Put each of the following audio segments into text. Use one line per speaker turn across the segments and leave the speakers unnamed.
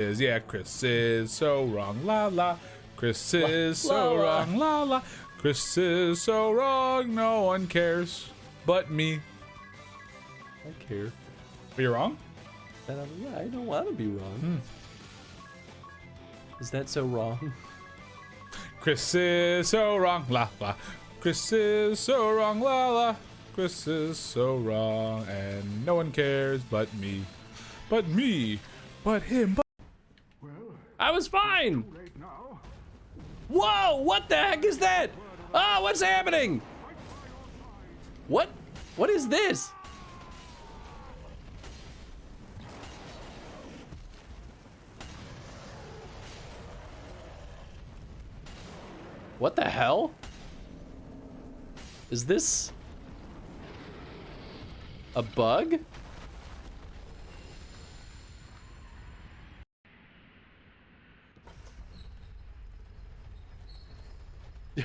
Yeah, Chris is so wrong, la la. Chris is so wrong, la la. Chris is so wrong, no one cares but me.
I care.
Are you wrong?
Yeah, I don't want to be wrong. Is that so wrong?
Chris is so wrong, la la. Chris is so wrong, la la. Chris is so wrong, and no one cares but me. But me. But him. But
I was fine! Whoa! What the heck is that? Ah, what's happening? What? What is this? What the hell? Is this a bug?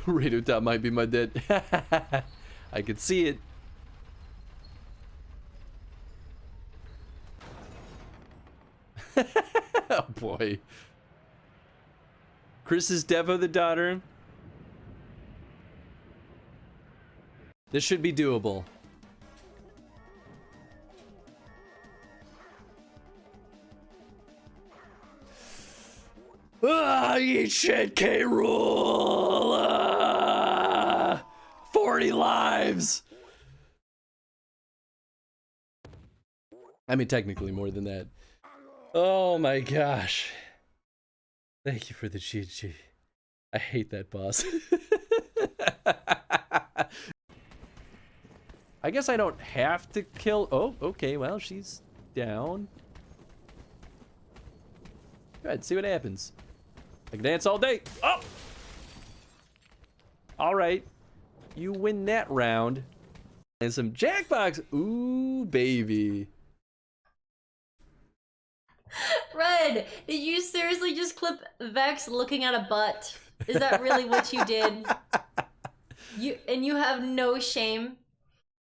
Radio top might be my dead. I could see it. Oh boy. Chris's Devo the daughter. This should be doable. Ah, eat shit, K. Rool. 40 lives. I mean, technically more than that. Oh my gosh. Thank you for the cheat sheet. I hate that boss. I guess I don't have to kill. Oh, okay. Well, she's down. Go ahead, see what happens. I can dance all day. Oh! Alright. You win that round. And some Jackbox. Ooh, baby.
Red, did you seriously just clip Vex looking at a butt? Is that really what you did? You have no shame?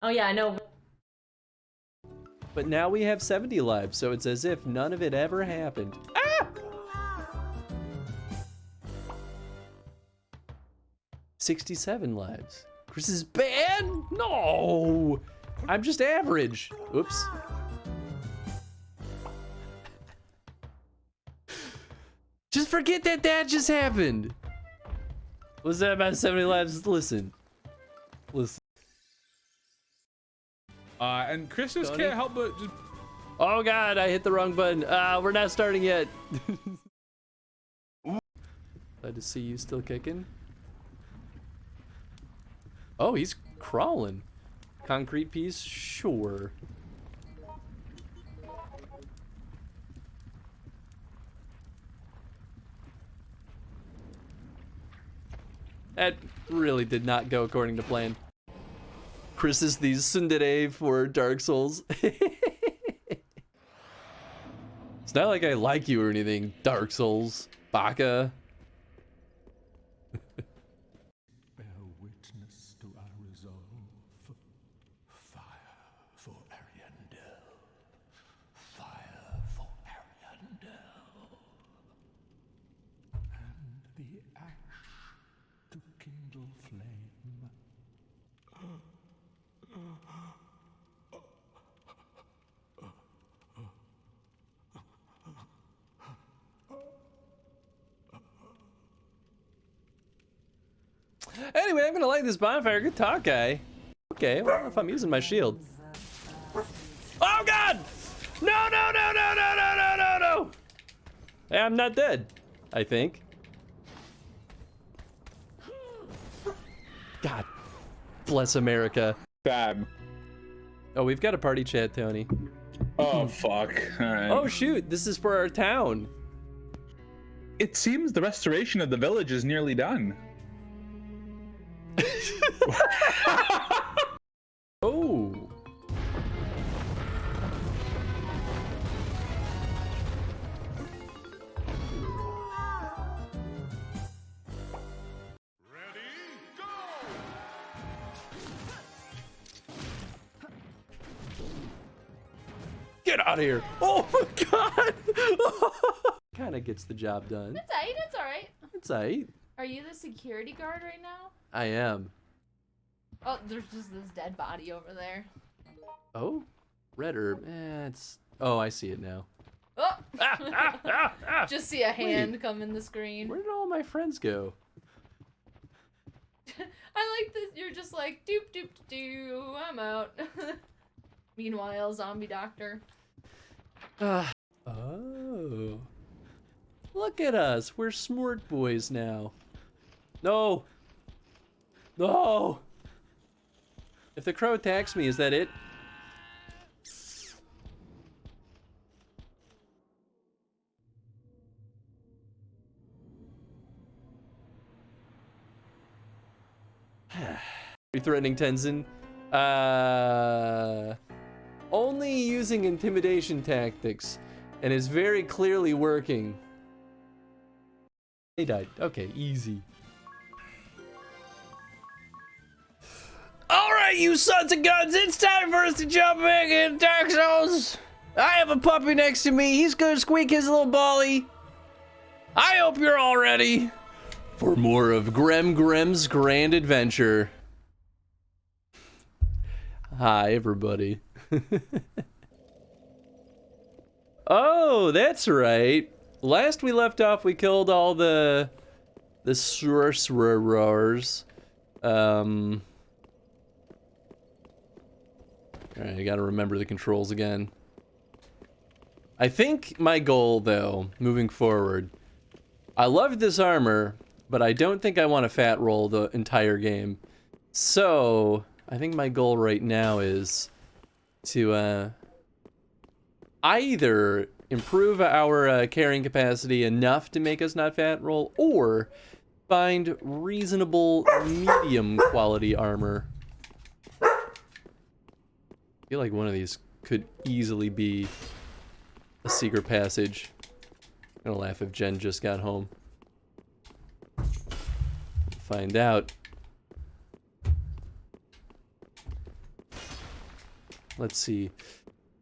Oh yeah, I know.
But now we have 70 lives, so it's as if none of it ever happened. Ah! 67 lives. Chris is bad? No! I'm just average. Oops. Just forget that just happened. What's that about 70 lives? Listen. Listen.
And Chris just can't help but just...
Oh god, I hit the wrong button. We're not starting yet. Glad to see you still kicking. Oh, he's crawling. Concrete piece? Sure. That really did not go according to plan. Chris is the tsundere for Dark Souls. It's not like I like you or anything, Dark Souls. Baka.
Bear witness to our resolve. Fire for Ariandel. Fire for Ariandel. And the ash to kindle flame.
Anyway, I'm gonna light this bonfire. Good talk, guy. Okay, well, if I'm using my shield. Oh god! No, no, no, no, no, no, no, no, no! Hey, I'm not dead, I think. God bless America.
Bad.
Oh, we've got a party chat, Tony.
Oh, fuck. Alright.
Oh shoot, this is for our town.
It seems the restoration of the village is nearly done.
Oh. Get out of here. Oh my god. kind of gets the job done.
It's aight, it's alright.
It's aight.
Are you the security guard right now?
I am.
Oh, there's just this dead body over there.
Oh, red herb. It's. Oh, I see it now.
Oh! Just see a hand come in the screen.
Where did all my friends go?
I like this. You're just like, doop doop doo. I'm out. Meanwhile, zombie doctor.
Oh. Look at us. We're smart boys now. No. No. If the crow attacks me, is that it? Are you threatening Tenzin? Only using intimidation tactics, and it's very clearly working. They died. Okay, easy. Alright, you sons of guns, it's time for us to jump back in Dark Souls. I have a puppy next to me. He's gonna squeak his little bally. I hope you're all ready for more of Grem's Grand Adventure. Hi, everybody. Oh, that's right. Last we left off, we killed all the sorcerers. Alright, I gotta remember the controls again. I think my goal, though, moving forward, I love this armor, but I don't think I want to fat roll the entire game. So, I think my goal right now is to either improve our carrying capacity enough to make us not fat roll, or find reasonable medium quality armor. I feel like one of these could easily be a secret passage. I'm gonna laugh if Jen just got home. Find out. Let's see.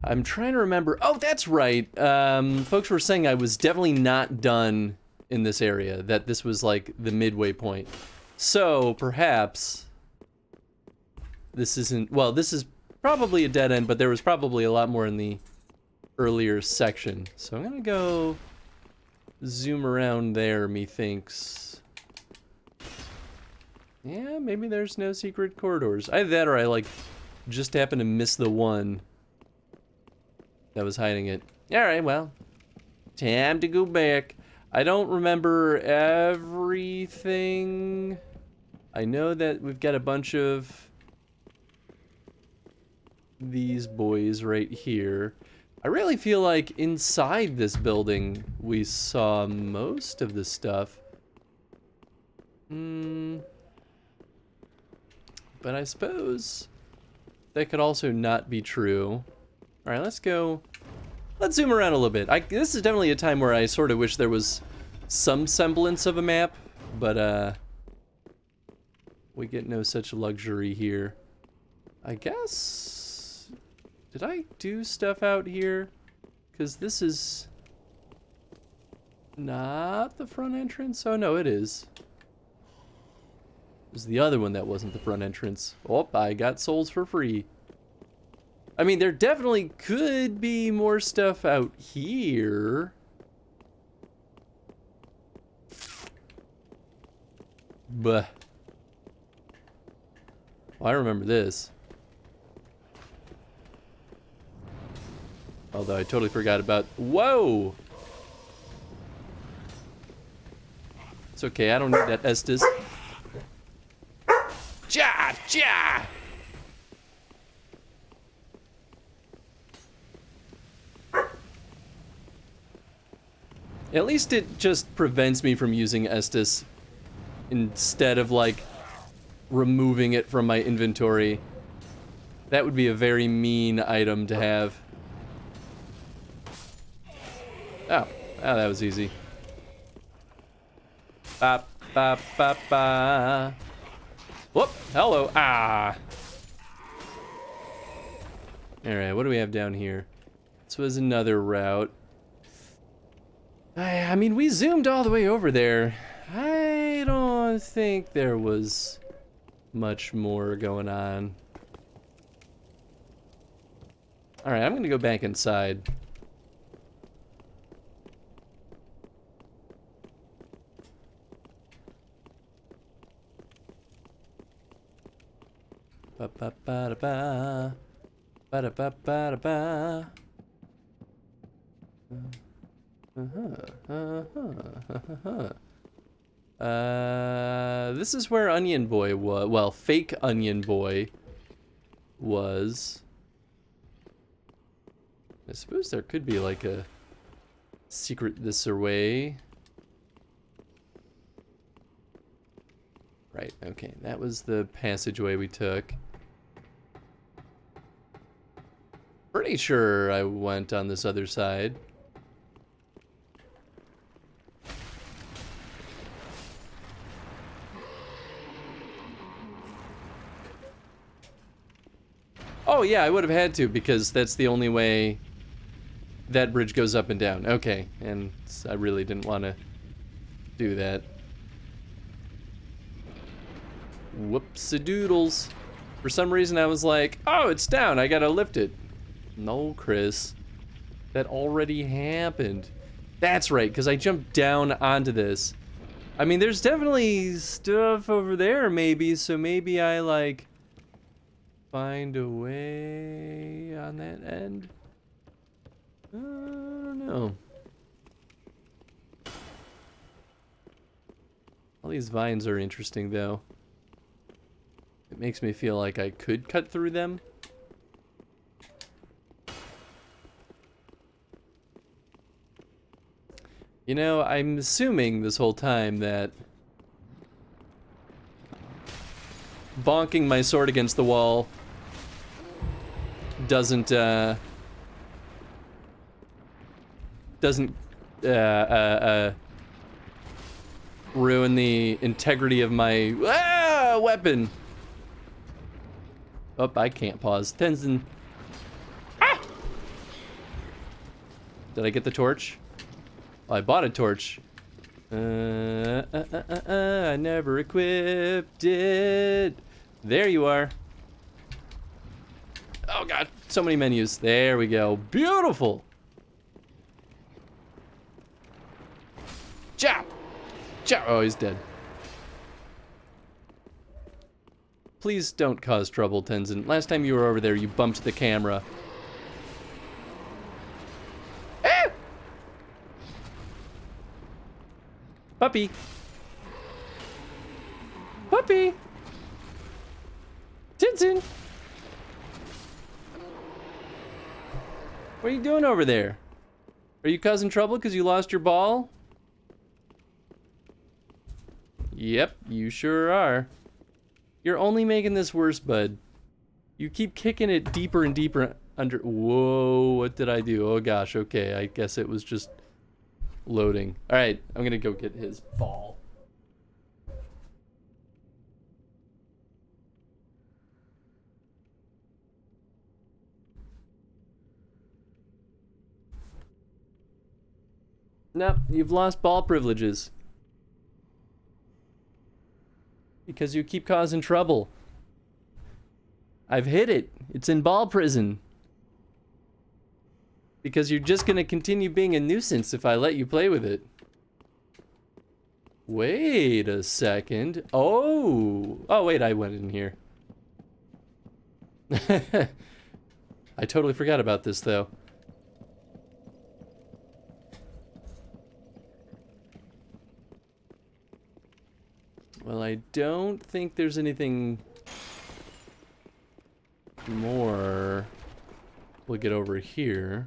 I'm trying to remember. Oh, that's right. Folks were saying I was definitely not done in this area, that this was like the midway point. So perhaps this isn't, well, this is probably a dead end, but there was probably a lot more in the earlier section. So I'm gonna go zoom around there, methinks. Yeah, maybe there's no secret corridors. Either that or I like just happened to miss the one that was hiding it. Alright, well, time to go back. I don't remember everything. I know that we've got a bunch of these boys right here. I really feel like inside this building we saw most of the stuff. But I suppose that could also not be true. All right, let's go. Let's zoom around a little bit. This is definitely a time where I sort of wish there was some semblance of a map, but we get no such luxury here. I guess, did I do stuff out here? Because this is not the front entrance. Oh no, it is. It was the other one that wasn't the front entrance. Oh, I got souls for free. I mean, there definitely could be more stuff out here. But well, I remember this. Although I totally forgot about... Whoa! It's okay, I don't need that Estes. Ja! Ja! At least it just prevents me from using Estes instead of, like, removing it from my inventory. That would be a very mean item to have. Oh, that was easy. Ba ba ba ba. Whoop! Hello. Ah. All right. What do we have down here? This was another route. I mean, we zoomed all the way over there. I don't think there was much more going on. Alright, I'm gonna go back inside. Ba ba ba da ba. Ba da ba ba da ba. This is where Onion Boy was. Well, fake Onion Boy was. I suppose there could be like a secret this way. Right, okay, that was the passageway we took. Pretty sure I went on this other side. Oh yeah, I would have had to because that's the only way that bridge goes up and down. Okay, and I really didn't want to do that. Whoopsie-doodles. For some reason I was like, oh, it's down, I gotta lift it. No, Chris. That already happened. That's right, because I jumped down onto this. I mean, there's definitely stuff over there, maybe, so maybe I, like, find a way on that end? I don't know. All these vines are interesting, though. It makes me feel like I could cut through them. You know, I'm assuming this whole time that bonking my sword against the wall doesn't ruin the integrity of my weapon. Oh, I can't pause. Tenzin. Ah! Did I get the torch? Well, I bought a torch. I never equipped it. There you are. Oh god, so many menus. There we go. Beautiful. Chop! Chop! Oh, he's dead. Please don't cause trouble, Tenzin. Last time you were over there, you bumped the camera. Ah! Puppy. Puppy. Tenzin. What are you doing over there? Are you causing trouble because you lost your ball? Yep, you sure are. You're only making this worse, bud. You keep kicking it deeper and deeper under... Whoa, what did I do? Oh gosh, okay, I guess it was just loading. Alright, I'm gonna go get his ball. Nope, you've lost ball privileges. Because you keep causing trouble. I've hit it. It's in ball prison. Because you're just gonna continue being a nuisance if I let you play with it. Wait a second. Oh! Oh wait, I went in here. I totally forgot about this though. Well, I don't think there's anything more. We'll get over here.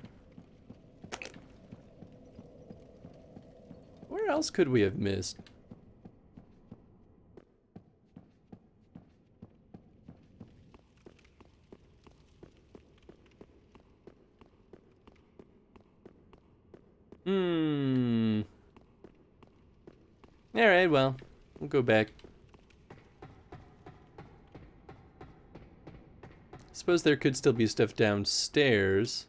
Where else could we have missed? Alright, well. We'll go back. Suppose there could still be stuff downstairs.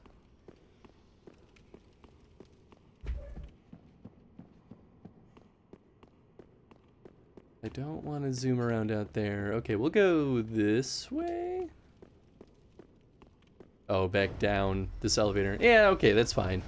I don't want to zoom around out there. Okay, we'll go this way. Oh, back down this elevator. Yeah, okay, that's fine.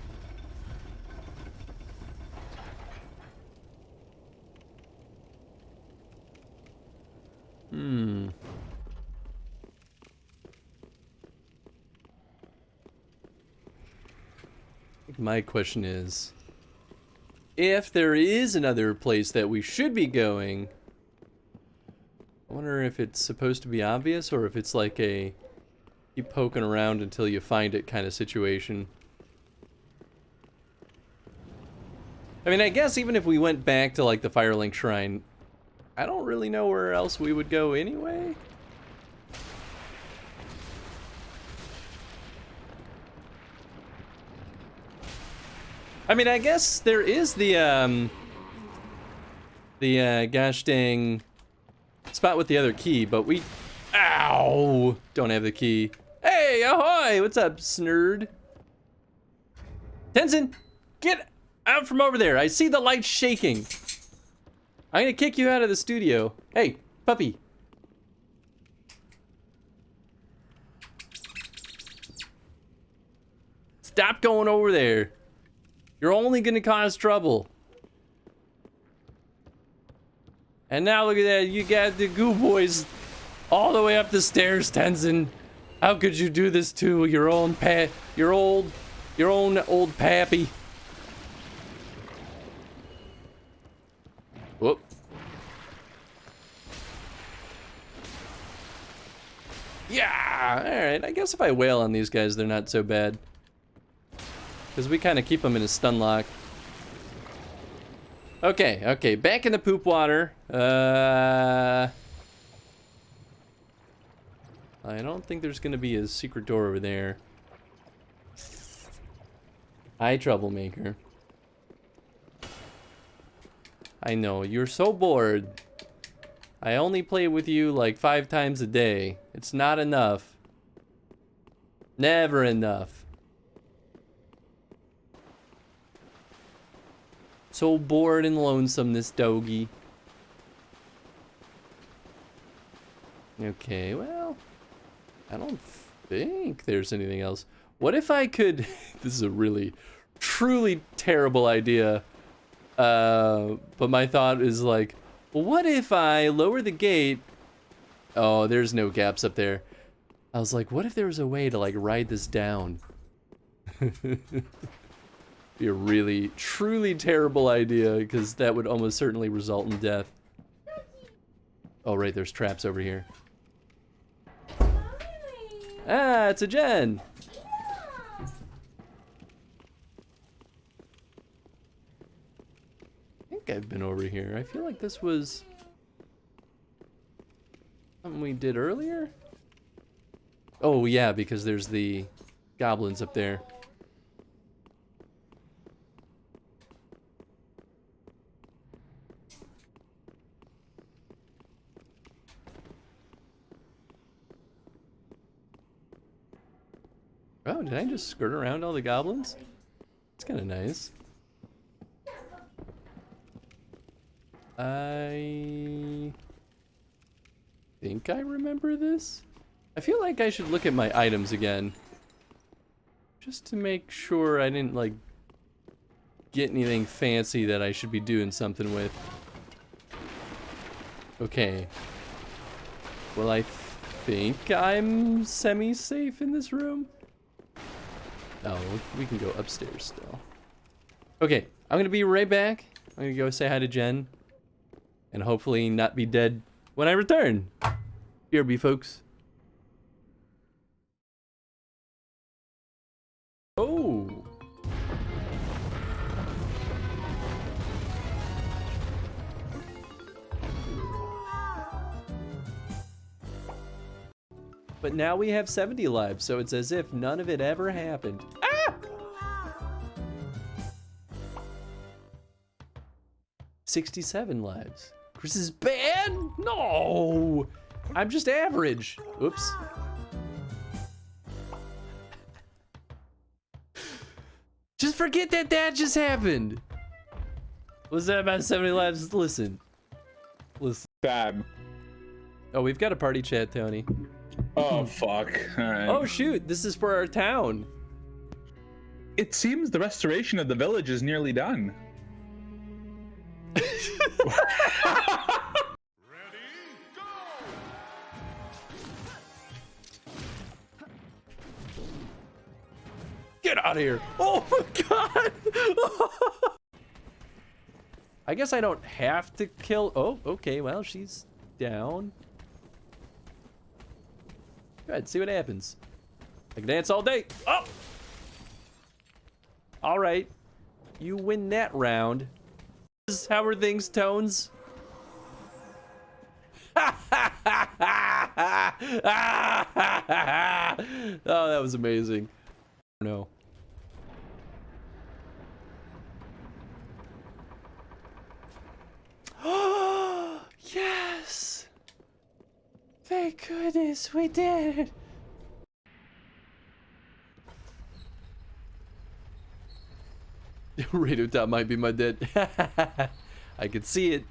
My question is, if there is another place that we should be going, I wonder if it's supposed to be obvious or if it's like a keep poking around until you find it kind of situation. I mean, I guess even if we went back to like the Firelink Shrine, I don't really know where else we would go anyway. I mean, I guess there is the gosh dang spot with the other key, but we, ow, don't have the key. Hey, ahoy, what's up, snurd? Tenzin, get out from over there. I see the light shaking. I'm gonna kick you out of the studio. Hey, puppy. Stop going over there. You're only gonna cause trouble. And now look at that, you got the goo boys all the way up the stairs, Tenzin. How could you do this to your own old pappy? Whoop. Yeah, alright, I guess if I wail on these guys, they're not so bad. Because we kind of keep them in a stun lock. Okay, okay, back in the poop water. I don't think there's gonna be a secret door over there. Hi, troublemaker. I know, you're so bored. I only play with you like 5 times a day. It's not enough. Never enough. So bored and lonesome, this doggy. Okay, well, I don't think there's anything else. What if I could... This is a really, truly terrible idea. But my thought is like, well, what if I lower the gate? Oh, there's no gaps up there. I was like, what if there was a way to like ride this down? Be a really, truly terrible idea, because that would almost certainly result in death. Oh, right, there's traps over here. Ah, it's a Jen! I think I've been over here. I feel like this was something we did earlier? Oh, yeah, because there's the goblins up there. Oh, did I just skirt around all the goblins? It's kind of nice. I think I remember this. I feel like I should look at my items again. Just to make sure I didn't, like, get anything fancy that I should be doing something with. Okay. Well, I think I'm semi-safe in this room. Oh, we can go upstairs still. Okay, I'm gonna be right back. I'm gonna go say hi to Jen. And hopefully not be dead when I return. BRB, folks. Oh. But now we have 70 lives, so it's as if none of it ever happened. Ah! 67 lives. Chris is bad? No! I'm just average. Oops. Just forget that that just happened. Was that about 70 lives? Listen. Listen.
Fab.
Oh, we've got a party chat, Tony.
Oh, fuck. Alright.
Oh, shoot. This is for our town.
It seems the restoration of the village is nearly done.
Get out of here. Oh, my God. I guess I don't have to kill. Oh, okay. Well, she's down. Go ahead, see what happens. I can dance all day. Oh! All right. You win that round. How are things, Tones? Oh, that was amazing. No. Yes! Thank goodness we did it. Radio top might be my dead. I could see it.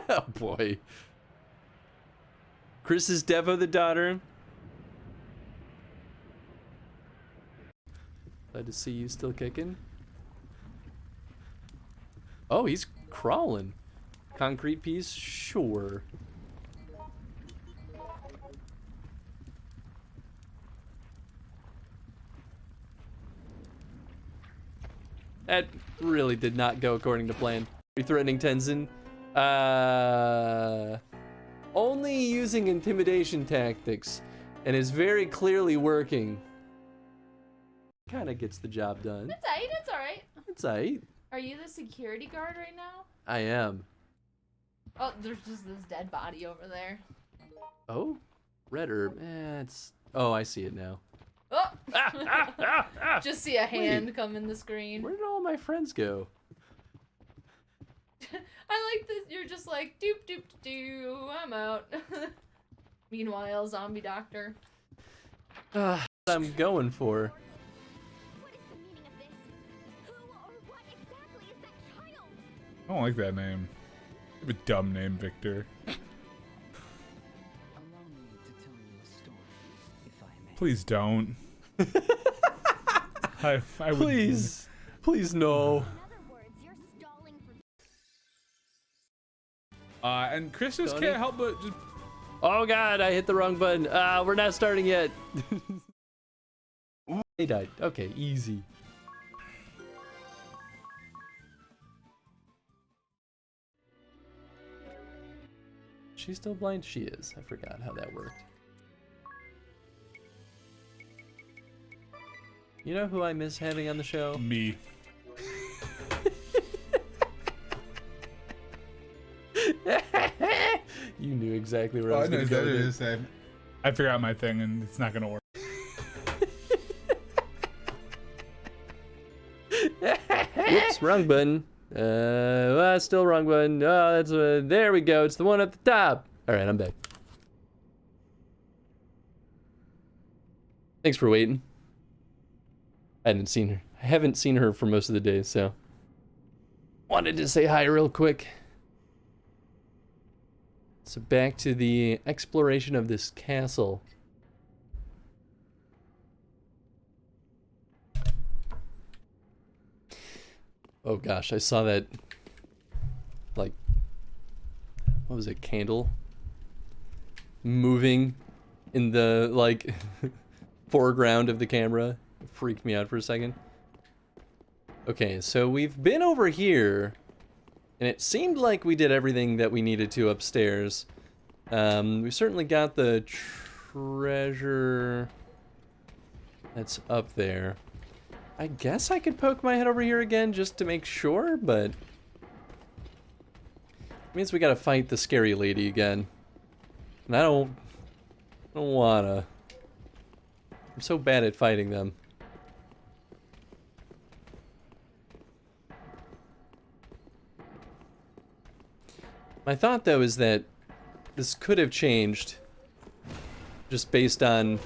Oh boy. Chris is Devo the daughter. Glad to see you still kicking. Oh, he's crawling. Concrete piece? Sure. That really did not go according to plan. Are you threatening Tenzin? Only using intimidation tactics, and is very clearly working. Kind of gets the job done.
It's aight, it's alright.
It's aight.
Are you the security guard right now?
I am.
Oh, there's just this dead body over there.
Oh, red herb. It's. Oh, I see it now.
Oh! Just see a hand come in the screen.
Where did all my friends go?
I like this. You're just like, doop doop doo. I'm out. Meanwhile, zombie doctor.
What I'm going for.
What is the meaning of this? Who or what exactly is that child?
I don't like that name. You have a dumb name, Victor.
Allow me to tell you a story, if I may.
Please don't. I would.
Please. Please no.
In other words, you're stalling for.
And Chris just
Tony?
can't help but just.
Oh god, I hit the wrong button. We're not starting yet. He died. Okay, easy. She's still blind? She is. I forgot how that worked. You know who I miss having on the show?
Me.
You knew exactly where I was going to go with it.
I figured out my thing and it's not gonna work.
Whoops, wrong button. Still wrong button. Oh, that's there we go. It's the one at the top. All right, I'm back. Thanks for waiting. I haven't seen her for most of the day, so wanted to say hi real quick. So back to the exploration of this castle. Oh gosh, I saw that, like, what was it, candle? Moving in the, like, foreground of the camera. It freaked me out for a second. Okay, so we've been over here, and it seemed like we did everything that we needed to upstairs. We certainly got the treasure that's up there. I guess I could poke my head over here again just to make sure, but it means we gotta fight the scary lady again. And I don't wanna. I'm so bad at fighting them. My thought though is that this could have changed just based on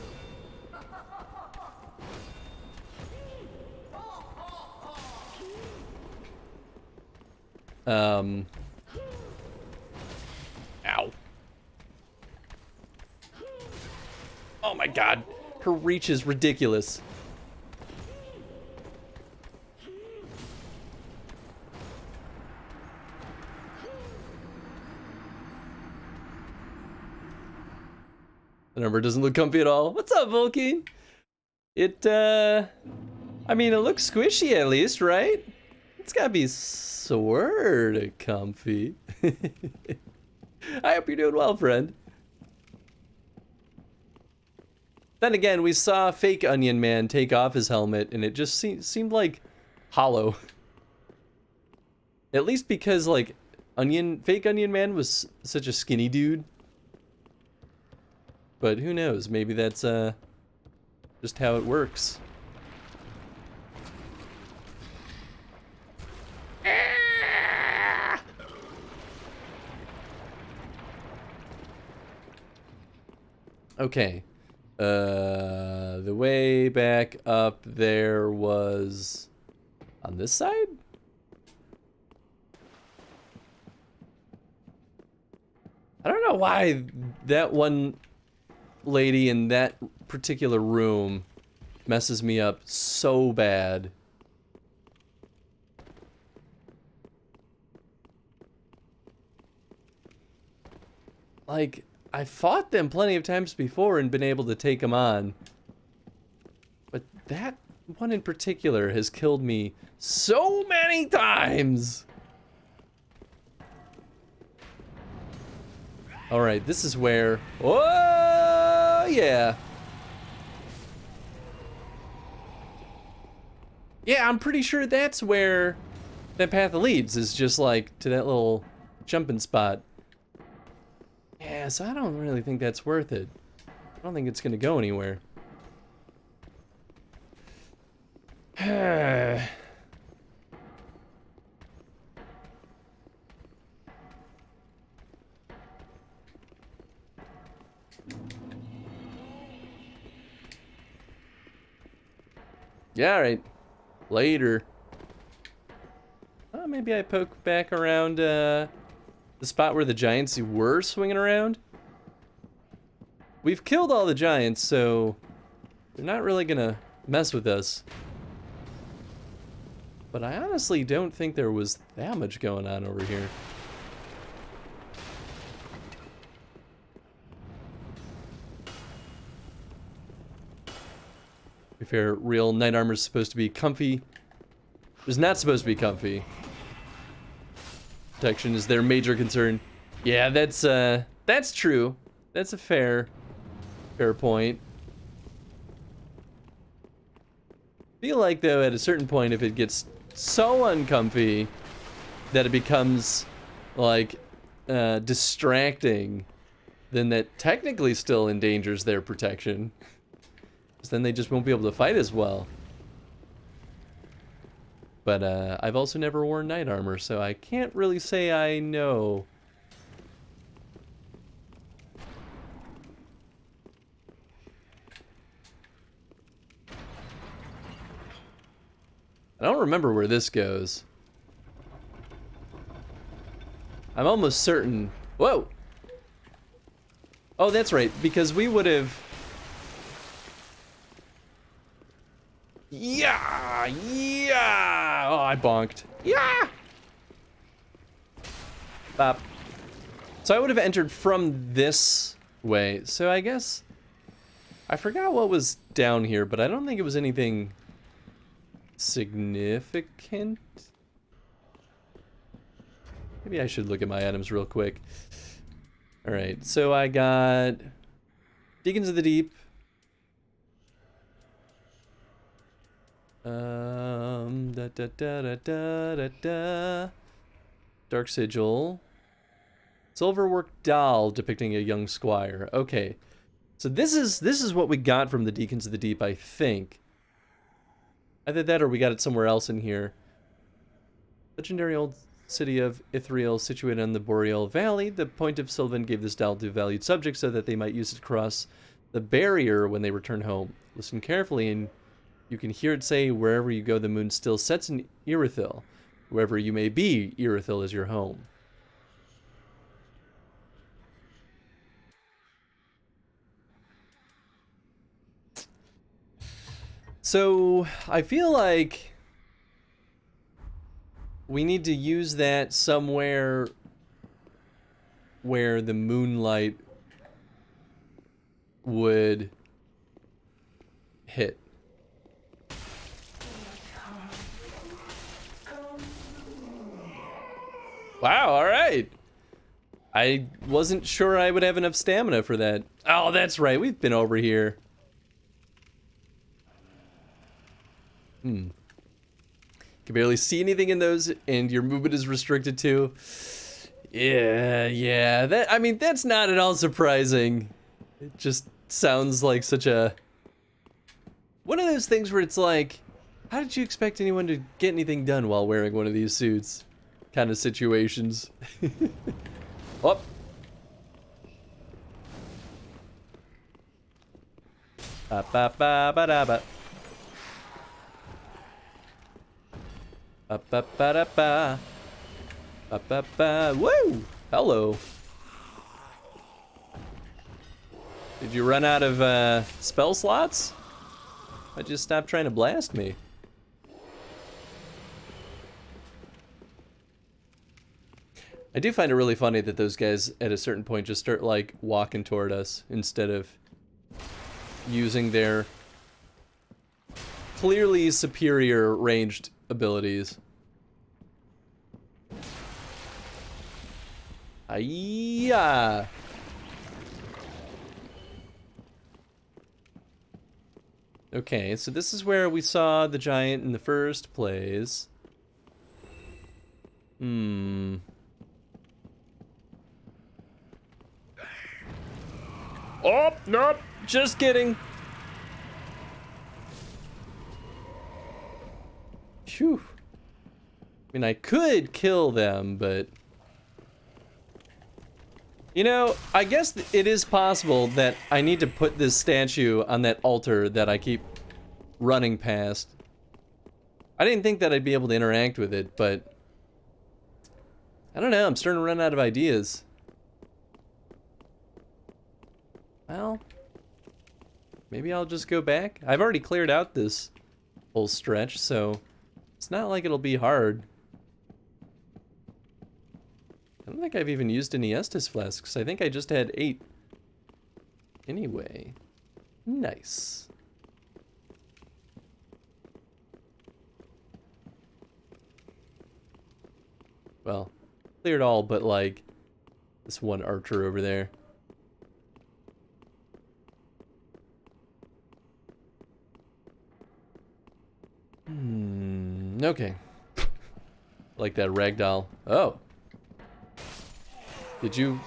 Ow. Oh my god. Her reach is ridiculous. The number doesn't look comfy at all. What's up, Volky? I mean, it looks squishy at least, right? It's gotta be sorta comfy. I hope you're doing well, friend. Then again, we saw fake Onion Man take off his helmet, and it just seemed like hollow. At least because, like, fake Onion Man was such a skinny dude. But who knows? Maybe that's just how it works. Okay. The way back up there was on this side? I don't know why that one lady in that particular room messes me up so bad. Like, I fought them plenty of times before and been able to take them on. But that one in particular has killed me so many times! Alright, this is where... Oh, yeah! Yeah, I'm pretty sure that's where that path leads, is just like to that little jumping spot. Yeah, so I don't really think that's worth it. I don't think it's gonna go anywhere. Yeah, alright. Later. Oh, maybe I poke back around, the spot where the giants were swinging around. We've killed all the giants, so they're not really gonna mess with us. But I honestly don't think there was that much going on over here. To be fair, real knight armor is supposed to be comfy. It's not supposed to be comfy. Protection is their major concern. Yeah, that's true. That's a fair point. Feel like though at a certain point if it gets so uncomfy that it becomes like distracting, then that technically still endangers their protection. Because then they just won't be able to fight as well. But I've also never worn knight armor, so I can't really say I know. I don't remember where this goes. I'm almost certain. Whoa! Oh, that's right, because we would have... Yeah! Yeah! Oh, I bonked. Yeah! Bop. So I would have entered from this way. So I guess... I forgot what was down here, but I don't think it was anything significant. Maybe I should look at my items real quick. Alright, so I got... Deacons of the Deep. Dark Sigil. Silverwork doll depicting a young squire. Okay. So this is what we got from the Deacons of the Deep, I think. Either that or we got it somewhere else in here. Legendary old city of Ithriel, situated on the Boreal Valley. The Point of Sylvan gave this doll to valued subjects so that they might use it to cross the barrier when they return home. Listen carefully and you can hear it say, wherever you go, the moon still sets in Irithil. Whoever you may be, Irithyll is your home. So, I feel like we need to use that somewhere where the moonlight would hit. Wow, alright. I wasn't sure I would have enough stamina for that. Oh, that's right, we've been over here. Can barely see anything in those, and your movement is restricted to. Yeah, that, I mean, that's not at all surprising. It just sounds like such a... one of those things where it's like, how did you expect anyone to get anything done while wearing one of these suits? Kind of situations. Oh. Ba ba ba ba da ba. Ba ba ba da ba. Ba ba ba. Woo! Hello. Did you run out of spell slots? I just stopped trying to blast me. I do find it really funny that those guys at a certain point just start like walking toward us instead of using their clearly superior ranged abilities. Ayya! Okay, so this is where we saw the giant in the first place. Oh, nope, just kidding. Phew. I mean, I could kill them, but... you know, I guess it is possible that I need to put this statue on that altar that I keep running past. I didn't think that I'd be able to interact with it, but... I don't know, I'm starting to run out of ideas. Well, maybe I'll just go back. I've already cleared out this whole stretch, so it's not like it'll be hard. I don't think I've even used any Estus flasks. I think I just had 8. Anyway, nice. Well, cleared all but like this one archer over there. Okay. Like that ragdoll. Oh. Did you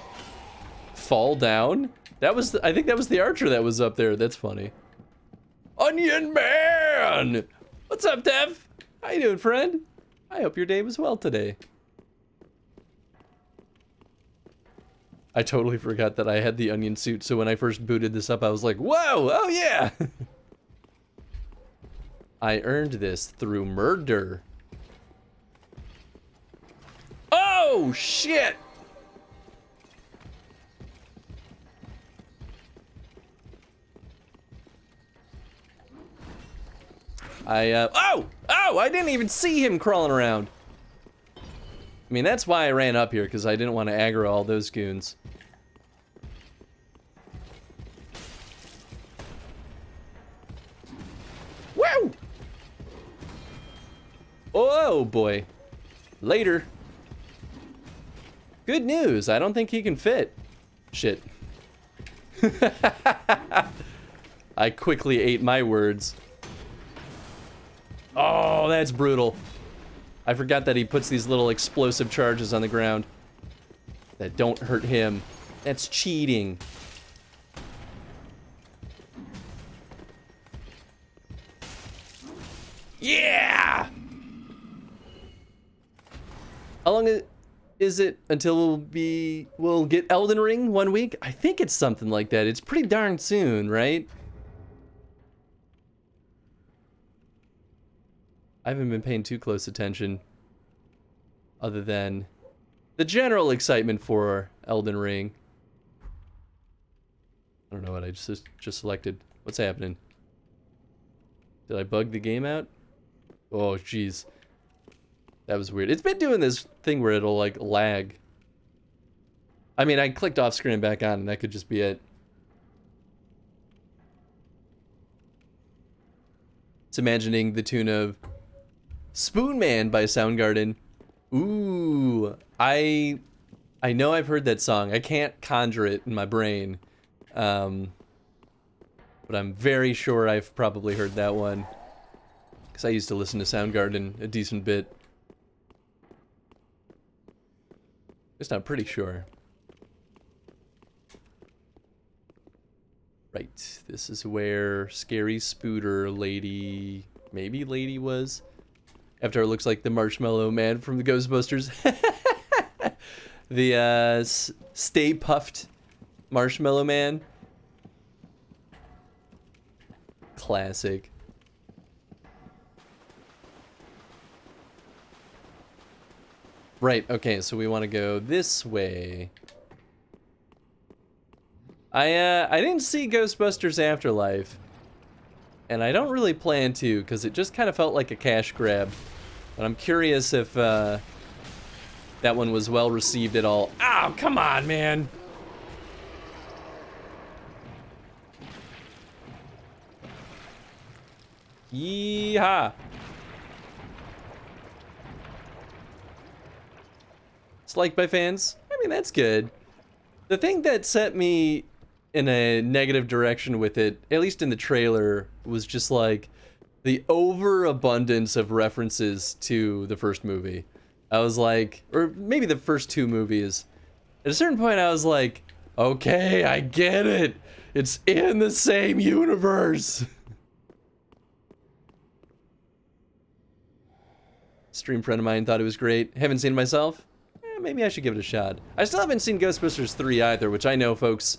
fall down? That was I think that was the archer that was up there. That's funny. Onion Man! What's up, Dev? How you doing, friend? I hope your day was well today. I totally forgot that I had the onion suit, so when I first booted this up, I was like, whoa, oh yeah! I earned this through murder. Oh, shit! Oh! I didn't even see him crawling around. I mean, that's why I ran up here, because I didn't want to aggro all those goons. Woo! Oh, boy. Later. Good news, I don't think he can fit. Shit. I quickly ate my words. Oh, that's brutal. I forgot that he puts these little explosive charges on the ground that don't hurt him. That's cheating. Yeah! How long is it until we'll get Elden Ring 1 week? I think it's something like that. It's pretty darn soon, right? I haven't been paying too close attention. other than the general excitement for Elden Ring. I don't know what I just selected. What's happening? Did I bug the game out? Oh, jeez. That was weird. It's been doing this thing where it'll, like, lag. I mean, I clicked off screen and back on, and that could just be it. It's imagining the tune of Spoon Man by Soundgarden. Ooh, I know I've heard that song. I can't conjure it in my brain. But I'm very sure I've probably heard that one. Because I used to listen to Soundgarden a decent bit. At least I'm pretty sure. Right, this is where Scary Spooter Lady, maybe Lady was. After it looks like the Marshmallow Man from the Ghostbusters. The Stay Puffed Marshmallow Man. Classic. Right, okay, so we want to go this way. I didn't see Ghostbusters Afterlife. And I don't really plan to, because it just kind of felt like a cash grab. But I'm curious if that one was well received at all. Oh, come on, man! Yeehaw! It's liked by fans. I mean, that's good. The thing that set me in a negative direction with it, at least in the trailer, was just like the overabundance of references to the first movie. I was like, or maybe the first two movies. At a certain point, I was like, okay, I get it. It's in the same universe. Stream friend of mine thought it was great. Haven't seen it myself. Maybe I should give it a shot. I still haven't seen Ghostbusters 3 either, which I know folks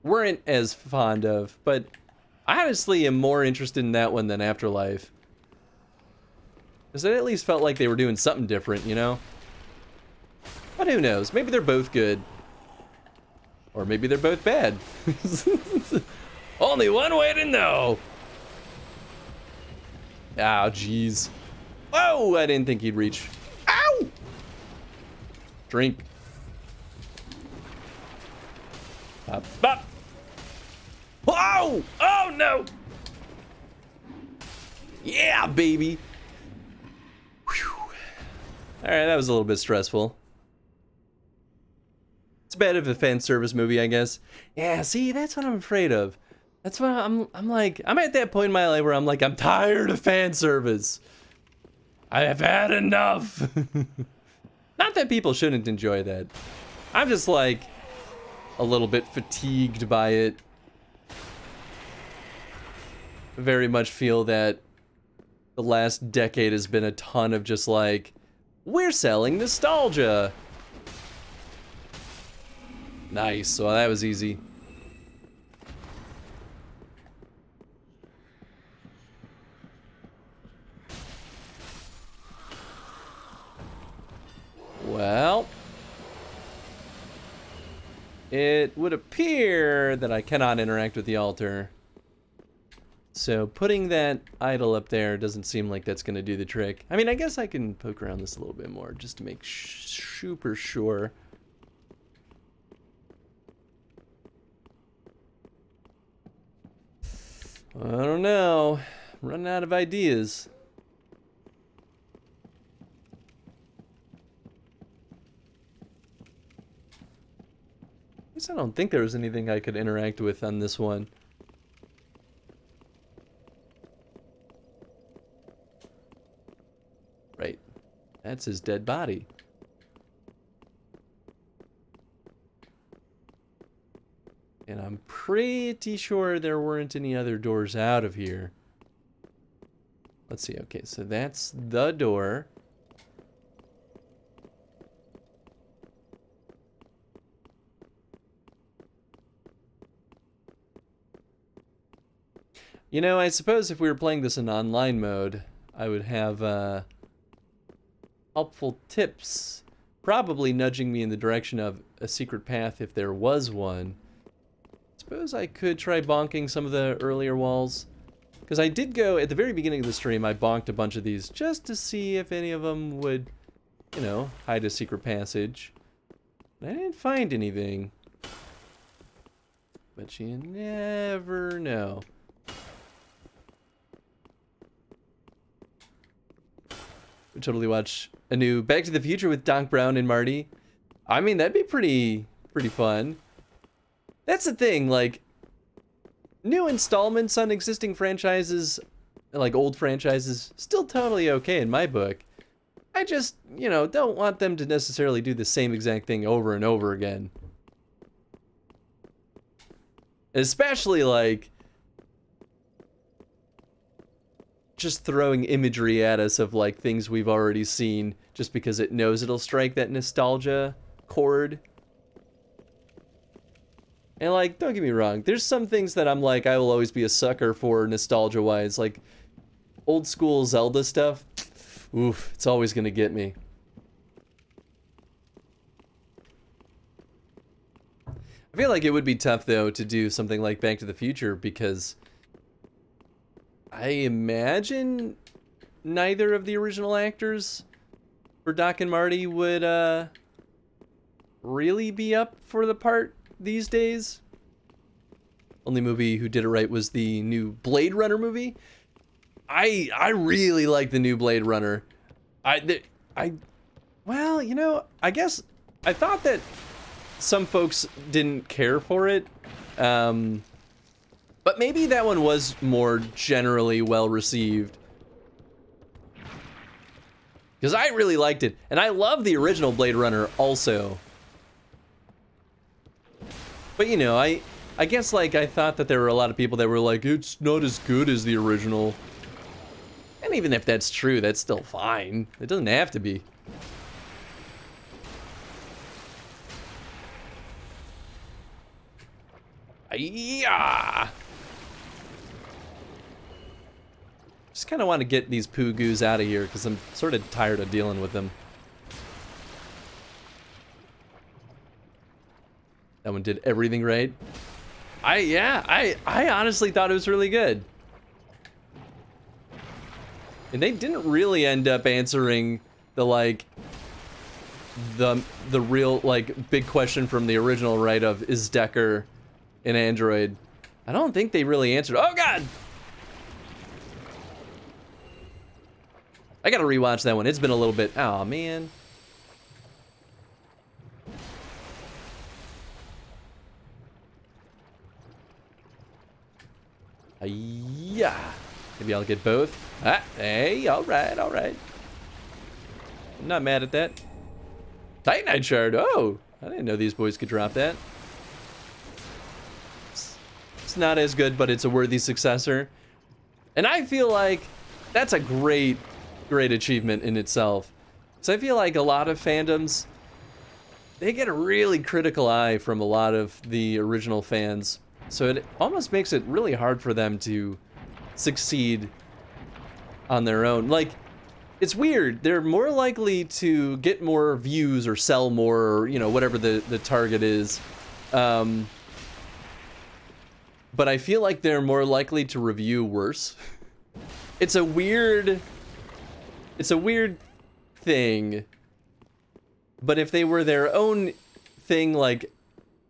weren't as fond of, but I honestly am more interested in that one than Afterlife. Because it at least felt like they were doing something different, you know? But who knows? Maybe they're both good. Or maybe they're both bad. Only one way to know! Oh, jeez. Whoa! I didn't think he'd reach. Ow! Drink. Bop, bop. Whoa! Oh, no! Yeah, baby! Alright, that was a little bit stressful. It's bad of a fan service movie, I guess. Yeah, see, that's what I'm afraid of. That's what I'm like, I'm at that point in my life where I'm like, I'm tired of fan service. I have had enough. Not that people shouldn't enjoy that. I'm just like a little bit fatigued by it. Very much feel that the last decade has been a ton of just like, we're selling nostalgia. Nice, so that was easy. Well, it would appear that I cannot interact with the altar. So putting that idol up there doesn't seem like that's going to do the trick. I mean, I guess I can poke around this a little bit more just to make super sure. I don't know. I'm running out of ideas. I guess I don't think there was anything I could interact with on this one. Right. That's his dead body. And I'm pretty sure there weren't any other doors out of here. Let's see. Okay, so that's the door. You know, I suppose if we were playing this in online mode, I would have helpful tips, probably nudging me in the direction of a secret path if there was one. Suppose I could try bonking some of the earlier walls. Because I did go, at the very beginning of the stream, I bonked a bunch of these just to see if any of them would, you know, hide a secret passage. I didn't find anything. But you never know. Would totally watch a new Back to the Future with Doc Brown and Marty. I mean, that'd be pretty fun. That's the thing, like, new installments on existing franchises, like old franchises, still totally okay in my book. I just, you know, don't want them to necessarily do the same exact thing over and over again. Especially, like, just throwing imagery at us of, like, things we've already seen just because it knows it'll strike that nostalgia chord. And, like, don't get me wrong, there's some things that I'm like, I will always be a sucker for nostalgia-wise. Like, old school Zelda stuff, oof, it's always gonna get me. I feel like it would be tough, though, to do something like Back to the Future, because I imagine neither of the original actors for Doc and Marty would, really be up for the part these days. Only movie who did it right was the new Blade Runner movie. I really like the new Blade Runner. Well, you know, I guess I thought that some folks didn't care for it. But maybe that one was more generally well received. Because I really liked it. And I love the original Blade Runner also. But you know, I guess, like, I thought that there were a lot of people that were like, it's not as good as the original. And even if that's true, that's still fine. It doesn't have to be. Yeah. Just kind of want to get these poo goos out of here because I'm sort of tired of dealing with them. That one did everything right. I honestly thought it was really good. And they didn't really end up answering the, like, the real, like, big question from the original, right, of is Decker an android? I don't think they really answered. Oh god! I gotta rewatch that one. It's been a little bit. Oh man. Yeah. Maybe I'll get both. Ah, hey, alright, alright. I'm not mad at that. Titanite Shard. Oh, I didn't know these boys could drop that. It's not as good, but it's a worthy successor. And I feel like that's a great achievement in itself. So I feel like a lot of fandoms, they get a really critical eye from a lot of the original fans. So it almost makes it really hard for them to succeed on their own. Like, it's weird. They're more likely to get more views or sell more, or, you know, whatever the target is. But I feel like they're more likely to review worse. It's a weird thing. But if they were their own thing, like,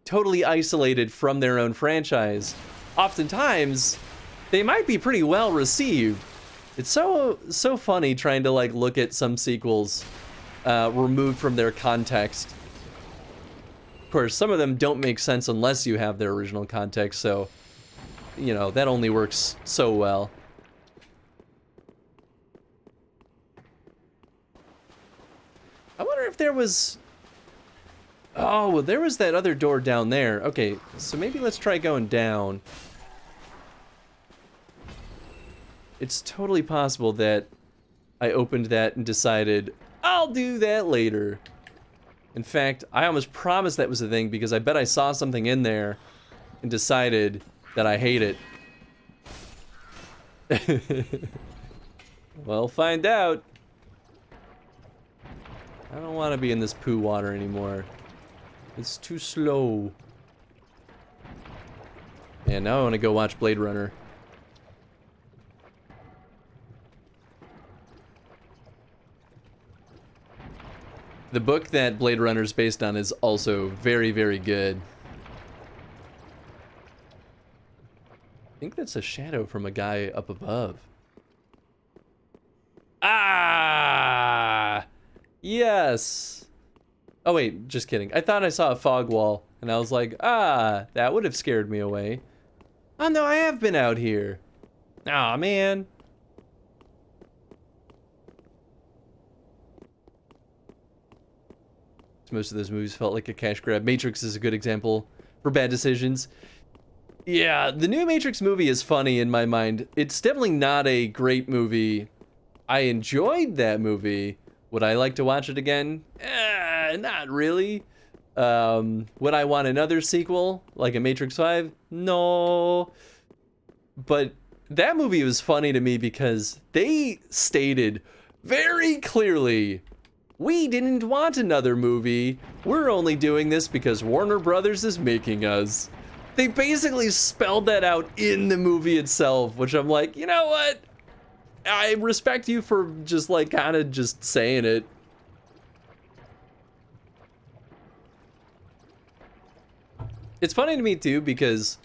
totally isolated from their own franchise, oftentimes they might be pretty well received. It's so funny trying to, like, look at some sequels removed from their context. Of course, some of them don't make sense unless you have their original context, so, you know, that only works so well. I wonder if there was... Oh, well, there was that other door down there. Okay, so maybe let's try going down. It's totally possible that I opened that and decided, I'll do that later. In fact, I almost promised that was the thing because I bet I saw something in there and decided that I hate it. Well, find out. I don't want to be in this poo water anymore. It's too slow. Yeah, now I want to go watch Blade Runner. The book that Blade Runner is based on is also very, very good. I think that's a shadow from a guy up above. Ah! Yes! Oh wait, just kidding. I thought I saw a fog wall, and I was like, ah, that would have scared me away. Oh no, I have been out here. Aw, man. Most of those movies felt like a cash grab. Matrix is a good example for bad decisions. Yeah, the new Matrix movie is funny in my mind. It's definitely not a great movie. I enjoyed that movie. Would I like to watch it again? Not really. Would I want another sequel, like a Matrix 5? No. But that movie was funny to me because they stated very clearly, we didn't want another movie. We're only doing this because Warner Brothers is making us. They basically spelled that out in the movie itself, which I'm like, you know what? I respect you for just like kind of just saying it. It's funny to me too because,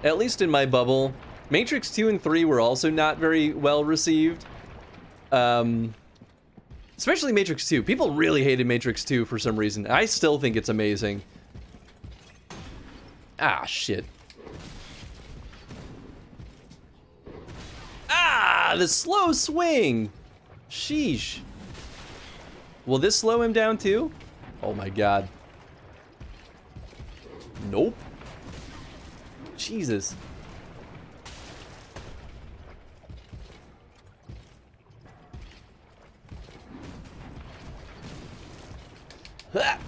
at least in my bubble, Matrix 2 and 3 were also not very well received. Especially Matrix 2. People really hated Matrix 2 for some reason. I still think it's amazing. Ah, shit. Ah, the slow swing. Sheesh. Will this slow him down too? Oh my god. Nope. Jesus. Ah.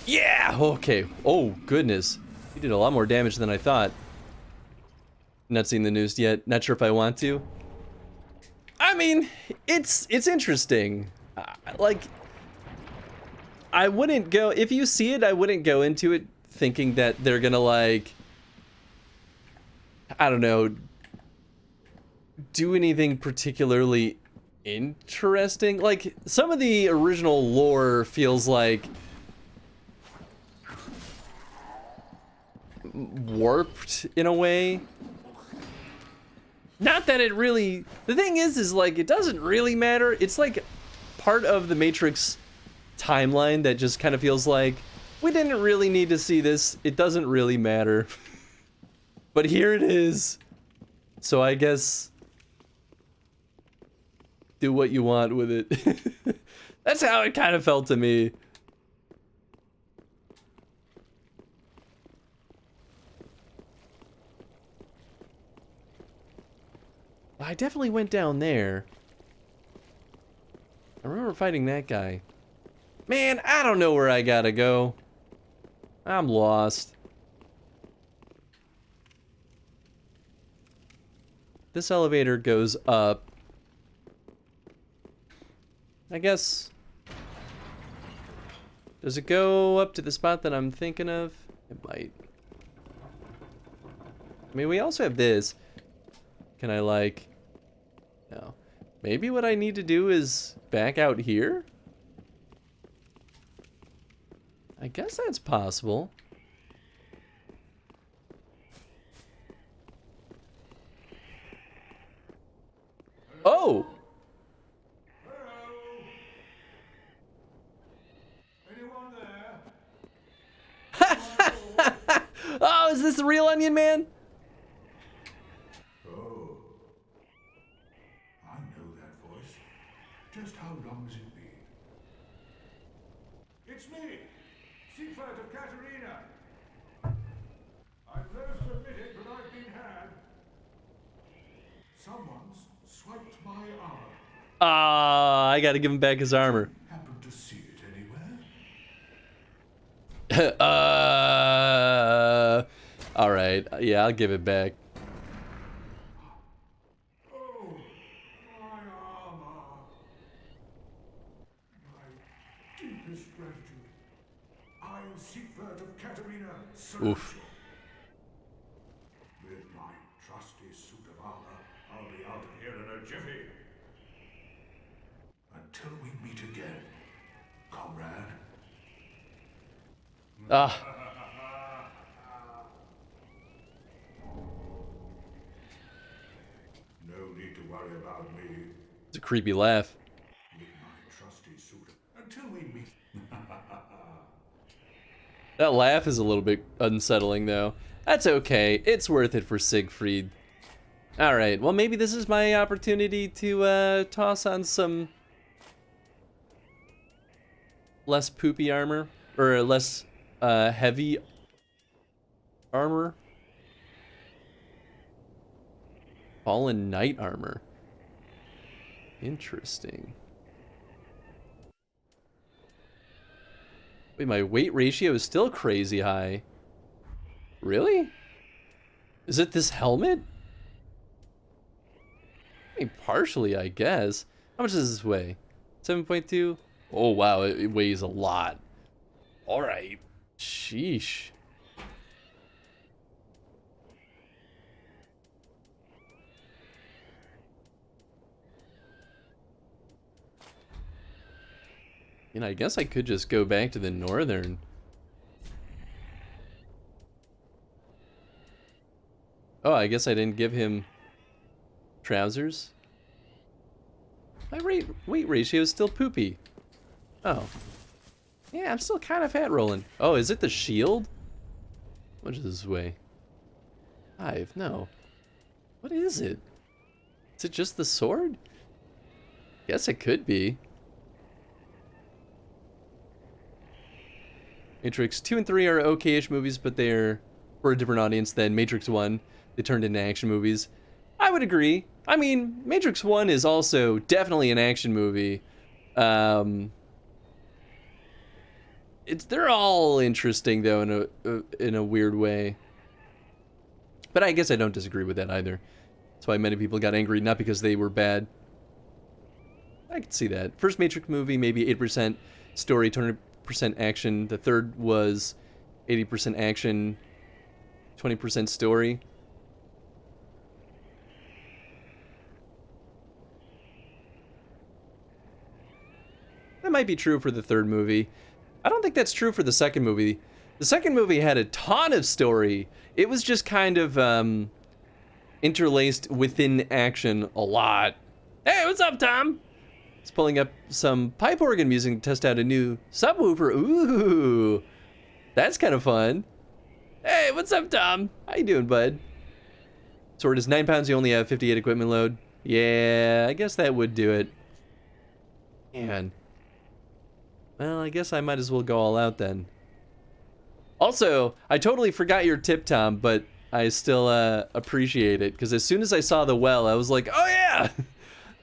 Yeah, okay. Oh, goodness. He did a lot more damage than I thought. Not seen the news yet. Not sure if I want to. I mean, it's interesting. Like, I wouldn't go... If you see it, I wouldn't go into it thinking that they're gonna, like... I don't know... do anything particularly interesting. Like, some of the original lore feels like... warped in a way. Not that it really... The thing is like, it doesn't really matter. It's like part of the Matrix timeline that just kind of feels like, we didn't really need to see this. It doesn't really matter. But here it is. So I guess... do what you want with it. That's how it kind of felt to me. I definitely went down there. I remember fighting that guy. Man, I don't know where I gotta go. I'm lost. This elevator goes up. I guess... Does it go up to the spot that I'm thinking of? It might. I mean, we also have this. Can I, like... No. Maybe what I need to do is back out here? I guess that's possible. Oh!
Anyone there?
Oh, is this the real Onion Man?
Oh. I know that voice. Just how long has it been? It's me, Seaflight of Katerina. I'm loath to admit it, but I've been had. Someone's swiped my armor.
Ah, I gotta give him back his armor.
Happen to see it anywhere?
Alright. Yeah, I'll give it back.
Oh, my armor. Siegward of Katarina.
Oof.
With my trusty suit of armor, I'll be out of here in a jiffy. Until we meet again, comrade.
Ah.
No need to worry about me.
It's a creepy laugh.
With my trusty suit. Until we meet.
That laugh is a little bit unsettling, though. That's okay. It's worth it for Siegfried. Alright, well, maybe this is my opportunity to toss on some less poopy armor, or less heavy armor. Fallen Knight armor. Interesting. Wait, my weight ratio is still crazy high. Really? Is it this helmet? I mean, partially, I guess. How much does this weigh? 7.2? Oh, wow, it weighs a lot. Alright. Sheesh. You know, I guess I could just go back to the northern. Oh, I guess I didn't give him trousers. My weight ratio is still poopy. Oh. Yeah, I'm still kind of fat rolling. Oh, is it the shield? What does this weigh? 5, no. What is it? Is it just the sword? Guess it could be. Matrix 2 and 3 are okay-ish movies, but they're for a different audience than Matrix 1. They turned into action movies. I would agree. I mean, Matrix 1 is also definitely an action movie. They're all interesting though in a weird way. But I guess I don't disagree with that either. That's why many people got angry, not because they were bad. I could see that. First Matrix movie, maybe 8% story, 20% action. The third was 80% action, 20% story. That might be true for the third movie. I don't think that's true for the second movie. The second movie had a ton of story. It was just kind of interlaced within action a lot. Hey, what's up, Tom? He's pulling up some pipe organ music to test out a new subwoofer. Ooh, that's kind of fun. Hey, what's up, Tom? How you doing, bud? Sword is 9 pounds. You only have 58 equipment load. Yeah, I guess that would do it. Man. Well, I guess I might as well go all out then. Also, I totally forgot your tip, Tom, but I still appreciate it, because as soon as I saw the well, I was like, oh yeah!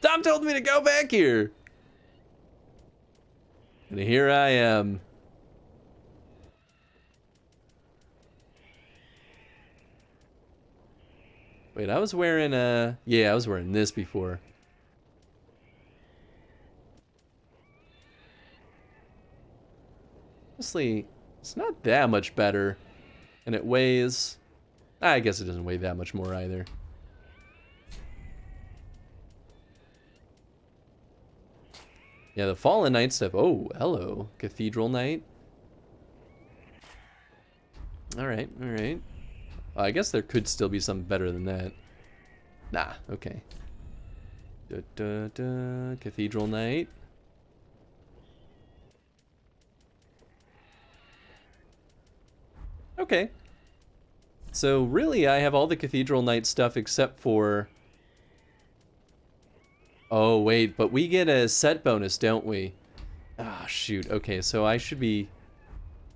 Tom told me to go back here! And here I am. Wait, I was wearing yeah, I was wearing this before. Honestly, it's not that much better. And it weighs... I guess it doesn't weigh that much more either. Yeah, the Fallen Knight stuff. Oh, hello. Cathedral Knight. Alright, alright. I guess there could still be something better than that. Nah, okay. Cathedral Knight. Okay. So really, I have all the Cathedral Knight stuff except for... Oh, wait, but we get a set bonus, don't we? Ah, shoot. Okay, so I should be...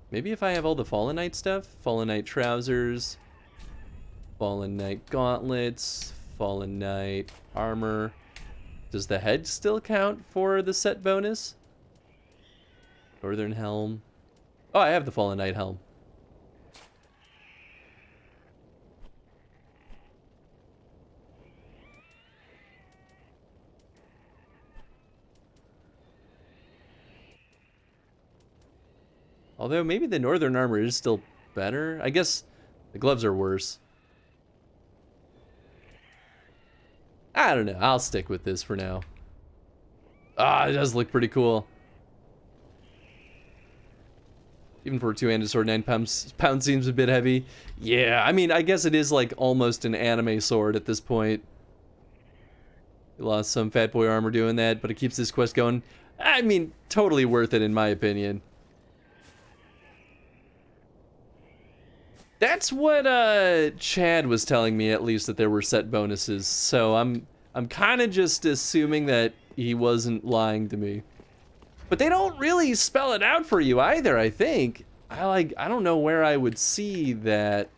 Maybe if I have all the Fallen Knight stuff? Fallen Knight trousers, Fallen Knight gauntlets, Fallen Knight armor. Does the head still count for the set bonus? Northern helm. Oh, I have the Fallen Knight helm. Although maybe the northern armor is still better. I guess the gloves are worse. I don't know. I'll stick with this for now. Ah, it does look pretty cool. Even for a two-handed sword, 9 pounds seems a bit heavy. Yeah, I mean, I guess it is like almost an anime sword at this point. We lost some fat boy armor doing that, but it keeps this quest going. I mean, totally worth it in my opinion. That's what Chad was telling me, at least, that there were set bonuses. So I'm kind of just assuming that he wasn't lying to me. But they don't really spell it out for you either, I think. I don't know where I would see that.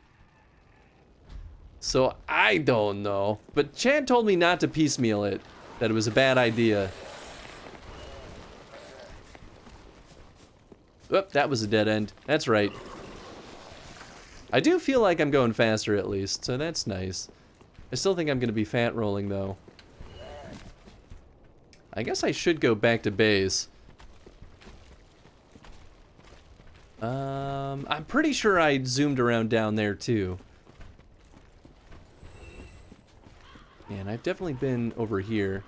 So I don't know. But Chad told me not to piecemeal it, that it was a bad idea. Oop, that was a dead end. That's right. I do feel like I'm going faster at least, so that's nice. I still think I'm gonna be fat rolling though. I guess I should go back to base. I'm pretty sure I zoomed around down there too. Man, I've definitely been over here.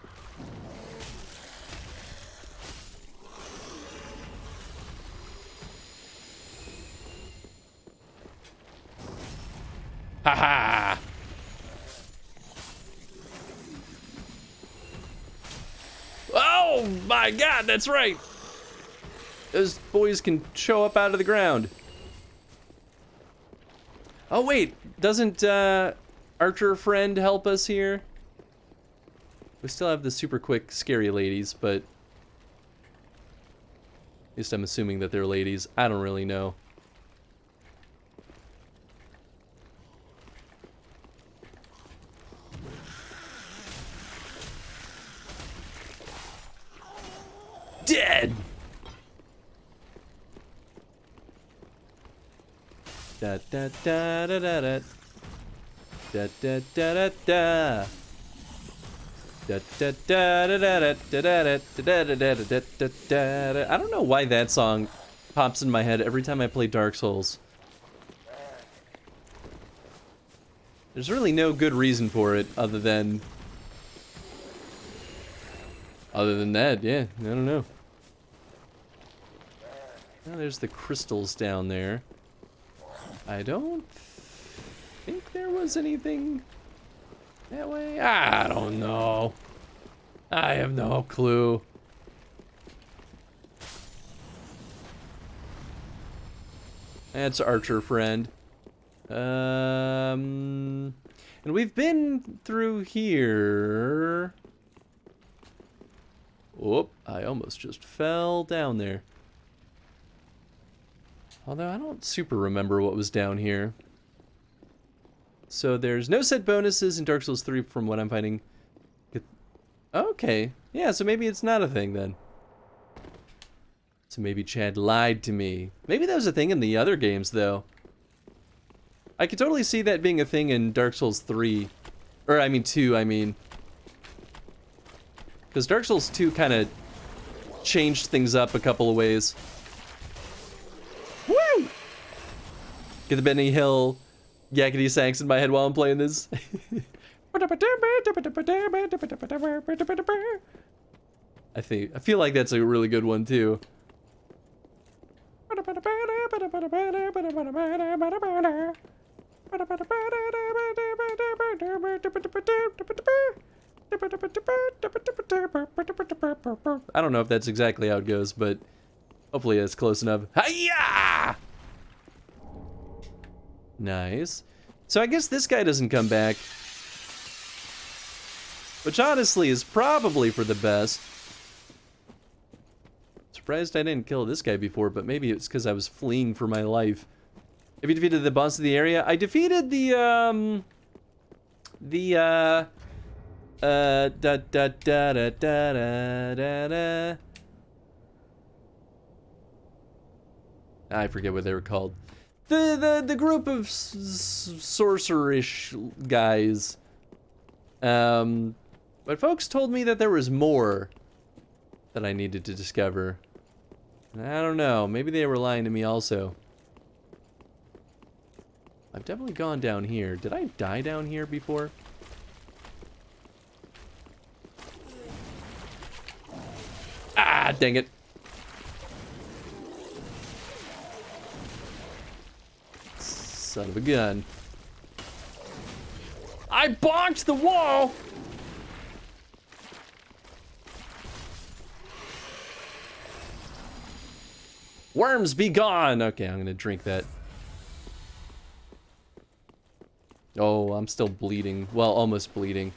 Haha! Oh my god, that's right! Those boys can show up out of the ground. Oh wait, doesn't Archer Friend help us here? We still have the super quick scary ladies, but at least I'm assuming that they're ladies. I don't really know. Dead! Da da da da da da. Da da da da da. Da da da da da da da da da da da. I don't know why that song pops in my head every time I play Dark Souls. There's really no good reason for it other than that, yeah, I don't know. Now there's the crystals down there. I don't think there was anything that way. I don't know. I have no clue. That's Archer Friend. And we've been through here. Whoop, I almost just fell down there. Although I don't super remember what was down here. So there's no set bonuses in Dark Souls 3 from what I'm finding. Okay, yeah, so maybe it's not a thing then. So maybe Chad lied to me. Maybe that was a thing in the other games though. I could totally see that being a thing in Dark Souls 3. Or I mean 2, I mean. Because Dark Souls 2 kind of changed things up a couple of ways. Woo! Get the Benny Hill yakety sax in my head while I'm playing this. I feel like that's a really good one too. I don't know if that's exactly how it goes, but hopefully it's close enough. Hiya! Nice. So I guess this guy doesn't come back. Which honestly is probably for the best. Surprised I didn't kill this guy before, but maybe it's because I was fleeing for my life. Have you defeated the boss of the area? I defeated the I forget what they were called. The group of sorcererish guys. But folks told me that there was more that I needed to discover. I don't know. Maybe they were lying to me also. I've definitely gone down here. Did I die down here before? Ah, dang it. Son of a gun. I bonked the wall! Worms be gone! Okay, I'm gonna drink that. Oh, I'm still bleeding. Well, almost bleeding.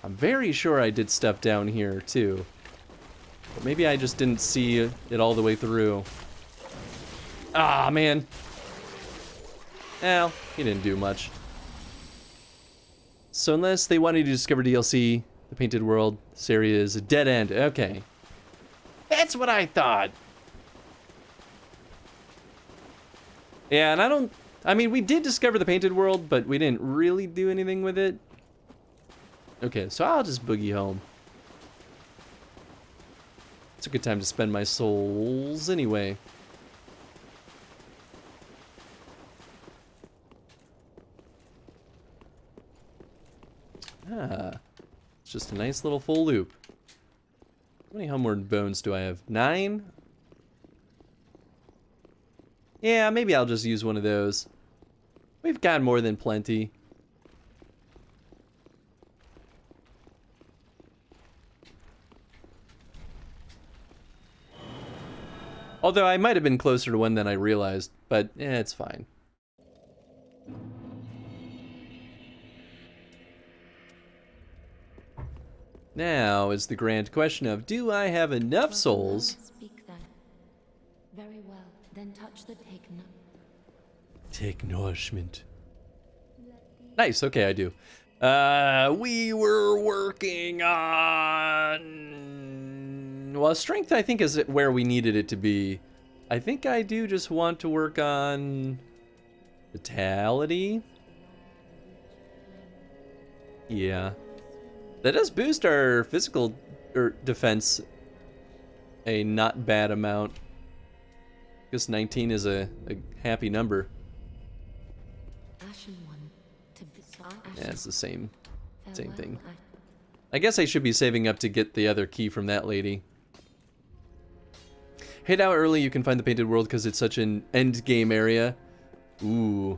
I'm very sure I did stuff down here, too. But maybe I just didn't see it all the way through. Ah, man. Well, he didn't do much. So unless they wanted to discover DLC, the Painted World, this area is a dead end. Okay. That's what I thought. Yeah, and I mean, we did discover the Painted World, but we didn't really do anything with it. Okay, so I'll just boogie home. It's a good time to spend my souls anyway. Ah, it's just a nice little full loop. How many Homeward Bones do I have? 9? Yeah, maybe I'll just use one of those. We've got more than plenty. Although I might have been closer to one than I realized, but it's fine. Now is the grand question of, do I have enough souls?
Speak then. Very well. Then touch the Tigna.
Take nourishment. Nice, okay, I do. We were working on... Well, strength I think is where we needed it to be. I think I do just want to work on... vitality? Yeah. That does boost our physical defense a not bad amount. I guess 19 is a happy number.
Ashen one to
Yeah, it's the same
farewell,
thing. I guess I should be saving up to get the other key from that lady. Head out early, you can find the Painted World because it's such an end game area. Ooh.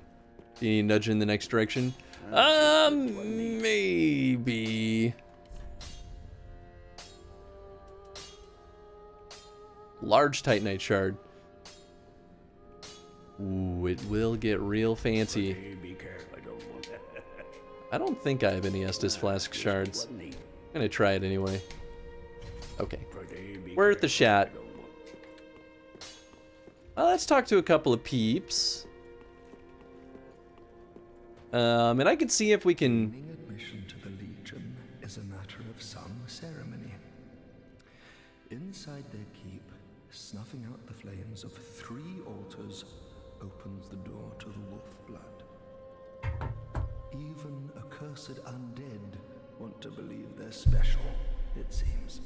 Any nudge in the next direction? Maybe. Large Titanite Shard. Ooh, it will get real fancy. I don't think I have any Estus Flask Shards. I'm gonna try it anyway. Okay. Worth the shot. Well, let's talk to a couple of peeps. And I can see if we can...
Admission to the Legion is a matter of some ceremony. Inside their keep, snuffing out the flames of 3 altars opens the door to the wolf blood. Even accursed undead want to believe they're special, it seems.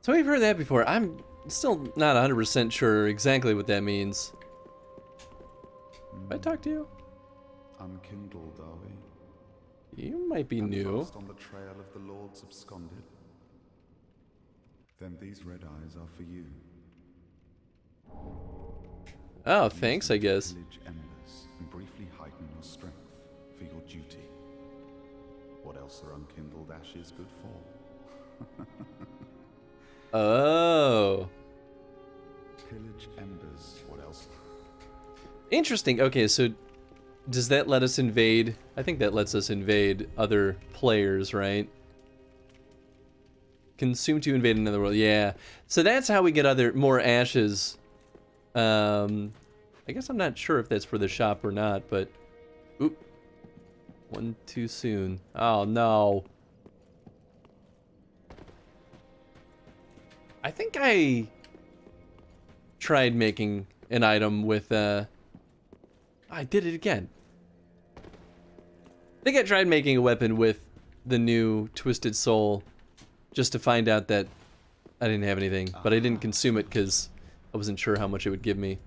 So we've heard that before. I'm still not 100% sure exactly what that means. Have I talked to you?
Unkindled, are we?
You might be new.
First on the trail of the Lords absconded. Then these red eyes are for you.
Oh, thanks, I guess.
Village embers and briefly heighten your strength for your duty. What else are unkindled ashes good for?
Oh.
Pillage embers. What else?
Interesting. Okay, so does that let us invade? I think that lets us invade other players, right? Consume to invade another world. Yeah. So that's how we get more ashes. I guess I'm not sure if that's for the shop or not, but oop. One too soon. Oh no. I think I tried making an item with I did it again. I think I tried making a weapon with the new Twisted Soul just to find out that I didn't have anything, but I didn't consume it because I wasn't sure how much it would give me.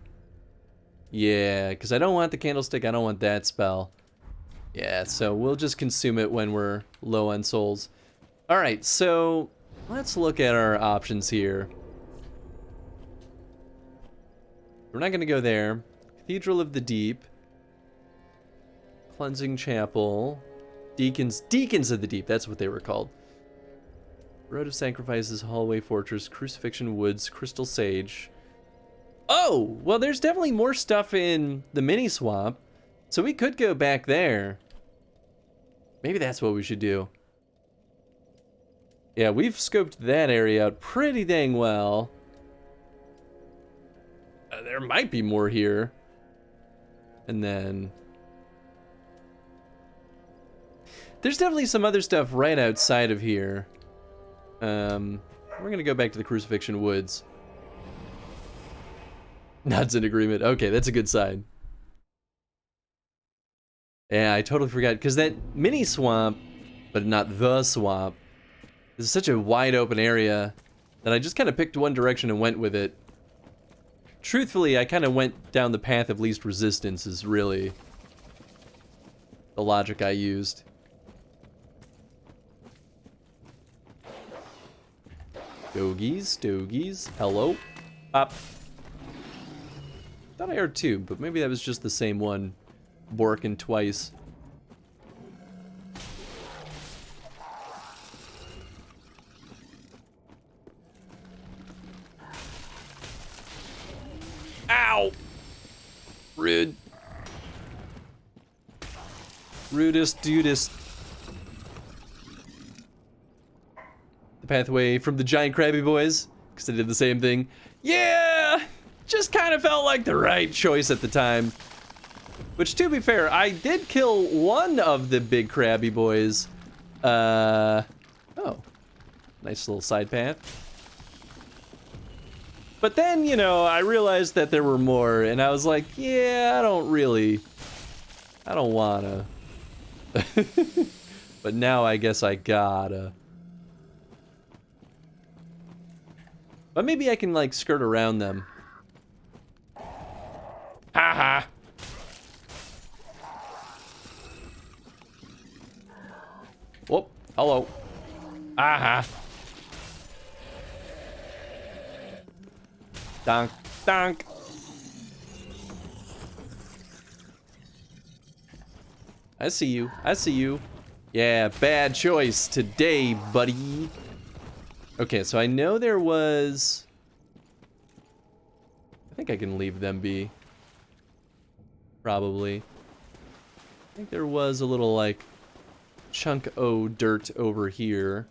Yeah, because I don't want the candlestick, I don't want that spell. Yeah, so we'll just consume it when we're low on souls. Alright, so let's look at our options here. We're not going to go there. Cathedral of the Deep. Cleansing Chapel. Deacons of the Deep, that's what they were called. Road of Sacrifices, Hallway Fortress, Crucifixion Woods, Crystal Sage. Oh, well there's definitely more stuff in the mini swamp, so we could go back there. Maybe that's what we should do. Yeah, we've scoped that area out pretty dang well. There might be more here. And then there's definitely some other stuff right outside of here. We're gonna go back to the Crucifixion Woods. Nods in agreement. Okay, that's a good sign. Yeah, I totally forgot, because that mini swamp, but not the swamp, is such a wide open area that I just kind of picked one direction and went with it. Truthfully, I kind of went down the path of least resistance is really the logic I used. Dogies, hello. Up. Thought I heard two, but maybe that was just the same one. Borking twice. Ow! Rude. Rudest dudest. The pathway from the giant crabby boys, because they did the same thing. Yeah! Just kind of felt like the right choice at the time. Which, to be fair, I did kill one of the big crabby boys. Oh. Nice little side path. But then, you know, I realized that there were more, and I was like, yeah, I don't wanna. But now I guess I gotta. But maybe I can, like, skirt around them. Haha. Whoop, hello. Aha. Donk, donk. I see you, I see you. Yeah, bad choice today, buddy. Okay, so I know there was... I think I can leave them be. Probably. I think there was a little, like, chunk o' dirt over here.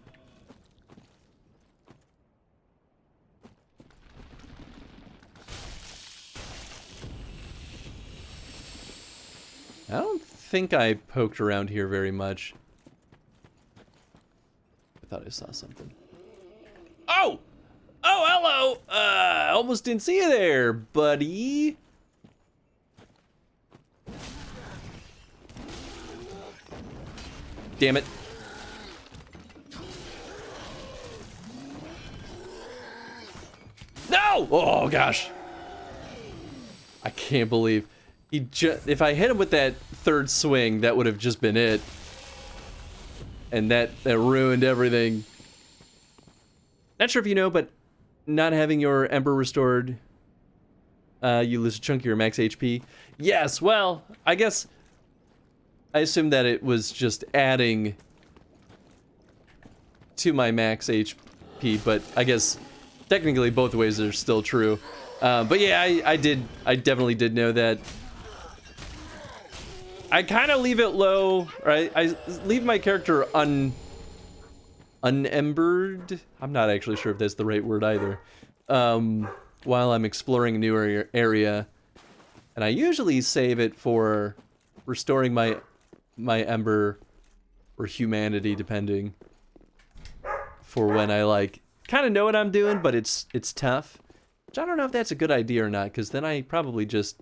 I don't think I poked around here very much. I thought I saw something. Oh! Oh, hello! I almost didn't see you there, buddy. Damn it. No! Oh, gosh. I can't believe. If I hit him with that third swing, that would have just been it. And that ruined everything. Not sure if you know, but not having your Ember restored, you lose a chunk of your max HP. Yes, well, I guess... I assume that it was just adding to my max HP, but I guess technically both ways are still true. But yeah, I definitely did know that. I kind of leave it low, right? I leave my character unembered. I'm not actually sure if that's the right word either. While I'm exploring a new area, and I usually save it for restoring my ember or humanity, depending, for when I like kind of know what I'm doing, but it's tough. Which I don't know if that's a good idea or not, because then I probably just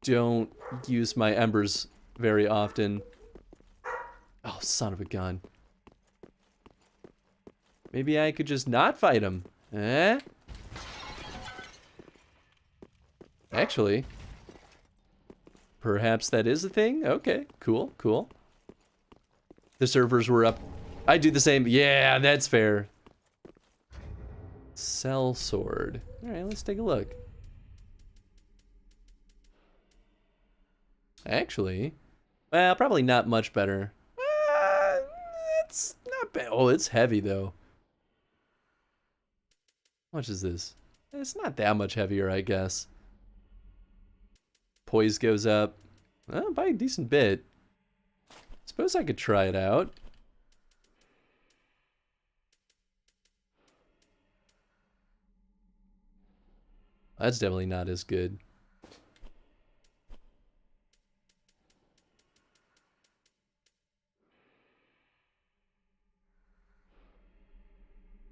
don't use my embers very often. Oh, son of a gun. Maybe I could just not fight him. Eh? Actually, perhaps that is a thing? Okay, cool, cool. The servers were up. I do the same. Yeah, that's fair. Cell sword. Alright, let's take a look. Actually, well, probably not much better. It's not bad. Oh, it's heavy though. How much is this? It's not that much heavier, I guess. Poise goes up. Well, by a decent bit. Suppose I could try it out. That's definitely not as good.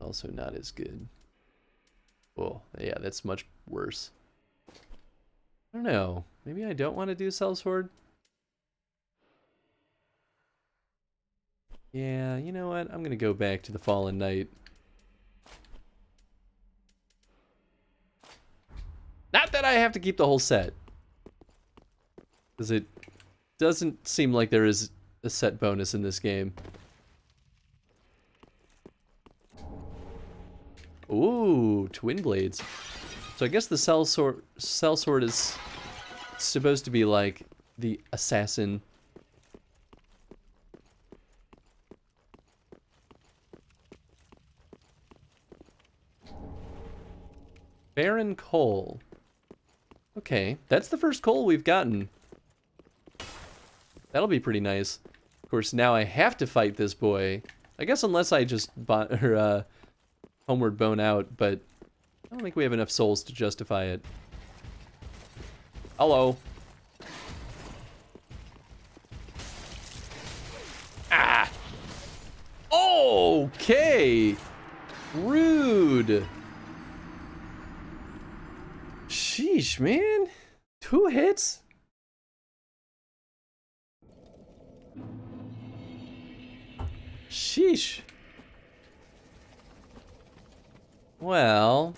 Also not as good. Oh, yeah, that's much worse. I don't know. Maybe I don't want to do sellsword. Yeah, you know what? I'm gonna go back to the Fallen Knight. Not that I have to keep the whole set. Because it doesn't seem like there is a set bonus in this game. Ooh, twin blades. So I guess the sellsword is supposed to be like the assassin. Baron Coal. Okay, that's the first coal we've gotten. That'll be pretty nice. Of course, now I have to fight this boy. I guess unless I just homeward bone out, but I don't think we have enough souls to justify it. Hello. Ah! Okay! Rude! Sheesh, man. 2 hits? Sheesh. Well,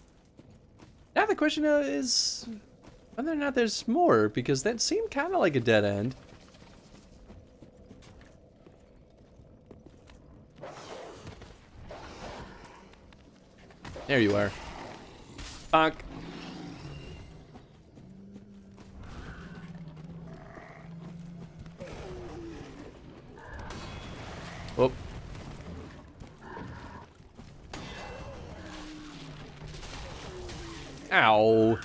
now the question is whether or not there's more, because that seemed kind of like a dead end. There you are. Bonk. Oh. Ow.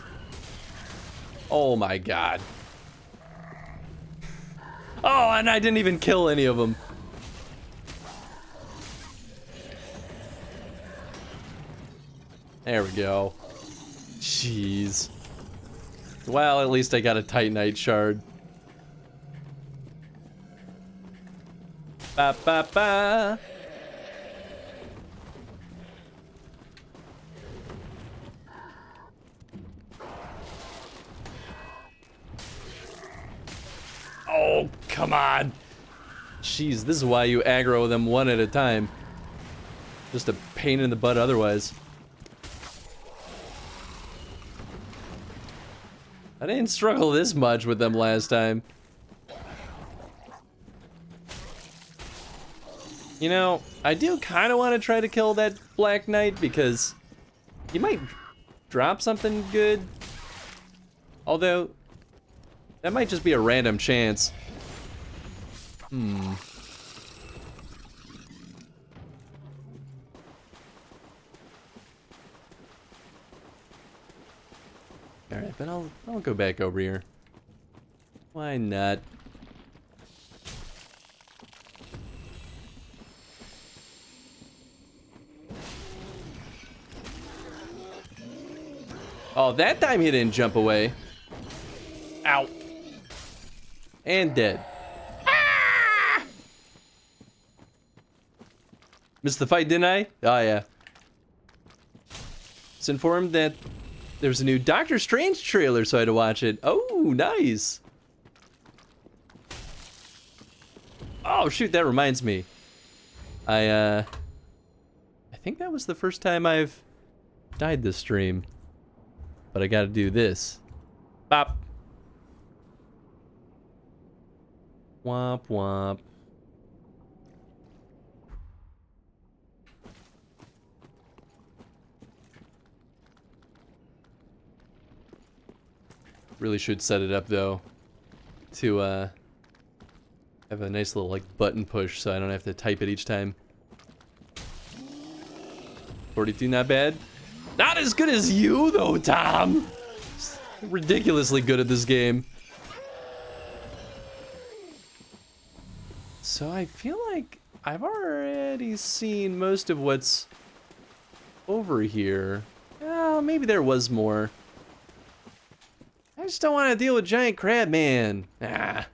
Oh my god. Oh, and I didn't even kill any of them. There we go. Jeez. Well, at least I got a Titanite Shard. Ba ba ba. Oh, come on. Jeez, this is why you aggro them one at a time. Just a pain in the butt otherwise. I didn't struggle this much with them last time. You know, I do kind of want to try to kill that Black Knight because he might drop something good. Although, that might just be a random chance. Alright, but I'll go back over here. Why not? Oh, that time he didn't jump away. Ow. And dead. Ah! Missed the fight, didn't I? Oh, yeah. Was informed that there's a new Doctor Strange trailer, so I had to watch it. Oh, nice. Oh, shoot, that reminds me. I think that was the first time I've died this stream. But I gotta do this. Bop. Womp womp. Really should set it up though to have a nice little like button push so I don't have to type it each time. 42, not bad. Not as good as you though, Tom. Ridiculously good at this game. So I feel like I've already seen most of what's over here. Oh, maybe there was more. I just don't want to deal with giant crab man. Ah.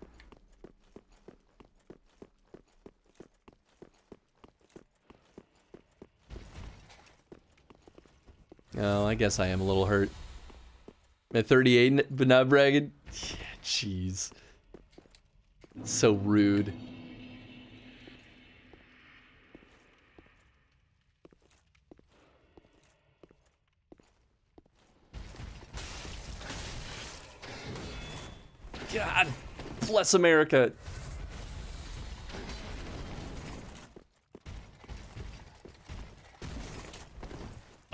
Oh, I guess I am a little hurt. I'm at 38, but not bragging. Yeah, jeez. So rude. God bless America.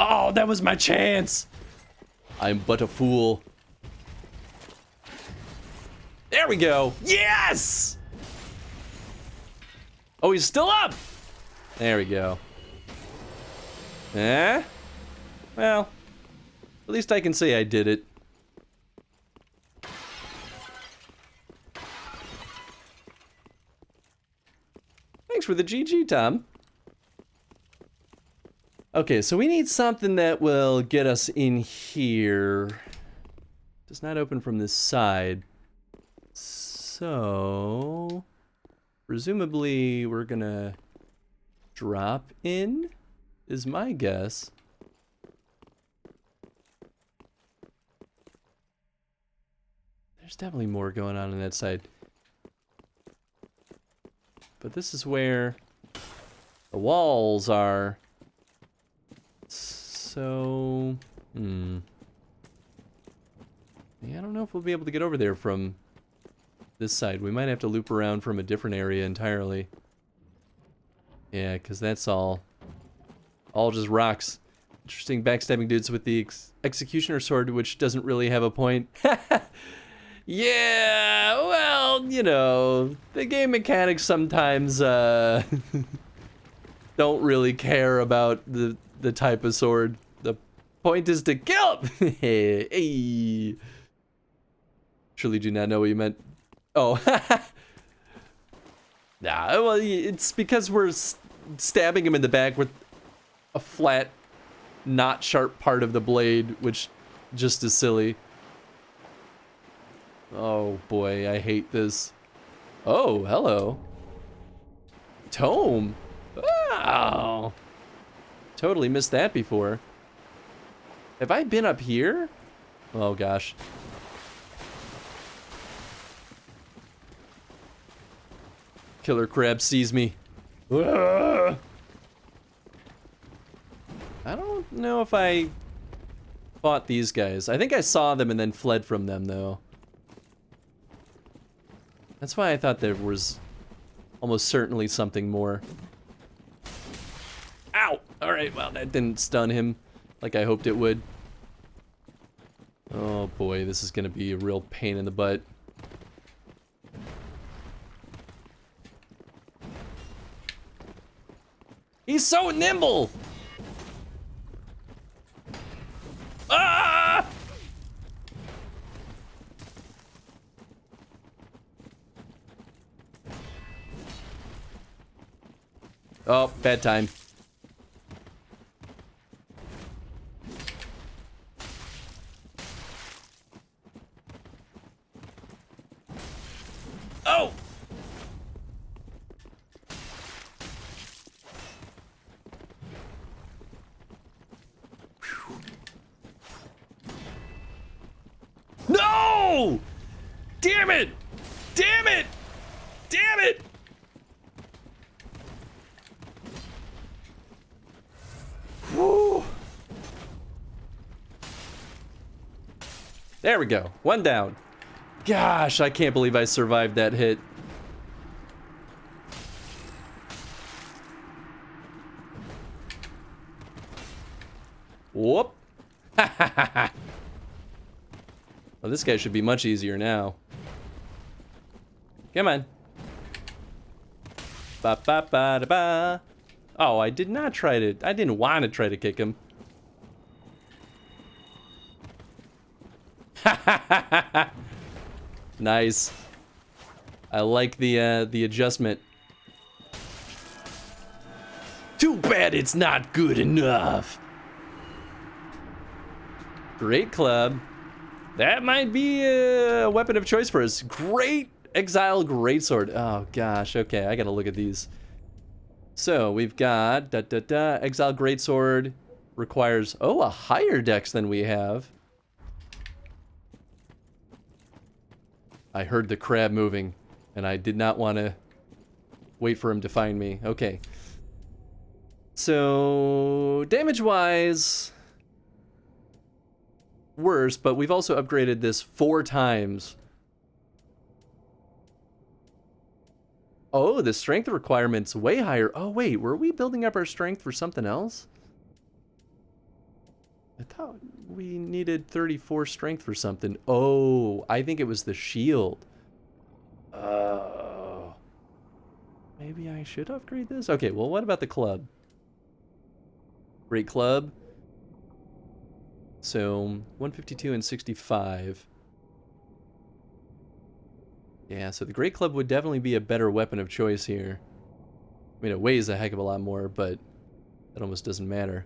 Oh, that was my chance. I'm but a fool. There we go. Yes! Oh, he's still up. There we go. Eh? Well, at least I can say I did it. Thanks for the GG, Tom. Okay, so we need something that will get us in here. Does not open from this side. So, presumably we're gonna drop in, is my guess. There's definitely more going on that side. But this is where the walls are. So, yeah, I don't know if we'll be able to get over there from this side. We might have to loop around from a different area entirely. Yeah, because that's all just rocks. Interesting backstabbing dudes with the Executioner Sword, which doesn't really have a point. Yeah, well, you know, the game mechanics sometimes don't really care about the type of sword. The point is to kill him. Hey. Truly do not know what you meant. Oh. Nah, well, it's because we're stabbing him in the back with a flat, not sharp part of the blade, which just is silly. Oh boy, I hate this. Oh, hello. Tome. Wow. Totally missed that before. Have I been up here? Oh gosh. Killer crab sees me. I don't know if I fought these guys. I think I saw them and then fled from them though. That's why I thought there was almost certainly something more. Ow! Alright, well, that didn't stun him like I hoped it would. Oh boy, this is gonna be a real pain in the butt. He's so nimble! Ah! Oh, bad time. Oh! No! Damn it! Damn it! Damn it! There we go. One down. Gosh, I can't believe I survived that hit. Whoop. Well, this guy should be much easier now. Come on. Ba ba ba da ba. Oh, I did not try to. I didn't want to try to kick him. Nice. I like the adjustment. Too bad it's not good enough. Great club. That might be a weapon of choice for us. Great Exile Greatsword. Oh gosh. Okay, I gotta look at these. So we've got Exile Greatsword requires a higher dex than we have. I heard the crab moving, and I did not want to wait for him to find me. Okay. So damage-wise, worse, but we've also upgraded this 4 times. Oh, the strength requirement's way higher. Oh, wait, were we building up our strength for something else? I thought we needed 34 strength for something. Oh, I think it was the shield. Oh. Maybe I should upgrade this? Okay, well, what about the club? Great club. So, 152 and 65. Yeah, so the Great Club would definitely be a better weapon of choice here. I mean, it weighs a heck of a lot more, but that almost doesn't matter.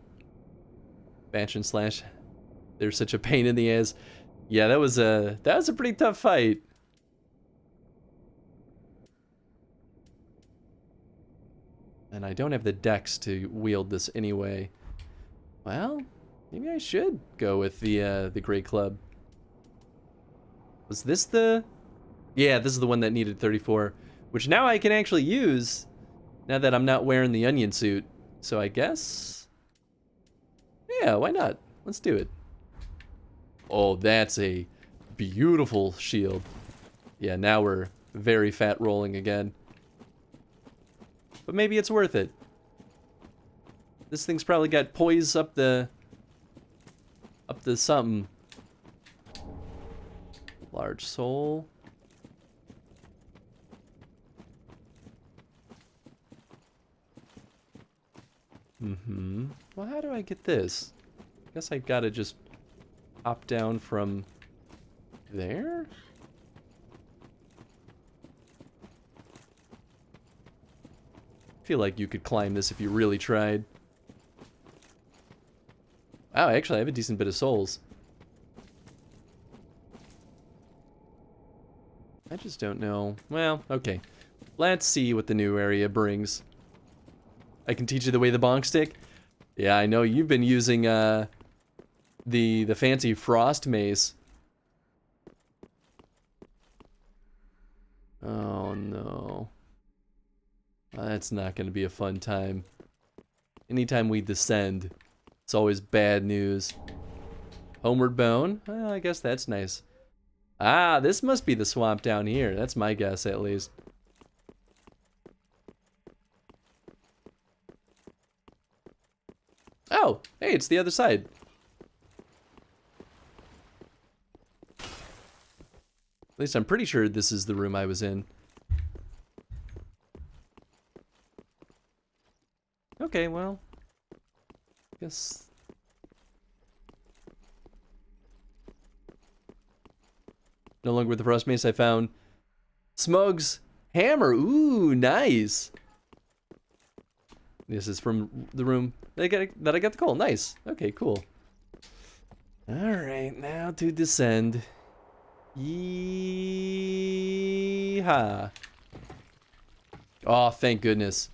Bash and slash. They're such a pain in the ass. Yeah, that was a pretty tough fight. And I don't have the dex to wield this anyway. Well, maybe I should go with the Great Club. Was this the... Yeah, this is the one that needed 34, which now I can actually use now that I'm not wearing the onion suit. So I guess... Yeah, why not? Let's do it. Oh, that's a beautiful shield. Yeah, now we're very fat rolling again. But maybe it's worth it. This thing's probably got poise up the something. Large soul. Well, how do I get this? I guess I gotta just hop down from there? I feel like you could climb this if you really tried. Wow, actually I have a decent bit of souls. I just don't know. Well, okay. Let's see what the new area brings. I can teach you the way the bonk stick. Yeah, I know you've been using the fancy frost mace. Oh no. That's not going to be a fun time. Anytime we descend, it's always bad news. Homeward Bone? Well, I guess that's nice. Ah, this must be the swamp down here. That's my guess, at least. Oh, hey, it's the other side. At least I'm pretty sure this is the room I was in. Okay, well, guess. No longer with the frost mace, I found Smug's hammer. Ooh, nice. This is from the room that I got the coal. Nice. Okay, cool. All right, now to descend. Yeehaw. Oh, thank goodness.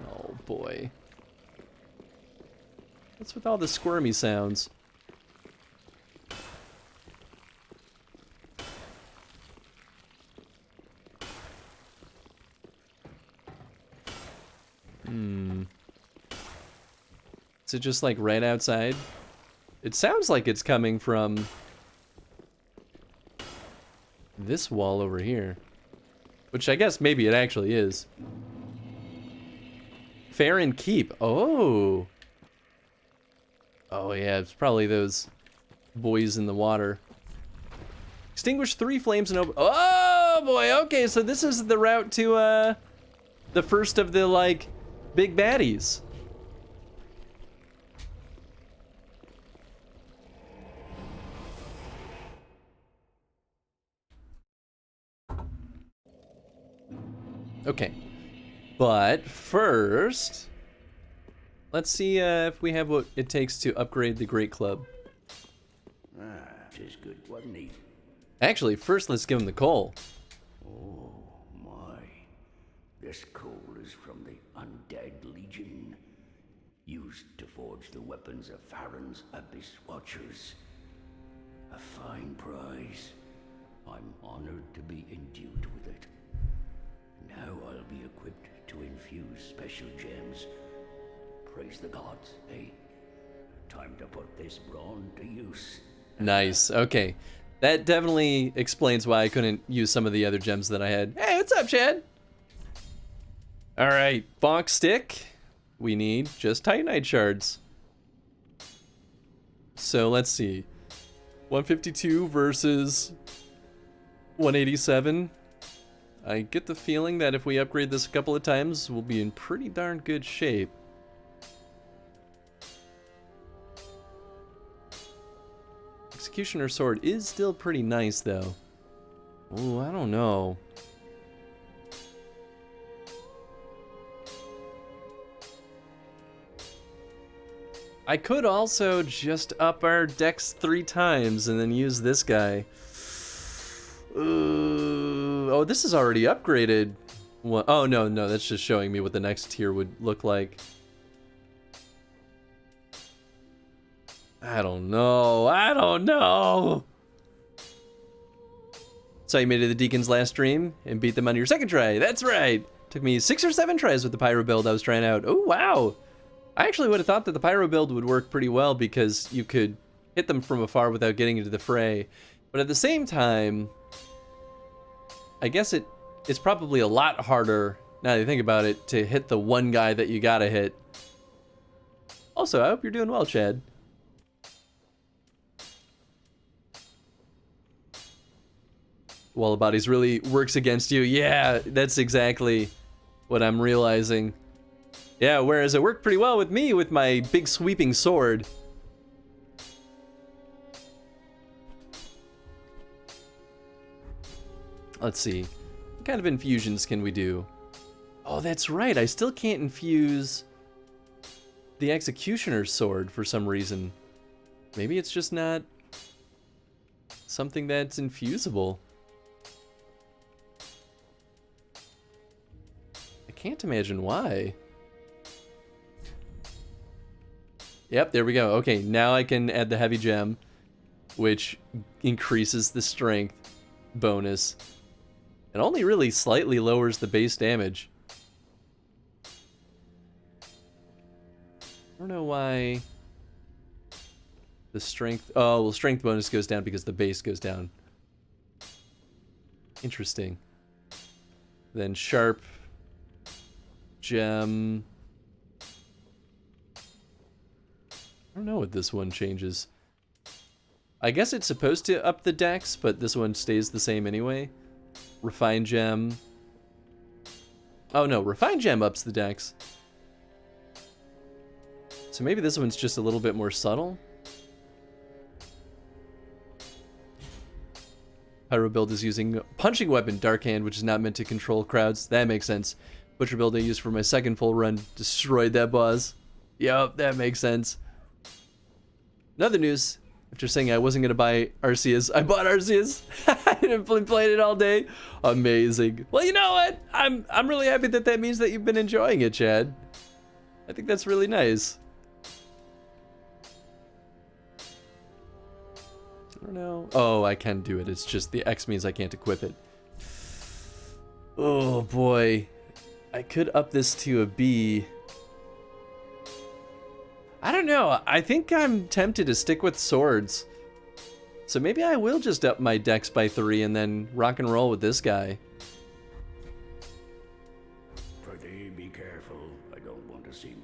Oh boy. What's with all the squirmy sounds? Is it just like right outside? It sounds like it's coming from this wall over here. Which I guess maybe it actually is. Fair and Keep. Oh. Oh yeah, it's probably those boys in the water. Extinguish 3 flames and open. Oh boy, okay, so this is the route to the first of the like big baddies. Okay, but first, let's see if we have what it takes to upgrade the Great Club.
Tis good, wasn't he?
Actually, first let's give him the coal.
Oh my. This coal is from the Undead Legion, used to forge the weapons of Farron's Abyss Watchers. A fine prize. I'm honored to be endued with it. Now I'll be equipped to infuse special gems. Praise the gods, eh? Time to put this brawn to use.
Nice, okay. That definitely explains why I couldn't use some of the other gems that I had. Hey, what's up, Chad? Alright, bonk stick. We need just Titanite Shards. So let's see. 152 versus 187. I get the feeling that if we upgrade this a couple of times, we'll be in pretty darn good shape. Executioner Sword is still pretty nice, though. Ooh, I don't know. I could also just up our dex 3 times and then use this guy. Ooh, oh, this is already upgraded. Oh, no, that's just showing me what the next tier would look like. I don't know. So you made it to the Deacons last stream and beat them on your second try. That's right. Took me 6 or 7 tries with the Pyro build I was trying out. Oh, wow. I actually would have thought that the Pyro build would work pretty well because you could hit them from afar without getting into the fray. But at the same time, I guess it's probably a lot harder, now that you think about it, to hit the one guy that you gotta hit. Also, I hope you're doing well, Chad. Wallabodies really works against you. Yeah, that's exactly what I'm realizing. Yeah, whereas it worked pretty well with me with my big sweeping sword. Let's see. What kind of infusions can we do? Oh, that's right. I still can't infuse the Executioner's Sword for some reason. Maybe it's just not something that's infusible. I can't imagine why. Yep, there we go. Okay, now I can add the heavy gem, which increases the strength bonus. It only really slightly lowers the base damage. I don't know why the strength... Oh, well, strength bonus goes down because the base goes down. Interesting. Then sharp gem... I don't know what this one changes. I guess it's supposed to up the dex, but this one stays the same anyway. Refined gem. Oh no, refined gem ups the dex. So maybe this one's just a little bit more subtle. Pyro build is using punching weapon, Dark Hand, which is not meant to control crowds. That makes sense. Butcher build I used for my second full run destroyed that boss. Yup, that makes sense. Another news, after saying I wasn't going to buy Arceus, I bought Arceus. I played it all day. Amazing. Well, you know what? I'm really happy that that means that you've been enjoying it, Chad. I think that's really nice. I don't know. Oh, I can do it. It's just the X means I can't equip it. Oh, boy. I could up this to a B, don't know. I think I'm tempted to stick with swords. So maybe I will just up my dex by 3 and then rock and roll with this guy.
Pretty be careful. I don't want to seem.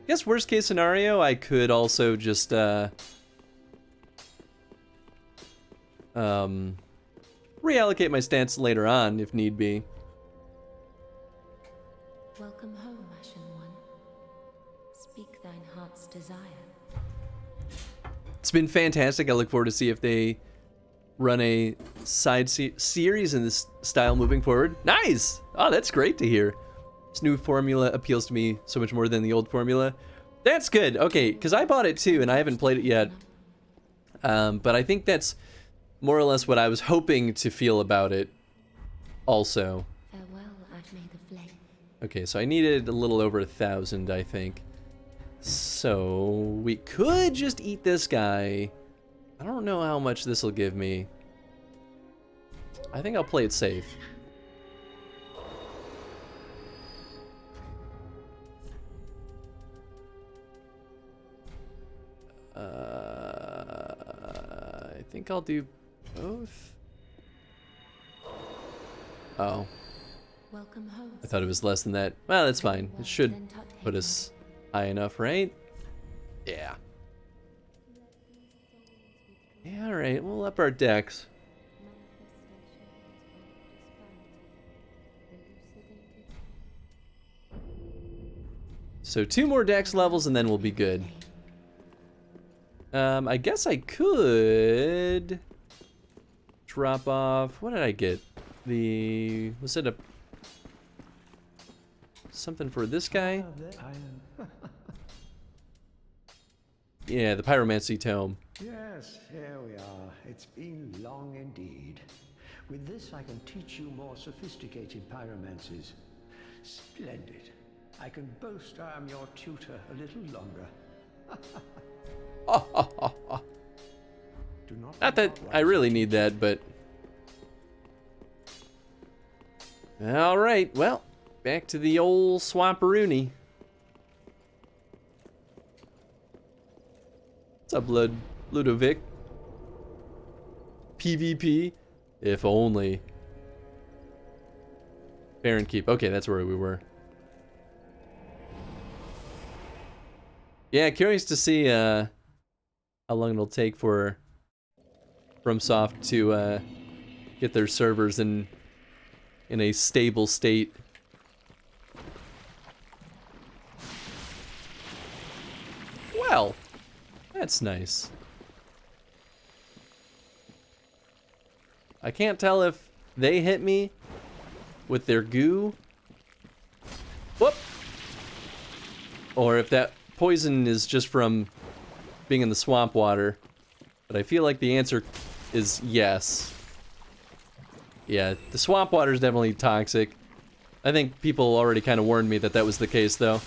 Guess worst case scenario, I could also just reallocate my stance later on if need be.
Welcome home, Ashen One. Speak thine heart's desire.
It's been fantastic. I look forward to see if they run a side series in this style moving forward. Nice! Oh, that's great to hear. This new formula appeals to me so much more than the old formula. That's good. Okay, because I bought it too, and I haven't played it yet. But I think that's more or less what I was hoping to feel about it also.
Farewell, Acme the Flame.
Okay, so I needed a little over 1,000, I think. So we could just eat this guy. I don't know how much this will give me. I think I'll play it safe. I think I'll do both. Oh.
Welcome home.
I thought it was less than that. Well, that's fine. It should put us high enough, right? Yeah. Yeah, alright. We'll up our dex. So 2 more dex levels and then we'll be good. I guess I could drop off. What did I get? Was it something for this guy? Yeah, the Pyromancy Tome.
Yes, here we are. It's been long indeed. With this, I can teach you more sophisticated pyromancies. Splendid. I can boast I am your tutor a little longer.
Not that I really need that, but... Alright, well, back to the old Swamperoony. What's up, Ludovic? PvP? If only. Baron Keep. Okay, that's where we were. Yeah, curious to see how long it'll take for FromSoft to get their servers in a stable state. Well, that's nice. I can't tell if they hit me with their goo. Whoop! Or if that poison is just from being in the swamp water. But I feel like the answer is yes. Yeah, the swamp water is definitely toxic. I think people already kind of warned me that that was the case, though.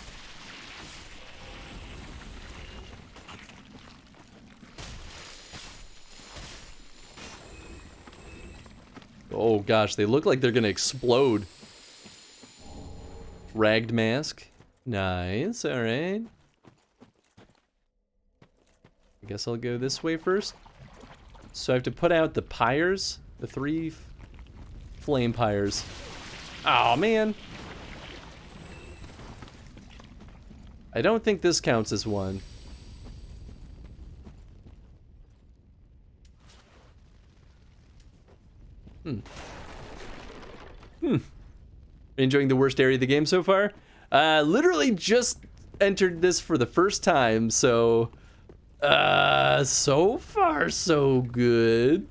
Oh gosh, they look like they're gonna explode. Ragged mask. Nice, alright. I guess I'll go this way first. So I have to put out the pyres, the 3 flame pyres. Oh man. I don't think this counts as one. Enjoying the worst area of the game so far? Literally just entered this for the first time, so so far so good.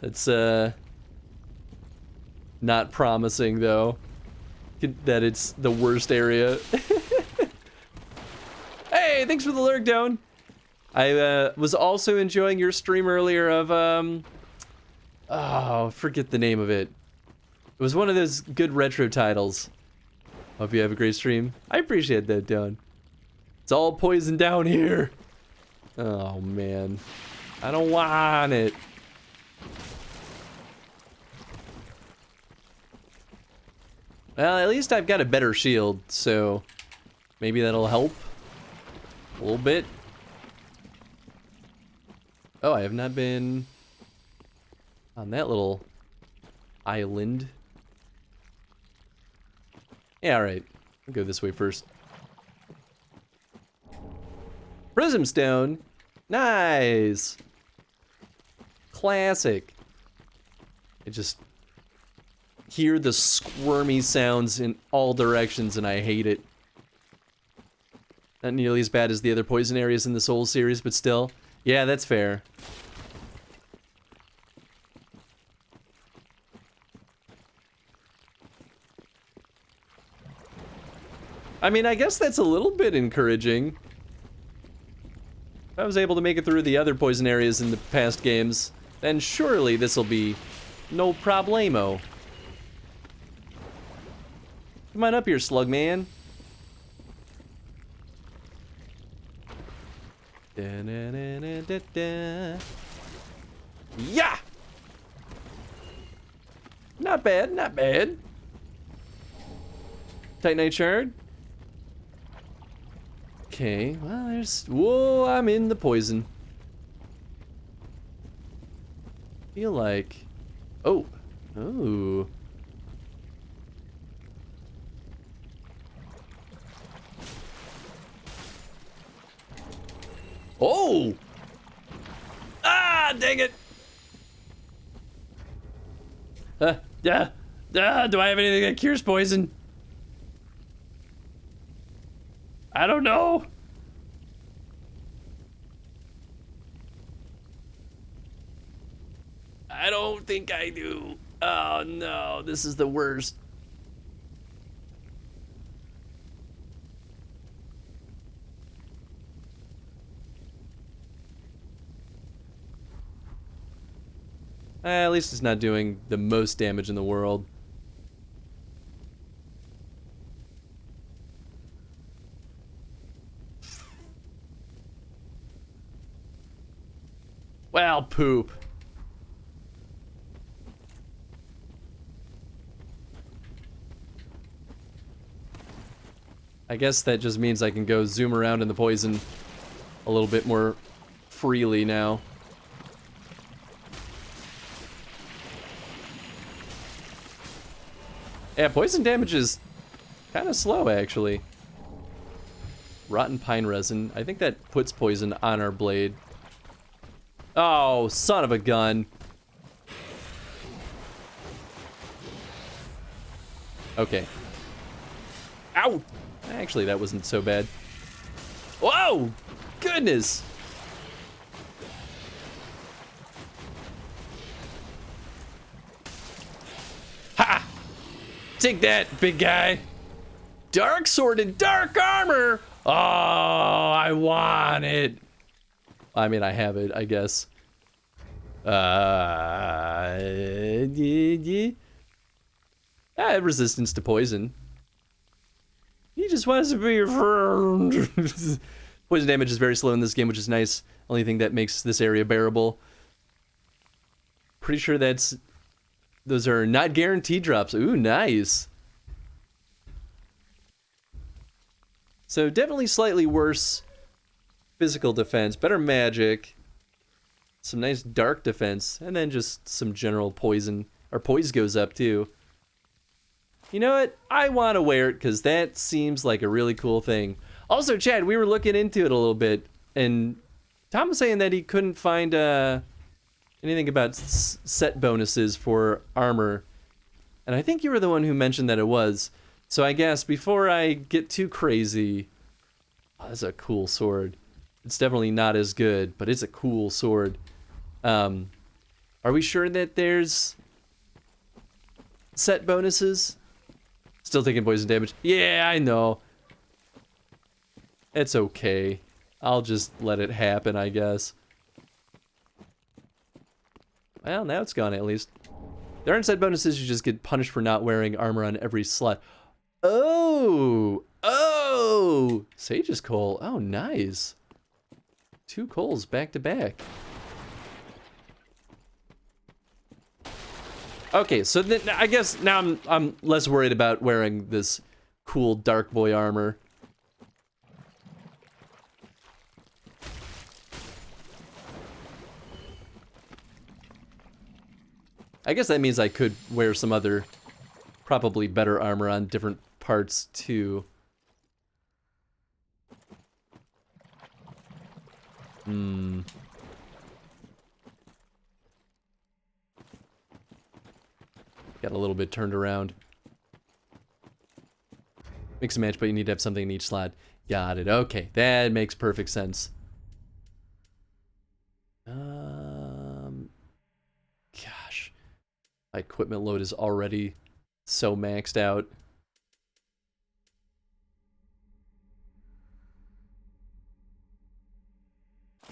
It's not promising though that it's the worst area. Hey, thanks for the lurk down. I was also enjoying your stream earlier of oh, forget the name of it. It was one of those good retro titles. Hope you have a great stream. I appreciate that, Don. It's all poison down here. Oh, man. I don't want it. Well, at least I've got a better shield, so maybe that'll help. A little bit. Oh, I have not been on that little island. Yeah, alright. I'll go this way first. Prism stone. Nice. Classic. I just hear the squirmy sounds in all directions and I hate it. Not nearly as bad as the other poison areas in the Soul series, but still. Yeah, that's fair. I mean, I guess that's a little bit encouraging. If I was able to make it through the other poison areas in the past games, then surely this'll be no problemo. Come on up here, slug man. Yeah! Not bad, not bad. Titanite Shard. Okay, well, there's... Whoa, I'm in the poison. Feel like... Oh. Oh. Oh! Ah, dang it! Do I have anything that cures poison? I don't know. I don't think I do. Oh no, this is the worst. At least it's not doing the most damage in the world. Well, poop. I guess that just means I can go zoom around in the poison a little bit more freely now. Yeah, poison damage is kind of slow, actually. Rotten pine resin. I think that puts poison on our blade. Oh, son of a gun. Okay. Ow! Actually, that wasn't so bad. Whoa! Goodness! Ha! Take that, big guy. Dark sword and dark armor! Oh, I want it. I mean, I have it, I guess. I have resistance to poison. He just wants to be your friend. Poison damage is very slow in this game, which is nice. Only thing that makes this area bearable. Pretty sure those are not guaranteed drops. Ooh, nice. So definitely slightly worse physical defense, better magic, some nice dark defense, and then just some general poison. Our poise goes up too. You know what? I want to wear it because that seems like a really cool thing. Also, Chad, we were looking into it a little bit, and Tom was saying that he couldn't find anything about set bonuses for armor. And I think you were the one who mentioned that it was. So I guess before I get too crazy... Oh, that's a cool sword. It's definitely not as good, but it's a cool sword. Are we sure that there's set bonuses? Still taking poison damage. Yeah, I know. It's okay. I'll just let it happen, I guess. Well, now it's gone at least. There aren't set bonuses, you just get punished for not wearing armor on every slot. Oh! Oh! Sage's coal. Oh, nice. 2 coals back to back. Okay, so then I guess now I'm less worried about wearing this cool dark boy armor. I guess that means I could wear some other, probably better armor on different parts too. Got a little bit turned around. Mix and match, but you need to have something in each slot. Got it. Okay, that makes perfect sense. Gosh, my equipment load is already so maxed out.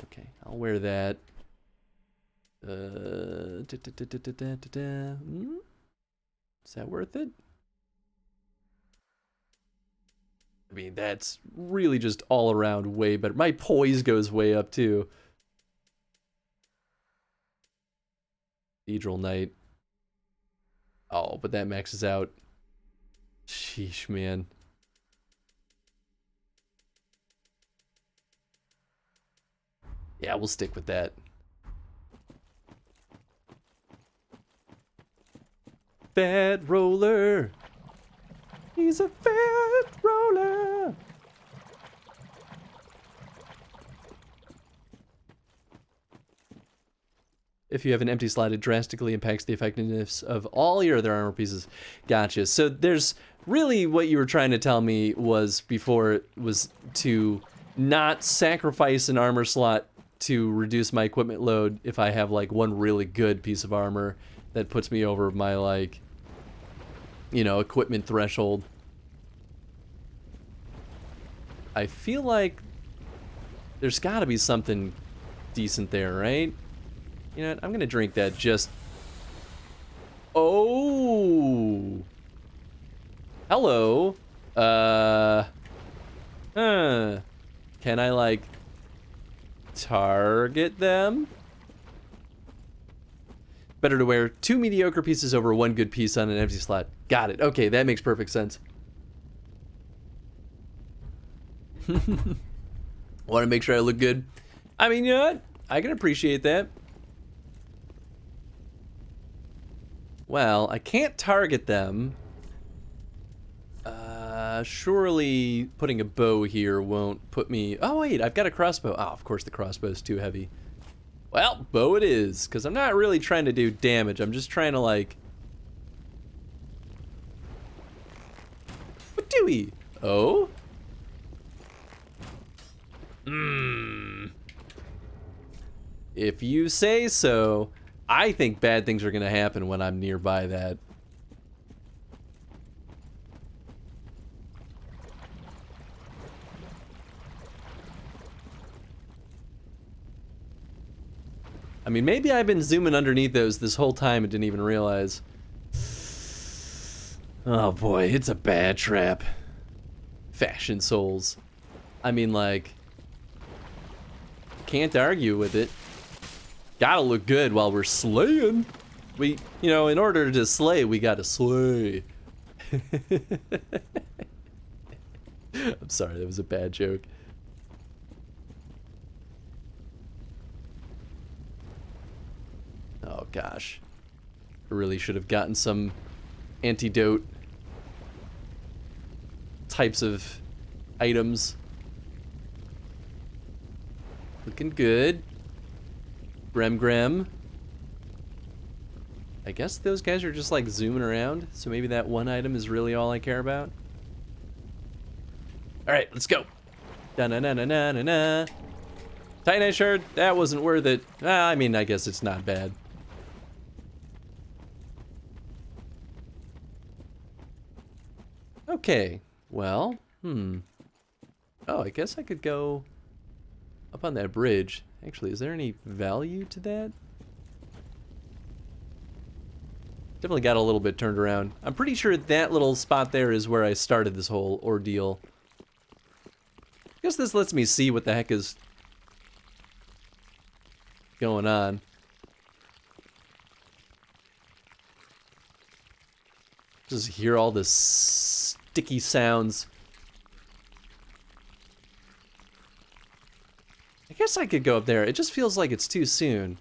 Okay, I'll wear that. Is that worth it? I mean, that's really just all around way better. My poise goes way up too. Cathedral Knight. Oh, but that maxes out. Sheesh, man. Yeah, we'll stick with that. Fat roller. He's a fat roller. If you have an empty slot, it drastically impacts the effectiveness of all your other armor pieces. Gotcha. So there's really what you were trying to tell me was before was to not sacrifice an armor slot to reduce my equipment load if I have like one really good piece of armor that puts me over my like, you know, equipment threshold. I feel like there's got to be something decent there, right? You know what? I'm gonna drink that just... Oh! Hello! Can I, like, target them? Better to wear 2 mediocre pieces over 1 good piece on an empty slot. Got it. Okay, that makes perfect sense. Want to make sure I look good? I mean, you know what? I can appreciate that. Well, I can't target them. Surely putting a bow here won't put me... Oh, wait, I've got a crossbow. Oh, of course the crossbow's too heavy. Well, bow it is, because I'm not really trying to do damage. I'm just trying to, like... What do we? Oh? If you say so. I think bad things are going to happen when I'm nearby that. I mean, maybe I've been zooming underneath those this whole time and didn't even realize. Oh boy, it's a bad trap. Fashion souls. I mean, like, can't argue with it. Gotta look good while we're slaying. We, you know, in order to slay, we gotta slay. I'm sorry, that was a bad joke. Oh gosh. I really should have gotten some antidote types of items. Looking good. Grem. I guess those guys are just like zooming around, so maybe that one item is really all I care about. Alright, let's go. Da-na-na-na-na-na-na. Titanite Shard, that wasn't worth it. I mean, I guess it's not bad. Okay, well, Oh, I guess I could go up on that bridge. Actually, is there any value to that? Definitely got a little bit turned around. I'm pretty sure that little spot there is where I started this whole ordeal. I guess this lets me see what the heck is going on. Just hear all this sticky sounds. I guess I could go up there. It just feels like it's too soon.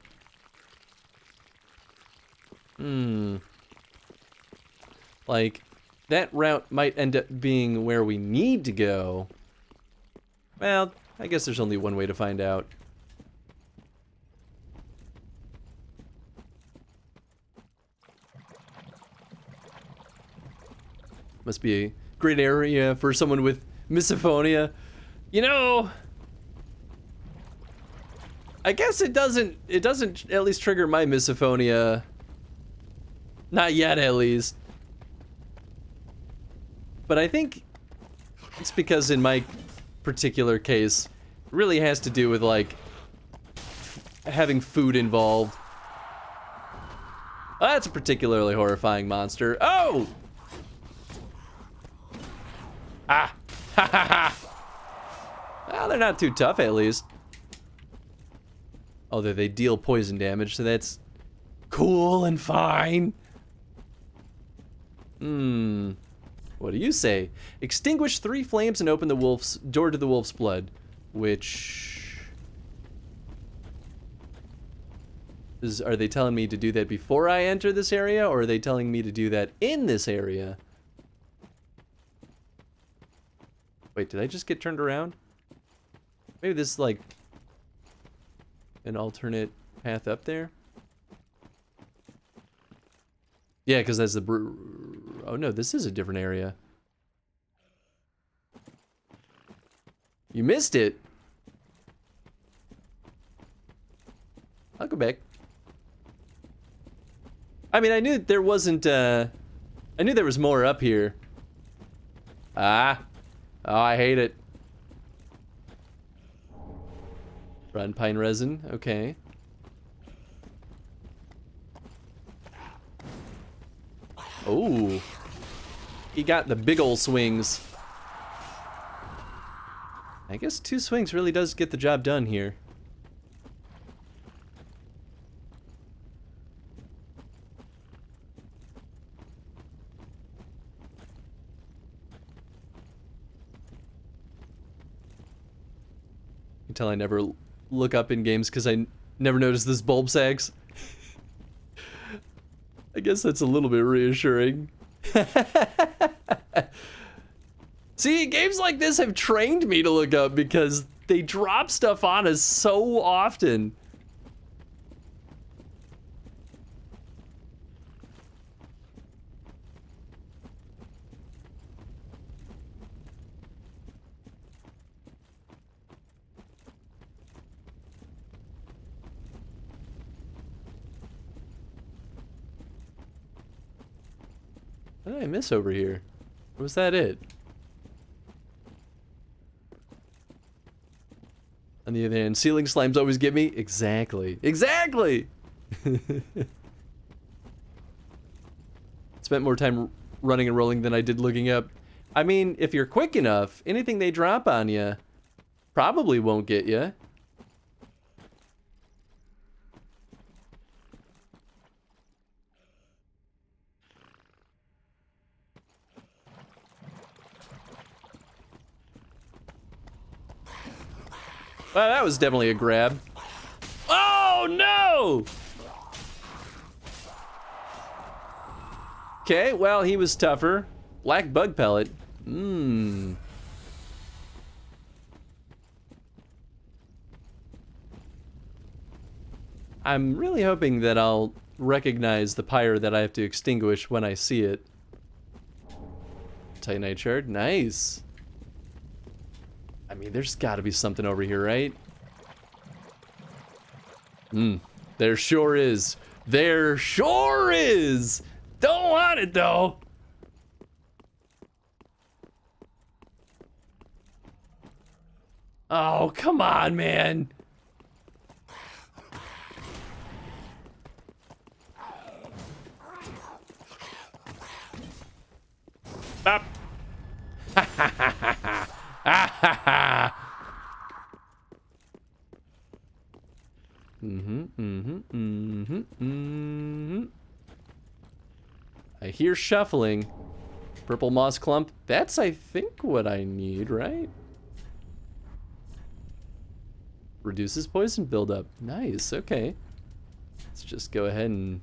Like, that route might end up being where we need to go. Well, I guess there's only one way to find out. Must be a great area for someone with misophonia. You know, I guess it doesn't at least trigger my misophonia. Not yet, at least. But I think it's because in my particular case, it really has to do with, like, having food involved. Oh, that's a particularly horrifying monster. Oh! Ah! Ha ha ha! Well, they're not too tough, at least. Although they deal poison damage, so that's cool and fine. What do you say? Extinguish 3 flames and open the wolf's door to the wolf's blood. Which is, are they telling me to do that before I enter this area, or are they telling me to do that in this area? Wait, did I just get turned around? Maybe this is like an alternate path up there? Yeah, because that's the oh no, this is a different area. You missed it. I'll go back. I mean, I knew there wasn't, I knew there was more up here. Ah. Oh, I hate it. Run pine resin, okay. Oh. He got the big ol' swings. I guess 2 swings really does get the job done here. You can tell I never look up in games because I never notice this bulb sags. I guess that's a little bit reassuring. See, games like this have trained me to look up because they drop stuff on us so often. What did I miss over here? Or was that it? On the other hand, ceiling slimes always get me. Exactly. Exactly! Spent more time running and rolling than I did looking up. I mean, if you're quick enough, anything they drop on you probably won't get you. Well, that was definitely a grab. Oh, no! Okay, well, he was tougher. Black bug pellet. Mmm. I'm really hoping that I'll recognize the pyre that I have to extinguish when I see it. Titanite Shard, nice. I mean, there's gotta be something over here, right? There sure is. There sure is! Don't want it, though! Oh, come on, man! Up! Ha ha ha ha ha! Ah ha ha! I hear shuffling. Purple moss clump. That's, I think, what I need, right? Reduces poison buildup. Nice, okay. Let's just go ahead and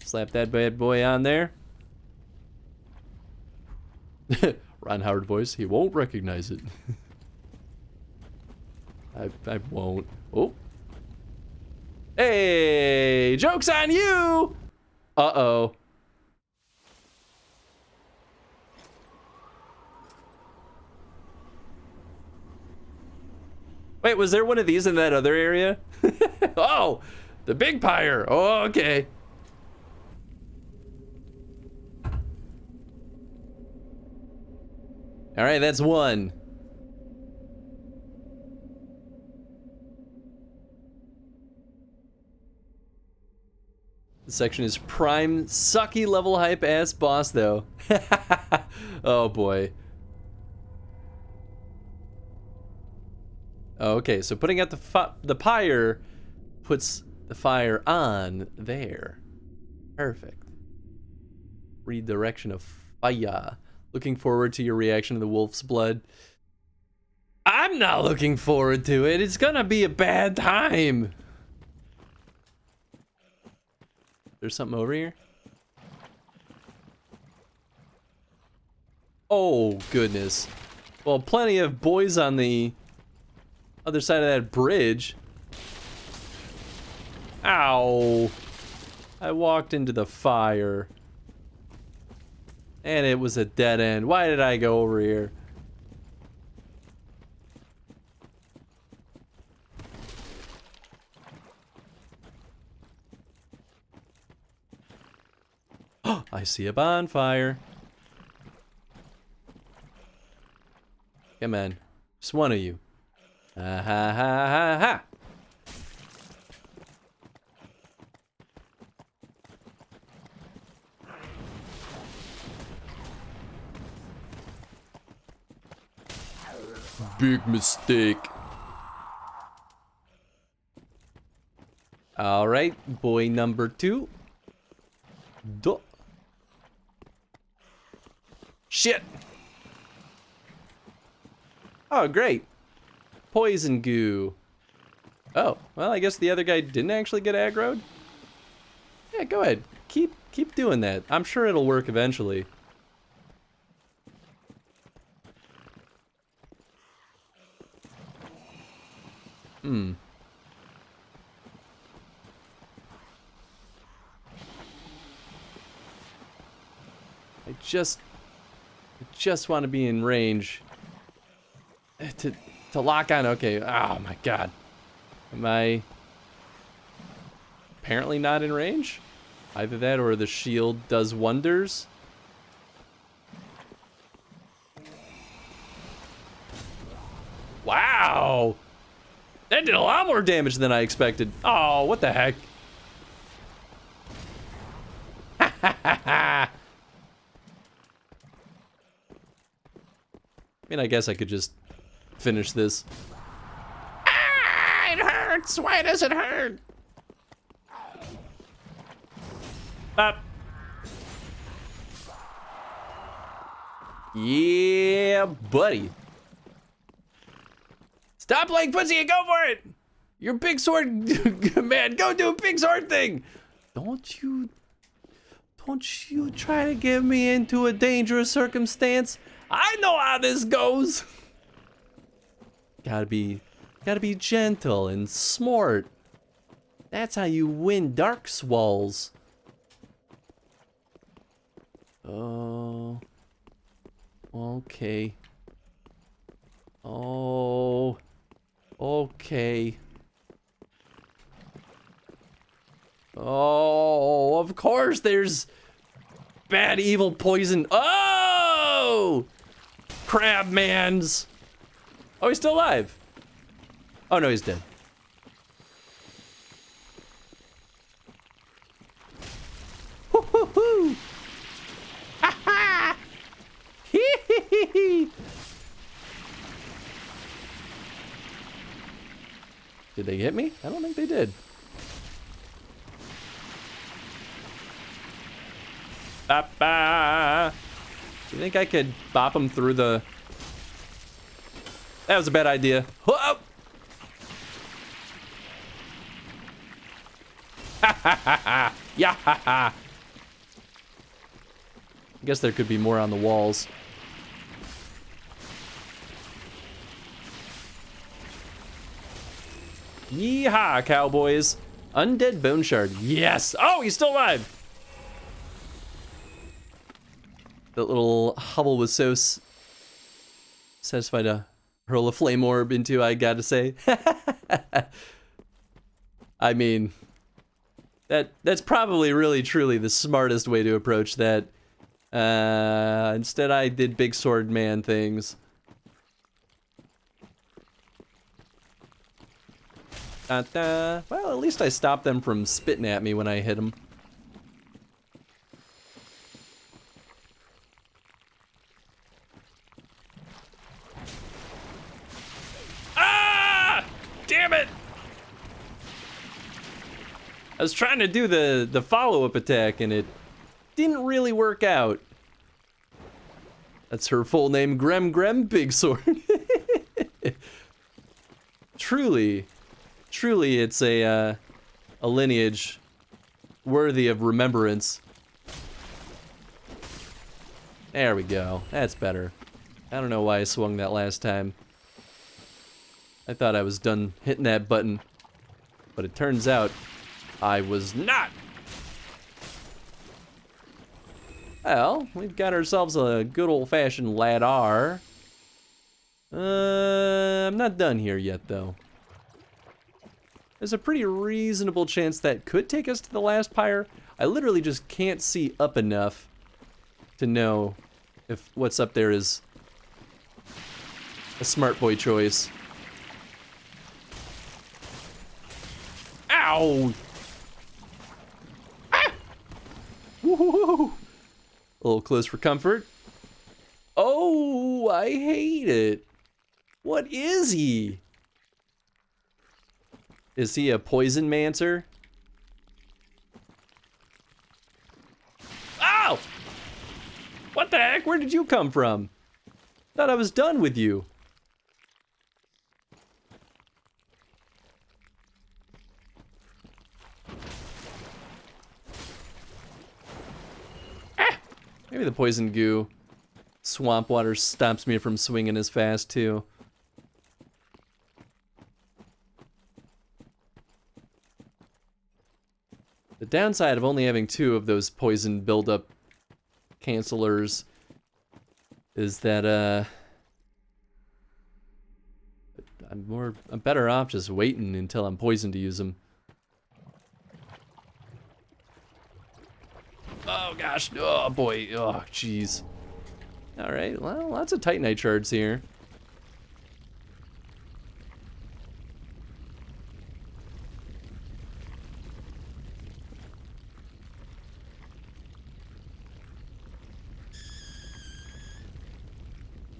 Slap that bad boy on there. Ron Howard voice. He won't recognize it. I won't. Oh. Hey, joke's on you! Uh-oh. Wait, was there one of these in that other area? Oh, the big pyre. Oh, okay. All right, that's one. This section is prime sucky level hype ass boss though. Oh boy. Okay, so putting out the pyre puts the fire on there. Perfect. Redirection of fire. Looking forward to your reaction to the wolf's blood. I'm not looking forward to it. It's gonna be a bad time. There's something over here? Oh, goodness. Well, plenty of boys on the other side of that bridge. Ow. I walked into the fire. And it was a dead end. Why did I go over here? Oh, I see a bonfire. Come on. Just one of you. Ha ha ha ha ha. Big mistake. All right, boy number 2. Duh. Shit. Oh, great. Poison goo. Oh, well, I guess the other guy didn't actually get aggroed. Yeah, go ahead. Keep doing that. I'm sure it'll work eventually. Hmm. I just want to be in range to lock on. Okay. Oh my god. Am I apparently not in range? Either that or the shield does wonders. Wow. That did a lot more damage than I expected. Oh, what the heck? I mean, I guess I could just finish this. Ah, it hurts. Why does it hurt? Up. Yeah, buddy. Stop playing pussy and go for it. You're a big sword man. Go do a big sword thing. Don't you try to get me into a dangerous circumstance. I know how this goes. Gotta be gentle and smart. That's how you win Dark Souls. Oh. Okay. Oh. Okay. Oh, of course there's bad evil poison. Oh! Crabmans. Oh, he's still alive. Oh no, he's dead. Hoo hoo hoo. Ha ha. Hee hee hee hee. Did they hit me? I don't think they did. Ba-ba. Do you think I could bop him through the... That was a bad idea. Whoa! Ha ha ha ha! Yeah ha ha! guess there could be more on the walls. Yeehaw, cowboys. Undead Bone Shard. Yes! Oh, he's still alive! That little hovel was so satisfied to hurl a flame orb into, I gotta say. I mean, that's probably really truly the smartest way to approach that. Instead I did big sword man things. Well, at least I stopped them from spitting at me when I hit them. Ah! Damn it! I was trying to do the follow-up attack and it didn't really work out. That's her full name, Grem Big Sword. Truly, it's a lineage worthy of remembrance. There we go. That's better. I don't know why I swung that last time. I thought I was done hitting that button, but it turns out I was not. Well, we've got ourselves a good old-fashioned ladder. I'm not done here yet, though. There's a pretty reasonable chance that could take us to the last pyre. I literally just can't see up enough to know if what's up there is a smart boy choice. Ow! Ah! Woohoo! A little close for comfort. Oh, I hate it. What is he? Is he a poison mancer? Ow! What the heck? Where did you come from? Thought I was done with you. Ah! Maybe the poison goo. Swamp water stops me from swinging as fast, too. The downside of only having 2 of those poison buildup cancelers is that I'm better off just waiting until I'm poisoned to use them. Oh gosh, oh boy, oh jeez. All right, well, lots of Titanite Shards here.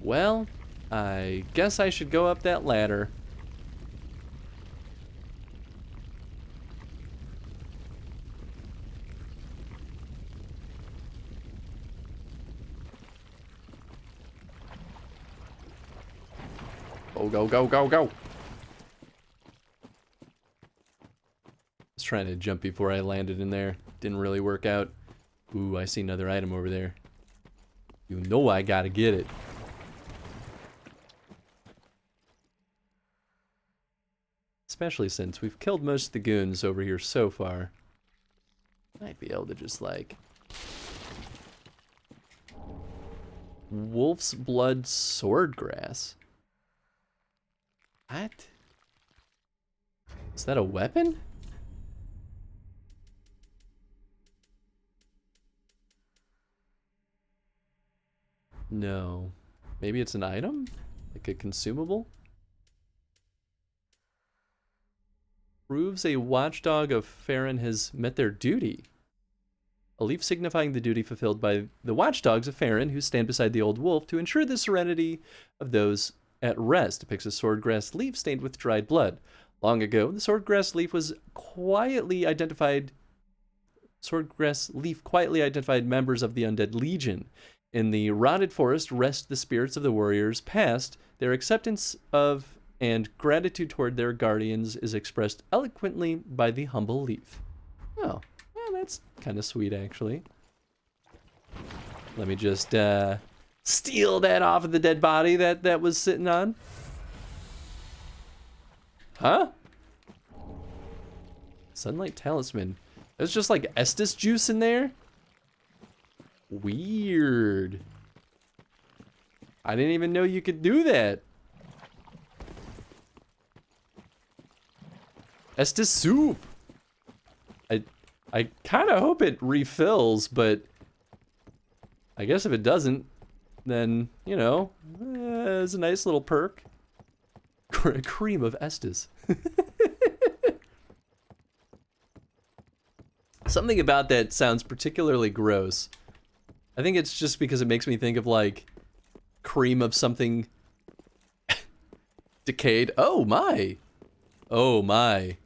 Well, I guess I should go up that ladder. Go, go, go, go, go! I was trying to jump before I landed in there. Didn't really work out. Ooh, I see another item over there. You know I gotta get it. Especially since we've killed most of the goons over here so far. Might be able to just like... Wolf's Blood Swordgrass. What? Is that a weapon? No. Maybe it's an item? Like a consumable? Proves a watchdog of Farron has met their duty. A leaf signifying the duty fulfilled by the watchdogs of Farron who stand beside the old wolf to ensure the serenity of those at rest. Depicts a swordgrass leaf stained with dried blood. Long ago, the swordgrass leaf was quietly identified. Swordgrass leaf quietly identified members of the Undead Legion. In the rotted forest rest the spirits of the warriors past. Their acceptance of and gratitude toward their guardians is expressed eloquently by the humble leaf. Oh, well, that's kind of sweet, actually. Let me just steal that off of the dead body that was sitting on. Huh? Sunlight Talisman. There's just like Estus juice in there? Weird. I didn't even know you could do that. Estus soup. I kind of hope it refills, but I guess if it doesn't, then, you know, it's a nice little perk. Cream of Estus. Something about that sounds particularly gross. I think it's just because it makes me think of, like, cream of something decayed. Oh, my. Oh, my.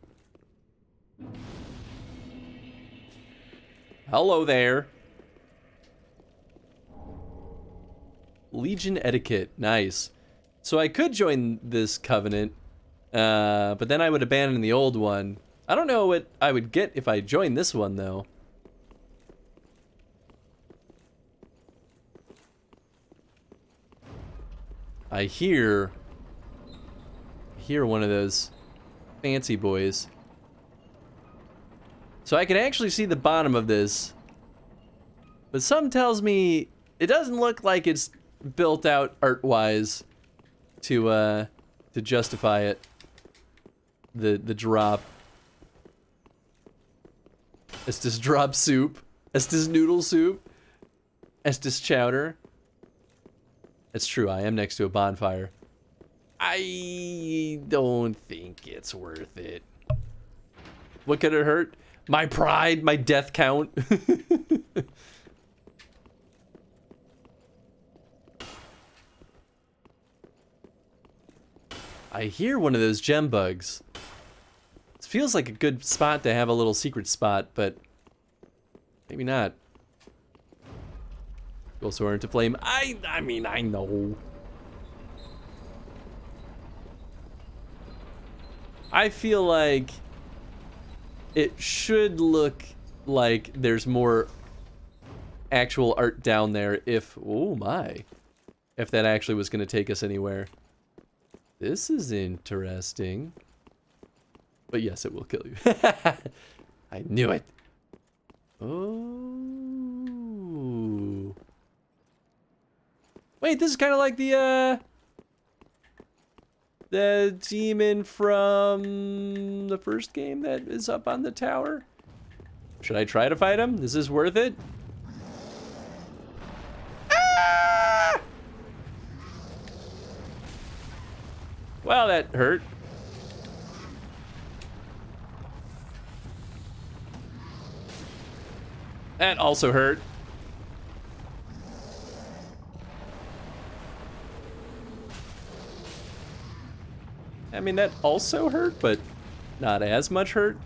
Hello there. Legion etiquette. Nice. So I could join this covenant, but then I would abandon the old one. I don't know what I would get if I joined this one, though. I hear one of those fancy boys. So I can actually see the bottom of this, but some tells me it doesn't look like it's built out art-wise to justify it. The drop. Estus drop soup. Estus noodle soup. Estus chowder. It's true, I am next to a bonfire. I don't think it's worth it. What could it hurt? My pride, my death count. I hear one of those gem bugs. It feels like a good spot to have a little secret spot, but maybe not. Go soar into flame. I mean, I know. I feel like it should look like there's more actual art down there if, oh my, if that actually was going to take us anywhere. This is interesting. But yes, it will kill you. I knew it. Oh. Wait, this is kind of like the demon from the first game that is up on the tower. Should I try to fight him? Is this worth it? Ah! Well, that hurt. That also hurt. I mean, that also hurt, but not as much hurt.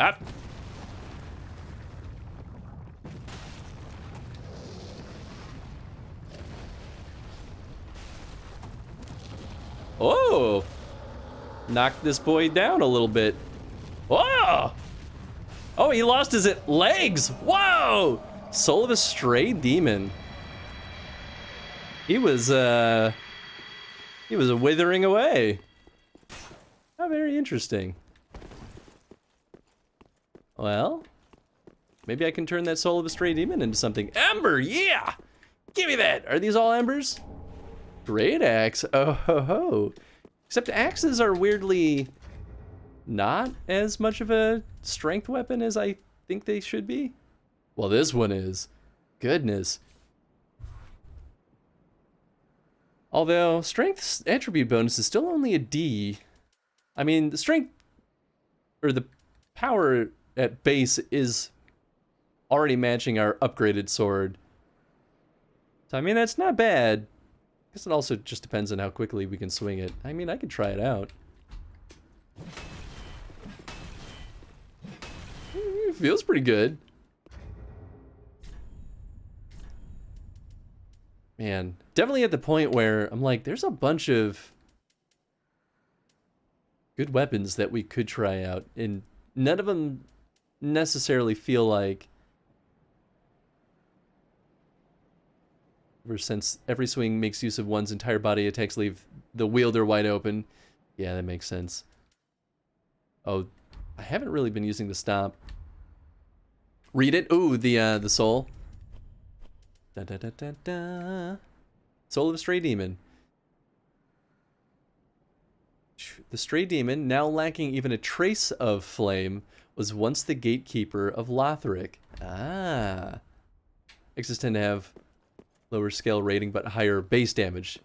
Ah. Oh! Knocked this boy down a little bit. Whoa! Oh, he lost his legs! Whoa! Soul of a stray demon. He was withering away. How very interesting. Well, maybe I can turn that soul of a stray demon into something. Ember, yeah! Give me that! Are these all embers? Great axe. Oh ho ho. Except axes are weirdly not as much of a strength weapon as I think they should be. Well, this one is. Goodness. Although, strength's attribute bonus is still only a D. I mean, the strength, or the power at base is already matching our upgraded sword. So, I mean, that's not bad. I guess it also just depends on how quickly we can swing it. I mean, I could try it out. It feels pretty good. Man, definitely at the point where I'm like, there's a bunch of good weapons that we could try out, and none of them necessarily feel like Ever since every swing makes use of one's entire body, attacks leave the wielder wide open. Yeah, that makes sense. Oh, I haven't really been using the stomp. Read it. Ooh, the soul. Da da da da da. Soul of a stray demon. The stray demon, now lacking even a trace of flame, was once the gatekeeper of Lothric. Ah. X's tend to have lower scale rating but higher base damage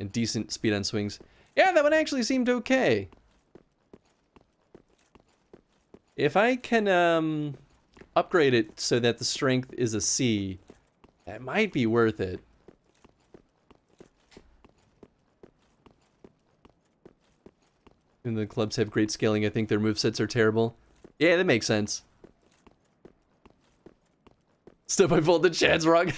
and decent speed on swings. Yeah, that one actually seemed okay. If I can upgrade it so that the strength is a C, that might be worth it. And the clubs have great scaling. I think their movesets are terrible. Yeah, that makes sense. Step by fold the chat's wrong.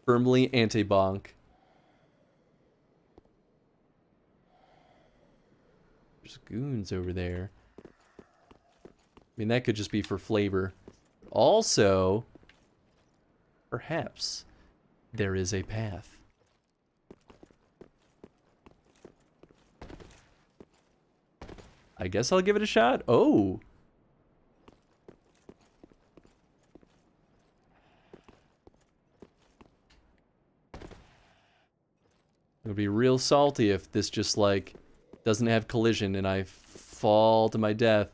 Firmly anti-bonk. There's goons over there. I mean, that could just be for flavor. Also, perhaps there is a path. I guess I'll give it a shot. Oh. It would be real salty if this just, like, doesn't have collision and I fall to my death.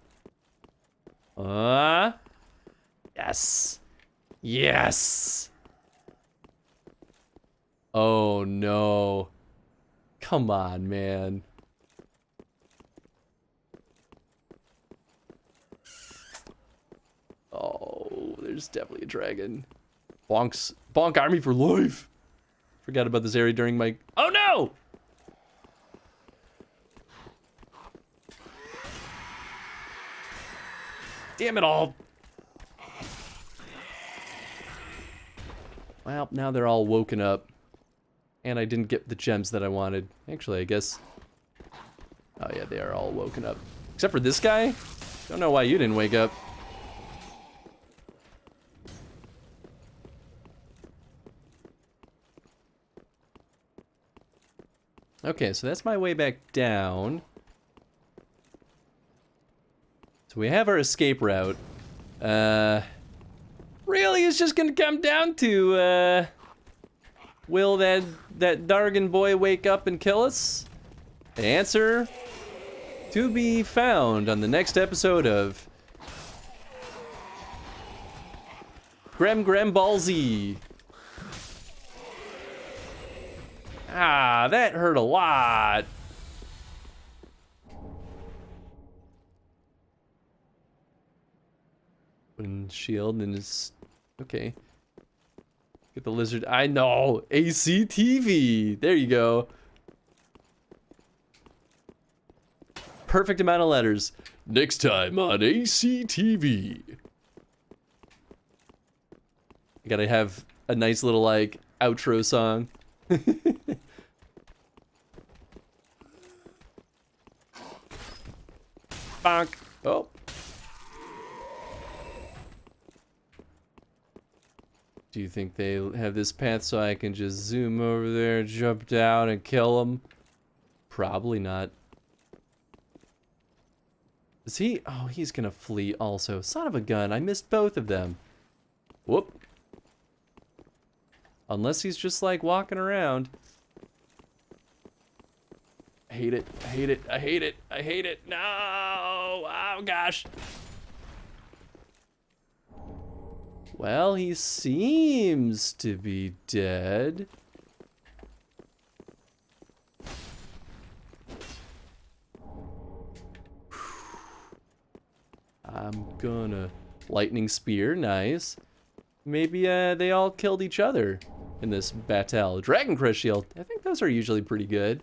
Yes. Yes. Oh, no. Come on, man. Oh, there's definitely a dragon. Bonk army for life. Forgot about this area during my... Oh, no! Damn it all. Well, now they're all woken up. And I didn't get the gems that I wanted. Actually, I guess... Oh, yeah, they are all woken up. Except for this guy. Don't know why you didn't wake up. Okay, so that's my way back down. So we have our escape route. Really, it's just gonna come down to, will that Dargan boy wake up and kill us? The answer to be found on the next episode of Grem Ball Z. Ah, that hurt a lot. And shield and his... Okay. Get the lizard. I know. ACTV. There you go. Perfect amount of letters. Next time on ACTV. I gotta have a nice little, like, outro song. Bonk. Oh. Do you think they have this path so I can just zoom over there, jump down, and kill them? Probably not. Is he? Oh, he's gonna flee also. Son of a gun, I missed both of them. Whoop. Unless he's just like walking around. I hate it. I hate it. I hate it. I hate it. No! Oh, gosh. Well, he seems to be dead. I'm gonna... Lightning Spear, nice. Maybe they all killed each other in this battle. Dragon Crest Shield, I think those are usually pretty good.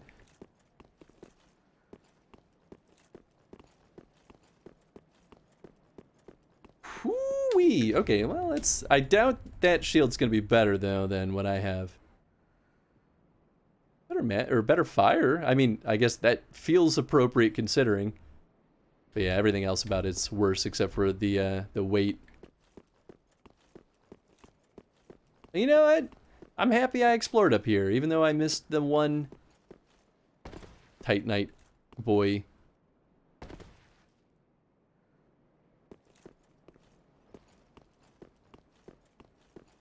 Whoo-wee. Okay, well, it's... I doubt that shield's gonna be better, though, than what I have. Better fire. I mean, I guess that feels appropriate considering. But yeah, everything else about it's worse except for the weight. You know what? I'm happy I explored up here, even though I missed the one Titanite boy.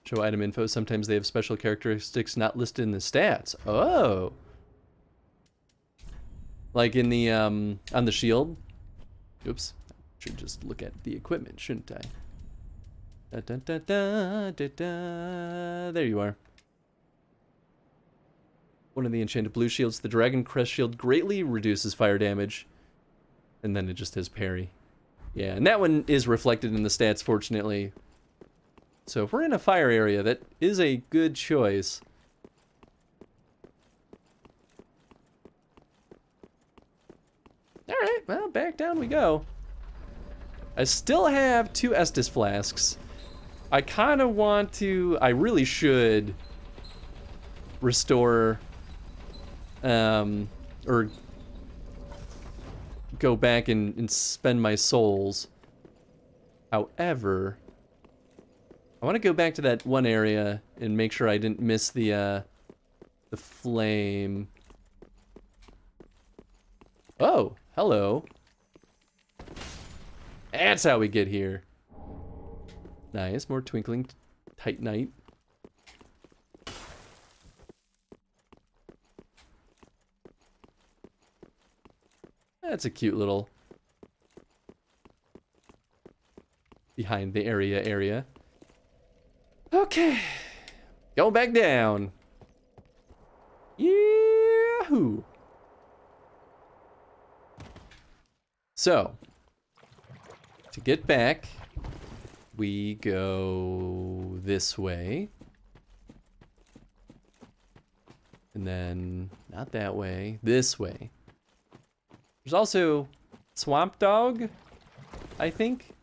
Show item info. Sometimes they have special characteristics not listed in the stats. Oh. Like in the, on the shield. Oops. Should just look at the equipment, shouldn't I? Da, da, da, da, da, da. There you are. One of the enchanted blue shields, the Dragon Crest shield, greatly reduces fire damage. And then it just has parry. Yeah, and that one is reflected in the stats, fortunately. So if we're in a fire area, that is a good choice. Alright, well, back down we go. I still have 2 Estus flasks. I kind of want to... I really should restore... or go back and spend my souls. However, I want to go back to that one area and make sure I didn't miss the flame. Oh, hello. That's how we get here. Nice, more twinkling Titanite. That's a cute little behind the area. Okay. Going back down. Yahoo! So, to get back, we go this way. And then, not that way, this way. There's also Swamp Dog, I think.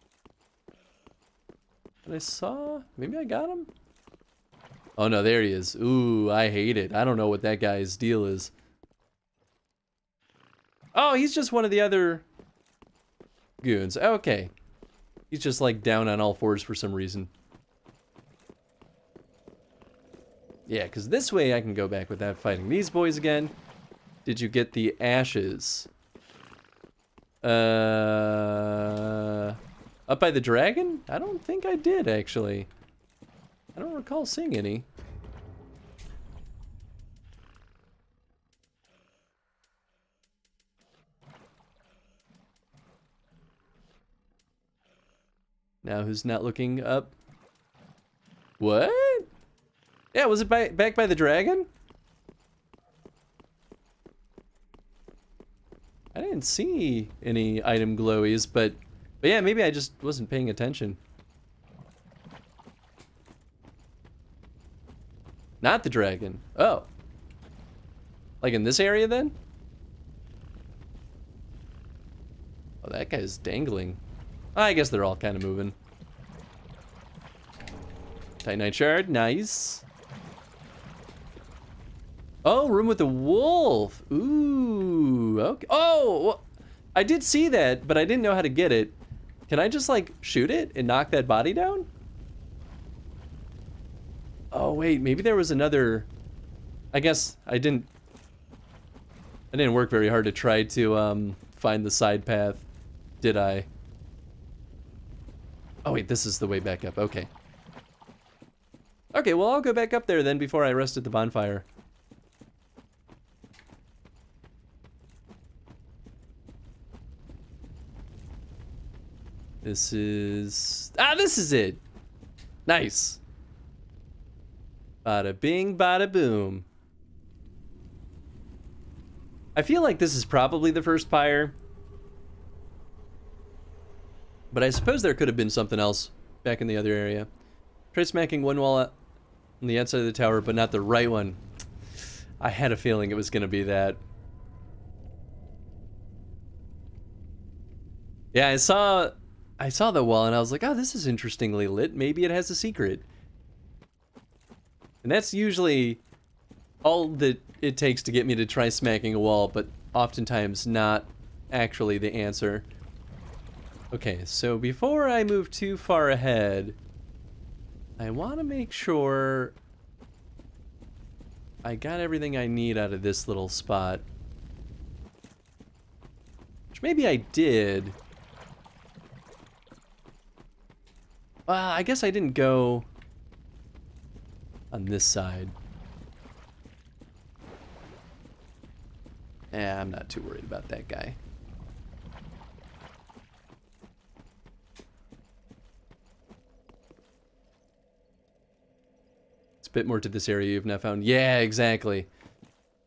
That I saw? Maybe I got him? Oh no, there he is. Ooh, I hate it. I don't know what that guy's deal is. Oh, he's just one of the other goons. Okay. He's just like down on all fours for some reason. Yeah, because this way I can go back without fighting these boys again. Did you get the ashes? Up by the dragon? I don't think I did, actually. I don't recall seeing any. Now who's not looking up? What? Yeah, was it back by the dragon? I didn't see any item glowies, but yeah, maybe I just wasn't paying attention. Not the dragon. Oh. Like in this area then? Oh, that guy's dangling. I guess they're all kind of moving. Titanite Shard, nice. Oh, room with the wolf. Ooh, okay. Oh, well, I did see that, but I didn't know how to get it. Can I just like shoot it and knock that body down? Oh wait, maybe there was another. I guess I didn't work very hard to try to find the side path, did I? Oh wait, this is the way back up. Okay. Okay, well I'll go back up there then before I rest at the bonfire. This is it. Nice. Bada bing, bada boom. I feel like this is probably the first pyre. But I suppose there could have been something else back in the other area. Try smacking one wall on the outside of the tower, but not the right one. I had a feeling it was going to be that. Yeah, I saw the wall and I was like, oh, this is interestingly lit. Maybe it has a secret. And that's usually all that it takes to get me to try smacking a wall, but oftentimes not actually the answer. Okay, so before I move too far ahead, I want to make sure I got everything I need out of this little spot. Which maybe I did. Well, I guess I didn't go on this side. Yeah, I'm not too worried about that guy. It's a bit more to this area you've not found. Yeah, exactly.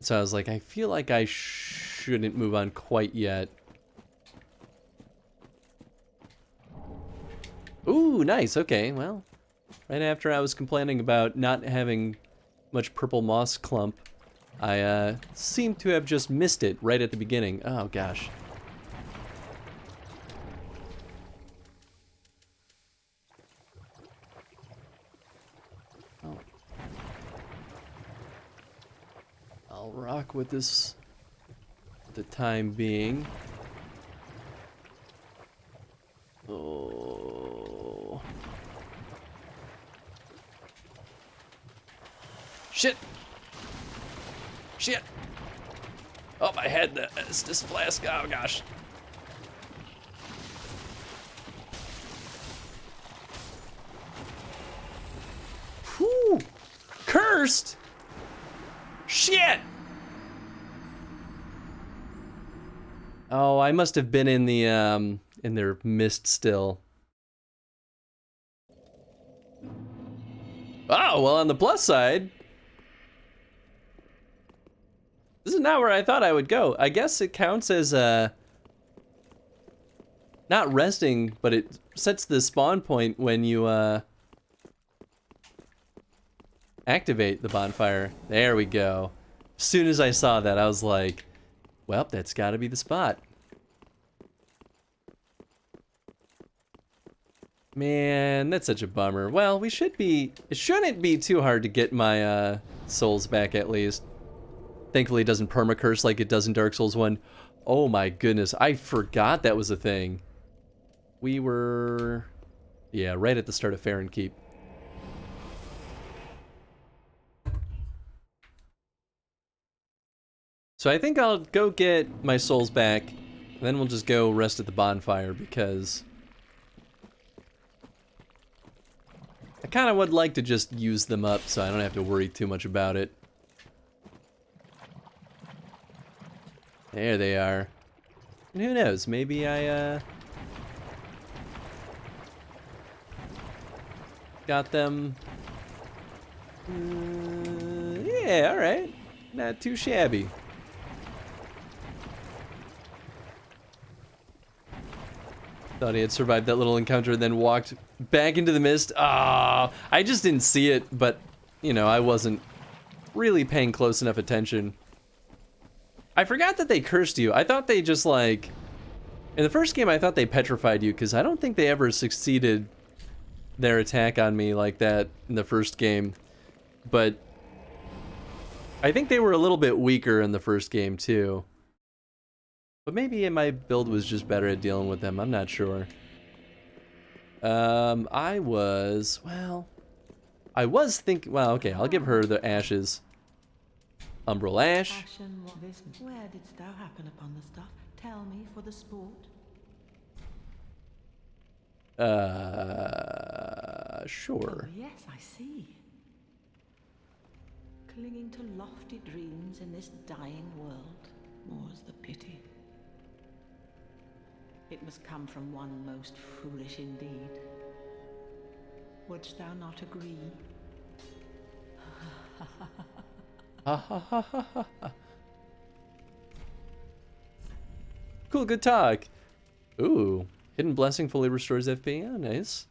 So I was like, I feel like I shouldn't move on quite yet. Ooh, nice. Okay, well, right after I was complaining about not having much purple moss clump, I seem to have just missed it right at the beginning. Oh, gosh. Oh. I'll rock with this for the time being. Oh. Shit! Shit! Oh, I had this flask. Oh, gosh. Whew! Cursed! Shit! Oh, I must have been in the, in their mist still. Oh, well, on the plus side, this is not where I thought I would go. I guess it counts as, not resting, but it sets the spawn point when you, activate the bonfire. There we go. As soon as I saw that, I was like, well, that's gotta be the spot. Man, that's such a bummer. Well, we should be... It shouldn't be too hard to get my, souls back, at least. Thankfully, it doesn't permacurse like it does in Dark Souls 1. Oh my goodness, I forgot that was a thing. We were... Yeah, right at the start of Farron Keep. So I think I'll go get my souls back, and then we'll just go rest at the bonfire, because I kind of would like to just use them up so I don't have to worry too much about it. There they are. And who knows, maybe I, got them... yeah, alright. Not too shabby. Thought he had survived that little encounter and then walked back into the mist. Ah, I just didn't see it, but, you know, I wasn't really paying close enough attention. I forgot that they cursed you. I thought they just, like... In the first game, I thought they petrified you, because I don't think they ever succeeded their attack on me like that in the first game. But I think they were a little bit weaker in the first game, too. But maybe my build was just better at dealing with them. I'm not sure. I was thinking... Well, okay, I'll give her the ashes. Umbral Ash.
Where didst thou happen upon the stuff? Tell me for the sport.
Sure.
Oh, yes, I see. Clinging to lofty dreams in this dying world, more's the pity. It must come from one most foolish indeed. Wouldst thou not agree?
Cool, good talk. Ooh, Hidden Blessing fully restores FP. Oh, nice.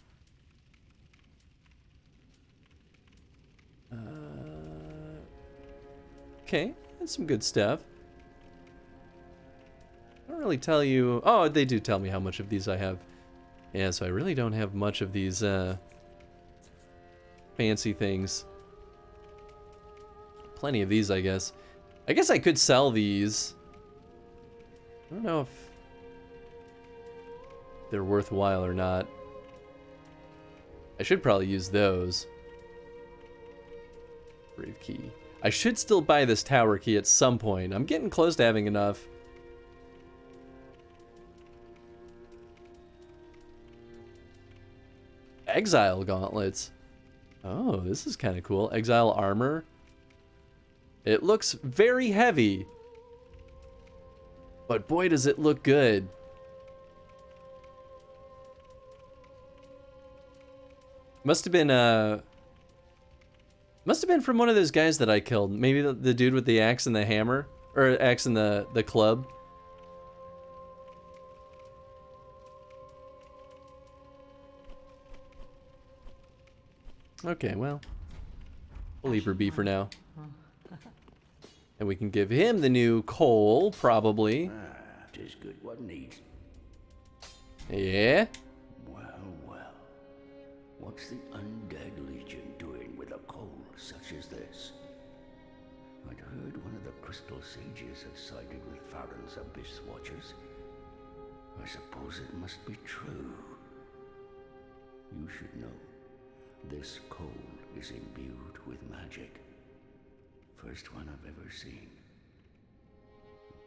Okay, that's some good stuff. I don't really tell you... Oh, they do tell me how much of these I have. Yeah, so I really don't have much of these, fancy things. Plenty of these, I guess. I guess I could sell these. I don't know if they're worthwhile or not. I should probably use those. Brave key. I should still buy this tower key at some point. I'm getting close to having enough. Exile gauntlets. Oh, this is kind of cool. Exile armor. It looks very heavy. But boy, does it look good. Must have been from one of those guys that I killed. Maybe the dude with the axe and the hammer, or axe and the club. Okay, well, we'll leave her be for now. And we can give him the new coal, probably.
Tis good what needs.
Yeah?
Well, well. What's the undead legion doing with a coal such as this? I'd heard one of the crystal sages had sided with Farron's abyss watchers. I suppose it must be true. You should know, this coal is imbued with magic. First one I've ever seen.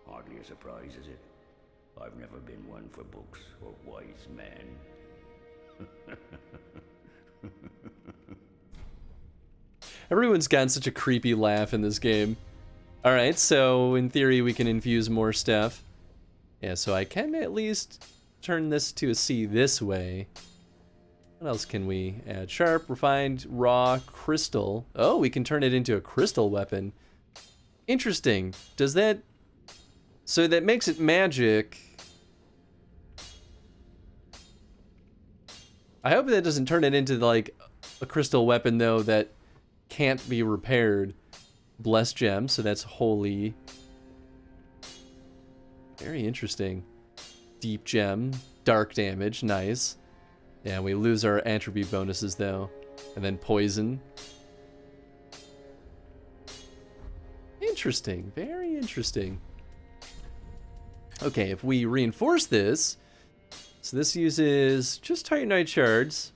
Hardly a surprise, is it? I've never been one for books or wise men.
Everyone's gotten such a creepy laugh in this game. Alright, so in theory we can infuse more stuff. Yeah, so I can at least turn this to a C this way. What else can we add? Sharp, refined, raw, crystal. Oh, we can turn it into a crystal weapon. Interesting. Does that... So that makes it magic. I hope that doesn't turn it into like a crystal weapon though that can't be repaired. Blessed gem, so that's holy. Very interesting. Deep gem, dark damage, nice. Yeah, we lose our attribute bonuses though. And then poison. Interesting, very interesting. Okay, if we reinforce this, so this uses just Titanite Shards.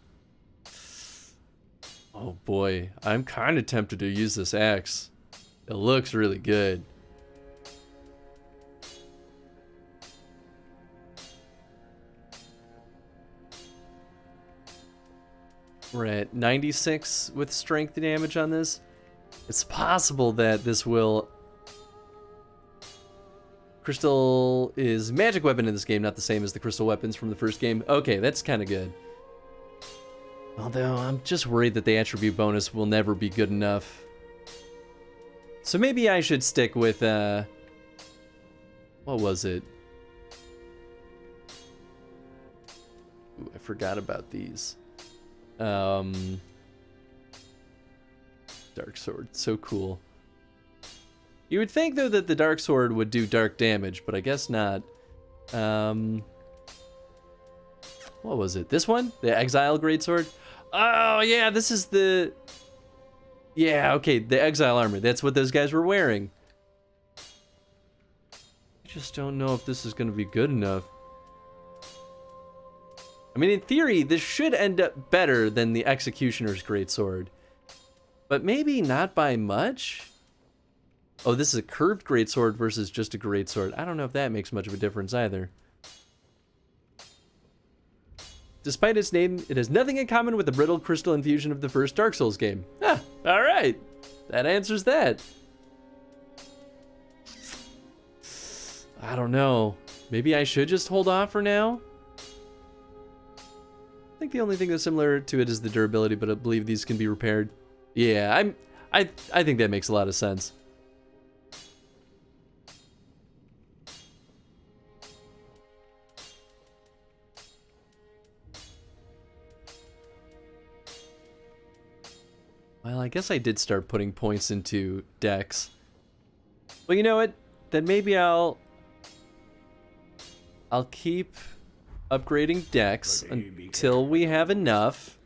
Oh boy, I'm kind of tempted to use this axe. It looks really good. We're at 96 with strength damage on this. It's possible that this will... Crystal is magic weapon in this game, not the same as the crystal weapons from the first game. Okay, that's kind of good. Although, I'm just worried that the attribute bonus will never be good enough. So maybe I should stick with, what was it? Ooh, I forgot about these. Dark Sword, so cool. You would think though that the Dark Sword would do dark damage, but I guess not. What was it? This one? The Exile Greatsword? Oh yeah, this is the... Yeah, okay, the Exile armor. That's what those guys were wearing. I just don't know if this is going to be good enough. I mean, in theory, this should end up better than the Executioner's Greatsword. But maybe not by much? Oh, this is a curved Greatsword versus just a Greatsword. I don't know if that makes much of a difference either. Despite its name, it has nothing in common with the brittle crystal infusion of the first Dark Souls game. Ah, alright. That answers that. I don't know. Maybe I should just hold off for now? I think the only thing that's similar to it is the durability, but I believe these can be repaired. Yeah, I think that makes a lot of sense. Well, I guess I did start putting points into decks. Well, you know what? Then maybe I'll keep upgrading decks until we have enough,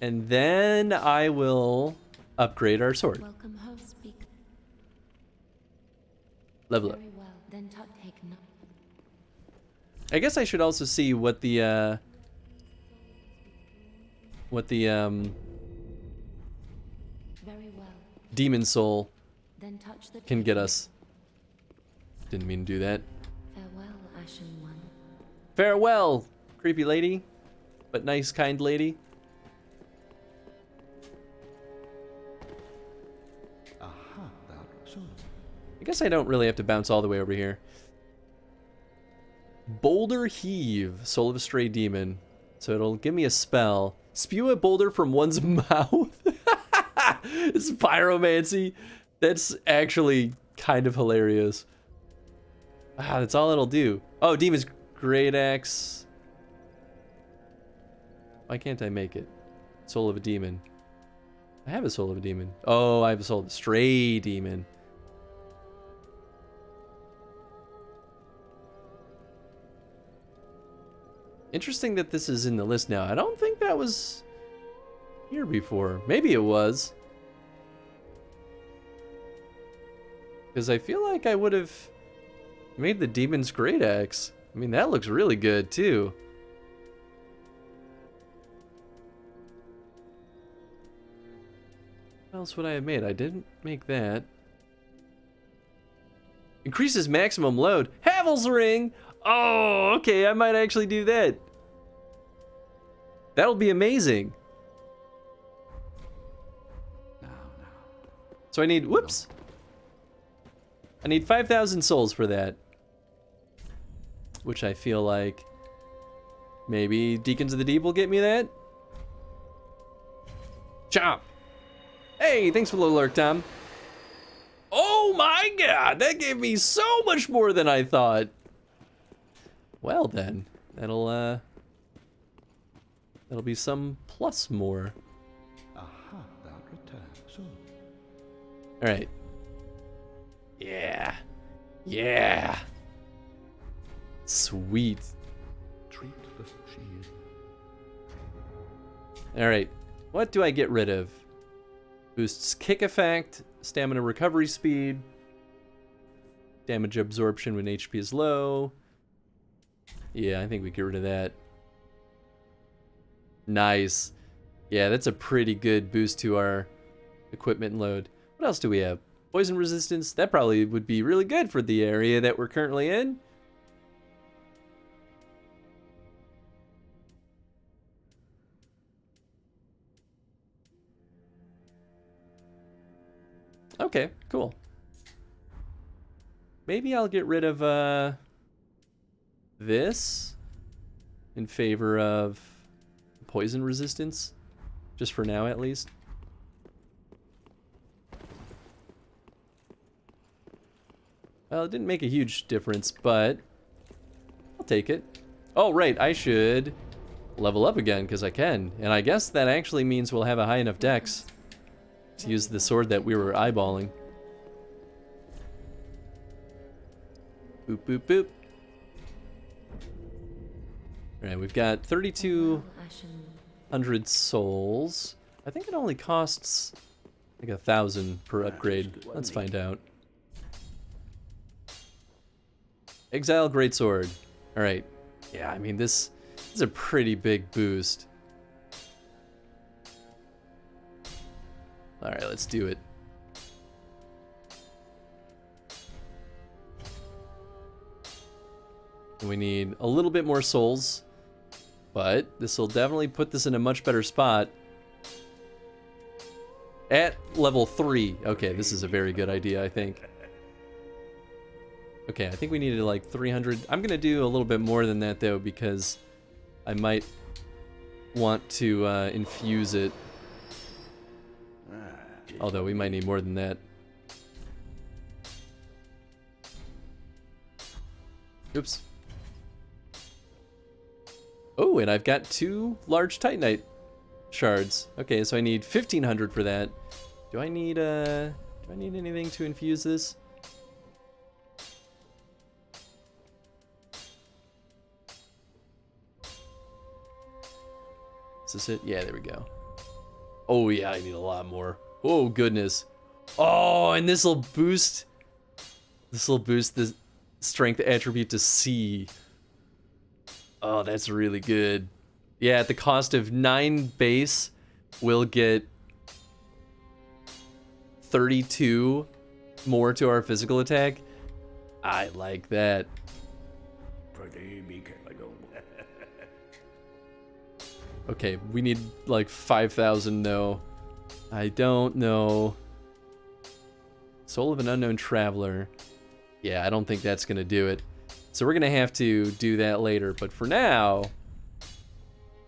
and then I will upgrade our sword.
Welcome home, speak.
Level up.
Very well. Then take note.
I guess I should also see what the what the
Very well.
demon soul
Then touch the
can get us. Didn't mean to do that.
Farewell, Ashen One.
Farewell, creepy lady, but nice, kind lady.
Aha, that's so.
I guess I don't really have to bounce all the way over here. Boulder Heave, Soul of a Stray Demon. So it'll give me a spell. Spew a boulder from one's mouth. It's pyromancy. That's actually kind of hilarious. Ah, that's all it'll do. Oh, Demon's Great Axe. Why can't I make it? Soul of a Demon. I have a Soul of a Demon. Oh, I have a Soul of a Stray Demon. Interesting that this is in the list now. I don't think that was here before. Maybe it was. Because I feel like I would have made the Demon's Great Axe. I mean, that looks really good too. What else would I have made? I didn't make that. Increases maximum load. Havel's Ring! Oh, okay, I might actually do that. That'll be amazing. So I need, whoops. I need 5,000 souls for that. Which I feel like maybe Deacons of the Deep will get me that. Chomp. Hey, thanks for the alert, Tom. Oh my god, that gave me so much more than I thought. Well then, that'll be some plus more.
Aha, that returns. So.
All right. Yeah. Yeah. Sweet.
Treat the shield.
All right. What do I get rid of? Boosts kick effect, stamina recovery speed, damage absorption when HP is low. Yeah, I think we get rid of that. Nice. Yeah, that's a pretty good boost to our equipment load. What else do we have? Poison resistance. That probably would be really good for the area that we're currently in. Okay, cool. Maybe I'll get rid of this in favor of poison resistance, just for now at least. Well, it didn't make a huge difference, but I'll take it. Oh, right, I should level up again because I can, and I guess that actually means we'll have a high enough dex to use the sword that we were eyeballing. Boop, boop, boop. Alright, we've got 3,200 souls. I think it only costs like 1,000 per upgrade. Let's find out. Exile Greatsword. Alright. Yeah, I mean, this is a pretty big boost. Alright, let's do it. And we need a little bit more souls, but this will definitely put this in a much better spot. At level 3. Okay, this is a very good idea, I think. Okay, I think we needed like 300. I'm going to do a little bit more than that, though, because I might want to infuse it. Although we might need more than that. Oops. Oh, and I've got 2 large Titanite shards. Okay, so I need 1,500 for that. Do I need anything to infuse this? Is this it? Yeah, there we go. Oh yeah, I need a lot more. Oh goodness. Oh, and this will boost the strength attribute to C. Oh, that's really good. Yeah, at the cost of 9 base, we'll get 32 more to our physical attack. I like that. Okay, we need like 5,000, no. I don't know. Soul of an Unknown Traveler. Yeah, I don't think that's gonna do it. So we're gonna have to do that later, but for now,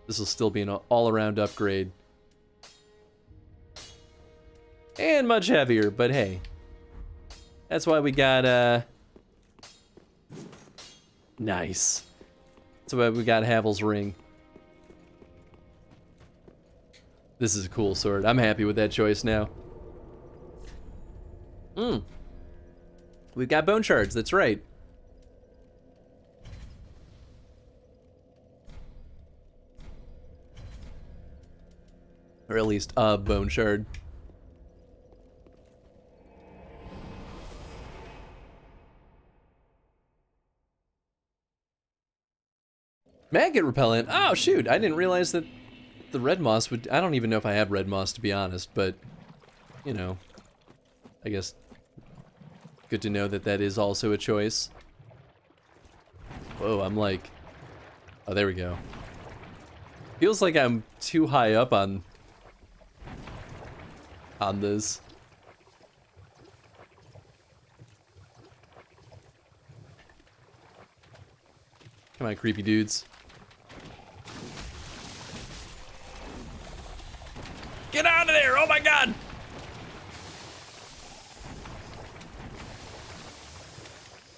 this will still be an all-around upgrade. And much heavier, but hey. That's why we got, nice. That's why we got Havel's Ring. This is a cool sword. I'm happy with that choice now. We've got Bone Shards, that's right. Or at least a Bone Shard. Maggot repellent. Oh shoot, I didn't realize that the red moss would... I don't even know if I have red moss, to be honest, but, you know, I guess good to know that that is also a choice. Whoa, I'm like... Oh, there we go. Feels like I'm too high up on this. Come on, creepy dudes. Get out of there! Oh my god!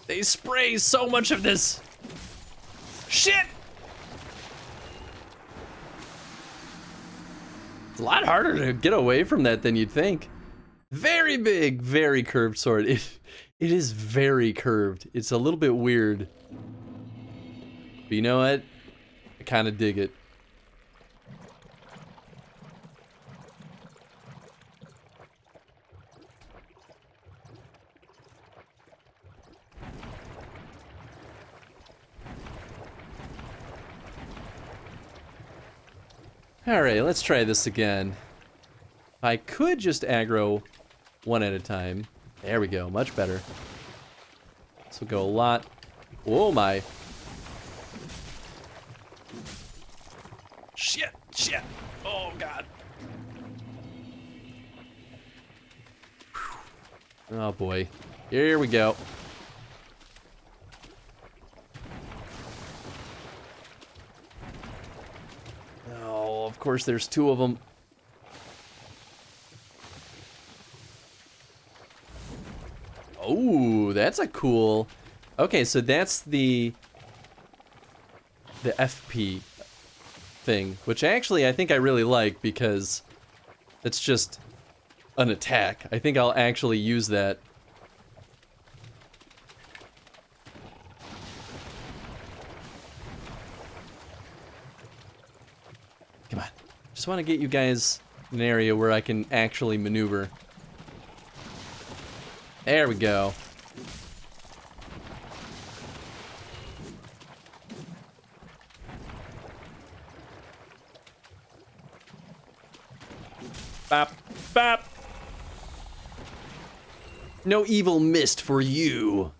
They spray so much of this. Shit! It's a lot harder to get away from that than you'd think. Very big, very curved sword. It is very curved. It's a little bit weird. But you know what? I kind of dig it. Alright, let's try this again. I could just aggro one at a time. There we go, much better. This will go a lot. Oh my. Shit, shit. Oh god. Oh boy. Here we go. Oh, of course there's two of them. Oh, that's a cool... Okay, so that's the FP thing, which actually I think I really like because it's just an attack. I think I'll actually use that. Come on. Just want to get you guys in an area where I can actually maneuver. There we go. Bop, bop. No evil mist for you.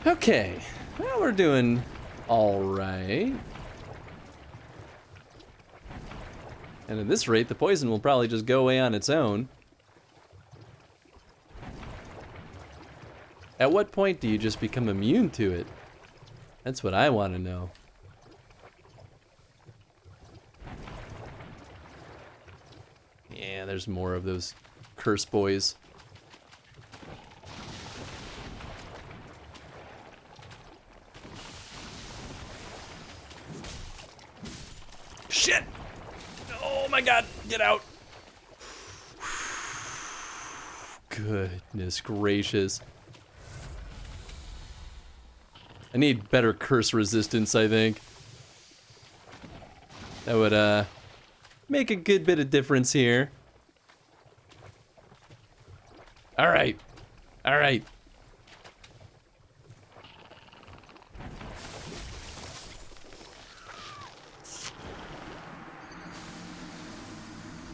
Okay, well, we're doing all right. And at this rate, the poison will probably just go away on its own. At what point do you just become immune to it? That's what I want to know. Yeah, there's more of those curse boys. Shit! Oh my god, get out! Goodness gracious. I need better curse resistance, I think. That would, make a good bit of difference here. Alright. Alright.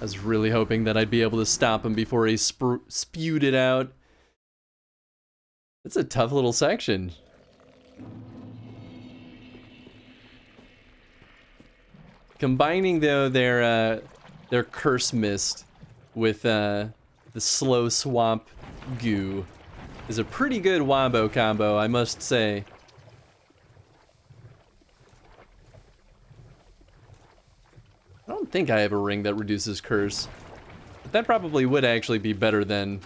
was really hoping that I'd be able to stop him before he spewed it out. It's a tough little section. Combining though their curse mist with the slow swamp goo is a pretty good wombo combo, I must say. I don't think I have a ring that reduces curse, but that probably would actually be better than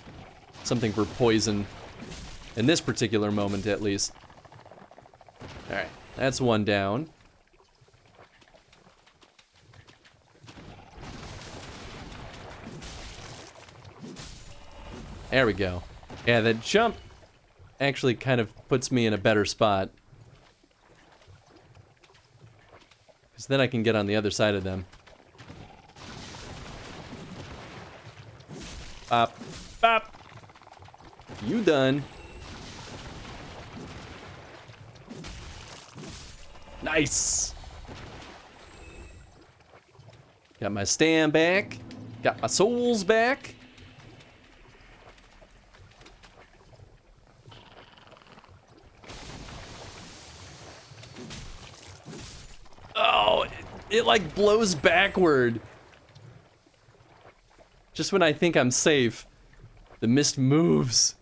something for poison in this particular moment, at least. All right, that's one down. There we go. Yeah, that jump actually kind of puts me in a better spot. Because then I can get on the other side of them. Bop, bop. You done. Nice. Got my stand back. Got my souls back. Oh, it like blows backward. Just when I think I'm safe, the mist moves.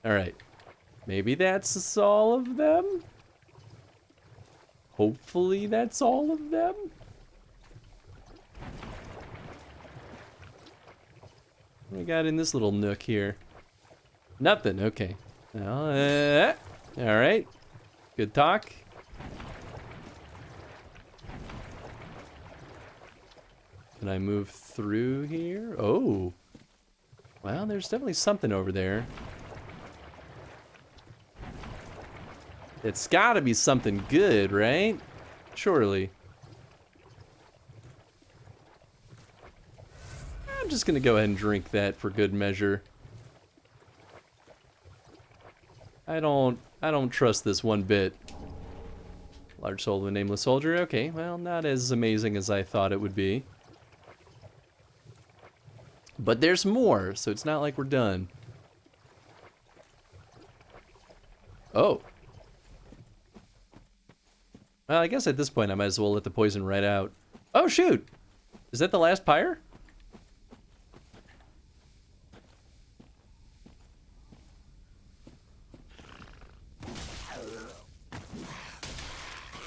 All right, maybe that's all of them. Hopefully that's all of them. What we got in this little nook here? Nothing, okay. Well, all right, good talk. Can I move through here? Oh. Well, there's definitely something over there. It's gotta be something good, right? Surely. I'm just gonna go ahead and drink that for good measure. I don't trust this one bit. Large soul of a nameless soldier. Okay, well, not as amazing as I thought it would be. But there's more, so it's not like we're done. Oh. Well, I guess at this point I might as well let the poison right out. Oh, shoot! Is that the last pyre?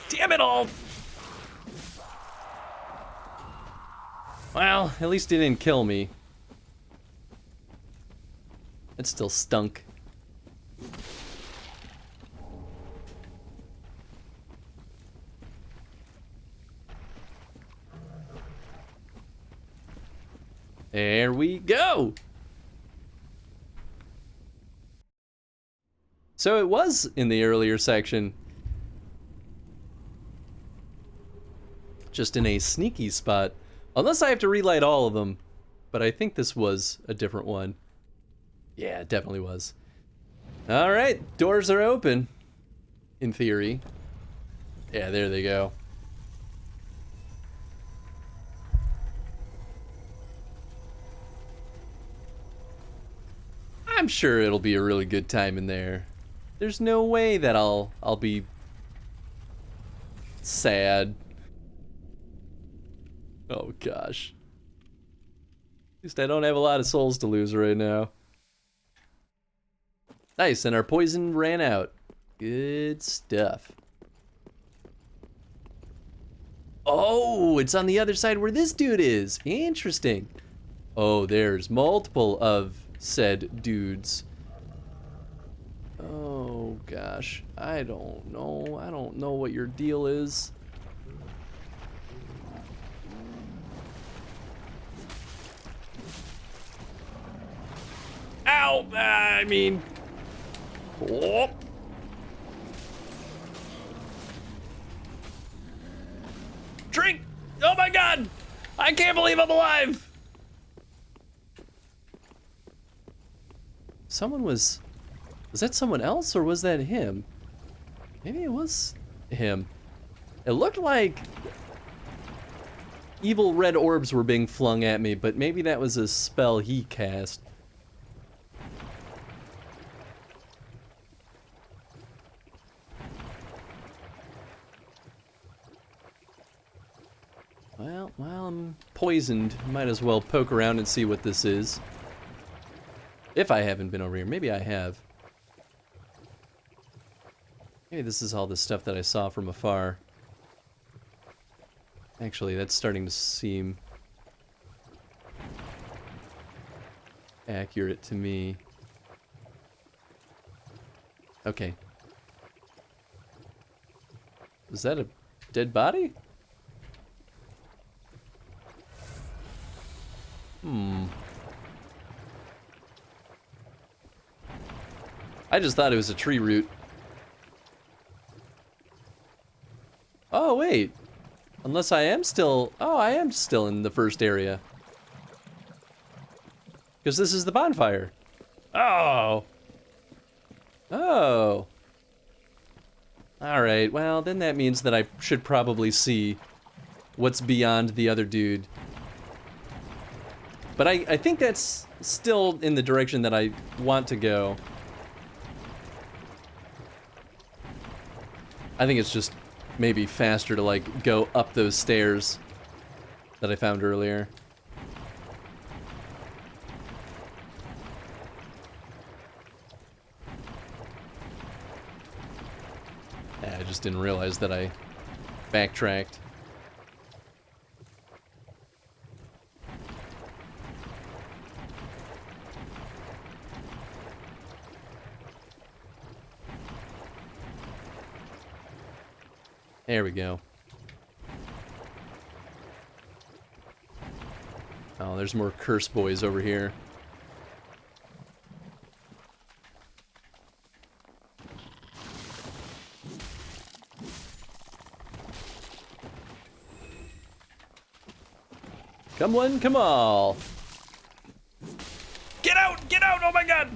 Damn it all! Well, at least it didn't kill me. It still stunk. There we go! So it was in the earlier section. Just in a sneaky spot. Unless I have to relight all of them. But I think this was a different one. Yeah, it definitely was. Alright, doors are open. In theory. Yeah, there they go. I'm sure it'll be a really good time in there. There's no way that I'll be sad. Oh gosh. At least I don't have a lot of souls to lose right now. Nice, and our poison ran out. Good stuff. Oh, it's on the other side where this dude is. Interesting. Oh, there's multiple of said dudes. Oh gosh, I don't know. I don't know what your deal is. Ow! I mean... Oh. Drink! Oh my god! I can't believe I'm alive! Someone was that someone else or was that him? Maybe it was him. It looked like evil red orbs were being flung at me, but maybe that was a spell he cast. Well, while I'm poisoned, might as well poke around and see what this is. If I haven't been over here. Maybe I have. Maybe this is all the stuff that I saw from afar. Actually, that's starting to seem accurate to me. Okay. Is that a dead body? I just thought it was a tree root. Oh, wait. Unless I am still... Oh, I am still in the first area. Because this is the bonfire. Oh. Oh. Alright, well, then that means that I should probably see what's beyond the other dude. But I think that's still in the direction that I want to go. I think it's just maybe faster to, like, go up those stairs that I found earlier. I just didn't realize that I backtracked. There we go. Oh, there's more curse boys over here. Come one, come all. Get out, oh my god!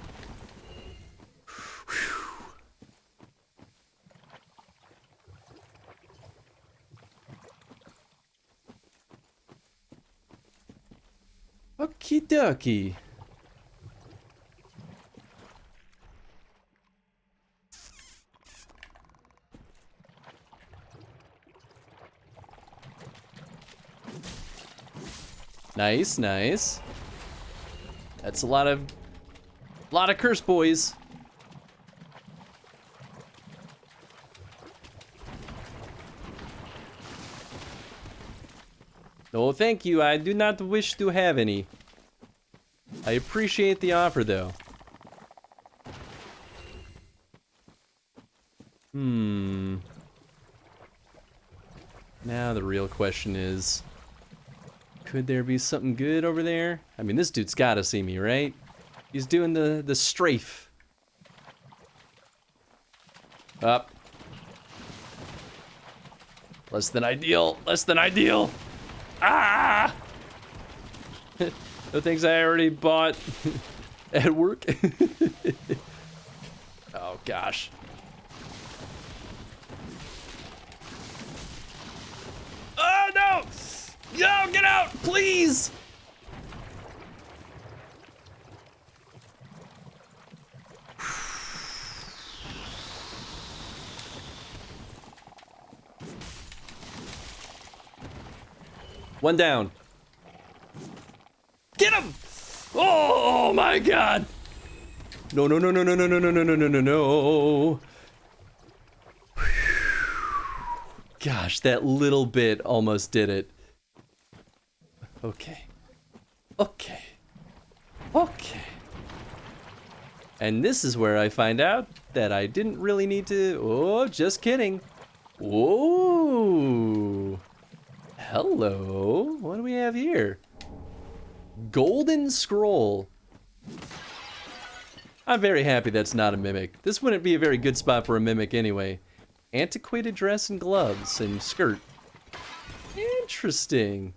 Okie dokie. Nice, nice. That's a lot of curse boys. No, thank you. I do not wish to have any. I appreciate the offer, though. Now the real question is, could there be something good over there? I mean, this dude's gotta see me, right? He's doing the strafe. Up. Less than ideal. Less than ideal. Ah! The things I already bought at work. Oh gosh. Oh no! No, get out, please! One down. Get him! Oh my god! No, no, no, no, no, no, no, no, no, no, no, no, no. Gosh, that little bit almost did it. Okay. Okay. Okay. And this is where I find out that I didn't really need to... Oh, just kidding. Whoa. Hello. What do we have here? Golden Scroll. I'm very happy that's not a mimic. This wouldn't be a very good spot for a mimic anyway. Antiquated dress and gloves and skirt. Interesting.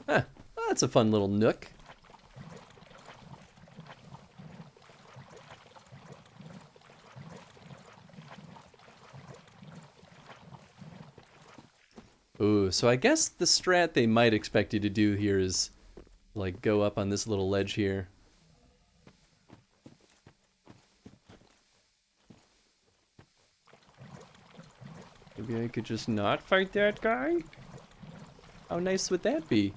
Huh. That's a fun little nook. Ooh, so I guess the strat they might expect you to do here is, like, go up on this little ledge here. Maybe I could just not fight that guy? How nice would that be?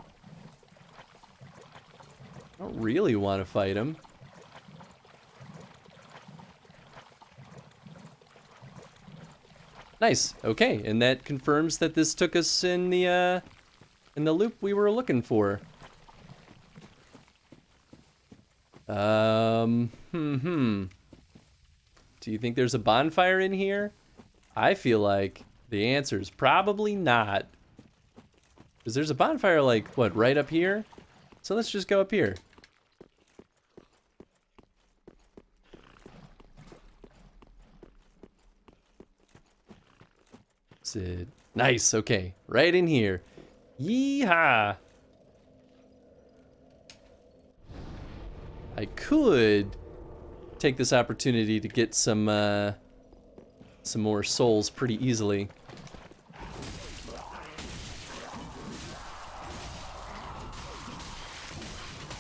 I don't really want to fight him. Nice. Okay, and that confirms that this took us in the loop we were looking for. Do you think there's a bonfire in here? I feel like the answer is probably not. Because there's a bonfire, like, what, right up here? So let's just go up here. Sid. Nice, okay. Right in here. Yeehaw! I could take this opportunity to get some more souls pretty easily.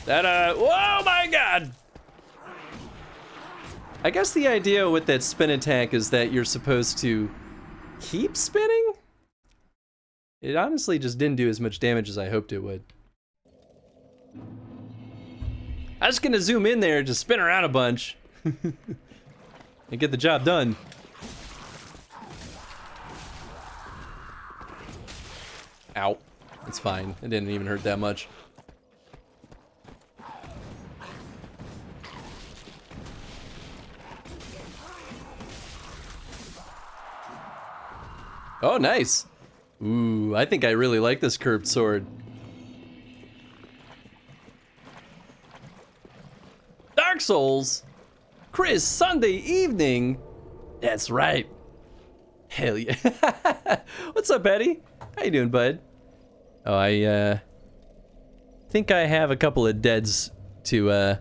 Oh my god! I guess the idea with that spin attack is that you're supposed to keep spinning? It honestly just didn't do as much damage as I hoped it would. I'm just gonna zoom in there, just spin around a bunch, and get the job done. Ow. It's fine. It didn't even hurt that much. Oh, nice. Ooh, I think I really like this curved sword. Dark Souls? Chris, Sunday evening? That's right. Hell yeah. What's up, Eddie? How you doing, bud? Oh, I think I have a couple of deads to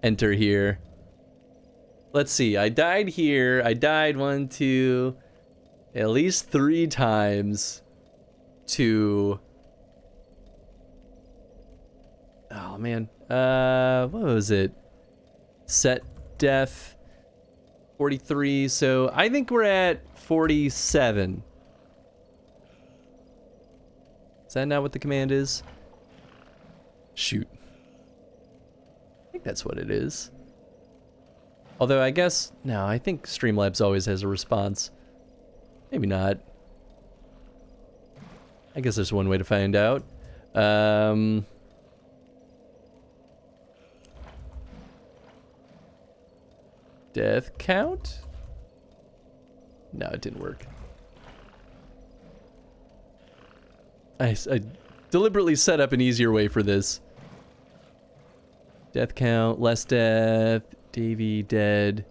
enter here. Let's see, I died here. I died 1, 2, at least 3 times to... Oh, man. What was it? Set death 43, so I think we're at 47. Is that not what the command is? Shoot. I think that's what it is. Although I guess, no, I think Streamlabs always has a response. Maybe not. I guess there's one way to find out. Death count? No, it didn't work. I deliberately set up an easier way for this. Death count, less death, Davey dead.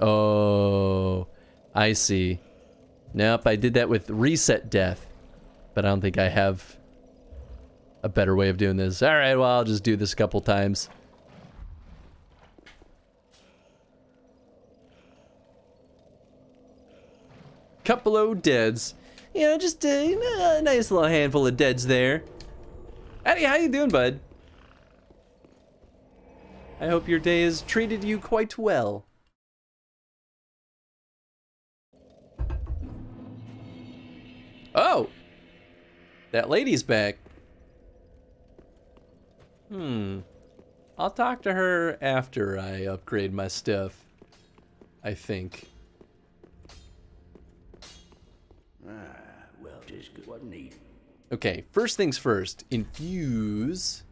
Oh, I see. Nope, I did that with reset death. But I don't think I have a better way of doing this. Alright, well, I'll just do this a couple times. Couple of deads. You know, just a nice little handful of deads there. Eddie, how you doing, bud? I hope your day has treated you quite well. Oh! That lady's back. I'll talk to her after I upgrade my stuff, I think.
Well, just good. What neat.
Okay, first things first. Infuse.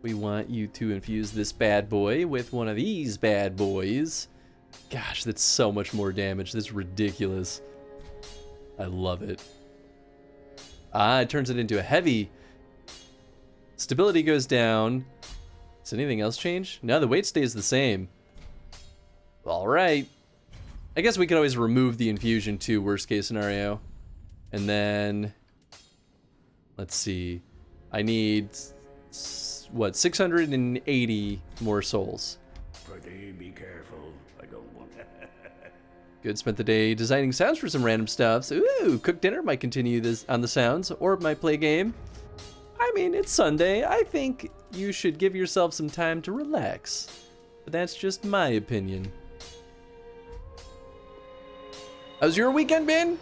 We want you to infuse this bad boy with one of these bad boys. Gosh, that's so much more damage. That's ridiculous. I love it. Ah, it turns it into a heavy. Stability goes down. Does anything else change? No, the weight stays the same. All right. I guess we could always remove the infusion too, worst case scenario. And then, let's see. I need, what, 680 more souls.
Pretty be careful. I don't want
Good, spent the day designing sounds for some random stuff. So, ooh, cook dinner, might continue this on the sounds, or might play a game. I mean, it's Sunday. I think you should give yourself some time to relax. But that's just my opinion. How's your weekend been?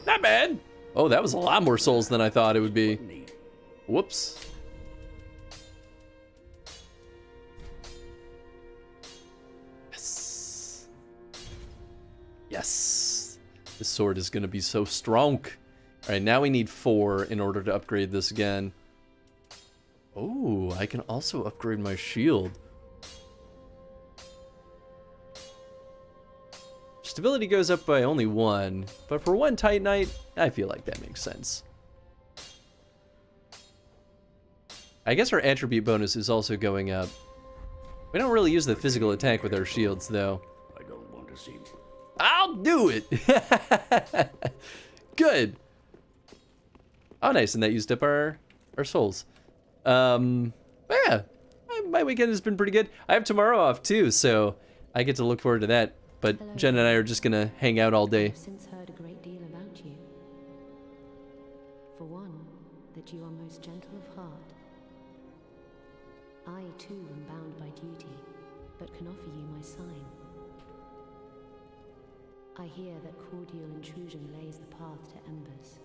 Not bad. Oh, that was a lot more souls than I thought it would be. Whoops. Yes. Yes. This sword is gonna be so strong. All right, now we need 4 in order to upgrade this again. Oh, I can also upgrade my shield. Stability goes up by only 1, but for 1 Titanite, I feel like that makes sense. I guess our attribute bonus is also going up. We don't really use the physical attack with our shields, though.
I don't want to see.
I'll do it! Good. Oh, nice, and that used up our souls. Yeah, my weekend has been pretty good. I have tomorrow off, too, so I get to look forward to that. But
Hello.
Jen and I are just gonna hang out all day.
I've since heard a great deal about you. For one, that you are most gentle of heart. I too am bound by duty, but can offer you my sign. I hear that cordial intrusion lays the path to embers.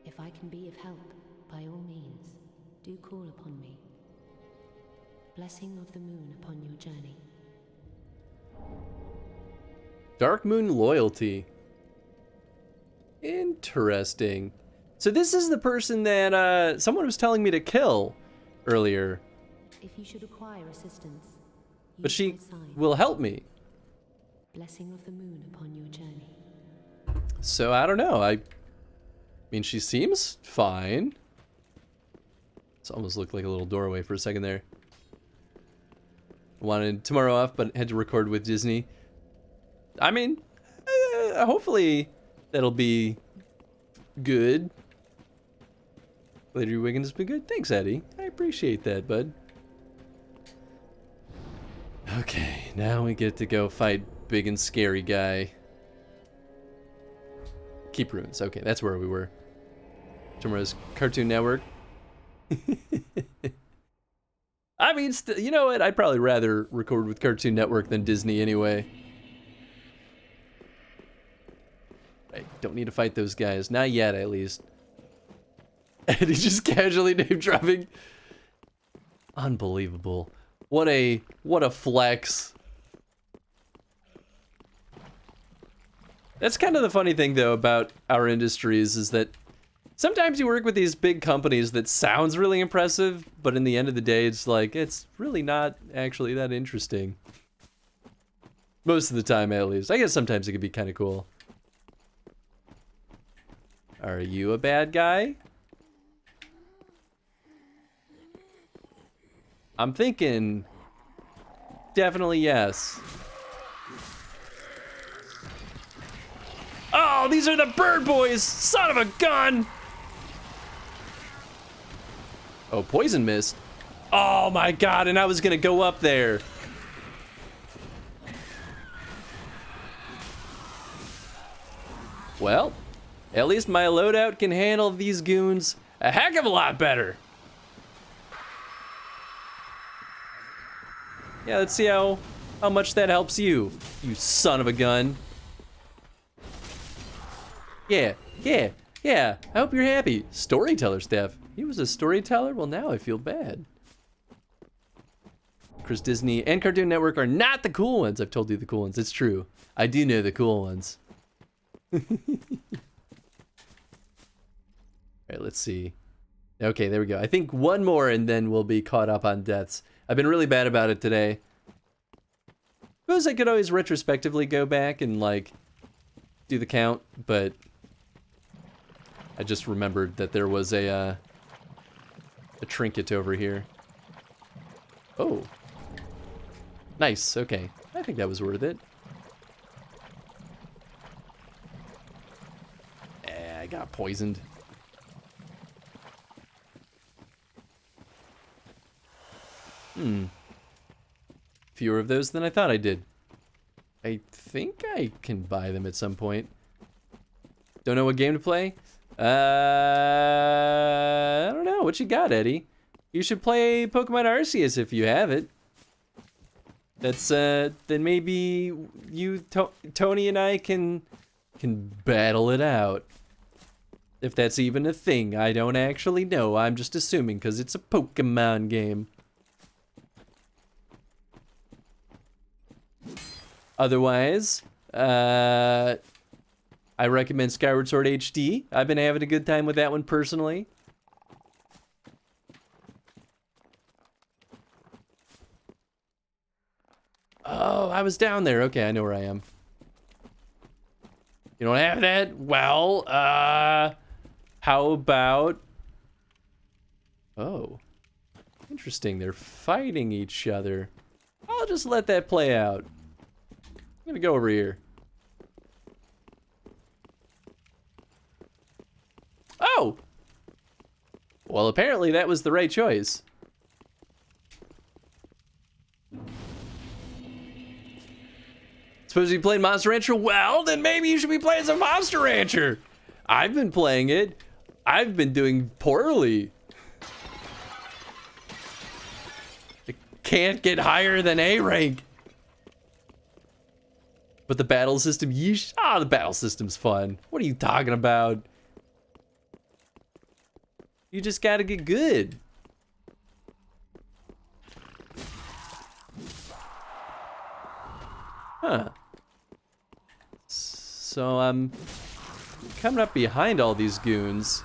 If I can be of help, by all means, do call upon me. Blessing of the moon upon your journey.
Dark Moon Loyalty. Interesting. So this is the person that someone was telling me to kill earlier.
If you should acquire assistance,
But
use
she
my sign.
will help me.
Blessing of the moon upon your journey.
So I don't know. I mean, she seems fine. This almost looked like a little doorway for a second there. Wanted tomorrow off, but had to record with Disney. I mean, hopefully that'll be good. Later your weekend has been good. Thanks, Eddie. I appreciate that, bud. Okay, now we get to go fight big and scary guy. Keep ruins. Okay, that's where we were. Tomorrow's Cartoon Network. I mean, you know what? I'd probably rather record with Cartoon Network than Disney anyway. I don't need to fight those guys. Not yet, at least. And he's just casually name dropping. Unbelievable. What a flex. That's kind of the funny thing, though, about our industries is that sometimes you work with these big companies that sounds really impressive, but in the end of the day, it's like, it's really not actually that interesting. Most of the time, at least. I guess sometimes it can be kind of cool. Are you a bad guy? I'm thinking definitely yes. Oh, these are the bird boys! Son of a gun! Oh, poison mist. Oh my god, and I was gonna go up there. Well, at least my loadout can handle these goons a heck of a lot better. Yeah, let's see how much that helps you, you son of a gun. Yeah. I hope you're happy. Storyteller staff. He was a storyteller? Well, now I feel bad. Chris, Disney, and Cartoon Network are not the cool ones. I've told you the cool ones. It's true. I do know the cool ones. Alright, let's see. Okay, there we go. I think one more and then we'll be caught up on deaths. I've been really bad about it today. Suppose I could always retrospectively go back and, like, do the count, but I just remembered that there was a trinket over here. Oh. Nice, okay. I think that was worth it. I got poisoned. Fewer of those than I thought I did. I think I can buy them at some point. Don't know what game to play? I don't know. What you got, Eddie? You should play Pokemon Arceus if you have it. That's, then maybe you, Tony and I can battle it out. If that's even a thing, I don't actually know. I'm just assuming because it's a Pokemon game. Otherwise, I recommend Skyward Sword HD. I've been having a good time with that one personally. Oh, I was down there. Okay, I know where I am. You don't have that? Well, how about... Oh. Interesting, they're fighting each other. I'll just let that play out. I'm gonna go over here. Oh! Well, apparently that was the right choice. Suppose you played Monster Rancher? Well, then maybe you should be playing some Monster Rancher. I've been playing it. I've been doing poorly. I can't get higher than A rank. But the battle system, yeesh. Ah, the battle system's fun. What are you talking about? You just gotta get good. Huh. So I'm coming up behind all these goons.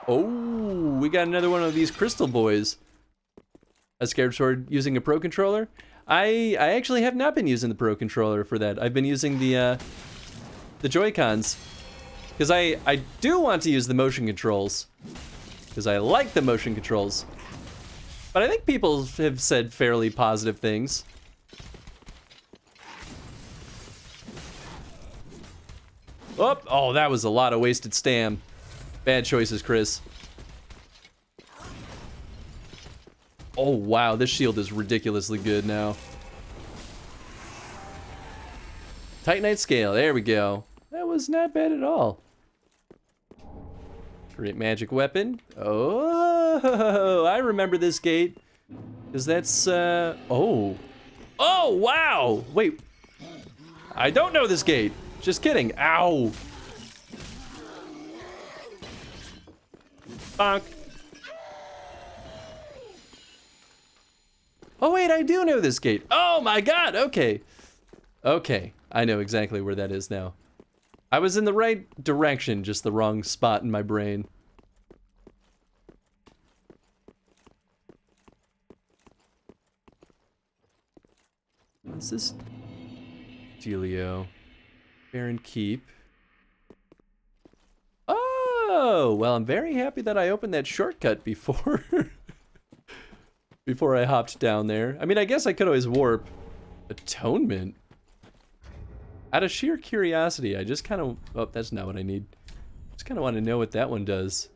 Oh, we got another one of these crystal boys. A Skyward Sword using a Pro Controller? I actually have not been using the Pro Controller for that. I've been using the Joy-Cons. Because I do want to use the motion controls. Because I like the motion controls. But I think people have said fairly positive things. Oh, that was a lot of wasted stam. Bad choices, Chris. Oh, wow, this shield is ridiculously good now. Titanite scale, there we go. That was not bad at all. Great magic weapon. Oh, I remember this gate. Because that's, oh. Oh, wow! Wait. I don't know this gate. Just kidding. Ow. Bonk. Oh, wait, I do know this gate. Oh, my God. Okay. Okay. I know exactly where that is now. I was in the right direction, just the wrong spot in my brain. What's this? Delio. Baron Keep. Oh, well, I'm very happy that I opened that shortcut before before I hopped down there. I mean, I guess I could always warp. Atonement. Out of sheer curiosity, I just kind of... Oh, that's not what I need. Just kind of want to know what that one does.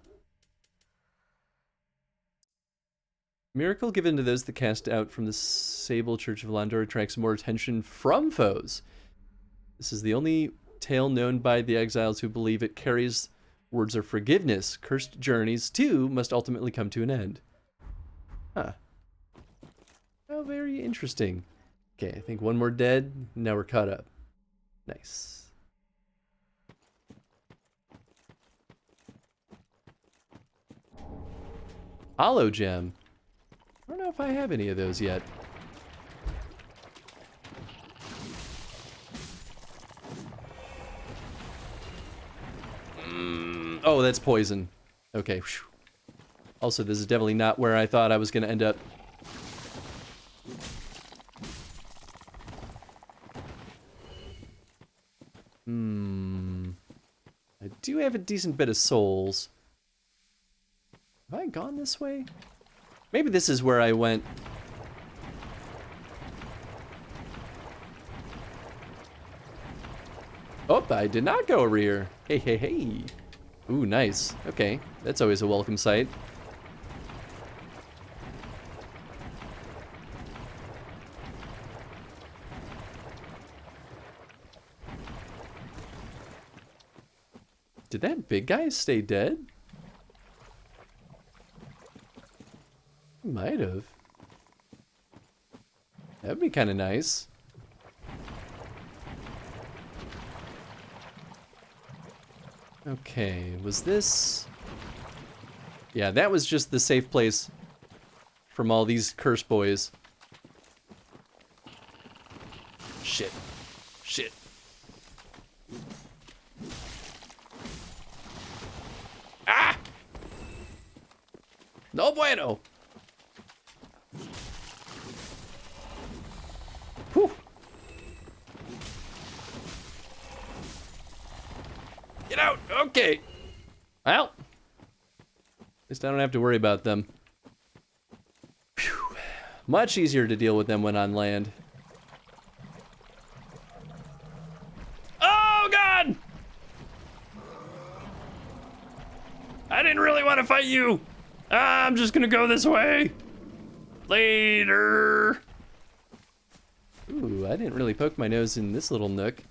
Miracle given to those that cast out from the Sable Church of Londor attracts more attention from foes. This is the only tale known by the exiles who believe it carries words of forgiveness. Cursed journeys, too, must ultimately come to an end. Huh. Oh, very interesting. Okay, I think one more dead. Now we're caught up. Nice. Hollow gem. I don't know if I have any of those yet. Oh, that's poison. Okay. Whew. Also, this is definitely not where I thought I was going to end up. I do have a decent bit of souls. Have I gone this way? Maybe this is where I went. Oh, I did not go over here. Hey, hey, hey. Ooh, nice. Okay, that's always a welcome sight. Did that big guy stay dead? He might have. That'd be kind of nice. Okay, was this... Yeah, that was just the safe place from all these curse boys. Shit. Shit. Ah! No bueno! Whew. Get out! Okay. Well, at least I don't have to worry about them. Whew. Much easier to deal with them when on land. Oh, God! I didn't really want to fight you. I'm just gonna go this way. Later. Ooh, I didn't really poke my nose in this little nook.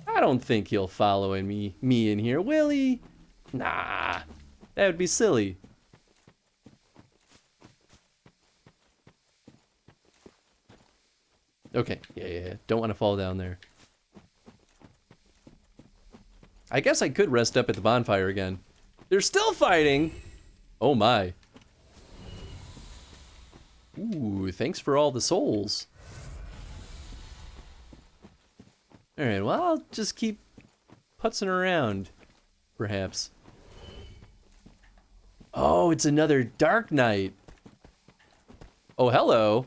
I don't think he'll follow me in here, will he? Nah, that would be silly. Okay, yeah, don't want to fall down there. I guess I could rest up at the bonfire again. They're still fighting! Oh my. Ooh, thanks for all the souls. Alright, well, I'll just keep putzing around, perhaps. Oh, it's another Dark Knight. Oh, hello.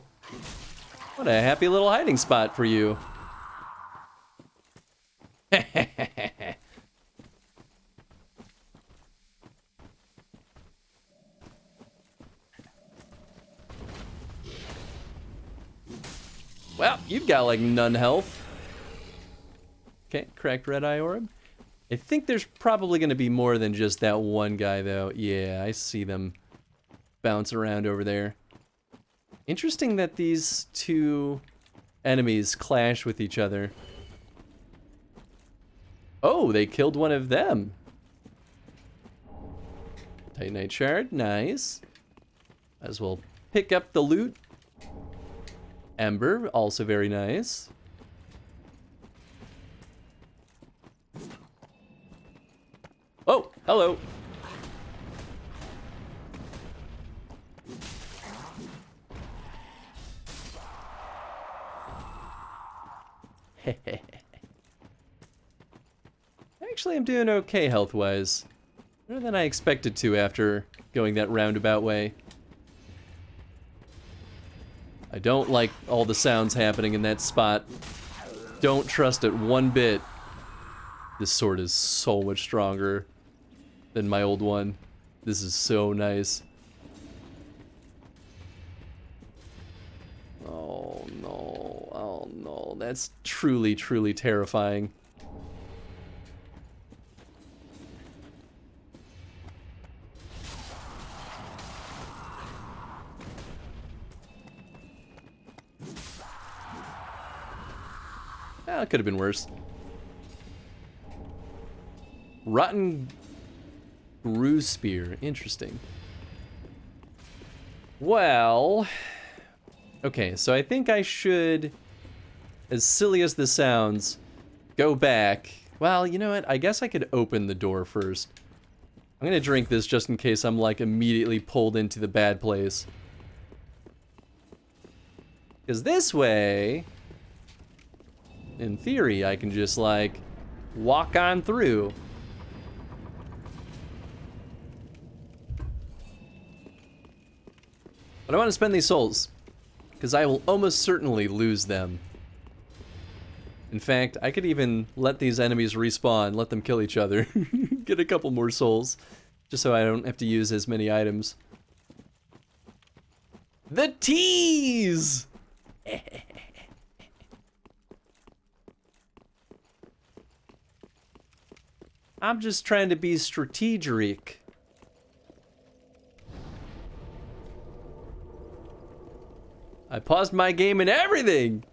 What a happy little hiding spot for you. Well, you've got like none health. Okay, cracked Red Eye Orb. I think there's probably going to be more than just that one guy, though. Yeah, I see them bounce around over there. Interesting that these two enemies clash with each other. Oh, they killed one of them. Titanite Shard, nice. As well pick up the loot. Ember, also very nice. Oh, hello. Actually, I'm doing okay health-wise. Better than I expected to after going that roundabout way. I don't like all the sounds happening in that spot. Don't trust it one bit. This sword is so much stronger than my old one. This is so nice. Oh no, oh no, that's truly, truly terrifying. It could have been worse. Rotten Brew Spear. Interesting. Well... Okay, so I think I should, as silly as this sounds, go back. Well, you know what? I guess I could open the door first. I'm gonna drink this just in case I'm, like, immediately pulled into the bad place. Because this way... in theory, I can just, like, walk on through. But I want to spend these souls, because I will almost certainly lose them. In fact, I could even let these enemies respawn, let them kill each other, get a couple more souls, just so I don't have to use as many items. The tease! I'm just trying to be strategic. I paused my game and everything.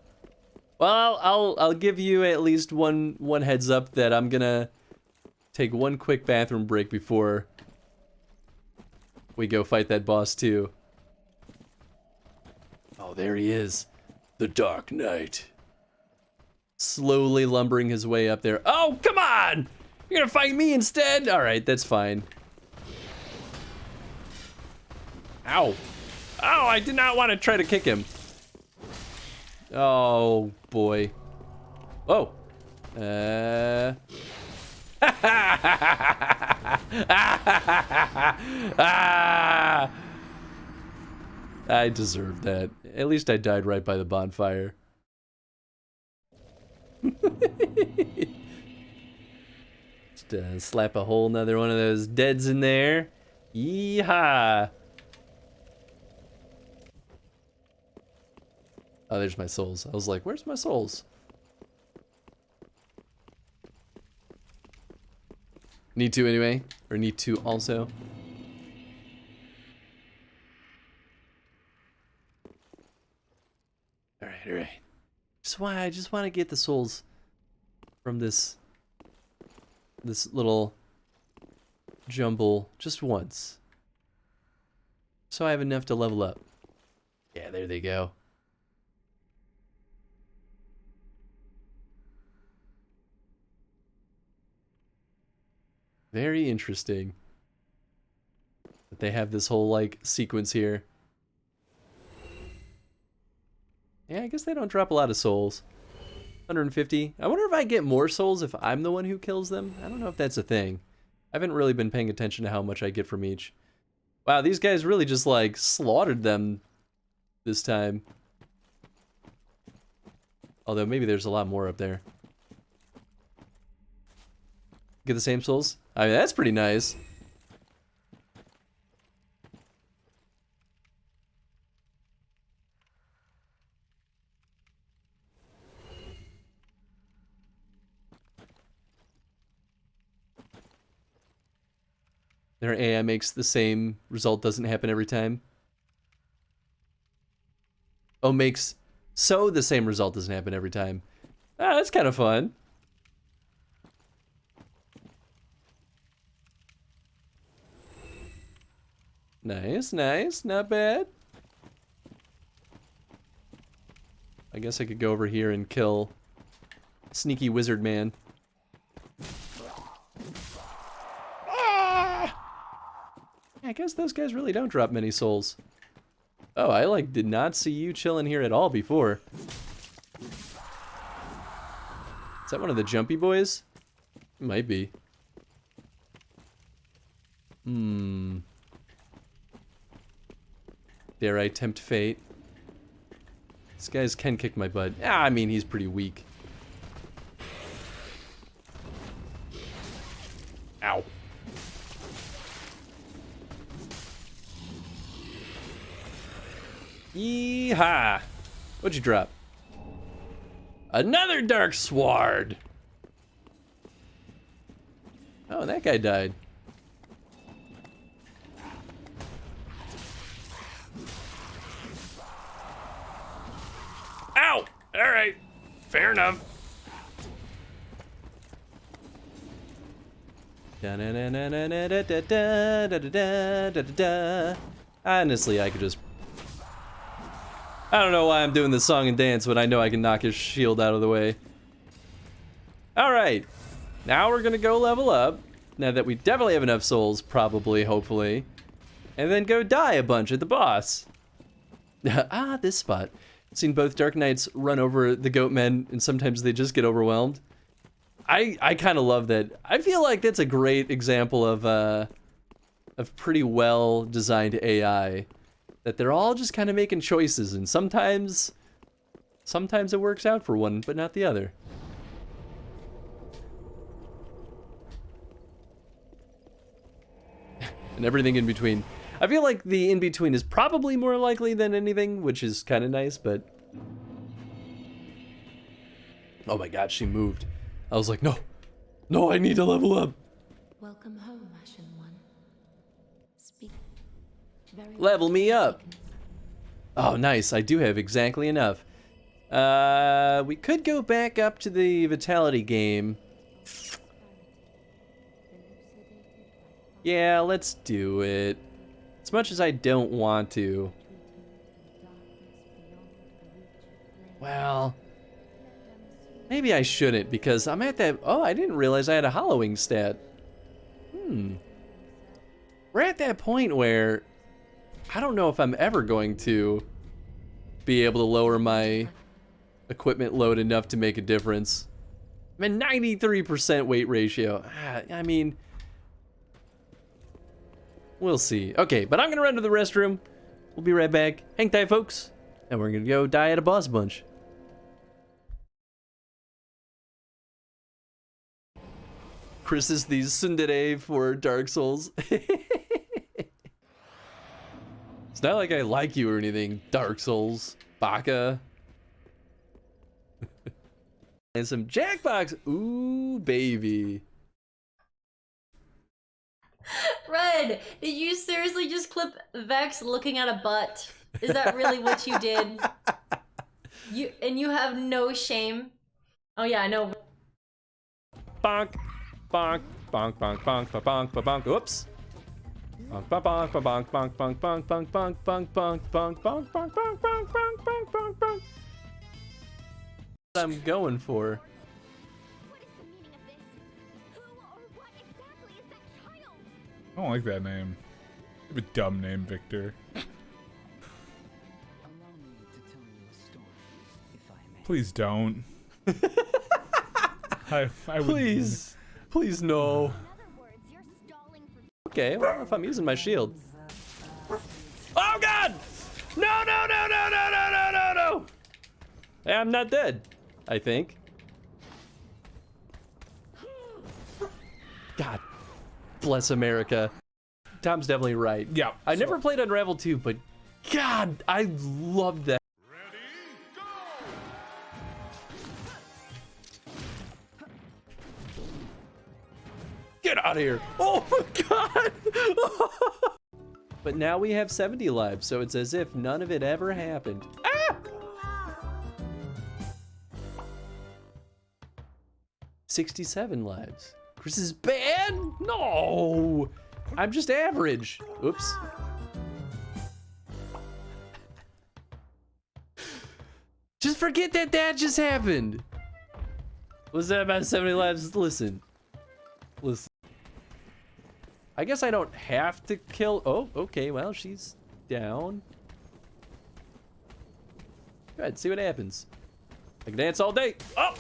Well, I'll give you at least one heads up that I'm gonna take one quick bathroom break before we go fight that boss too. Oh, there he is. The Dark Knight. Slowly lumbering his way up there. Oh, come on! You're gonna fight me instead? Alright, that's fine. Ow. Oh, I did not want to try to kick him. Oh, boy. Whoa. I deserved that. At least I died right by the bonfire. Just slap a whole nother one of those deads in there. Yeehaw. Oh, there's my souls. I was like, where's my souls? Need to anyway, or need to also. All right. I just want to get the souls from this little jumble just once, so I have enough to level up. Yeah, there they go. Very interesting that they have this whole like sequence here. Yeah, I guess they don't drop a lot of souls. 150. I wonder if I get more souls if I'm the one who kills them. I don't know if that's a thing. I haven't really been paying attention to how much I get from each. Wow, these guys really just like slaughtered them this time. Although maybe there's a lot more up there. Get the same souls? I mean, that's pretty nice. Their AI makes the same result doesn't happen every time. Oh, makes so the same result doesn't happen every time. Ah, that's kind of fun. Nice, not bad. I guess I could go over here and kill Sneaky Wizard Man. Ah! I guess those guys really don't drop many souls. Oh, I like did not see you chilling here at all before. Is that one of the jumpy boys? It might be. Dare I tempt fate? These guys can kick my butt. Ah, I mean, he's pretty weak. Ow. Yeehaw! What'd you drop? Another Dark Sword! Oh, that guy died. Ow! Alright. Fair enough. Honestly, I could just... I don't know why I'm doing this song and dance when I know I can knock his shield out of the way. Alright. Now we're gonna go level up. Now that we definitely have enough souls, probably, hopefully. And then go die a bunch at the boss. Ah, this spot. I've seen both Dark Knights run over the goat men, and sometimes they just get overwhelmed. I kind of love that. I feel like that's a great example of pretty well designed AI. That they're all just kind of making choices, and sometimes it works out for one, but not the other. And everything in between. I feel like the in-between is probably more likely than anything, which is kind of nice, but... Oh my god, she moved. I was like, no. No, I need to level up.
Welcome home, Ashen One. Speak.
Level me up. Oh, nice. I do have exactly enough. We could go back up to the Vitality game. Yeah, let's do it. As much as I don't want to. Well, maybe I shouldn't because I'm at that... Oh, I didn't realize I had a hollowing stat. We're at that point where I don't know if I'm ever going to be able to lower my equipment load enough to make a difference. I'm at 93% weight ratio. I mean, we'll see. Okay, but I'm gonna run to the restroom. We'll be right back. Hang tight, folks. And we're gonna go die at a boss bunch. Chris is the tsundere for Dark Souls. It's not like I like you or anything, Dark Souls. Baka. And some Jackbox. Ooh, baby.
Red, did you seriously just clip Vex looking at a butt? Is that really what you did? You have no shame? Oh yeah, I know.
Bonk, bonk, bonk, bonk, bonk, bonk, bonk, bonk. Oops. Bonk, bonk, bonk, bonk, bonk, bonk, bonk, bonk, bonk, bonk, bonk, bonk, bonk, bonk, bonk, bonk, bonk, bonk, bonk. I'm going for.
I don't like that name. You have a dumb name, Victor. Please don't. I
Please. Please no. Okay, well, if I'm using my shield. Oh god! No, no, no, no, no, no, no, no, no! Hey, I'm not dead, I think. God bless America. Tom's definitely right.
Yeah.
I never played Unravel 2, but God, I loved that. Get out of here. Oh my god. But now we have 70 lives, so it's as if none of it ever happened. Ah! 67 lives. Chris is bad? No. I'm just average. Oops. Just forget that that just happened. Was that about 70 lives? Listen. Listen. I guess I don't have to kill. Oh, okay. Well, she's down. Go ahead, see what happens. I can dance all day. Oh!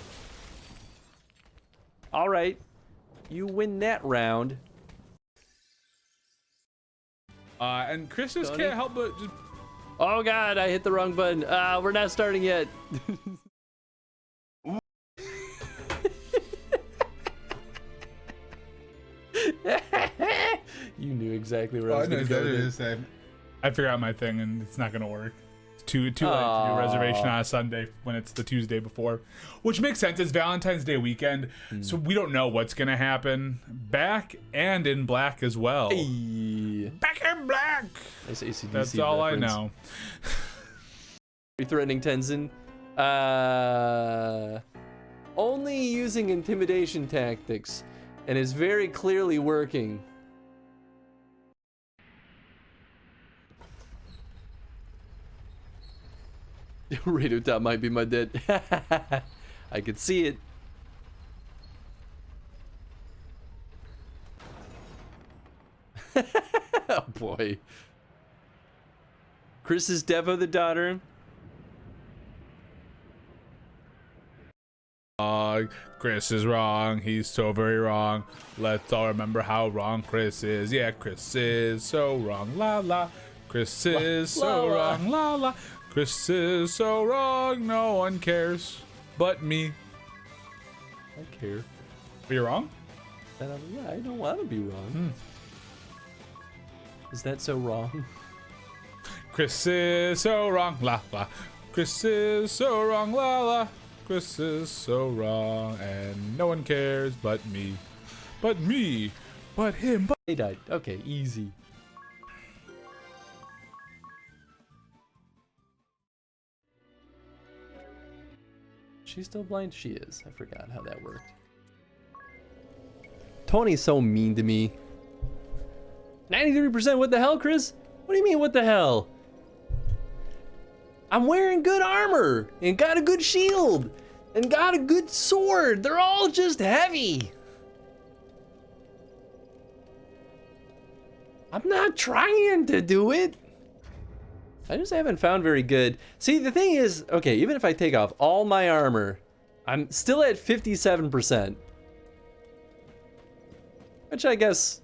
All right. You win that round.
And Chris just can't help but just...
Oh god, I hit the wrong button. We're not starting yet. You knew exactly where I was going to go.
I figured out my thing and it's not going to work. It's too late to do a reservation on a Sunday when it's the Tuesday before. Which makes sense. It's Valentine's Day weekend, so we don't know what's going to happen. Back and in black as well.
Hey.
Back in black!
Nice AC/DC
That's all
reference.
I know.
Threatening Tenzin. Only using intimidation tactics, and is very clearly working. Radio Top might be my dead. I could see it. Oh boy. Chris is Devo the daughter.
Chris is wrong. He's so very wrong. Let's all remember how wrong Chris is. Yeah, Chris is so wrong. La la. Chris is so wrong. La la. Chris is so wrong. No one cares but me.
I care.
Are you wrong?
Yeah, I don't want to be wrong. Is that so wrong?
Chris is so wrong, la la. Chris is so wrong, la la. Chris is so wrong, and no one cares but me. But me. But him. But
They died. Okay, easy. She's still blind? She is. I forgot how that worked. Tony's so mean to me. 93%, what the hell, Chris? What do you mean, what the hell? I'm wearing good armor, and got a good shield, and got a good sword. They're all just heavy. I'm not trying to do it. I just haven't found very good. See, the thing is, okay, even if I take off all my armor, I'm still at 57%. Which I guess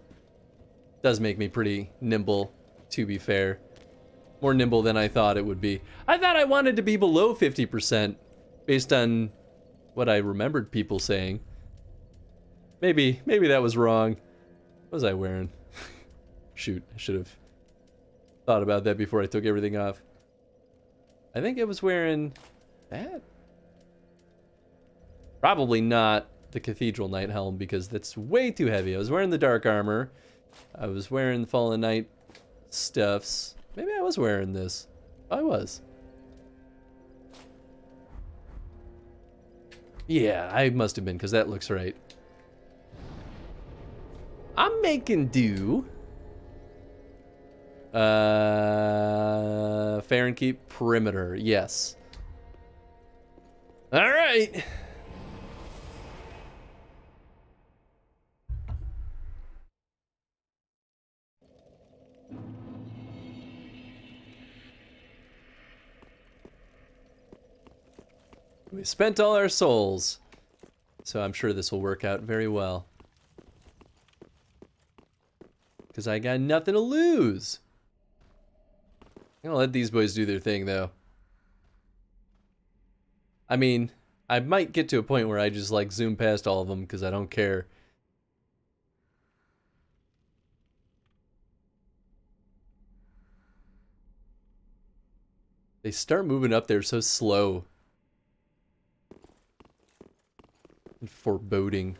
does make me pretty nimble, to be fair. More nimble than I thought it would be. I thought I wanted to be below 50% based on what I remembered people saying. Maybe that was wrong. What was I wearing? Shoot, I should have thought about that before I took everything off. I think I was wearing that. Probably not the Cathedral Knight helm because that's way too heavy. I was wearing the dark armor. I was wearing the Fallen Knight stuffs. Maybe I was wearing this. I was. Yeah, I must have been because that looks right. I'm making do. Fahrenkeep perimeter, yes. All right. We spent all our souls, so I'm sure this will work out very well. Because I got nothing to lose. I'm gonna let these boys do their thing, though. I mean, I might get to a point where I just, like, zoom past all of them because I don't care. They start moving up there so slow. And foreboding.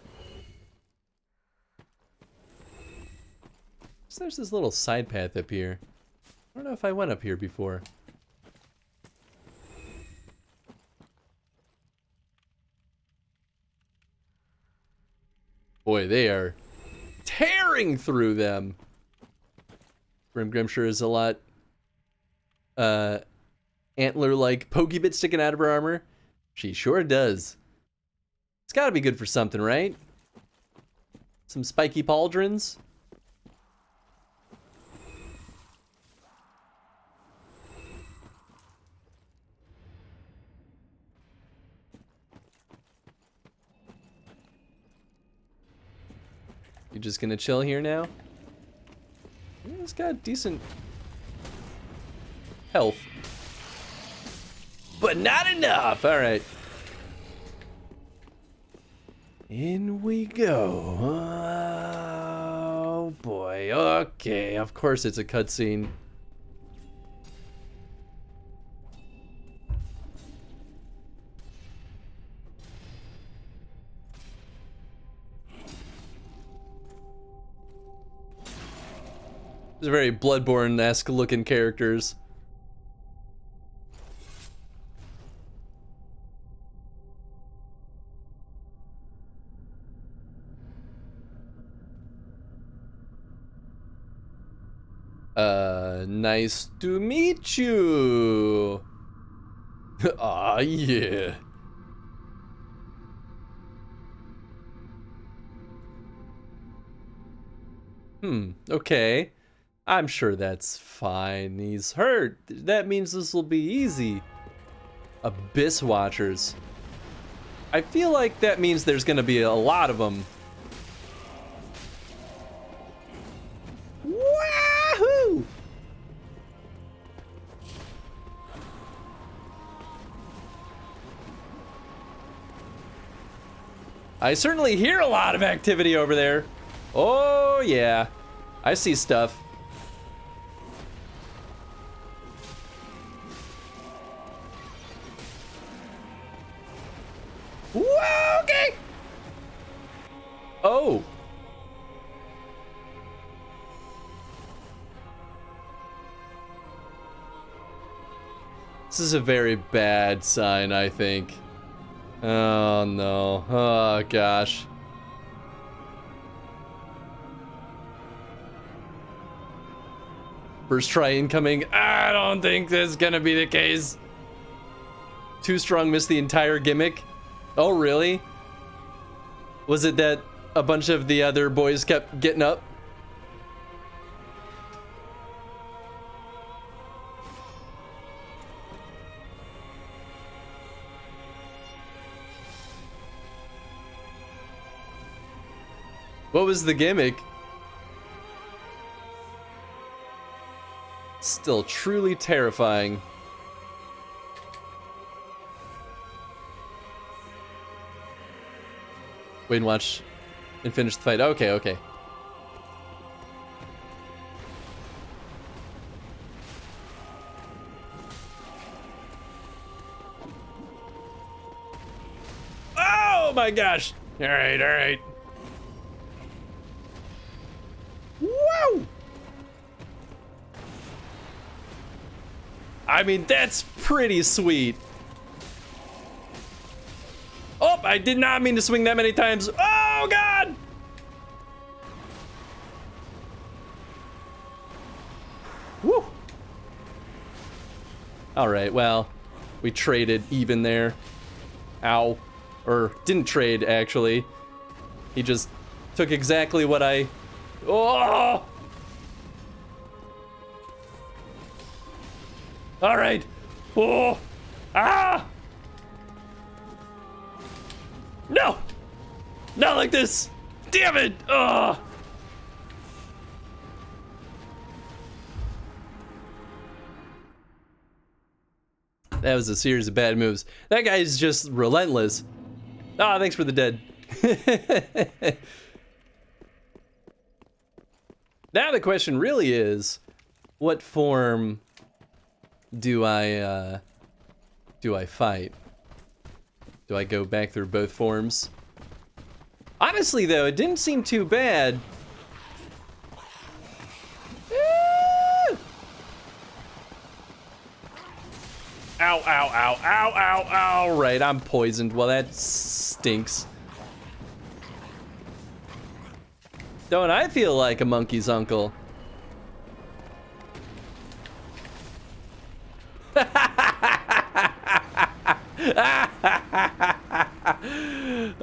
So there's this little side path up here. I don't know if I went up here before. Boy, they are tearing through them. Grimsure is a lot antler-like pokey bit sticking out of her armor. She sure does. It's gotta be good for something, right? Some spiky pauldrons. You just gonna chill here now? Yeah, it's got decent health. But not enough! Alright. In we go. Oh boy. Okay, of course it's a cutscene. These are very Bloodborne-esque looking characters. Nice to meet you. Ah, yeah. Okay. I'm sure that's fine. He's hurt. That means this will be easy. Abyss Watchers. I feel like that means there's gonna be a lot of them. Wahoo! I certainly hear a lot of activity over there. Oh yeah, I see stuff. Whoa, okay. Oh. This is a very bad sign, I think. Oh no. Oh gosh. First try incoming. I don't think that's gonna be the case. Too strong, missed the entire gimmick. Oh really? Was it that a bunch of the other boys kept getting up? What was the gimmick? Still truly terrifying. Wait and watch and finish the fight. Okay, okay. Oh my gosh! All right, all right. Whoa! I mean, that's pretty sweet. Oh, I did not mean to swing that many times. Oh, God! Woo! All right, well, we traded even there. Ow. Or didn't trade, actually. He just took exactly what I... Oh! All right. Oh! Ah! No! Not like this! Damn it! Oh! That was a series of bad moves. That guy's just relentless. Ah, thanks for the dead. Now the question really is, what form do I fight? Do I go back through both forms? Honestly though, it didn't seem too bad. Ow, ow, ow, ow, ow, ow. Right, I'm poisoned. Well, that stinks. Don't I feel like a monkey's uncle?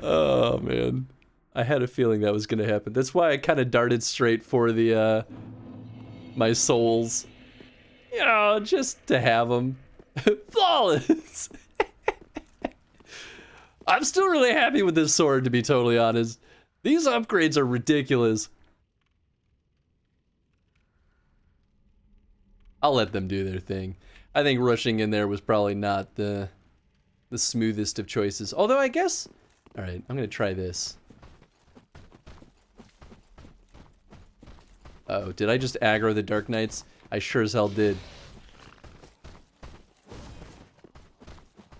Oh man, I had a feeling that was gonna happen. That's why I kind of darted straight for the my souls, you know, just to have them. Flawless. I'm still really happy with this sword, to be totally honest. These upgrades are ridiculous. I'll let them do their thing. I think rushing in there was probably not the smoothest of choices. Although I guess... Alright, I'm gonna try this. Oh, did I just aggro the Dark Knights? I sure as hell did.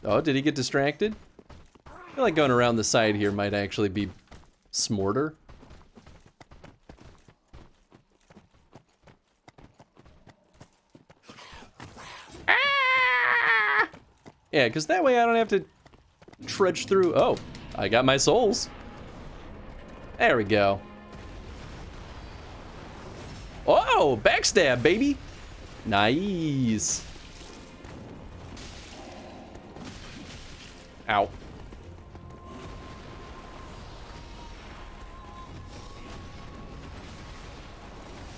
Oh, did he get distracted? I feel like going around the side here might actually be smarter. Yeah, because that way I don't have to trudge through. Oh, I got my souls. There we go. Oh, backstab, baby. Nice. Ow.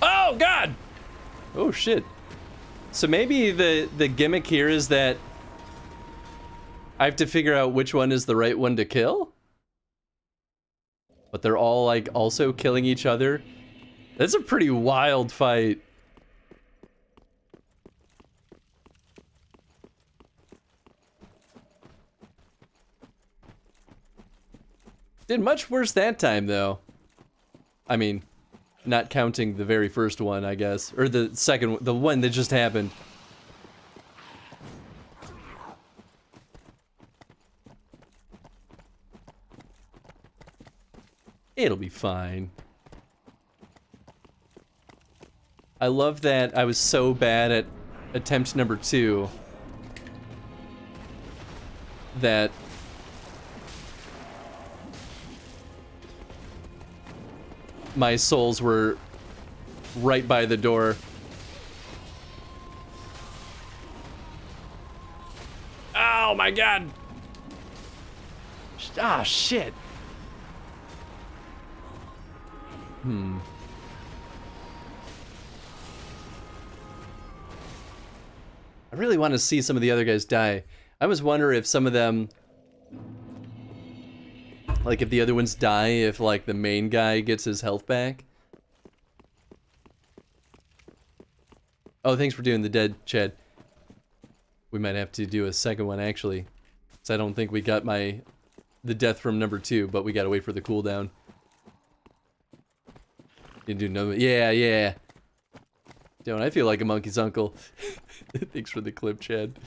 Oh, God. Oh, shit. So maybe the gimmick here is that I have to figure out which one is the right one to kill? But they're all, like, also killing each other? That's a pretty wild fight. Did much worse that time, though. I mean, not counting the very first one, I guess. Or the second, the one that just happened. It'll be fine. I love that I was so bad at attempt number 2 that my souls were right by the door. Oh my god! Ah, shit. I really want to see some of the other guys die. I was wondering if some of them, like if the other ones die, if like the main guy gets his health back. Oh, thanks for doing the dead, Chad. We might have to do a second one actually, because I don't think we got the death from number 2, but we gotta wait for the cooldown. You do no, yeah. Don't I feel like a monkey's uncle? Thanks for the clip, Chad.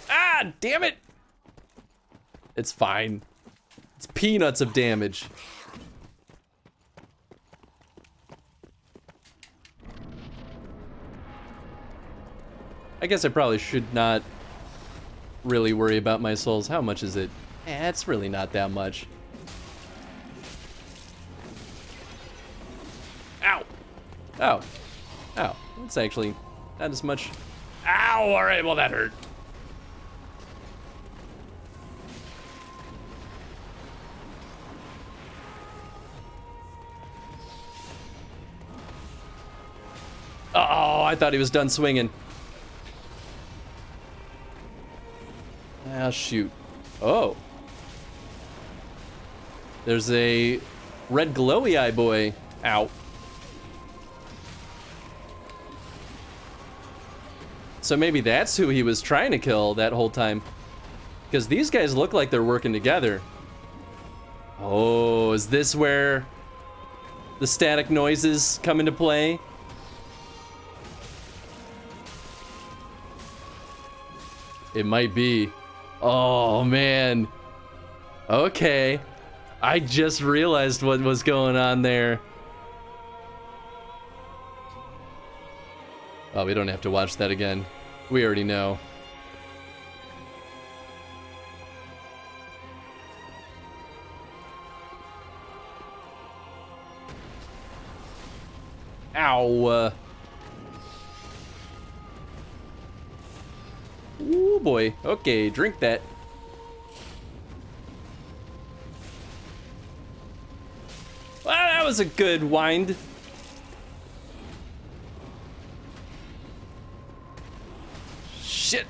Ah, damn it! It's fine. It's peanuts of damage. I guess I probably should not really worry about my souls. How much is it? It's really not that much. Ow! Oh. Oh. It's actually not as much. Ow! Alright, well that hurt. Oh, I thought he was done swinging. Ah, shoot. Oh. There's a red glowy eye boy. Ow. So maybe that's who he was trying to kill that whole time. Because these guys look like they're working together. Oh, is this where the static noises come into play? It might be. Oh, man. Okay. I just realized what was going on there. Oh, we don't have to watch that again. We already know. Ow. Ooh, boy. Okay, drink that. Well, that was a good wind. Shit.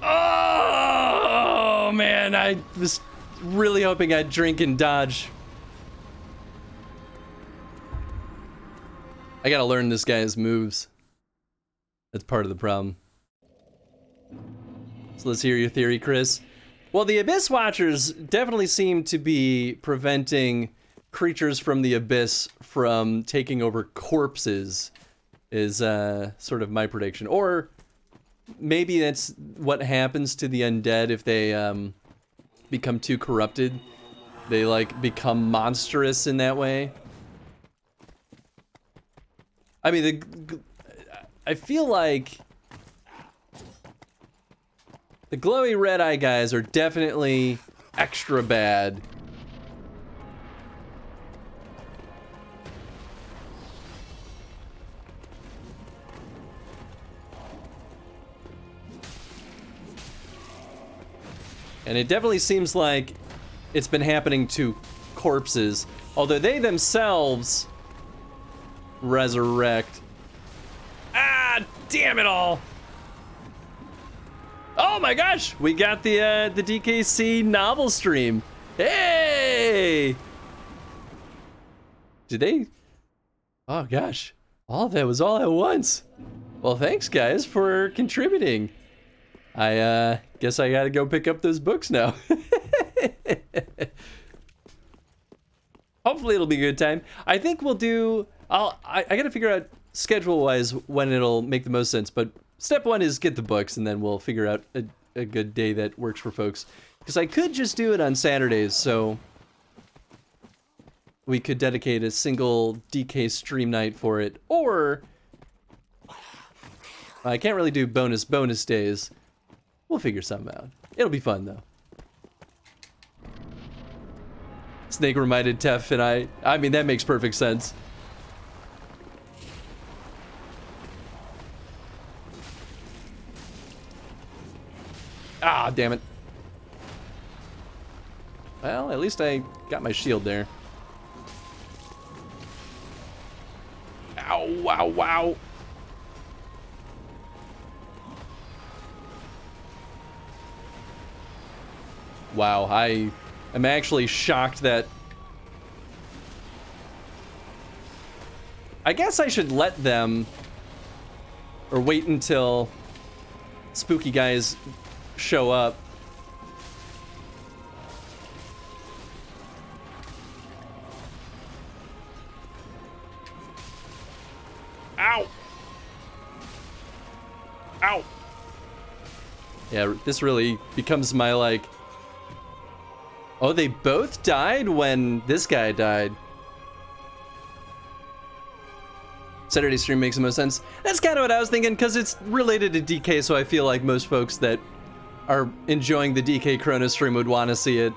Oh, man. I was really hoping I'd drink and dodge. I gotta learn this guy's moves. That's part of the problem. So let's hear your theory, Chris. Well, the Abyss Watchers definitely seem to be preventing creatures from the Abyss from taking over corpses, is sort of my prediction. Or maybe that's what happens to the undead if they become too corrupted. They like become monstrous in that way. I mean, I feel like the glowy red eye guys are definitely extra bad. And it definitely seems like it's been happening to corpses, although they themselves resurrect. Ah, damn it all. Oh my gosh, we got the DKC novel stream. Hey! Did they? Oh gosh, all of that was all at once. Well, thanks guys for contributing. I guess I gotta go pick up those books now. Hopefully it'll be a good time. I think we'll do, I gotta figure out schedule-wise when it'll make the most sense, but step one is get the books, and then we'll figure out a good day that works for folks. Because I could just do it on Saturdays, so we could dedicate a single DK stream night for it. Or I can't really do bonus days. We'll figure something out. It'll be fun though. Snake reminded Tef and I mean, that makes perfect sense. Ah, damn it. Well, at least I got my shield there. Ow, wow, wow. Wow, I am actually shocked that... I guess I should let them... or wait until spooky guys show up. Ow! Ow! Yeah, this really becomes my, like... Oh, they both died when this guy died. Saturday stream makes the most sense. That's kind of what I was thinking, because it's related to DK, so I feel like most folks that are enjoying the DK Chrono stream would want to see it.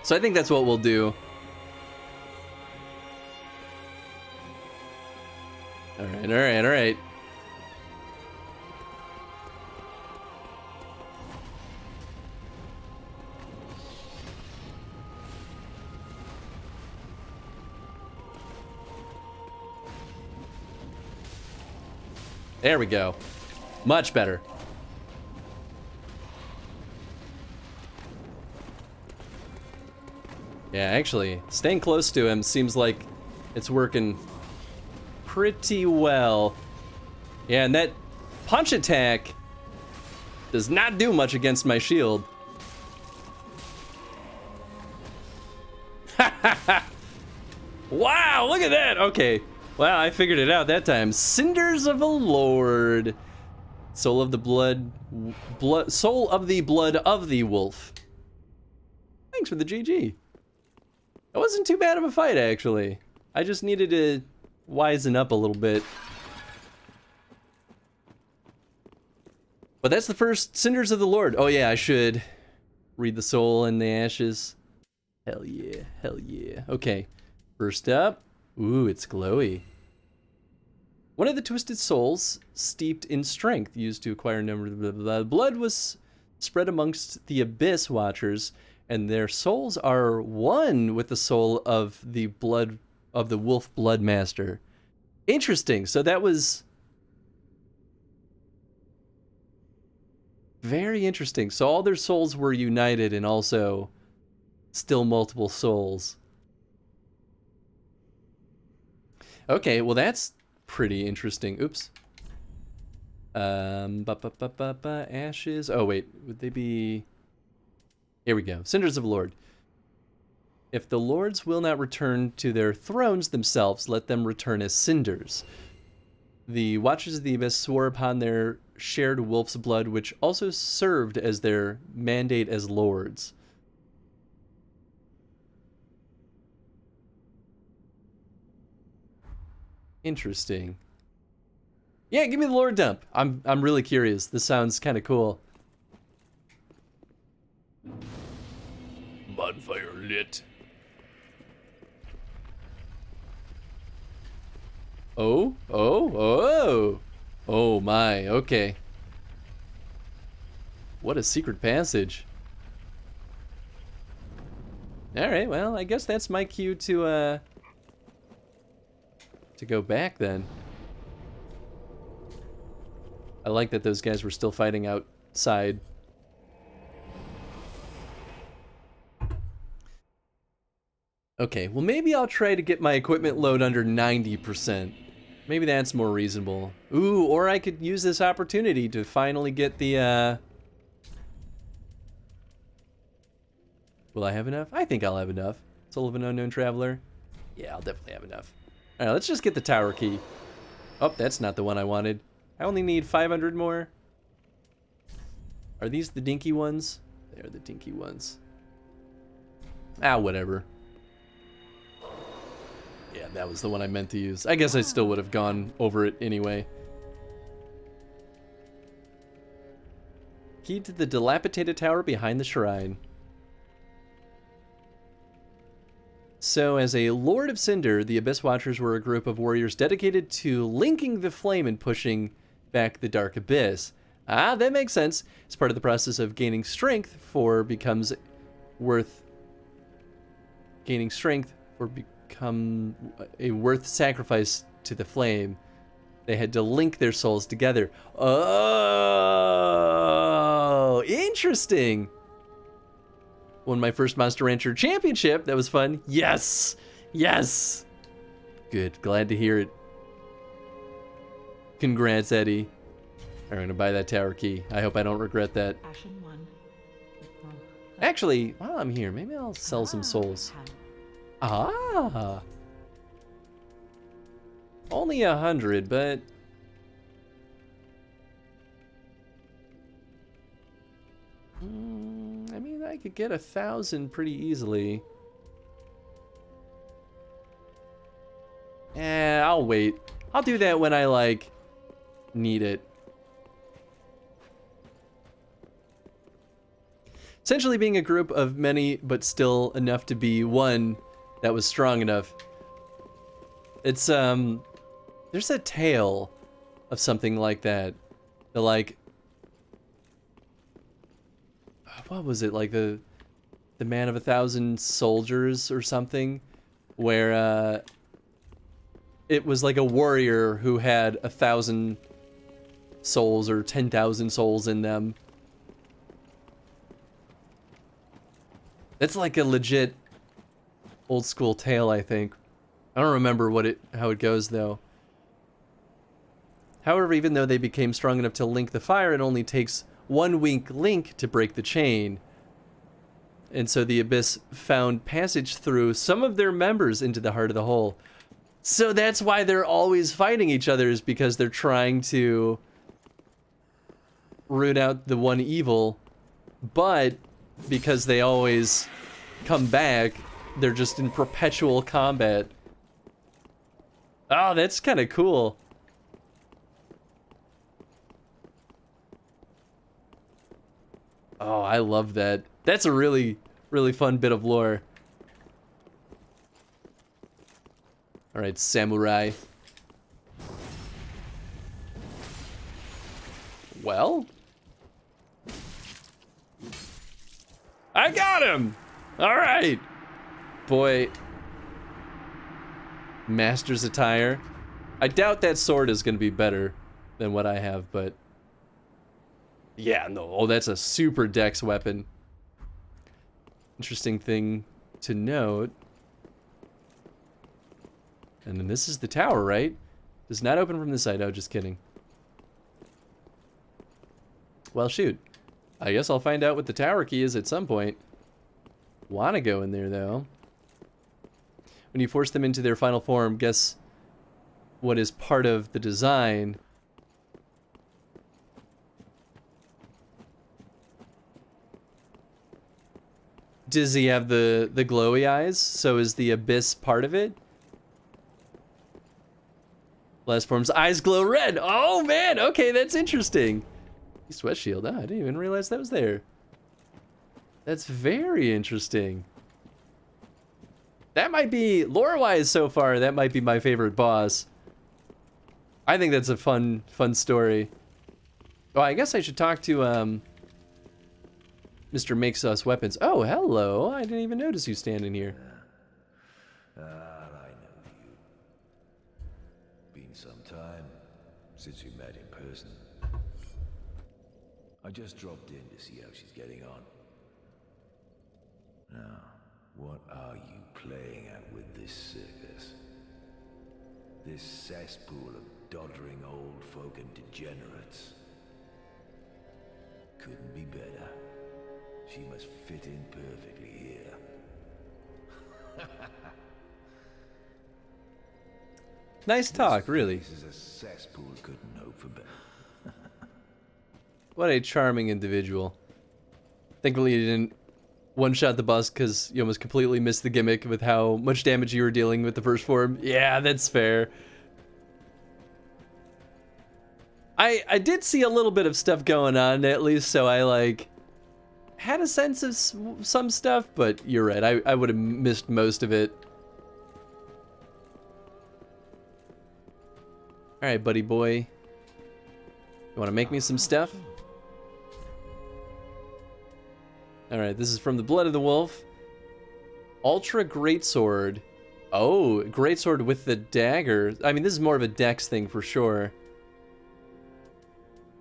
So I think that's what we'll do. Alright, alright, alright. There we go. Much better. Yeah, actually, staying close to him seems like it's working pretty well. Yeah, and that punch attack does not do much against my shield. Wow, look at that! Okay. Wow, I figured it out that time. Cinders of a Lord. Soul of the blood... Soul of the blood of the wolf. Thanks for the GG. It wasn't too bad of a fight, actually. I just needed to wisen up a little bit. But that's the first Cinders of the Lord. Oh yeah, I should read the soul and the ashes. Hell yeah, hell yeah. Okay, first up. Ooh, it's glowy. One of the twisted souls, steeped in strength, used to acquire a number of blood was spread amongst the Abyss Watchers, and their souls are one with the soul of the blood of the Wolf Bloodmaster. Interesting. So that was very interesting. So all their souls were united, and also still multiple souls. Okay, well that's pretty interesting. Oops. Ashes. Oh wait, would they be? Here we go. Cinders of Lord. If the lords will not return to their thrones themselves, let them return as cinders. The Watchers of the Abyss swore upon their shared wolf's blood, which also served as their mandate as lords. Interesting. Yeah, give me the lore dump. I'm really curious. This sounds kind of cool. Bonfire lit. Oh, oh, oh. Oh my, okay. What a secret passage. Alright, well, I guess that's my cue to go back then. I like that those guys were still fighting outside. Okay, well maybe I'll try to get my equipment load under 90%. Maybe that's more reasonable. Ooh, or I could use this opportunity to finally get the, Will I have enough? I think I'll have enough. Soul of an Unknown Traveler. Yeah, I'll definitely have enough. Alright, let's just get the tower key. Oh, that's not the one I wanted. I only need 500 more. Are these the dinky ones? They are the dinky ones. Ah, whatever. Yeah, that was the one I meant to use. I guess I still would have gone over it anyway. Key to the dilapidated tower behind the shrine. So, as a Lord of Cinder, the Abyss Watchers were a group of warriors dedicated to linking the flame and pushing back the Dark Abyss. Ah, that makes sense. It's part of the process of gaining strength for become a worth sacrifice to the flame. They had to link their souls together. Oh, interesting. Won my first Monster Rancher Championship. That was fun. Yes. Yes. Good. Glad to hear it. Congrats, Eddie. I'm going to buy that tower key. I hope I don't regret that. Actually, while I'm here, maybe I'll sell some souls. Ah. Only 100, but... I mean, I could get 1,000 pretty easily. I'll wait. I'll do that when I, like, need it. Essentially being a group of many, but still enough to be one that was strong enough. It's, there's a tale of something like that. The, like... What was it? Like the Man of 1,000 Soldiers or something? Where, it was like a warrior who had 1,000 souls or 10,000 souls in them. That's like a legit old school tale, I think. I don't remember how it goes though. However, even though they became strong enough to link the fire, it only takes one weak link to break the chain. And so the Abyss found passage through some of their members into the heart of the hole. So that's why they're always fighting each other, is because they're trying to root out the one evil, but because they always come back, they're just in perpetual combat. Oh, that's kind of cool. Oh, I love that. That's a really, really fun bit of lore. Alright, samurai. Well? I got him! Alright! Boy. Master's attire. I doubt that sword is going to be better than what I have, but... Yeah, no. Oh, that's a super dex weapon. Interesting thing to note. And then this is the tower, right? Does not open from this side. Oh, just kidding. Well, shoot. I guess I'll find out what the tower key is at some point. Wanna go in there, though. When you force them into their final form, guess what is part of the design? Does he have the glowy eyes? So is the Abyss part of it? Last form's eyes glow red. Oh man, okay, that's interesting. Sweat shield. Oh, I didn't even realize that was there. That's very interesting. That might be, lore-wise so far, that might be my favorite boss. I think that's a fun story. Oh, I guess I should talk to, Mr. Makes Us Weapons. Oh, hello. I didn't even notice you standing here.
I know you. Been some time since we met in person. I just dropped in to see how she's getting on. Now, what are you playing at with this circus? This cesspool of doddering old folk and degenerates? Couldn't be better. She must fit in perfectly here.
Nice talk, really.
This is a cesspool, couldn't hope for better.
What a charming individual. Thankfully you didn't one-shot the boss because you almost completely missed the gimmick with how much damage you were dealing with the first form. Yeah, that's fair. I did see a little bit of stuff going on, at least, so I, like, had a sense of some stuff, but you're right, I would have missed most of it. Alright, buddy boy. You want to make me some stuff? Alright, this is from the Blood of the Wolf. Ultra Greatsword. Oh, Greatsword with the dagger. I mean, this is more of a dex thing for sure.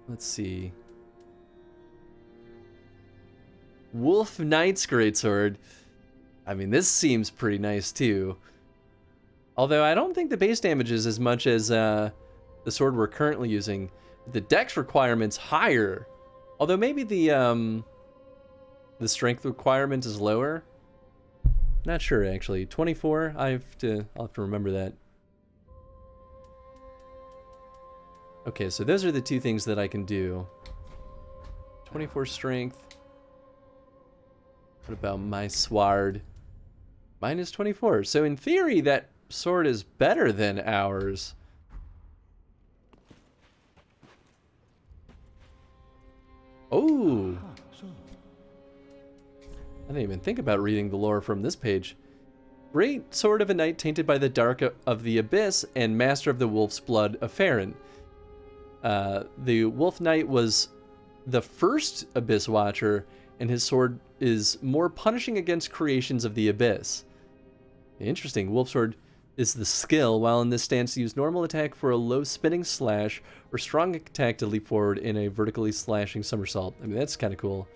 Let's see. Wolf Knight's Greatsword. I mean, this seems pretty nice too. Although I don't think the base damage is as much as the sword we're currently using. The dex requirement's higher. Although maybe the strength requirement is lower. Not sure actually. 24. I'll have to remember that. Okay, so those are the two things that I can do. 24 strength. What about my sword? Mine is 24. So in theory, that sword is better than ours. Oh! I didn't even think about reading the lore from this page. Great Sword of a Knight tainted by the dark of the abyss and master of the wolf's blood of Farron. The Wolf Knight was the first Abyss Watcher, and his sword is more punishing against creations of the Abyss. Interesting. Wolf Sword is the skill, while in this stance use normal attack for a low spinning slash, or strong attack to leap forward in a vertically slashing somersault. I mean, that's kind of cool.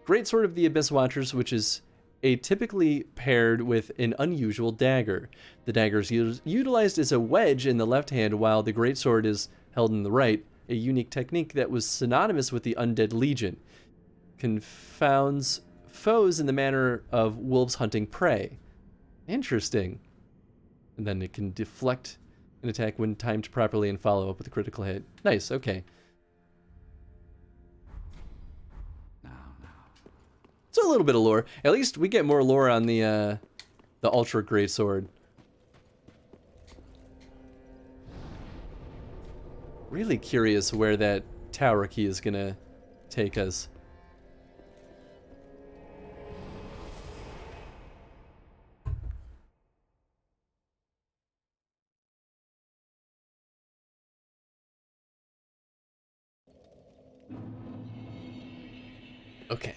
Great Sword of the Abyss Watchers, which is atypically paired with an unusual dagger. The dagger is utilized as a wedge in the left hand, while the Great Sword is held in the right, a unique technique that was synonymous with the Undead Legion. Confounds foes in the manner of wolves hunting prey. Interesting. And then it can deflect an attack when timed properly and follow up with a critical hit. Nice, okay. So a little bit of lore. At least we get more lore on the Ultra Greatsword. Really curious where that tower key is gonna take us. Okay.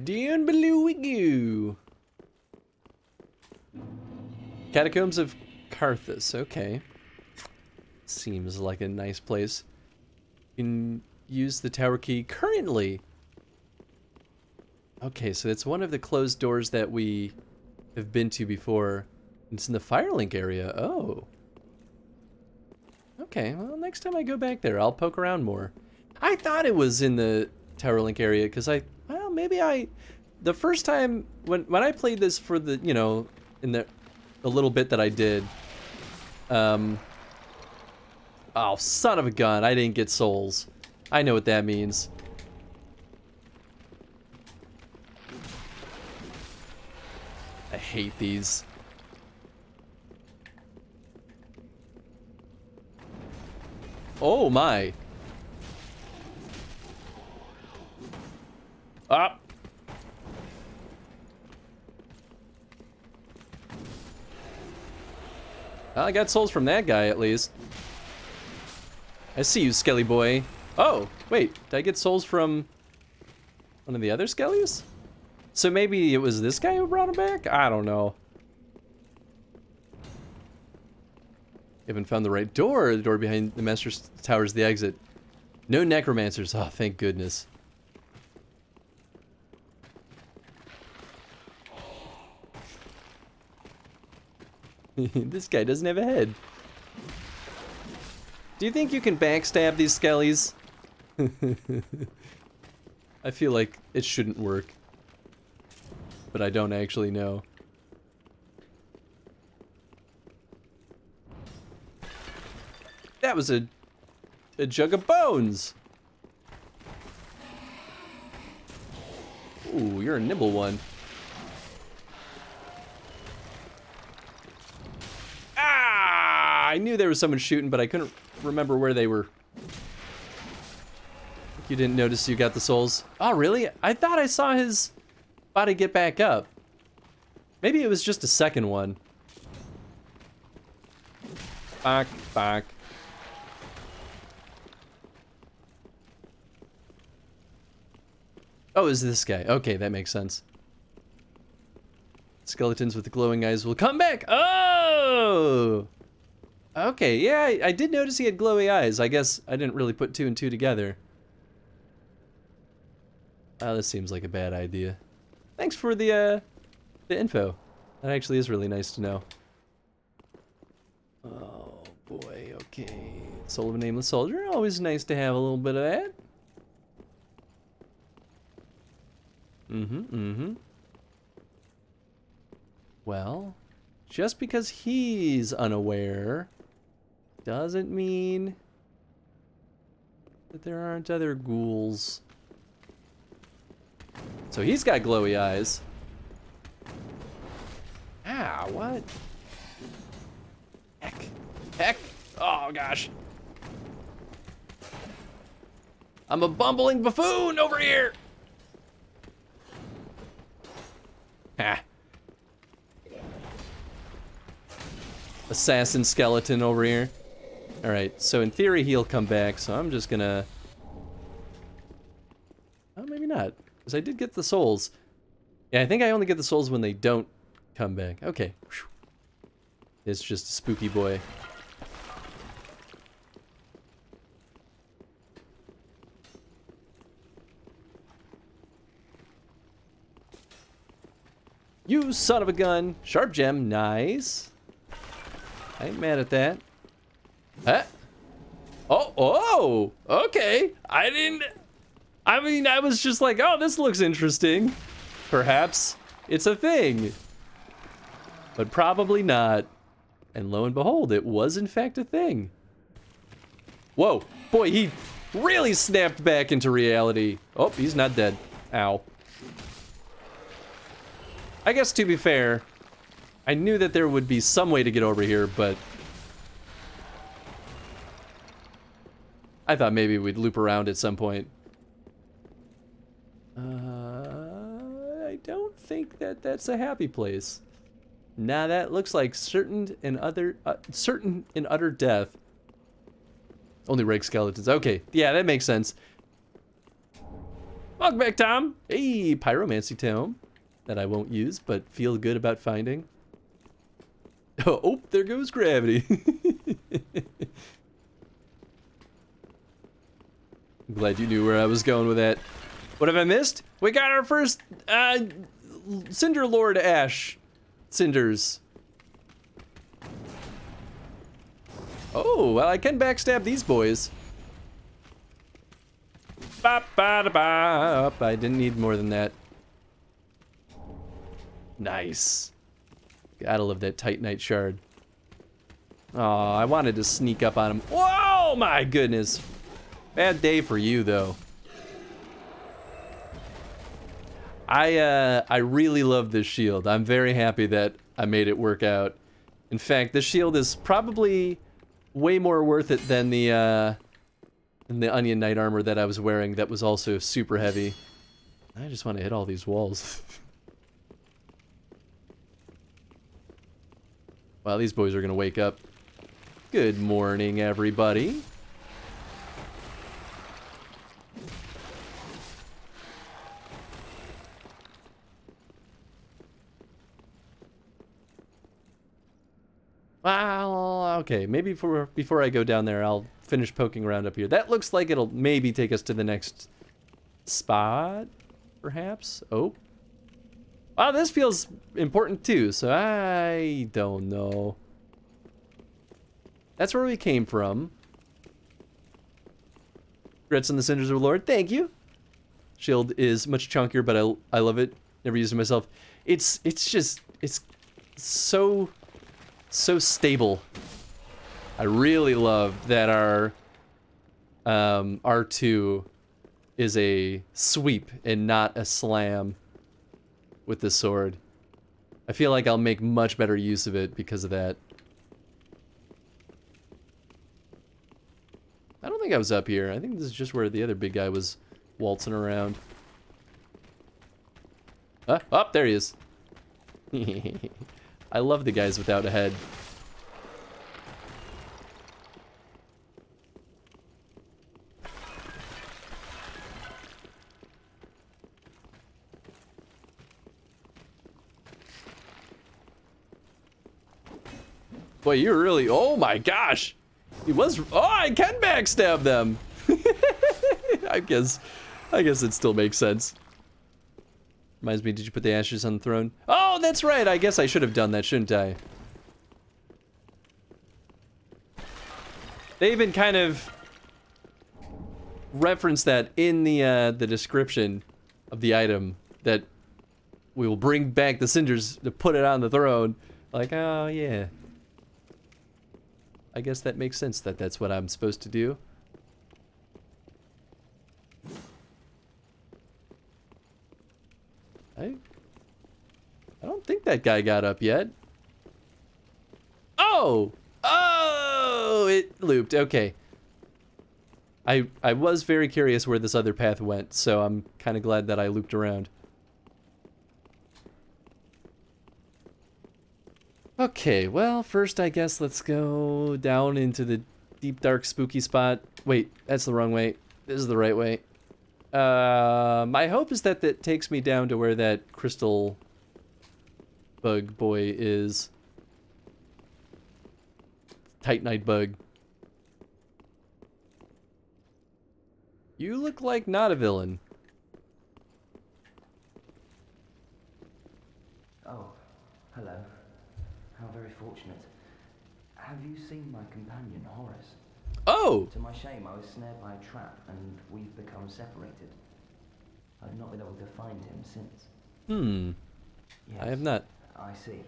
Down below we go. Catacombs of Carthus, okay. Seems like a nice place. You can use the tower key currently. Okay, so it's one of the closed doors that we have been to before. It's in the Firelink area. Oh. Okay, well, next time I go back there, I'll poke around more. I thought it was in the Tower Link area, because the first time, when I played this for the, you know, in the little bit that I did, oh, son of a gun, I didn't get souls. I know what that means. I hate these. Oh my. Ah. Well, I got souls from that guy, at least. I see you, Skelly boy. Oh, wait. Did I get souls from one of the other Skellies? So maybe it was this guy who brought him back? I don't know. Haven't found the right door. The door behind the Master's Tower is the exit. No necromancers. Oh, thank goodness. This guy doesn't have a head. Do you think you can backstab these skellies? I feel like it shouldn't work. But I don't actually know. That was a a jug of bones. Ooh, you're a nimble one. Ah! I knew there was someone shooting, but I couldn't remember where they were. You didn't notice you got the souls? Oh, really? I thought I saw his body get back up. Maybe it was just a second one. Back, back. Oh, is this guy? Okay, that makes sense. Skeletons with the glowing eyes will come back. Oh! Okay, yeah, I did notice he had glowy eyes. I guess I didn't really put two and two together. Oh, this seems like a bad idea. Thanks for the info. That actually is really nice to know. Oh, boy, okay. Soul of a Nameless Soldier, always nice to have a little bit of that. Well, just because he's unaware doesn't mean that there aren't other ghouls. So he's got glowy eyes. Ah, what? Heck. Heck. Oh, gosh. I'm a bumbling buffoon over here. Ha. Assassin skeleton over here. Alright, so in theory he'll come back, so I'm just gonna... Oh, maybe not. Because I did get the souls. Yeah, I think I only get the souls when they don't come back. Okay. Whew. It's just a spooky boy. You son of a gun. Sharp gem, nice. I ain't mad at that. Huh? Oh, okay. I mean, I was just like, oh, this looks interesting. Perhaps it's a thing. But probably not. And lo and behold, it was in fact a thing. Whoa, boy, he really snapped back into reality. Oh, he's not dead. Ow. I guess to be fair, I knew that there would be some way to get over here, but I thought maybe we'd loop around at some point. I don't think that that's a happy place. Nah, that looks like certain in utter death. Only reg skeletons. Okay, yeah, that makes sense. Welcome back, Tom. Hey, pyromancy tome that I won't use, but feel good about finding. Oh, there goes gravity. I'm glad you knew where I was going with that. What have I missed? We got our first Cinder Lord Ash cinders. Oh, well, I can backstab these boys. Ba ba da ba. I didn't need more than that. Nice. Gotta love that Titanite Shard. Oh, I wanted to sneak up on him. Whoa, my goodness. Bad day for you, though. I really love this shield. I'm very happy that I made it work out. In fact, this shield is probably way more worth it than the Onion Knight armor that I was wearing that was also super heavy. I just want to hit all these walls. Wow, these boys are gonna wake up. Good morning, everybody. Well, okay, maybe before I go down there, I'll finish poking around up here. That looks like it'll maybe take us to the next spot, perhaps? Oh. Wow, this feels important too, so I don't know. That's where we came from. Regrets on the Cinders of the Lord, thank you. Shield is much chunkier, but I love it. Never used it myself. It's so stable. I really love that our R2 is a sweep and not a slam with the sword. I feel like I'll make much better use of it because of that. I don't think I was up here. I think this is just where the other big guy was waltzing around. Oh, there he is. I love the guys without a head. Boy, you're really... Oh my gosh! He was... Oh, I can backstab them! I guess it still makes sense. Reminds me, did you put the ashes on the throne? Oh, that's right! I guess I should have done that, shouldn't I? They even kind of reference that in the description of the item, that we will bring back the cinders to put it on the throne. Like, oh yeah. I guess that makes sense that that's what I'm supposed to do. I don't think that guy got up yet. Oh! Oh! It looped. Okay. I was very curious where this other path went, so I'm kind of glad that I looped around. Okay, well, first I guess let's go down into the deep, dark, spooky spot. Wait, that's the wrong way. This is the right way. My hope is that that takes me down to where that crystal bug boy is. Titanite bug. You look like not a villain.
Oh, hello. How very fortunate. Have you seen my companion, Horace?
Oh!
To my shame, I was snared by a trap, and we've become separated. I've not been able to find him since.
Hmm.
Yes,
I have not.
I see.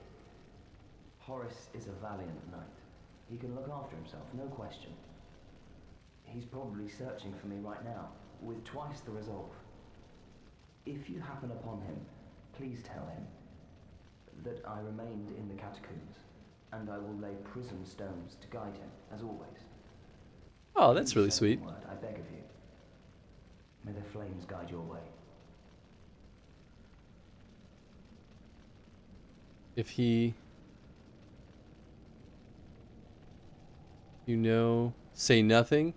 Horace is a valiant knight. He can look after himself, no question. He's probably searching for me right now, with twice the resolve. If you happen upon him, please tell him that I remained in the catacombs, and I will lay prism stones to guide him, as always.
Oh, that's really sweet.
Word, I beg of you. May the flames guide your way.
If he... You know... Say nothing?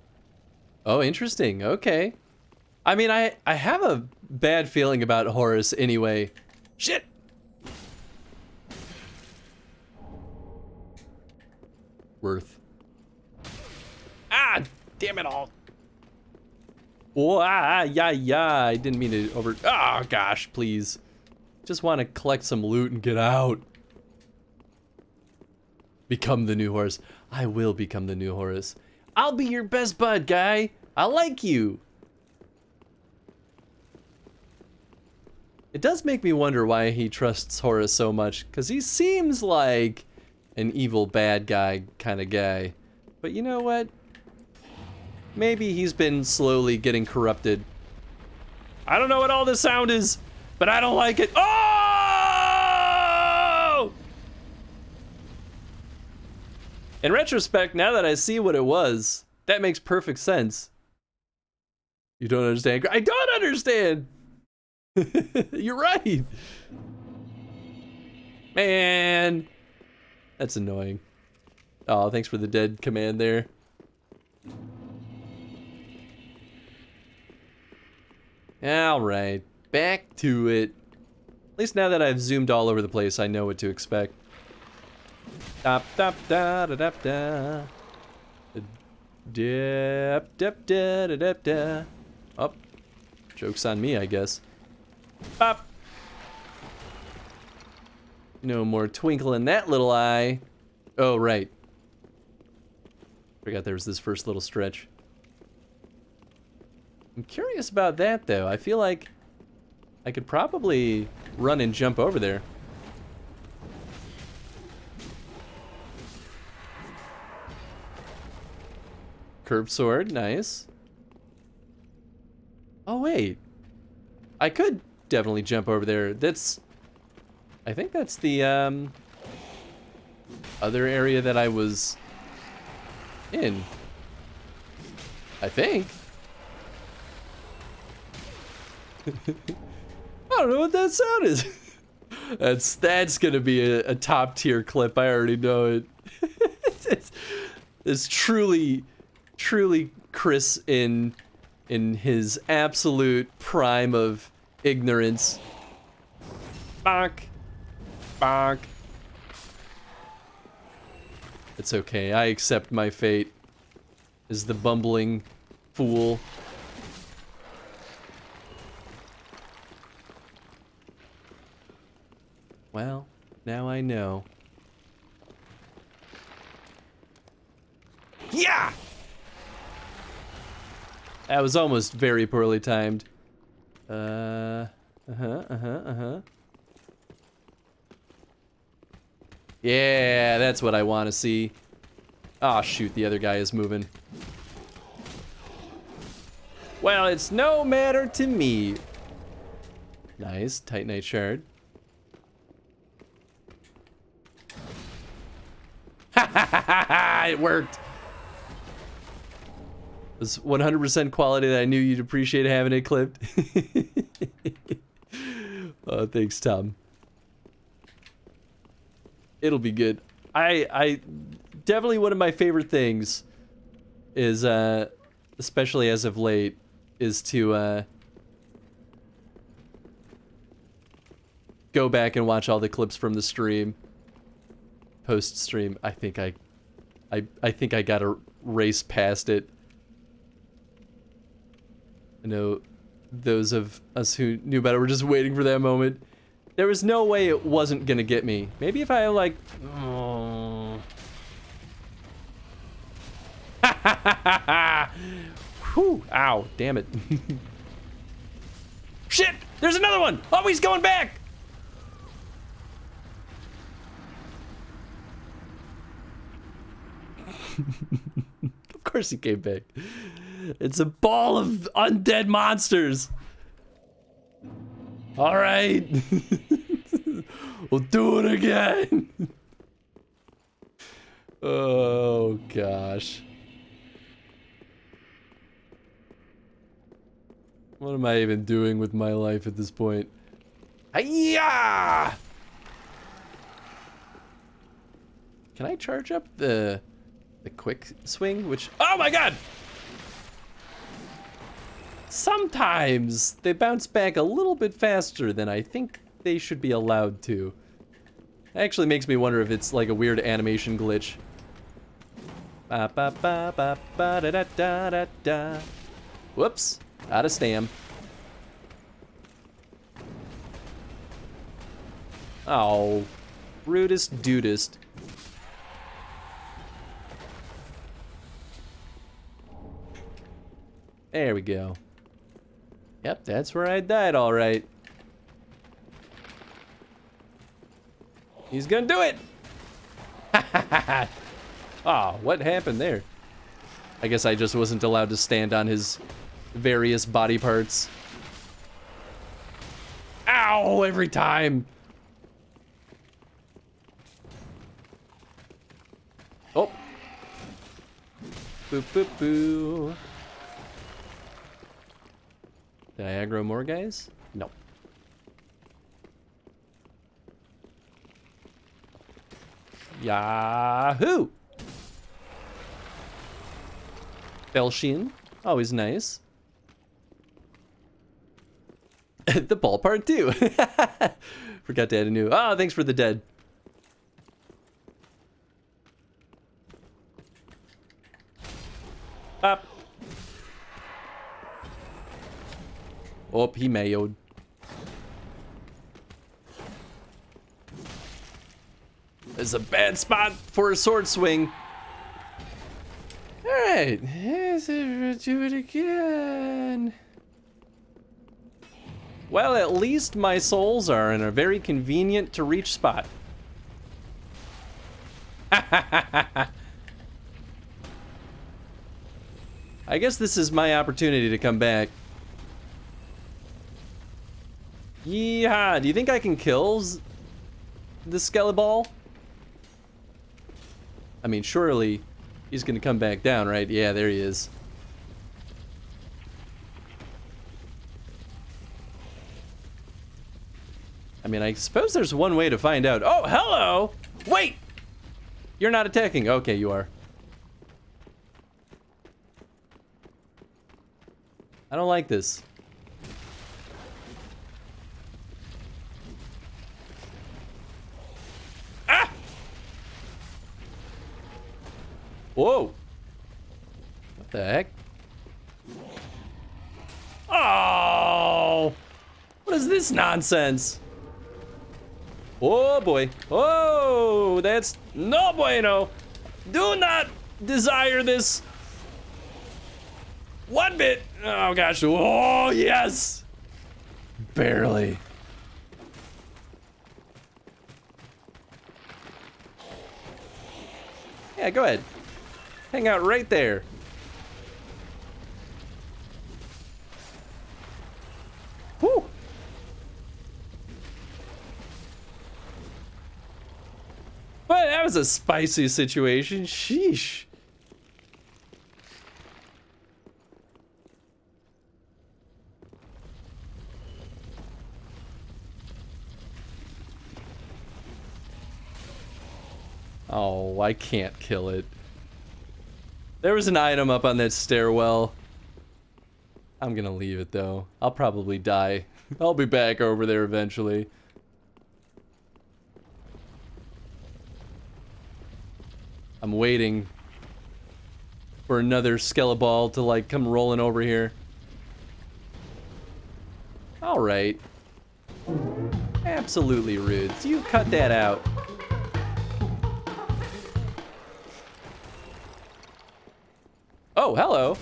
Oh, interesting. Okay. I mean, I have a bad feeling about Horus anyway. Shit! Worth. Ah! Damn it all! Oh, yeah. I didn't mean to over... Oh, gosh, please. Just want to collect some loot and get out. Become the new Horus. I will become the new Horus. I'll be your best bud, guy. I like you. It does make me wonder why he trusts Horus so much, because he seems like an evil bad guy kind of guy. But you know what? Maybe he's been slowly getting corrupted. I don't know what all this sound is, but I don't like it. Oh! In retrospect, now that I see what it was, that makes perfect sense. You don't understand? I don't understand! You're right! Man! That's annoying. Oh, thanks for the dead command there. Alright, back to it. At least now that I've zoomed all over the place, I know what to expect. Dap dap da da dap da. Dap dap da da dap da. Oh, joke's on me, I guess. Bop. No more twinkle in that little eye. Oh, right. Forgot there was this first little stretch. I'm curious about that, though. I feel like I could probably run and jump over there. Curved sword, nice. Oh, wait. I could definitely jump over there. I think that's the, other area that I was in. I think. I don't know what that sound is. That's gonna be a top tier clip. I already know it. It's truly Chris in his absolute prime of ignorance. Bonk, bonk. It's okay. I accept my fate as the bumbling fool. Well, now I know. Yeah! That was almost very poorly timed. Yeah, that's what I want to see. Ah, shoot, the other guy is moving. Well, it's no matter to me. Nice, Titanite Shard. It worked. It was 100% quality that I knew you'd appreciate having it clipped. Oh, thanks, Tom. It'll be good. I definitely one of my favorite things is, especially as of late, is to go back and watch all the clips from the stream. Post stream. I think I gotta race past it. I know those of us who knew about it were just waiting for that moment. There was no way it wasn't gonna get me. Maybe if I like... Oh. Whew, ow, damn it. Shit! There's another one! Oh, he's going back! Of course he came back. It's a ball of undead monsters. All right. We'll do it again. Oh, gosh. What am I even doing with my life at this point? Hi-ya! Can I charge up the quick swing? Which... Oh my god! Sometimes they bounce back a little bit faster than I think they should be allowed to. It actually makes me wonder if it's like a weird animation glitch. Ba ba ba ba ba da da da da da. Whoops, out of stam. Oh, rudest dudest. There we go. Yep, that's where I died, all right. He's gonna do it! Oh, what happened there? I guess I just wasn't allowed to stand on his various body parts. Ow, every time! Oh. Boop, boop, boo. Did I aggro more guys? No. Yahoo! Belshin, always nice. The ball part too. Forgot to add a new. Oh, thanks for the dead. Up. Oh, he mayoed. It's a bad spot for a sword swing. All right, do it again. Well, at least my souls are in a very convenient to reach spot. I guess this is my opportunity to come back. Yeehaw! Do you think I can kill the Skeleball? I mean, surely he's gonna come back down, right? Yeah, there he is. I mean, I suppose there's one way to find out. Oh, hello! Wait! You're not attacking. Okay, you are. I don't like this. Ah! Whoa! What the heck? Oh! What is this nonsense? Oh boy. Oh, that's no bueno. Do not desire this. One bit. Oh gosh. Oh, yes. Barely. Yeah, go ahead. Hang out right there. Whew. But that was a spicy situation. Sheesh. Oh, I can't kill it. There was an item up on that stairwell. I'm gonna leave it though. I'll probably die. I'll be back over there eventually. I'm waiting for another Skeleball to like come rolling over here. Alright. Absolutely rude. So you cut that out. Oh, hello.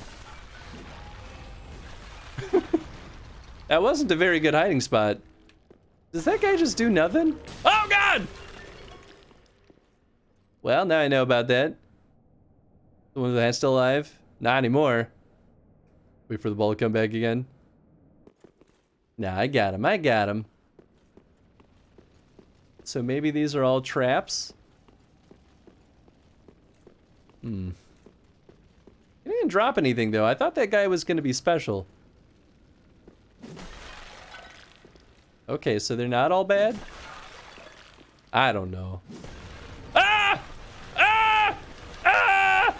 That wasn't a very good hiding spot. Does that guy just do nothing? Oh god! Well, now I know about that. The one that's still alive? Not anymore. Wait for the ball to come back again. Nah, I got him. I got him. So maybe these are all traps? Hmm. He didn't drop anything, though. I thought that guy was going to be special. Okay, so they're not all bad? I don't know. Ah! Ah! Ah!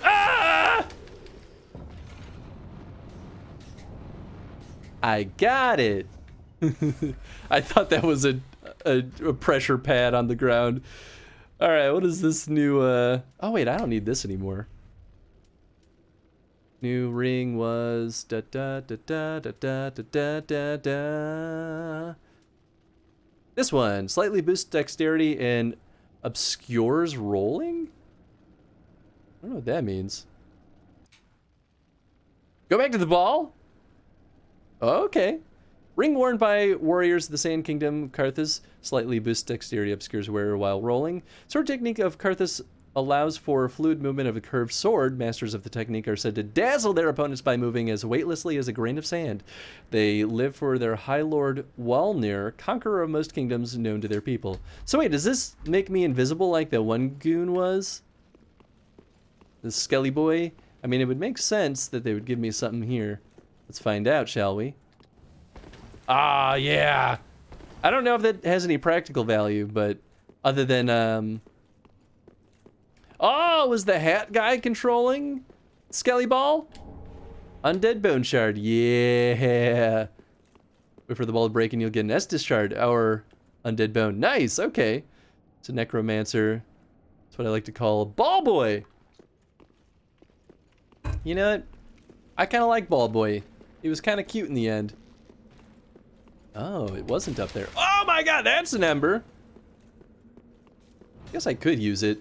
Ah! I got it. I thought that was a pressure pad on the ground. All right, what is this new? Oh wait, I don't need this anymore. New ring was da da da da da da da da da. This one slightly boosts dexterity and obscures rolling. I don't know what that means. Go back to the ball. Okay. Ring worn by warriors of the Sand Kingdom, Karthus, slightly boosts dexterity, obscures wearer while rolling. Sword technique of Karthus allows for fluid movement of a curved sword. Masters of the technique are said to dazzle their opponents by moving as weightlessly as a grain of sand. They live for their High Lord Walnir, conqueror of most kingdoms known to their people. So wait, does this make me invisible like the one goon was? The Skelly boy? I mean, it would make sense that they would give me something here. Let's find out, shall we? Ah, yeah. I don't know if that has any practical value, but other than, Oh, was the hat guy controlling Skelly Ball? Undead Bone Shard, yeah. Wait for the ball to break and you'll get an Estus Shard, or Undead Bone. Nice, okay. It's a Necromancer. That's what I like to call Ball Boy. You know what? I kind of like Ball Boy. He was kind of cute in the end. Oh, it wasn't up there. Oh my god, that's an ember. Guess I could use it.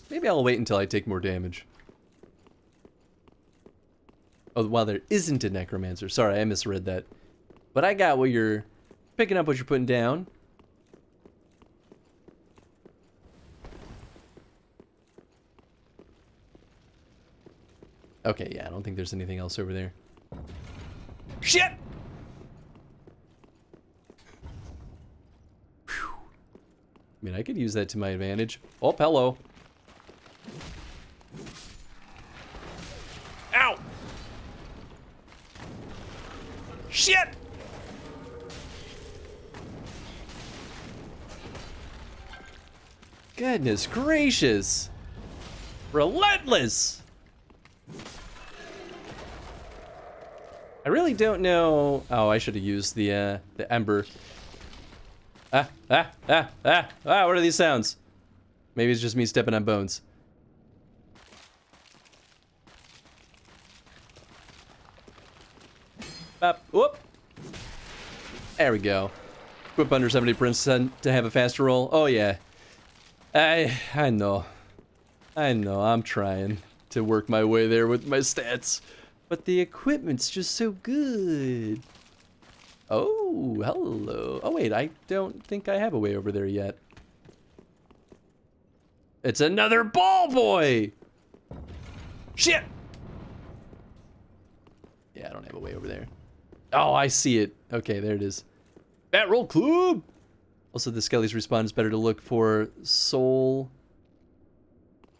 Maybe I'll wait until I take more damage. Oh, well, there isn't a Necromancer. Sorry, I misread that. But I got what you're... Picking up what you're putting down. Okay, yeah, I don't think there's anything else over there. Shit! Whew. I mean, I could use that to my advantage. Oh, hello. Ow! Shit! Goodness gracious! Relentless! I really don't know. Oh, I should have used the ember. What are these sounds? Maybe it's just me stepping on bones. Whoop. There we go. Equip under 70% to have a faster roll. Oh yeah. I know. I'm trying to work my way there with my stats. But the equipment's just so good. Oh, hello. Oh wait, I don't think I have a way over there yet. It's another ball boy! Shit! Yeah, I don't have a way over there. Oh, I see it. Okay, there it is. Bat Roll Club! Also, the Skellies respawn. It's better to look for soul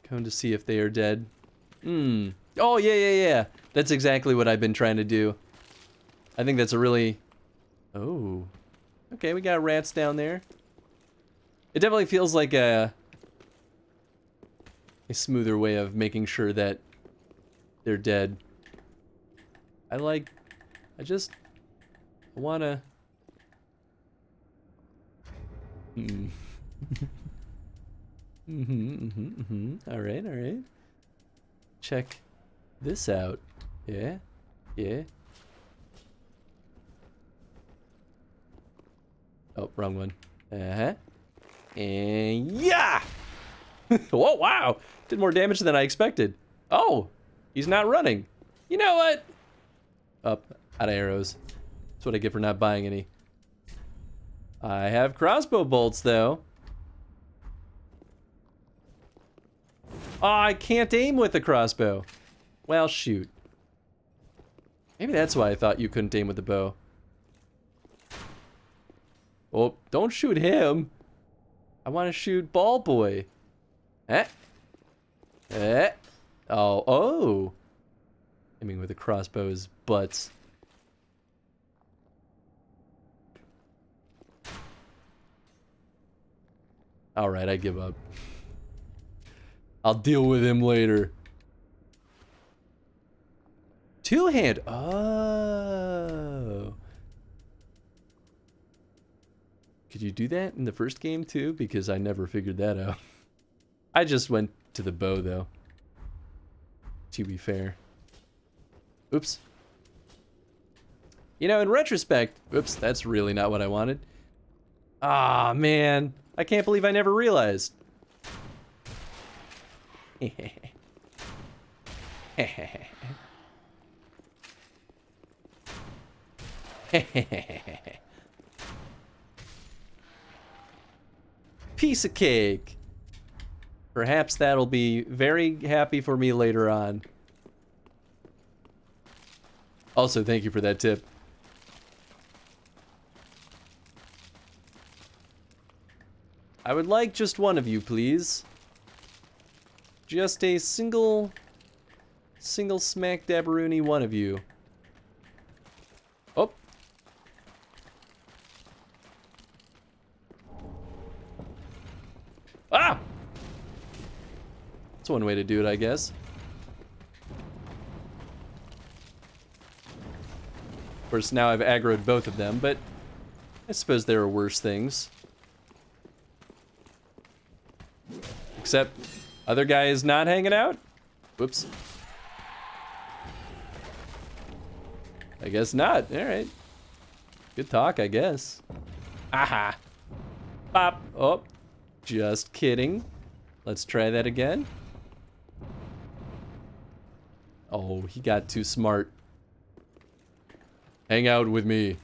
cone to see if they are dead. Oh, yeah. That's exactly what I've been trying to do. I think that's a really... Oh. Okay, we got rats down there. It definitely feels like a smoother way of making sure that they're dead. I wanna... Alright. Check this out. Yeah. Oh, wrong one. And yeah! Oh, wow! Did more damage than I expected. Oh! He's not running. You know what? Up, out of arrows. That's what I get for not buying any. I have crossbow bolts, though. Oh, I can't aim with the crossbow. Well, shoot. Maybe that's why I thought you couldn't aim with the bow. Oh, don't shoot him. I want to shoot Ball Boy. Oh. Aiming with a crossbow is butts. Alright, I give up. I'll deal with him later. Two-hand. Oh. Could you do that in the first game too? Because I never figured that out. I just went to the bow though. To be fair. Oops. You know, in retrospect, oops, that's really not what I wanted. Ah, man. I can't believe I never realized. Piece of cake. Perhaps that'll be very happy for me later on. Also, thank you for that tip. I would like just one of you, please. Just a single smack dabberoony one of you. Oh. Ah! That's one way to do it, I guess. Of course, now I've aggroed both of them, but I suppose there are worse things. Except, other guy is not hanging out? Whoops. I guess not. Alright. Good talk, I guess. Aha! Pop! Oh. Just kidding. Let's try that again. Oh, he got too smart. Hang out with me.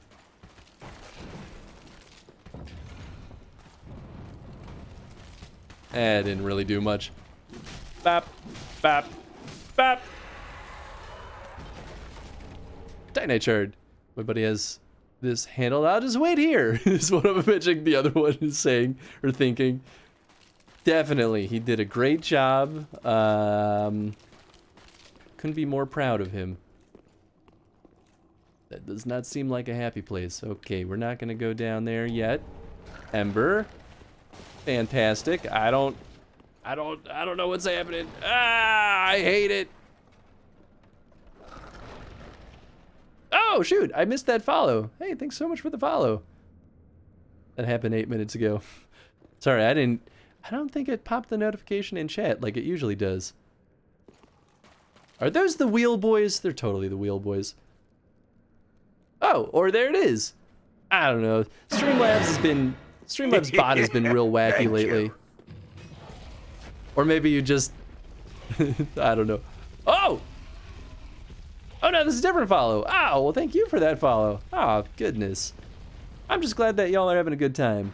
Didn't really do much. Bap, bap, bap. Titanite Shard. My buddy has this handled. I'll just wait here, is what I'm imagining the other one is saying or thinking. Definitely, he did a great job. Couldn't be more proud of him. That does not seem like a happy place. Okay, we're not gonna go down there yet. Ember. Fantastic. I don't know what's happening. Ah, I hate it. Oh, shoot, I missed that follow. Hey, thanks so much for the follow. That happened 8 minutes ago. Sorry, I don't think it popped the notification in chat like it usually does. Are those the wheel boys? They're totally the wheel boys. Oh, or there it is. I don't know. Streamlabs bot has been real wacky lately. Or maybe you just, I don't know. Oh! Oh no, this is a different follow. Oh, well thank you for that follow. Oh, goodness. I'm just glad that y'all are having a good time.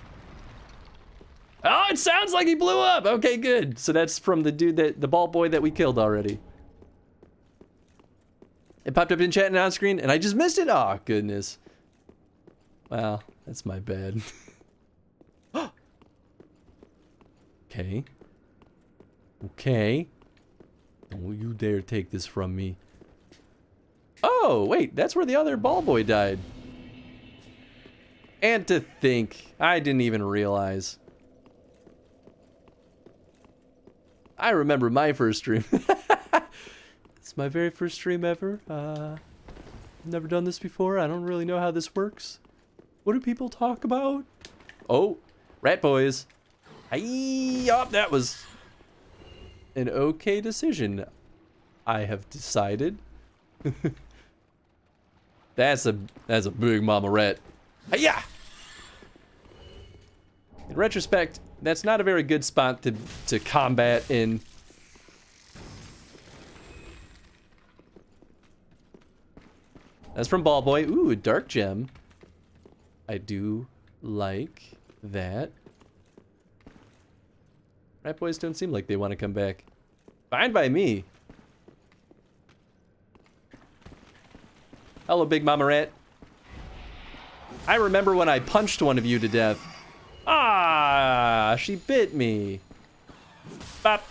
Oh, it sounds like he blew up. Okay, good. So that's from the dude the ball boy that we killed already. It popped up in chat and on screen, and I just missed it. Oh, goodness. Wow, that's my bad. Okay. Okay. Don't you dare take this from me. Oh, wait, that's where the other ball boy died. And to think, I didn't even realize. I remember my first stream. It's my very first stream ever. Never done this before. I don't really know how this works. What do people talk about? Oh, rat boys. Oh, that was an okay decision. I have decided. That's a big mama rat. Hiya! In retrospect, that's not a very good spot to combat in. That's from Ball Boy. Ooh, a dark gem. I do like that. Rat boys don't seem like they want to come back. Fine by me. Hello, Big Mama Rat. I remember when I punched one of you to death. Ah, she bit me. Bop.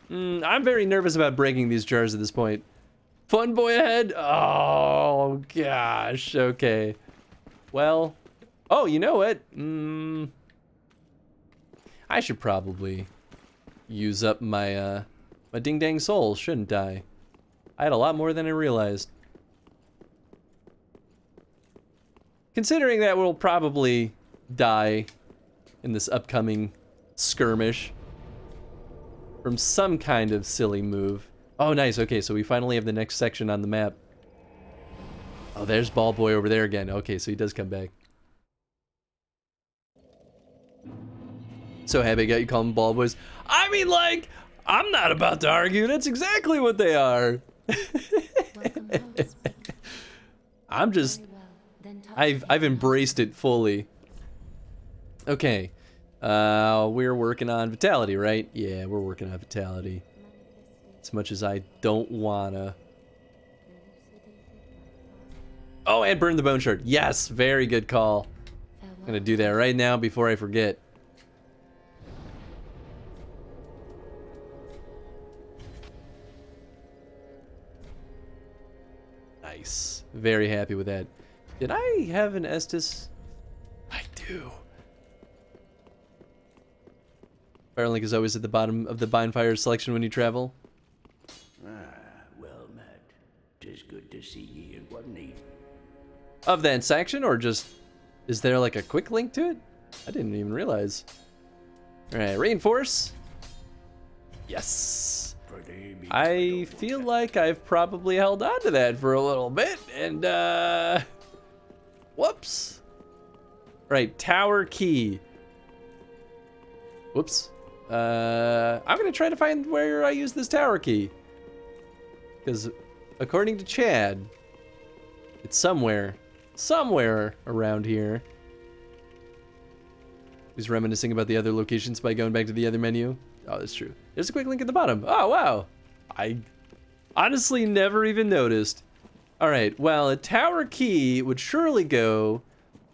I'm very nervous about breaking these jars at this point. Fun boy ahead? Oh, gosh. Okay. Well. Oh, you know what? I should probably use up my, my ding-dang soul, shouldn't I? I had a lot more than I realized. Considering that we'll probably die in this upcoming skirmish from some kind of silly move. Oh, nice. Okay, so we finally have the next section on the map. Oh, there's Ball Boy over there again. Okay, so he does come back. So happy I got you call them Ball Boys. I mean, like, I'm not about to argue. That's exactly what they are. I'm just... I've embraced it fully. Okay. We're working on Vitality, right? Yeah, we're working on Vitality. As much as I don't wanna. Oh, and burn the Bone Shard. Yes, very good call. I'm gonna do that right now before I forget. Nice. Very happy with that. Did I have an Estus? I do. Firelink is always at the bottom of the bonfire selection when you travel.
Well met. 'Tis good to see ye in one need.
Of that section, or just... Is there like a quick link to it? I didn't even realize. Alright, reinforce. Yes. I feel like I've probably held on to that for a little bit, and whoops. Right, tower key. Whoops. I'm gonna try to find where I use this tower key. Because according to Chad, it's somewhere around here. He's reminiscing about the other locations by going back to the other menu. Oh, that's true. There's a quick link at the bottom. Oh, wow. I honestly never even noticed. Alright, well, a tower key would surely go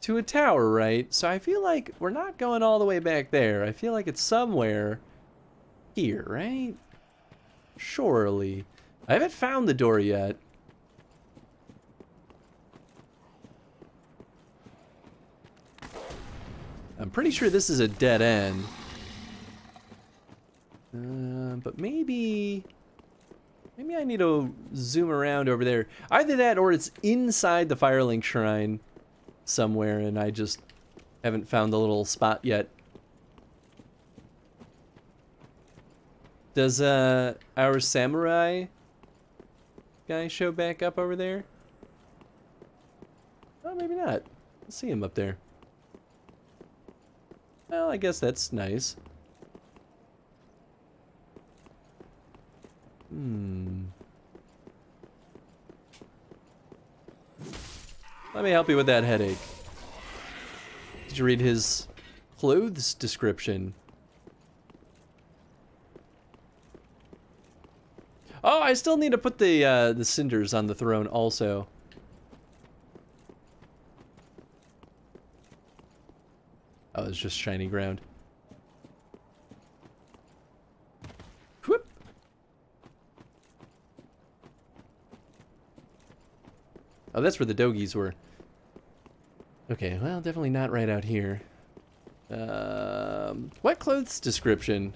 to a tower, right? So I feel like we're not going all the way back there. I feel like it's somewhere here, right? Surely. I haven't found the door yet. I'm pretty sure this is a dead end. But maybe I need to zoom around over there. Either that or it's inside the Firelink Shrine somewhere and I just haven't found the little spot yet. Does our samurai guy show back up over there? Oh, maybe not. Let's see him up there. Well, I guess that's nice. Let me help you with that headache. Did you read his clothes description? Oh, I still need to put the cinders on the throne also. Oh, it's just shiny ground. Whoop. Oh, that's where the doggies were. Okay, well, definitely not right out here. What clothes description?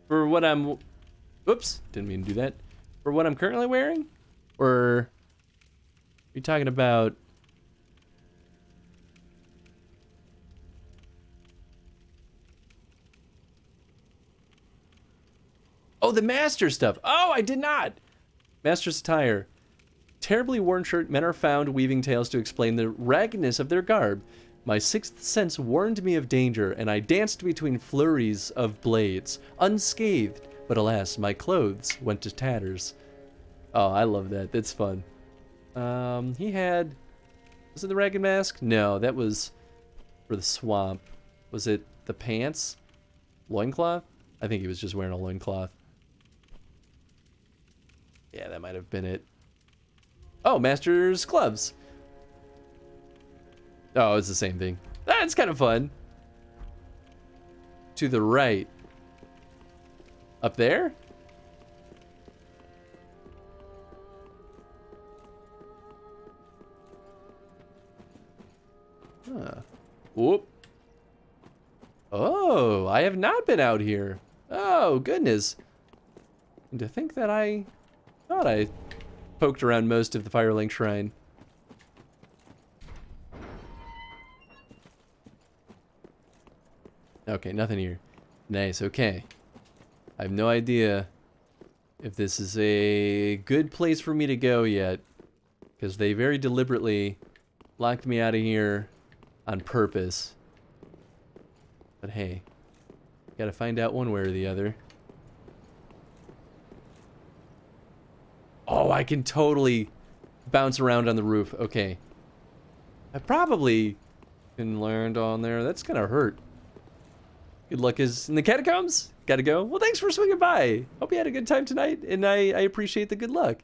For what I'm... Whoops, didn't mean to do that. For what I'm currently wearing? Or... Are you talking about... Oh, the master stuff. Oh, I did not. Master's attire. Terribly worn shirt, men are found weaving tales to explain the raggedness of their garb. My sixth sense warned me of danger, and I danced between flurries of blades, unscathed, but alas, my clothes went to tatters. Oh, I love that. That's fun. He had... Was it the ragged mask? No, that was for the swamp. Was it the pants? Loincloth? I think he was just wearing a loincloth. Yeah, that might have been it. Oh, Master's gloves. Oh, it's the same thing. That's kind of fun. To the right. Up there? Huh. Whoop. Oh, I have not been out here. Oh, goodness. And to think that I thought I poked around most of the Firelink Shrine. Okay, nothing here. Nice, okay. I have no idea if this is a good place for me to go yet, because they very deliberately locked me out of here on purpose. But hey, gotta find out one way or the other. Oh, I can totally bounce around on the roof. Okay. I probably can land on there. That's gonna hurt. Good luck is in the catacombs. Gotta go. Well, thanks for swinging by. Hope you had a good time tonight, and I appreciate the good luck.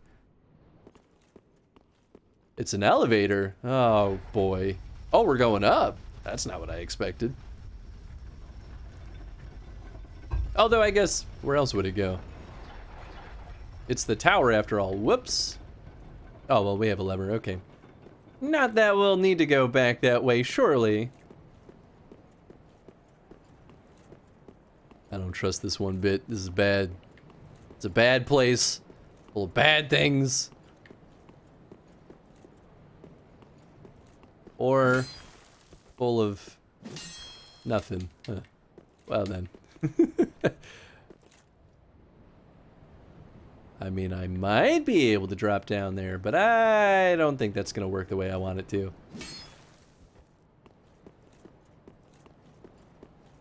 It's an elevator. Oh, boy. Oh, we're going up. That's not what I expected. Although, I guess, where else would it go? It's the tower after all. Whoops. Oh, well, we have a lever. Okay. Not that we'll need to go back that way, surely. I don't trust this one bit. This is bad. It's a bad place. Full of bad things. Or full of nothing. Huh. Well then. I mean, I might be able to drop down there, but I don't think that's going to work the way I want it to.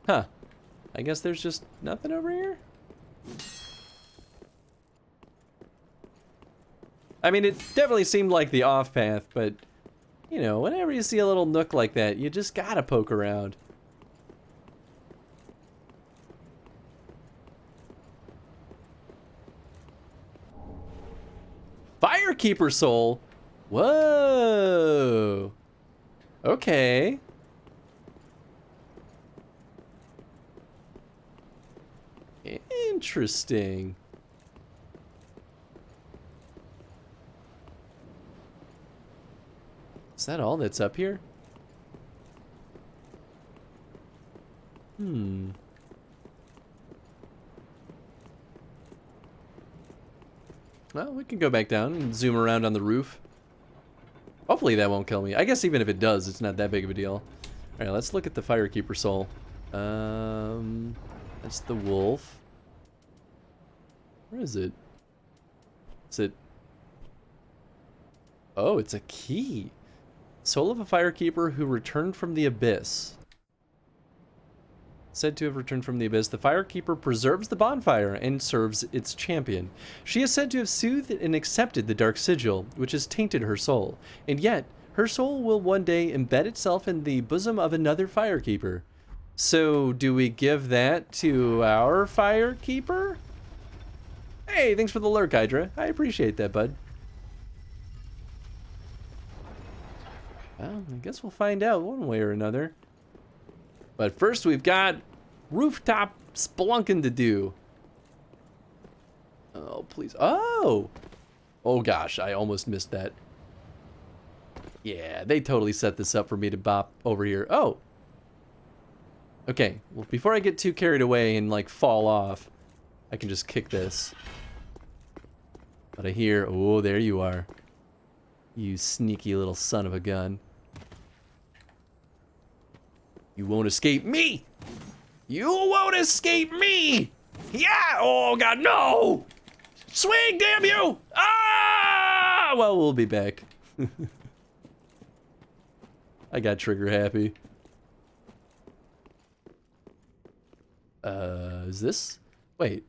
Huh. I guess there's just nothing over here? I mean, it definitely seemed like the off path, but, you know, whenever you see a little nook like that, you just gotta poke around. Firekeeper soul. Whoa. Okay. Interesting. Is that all that's up here? Hmm. Well, we can go back down and zoom around on the roof. Hopefully that won't kill me. I guess even if it does, it's not that big of a deal. Alright, let's look at the Firekeeper soul. That's the wolf. Where is it? Is it... Oh, it's a key. Soul of a Firekeeper who returned from the abyss. Said to have returned from the abyss, the Firekeeper preserves the bonfire and serves its champion. She is said to have soothed and accepted the dark sigil, which has tainted her soul. And yet, her soul will one day embed itself in the bosom of another Firekeeper. So, do we give that to our Firekeeper? Hey, thanks for the lurk, Hydra. I appreciate that, bud. Well, I guess we'll find out one way or another. But first, we've got rooftop spelunking to do. Oh, please. Oh! Oh, gosh. I almost missed that. Yeah, they totally set this up for me to bop over here. Oh! Okay. Well, before I get too carried away and, like, fall off, I can just kick this. But I hear... Oh, there you are. You sneaky little son of a gun. You won't escape me! You won't escape me! Yeah! Oh, God, no! Swing, damn you! Ah! Well, we'll be back. I got trigger happy. Is this? Wait.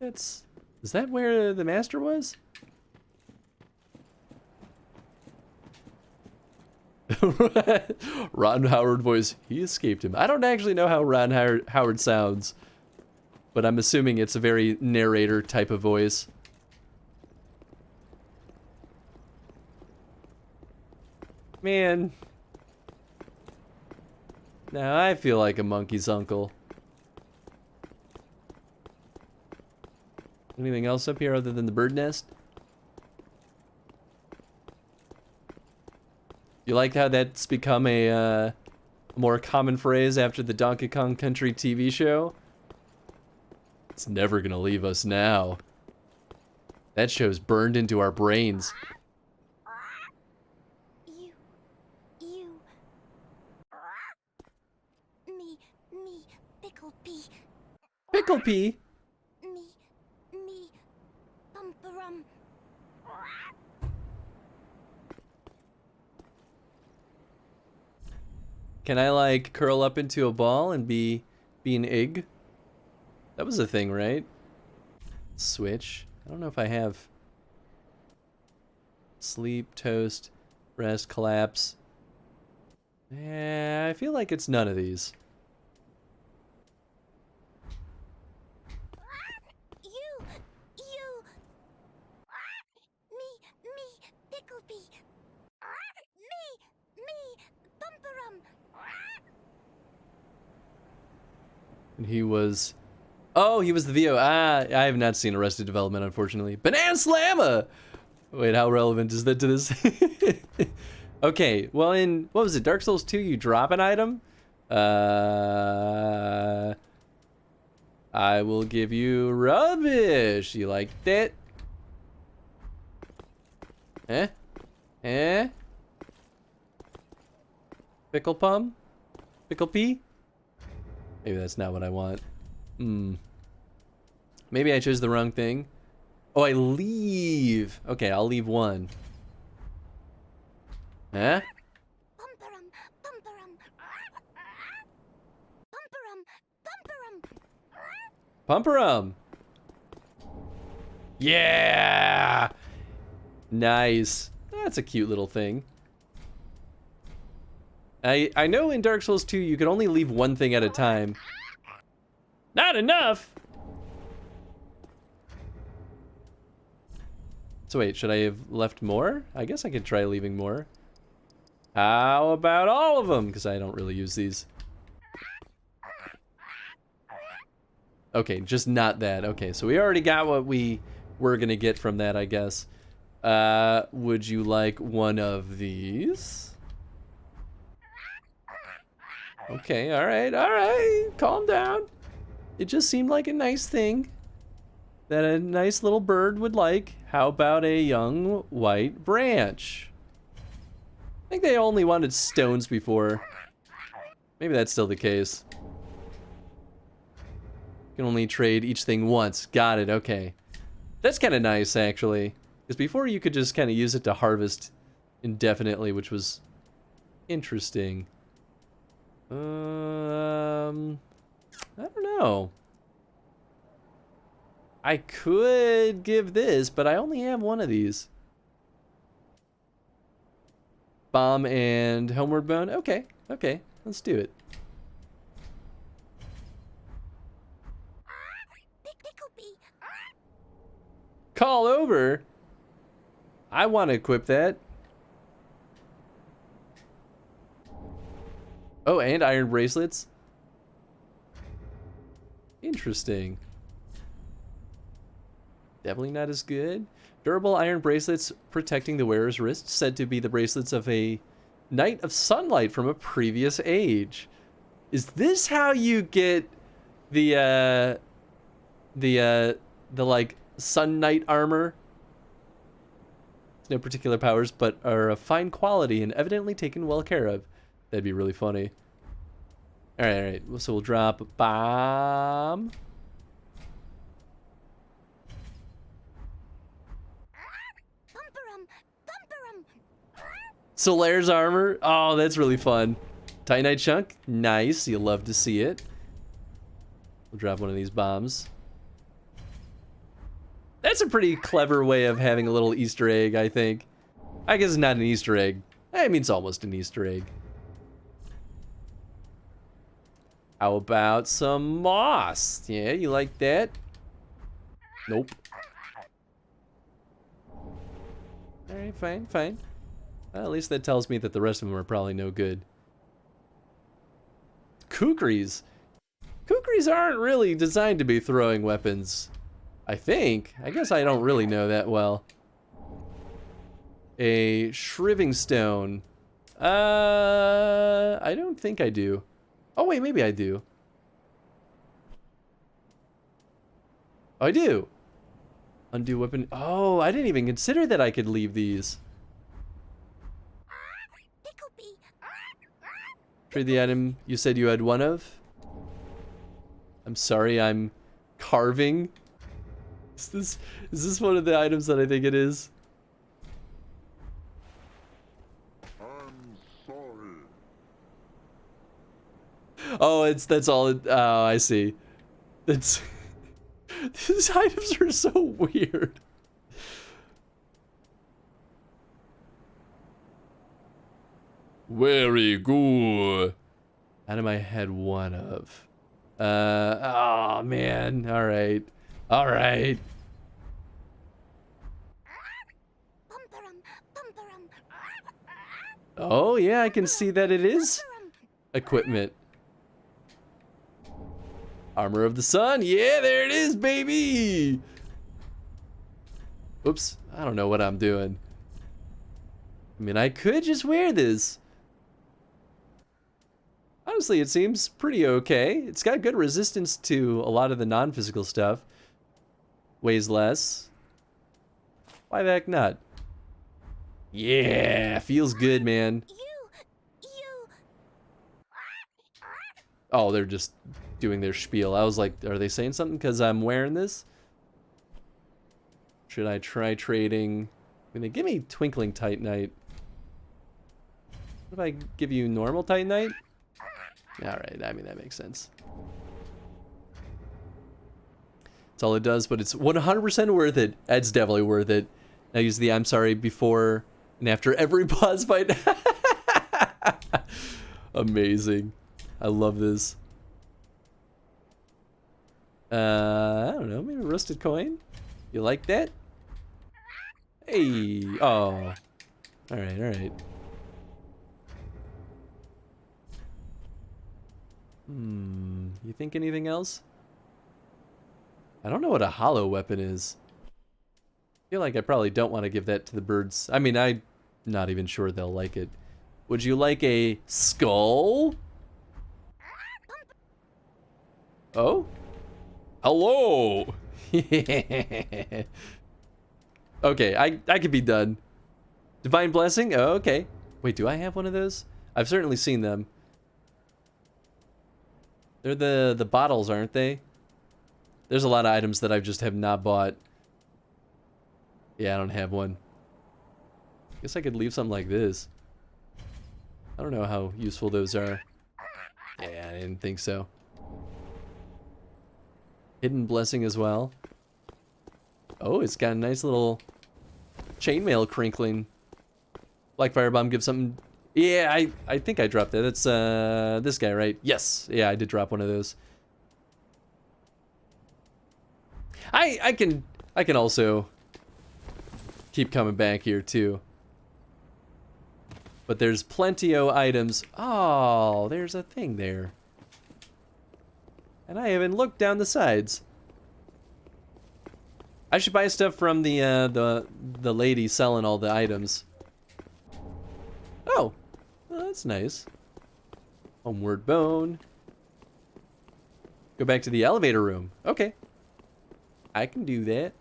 Is that where the master was? Ron Howard voice. He escaped him. I don't actually know how Ron Howard sounds, but I'm assuming it's a very narrator type of voice. Man. Now I feel like a monkey's uncle. Anything else up here other than the bird nest? You like how that's become a more common phrase after the Donkey Kong Country TV show? It's never gonna leave us now. That show's burned into our brains.
Me, Pickle Pea.
Pickle Pea?
Me, Bumperum.
Can I, like, curl up into a ball and be an egg? That was a thing, right? Switch. I don't know if I have... Sleep, toast, rest, collapse. I feel like it's none of these.
Me, Pickle Pea. Me, Bumperum.
And he was... Oh, he was the VO. Ah, I have not seen Arrested Development, unfortunately. Banana Slammer! Wait, how relevant is that to this? Okay, well in... What was it? Dark Souls 2, you drop an item? I will give you rubbish. You like that? Eh? Eh? Pickle Pum? Pickle Pea? Maybe that's not what I want. Maybe I chose the wrong thing. Oh, I leave. Okay, I'll leave one. Huh? Pumperum. Yeah! Nice. That's a cute little thing. I know in Dark Souls 2 you could only leave one thing at a time. Not enough! So wait, should I have left more? I guess I could try leaving more. How about all of them? Because I don't really use these. Okay, just not that. Okay, so we already got what we were gonna get from that, I guess. Would you like one of these? Okay, alright, calm down. It just seemed like a nice thing that a nice little bird would like. How about a young white branch? I think they only wanted stones before. Maybe that's still the case. You can only trade each thing once. Got it, okay. That's kind of nice, actually. Because before you could just kind of use it to harvest indefinitely, which was interesting. I don't know. I could give this, but I only have one of these. Bomb and Homeward Bone? Okay, okay, let's do it. Call over? I want to equip that. Oh, and iron bracelets? Interesting. Definitely not as good. Durable iron bracelets protecting the wearer's wrist, said to be the bracelets of a knight of sunlight from a previous age. Is this how you get the like sun knight armor? No particular powers, but are of fine quality and evidently taken well care of. That'd be really funny. Alright, so we'll drop bomb. Solaire's armor. Oh, that's really fun. Titanite chunk. Nice. You'll love to see it. We'll drop one of these bombs. That's a pretty clever way of having a little Easter egg, I think. I guess it's not an Easter egg. I mean, it's almost an Easter egg. How about some moss? Yeah, you like that? Nope. Alright, fine, fine. Well, at least that tells me that the rest of them are probably no good. Kukris. Kukris aren't really designed to be throwing weapons. I think. I guess I don't really know that well. A shriving stone. I don't think I do. Oh wait, maybe I do. Oh, I do. Undo weapon. Oh, I didn't even consider that I could leave these. Trade the item you said you had one of. I'm sorry, I'm carving. Is this one of the items that I think it is?
I'm sorry.
Oh, that's all it, oh, I see. That's these items are so weird. Very good. Item I had one of. Oh man. All right. All right. Oh yeah, I can see that it is equipment. Armor of the Sun. Yeah, there it is, baby. Oops. I don't know what I'm doing. I mean, I could just wear this. Honestly, it seems pretty okay. It's got good resistance to a lot of the non-physical stuff. Weighs less. Why the heck not? Yeah, feels good, man. Oh, they're just doing their spiel. I was like, are they saying something because I'm wearing this? Should I try trading? I mean, they give me Twinkling Titanite. What if I give you normal Titanite? Alright, I mean, that makes sense. That's all it does, but it's 100% worth it. It's definitely worth it. I use the I'm sorry before and after every boss fight. Amazing. I love this. I don't know, maybe Rusted Coin? You like that? Hey. Oh. All right. All right. You think anything else? I don't know what a hollow weapon is. I feel like I probably don't want to give that to the birds. I mean, I'm not even sure they'll like it. Would you like a skull? Oh? Hello! Okay, I could be done. Divine Blessing? Oh, okay. Wait, do I have one of those? I've certainly seen them. They're the bottles, aren't they? There's a lot of items that I just have not bought. Yeah, I don't have one. Guess I could leave something like this. I don't know how useful those are. Yeah, I didn't think so. Hidden Blessing as well. Oh, it's got a nice little chainmail crinkling. Black Firebomb gives something... Yeah, I think I dropped that. That's this guy, right? Yes. Yeah, I did drop one of those. I can also keep coming back here too. But there's plenty-o items. Oh, there's a thing there. And I haven't looked down the sides. I should buy stuff from the lady selling all the items. Oh, well, that's nice. Homeward Bone. Go back to the elevator room. Okay. I can do that.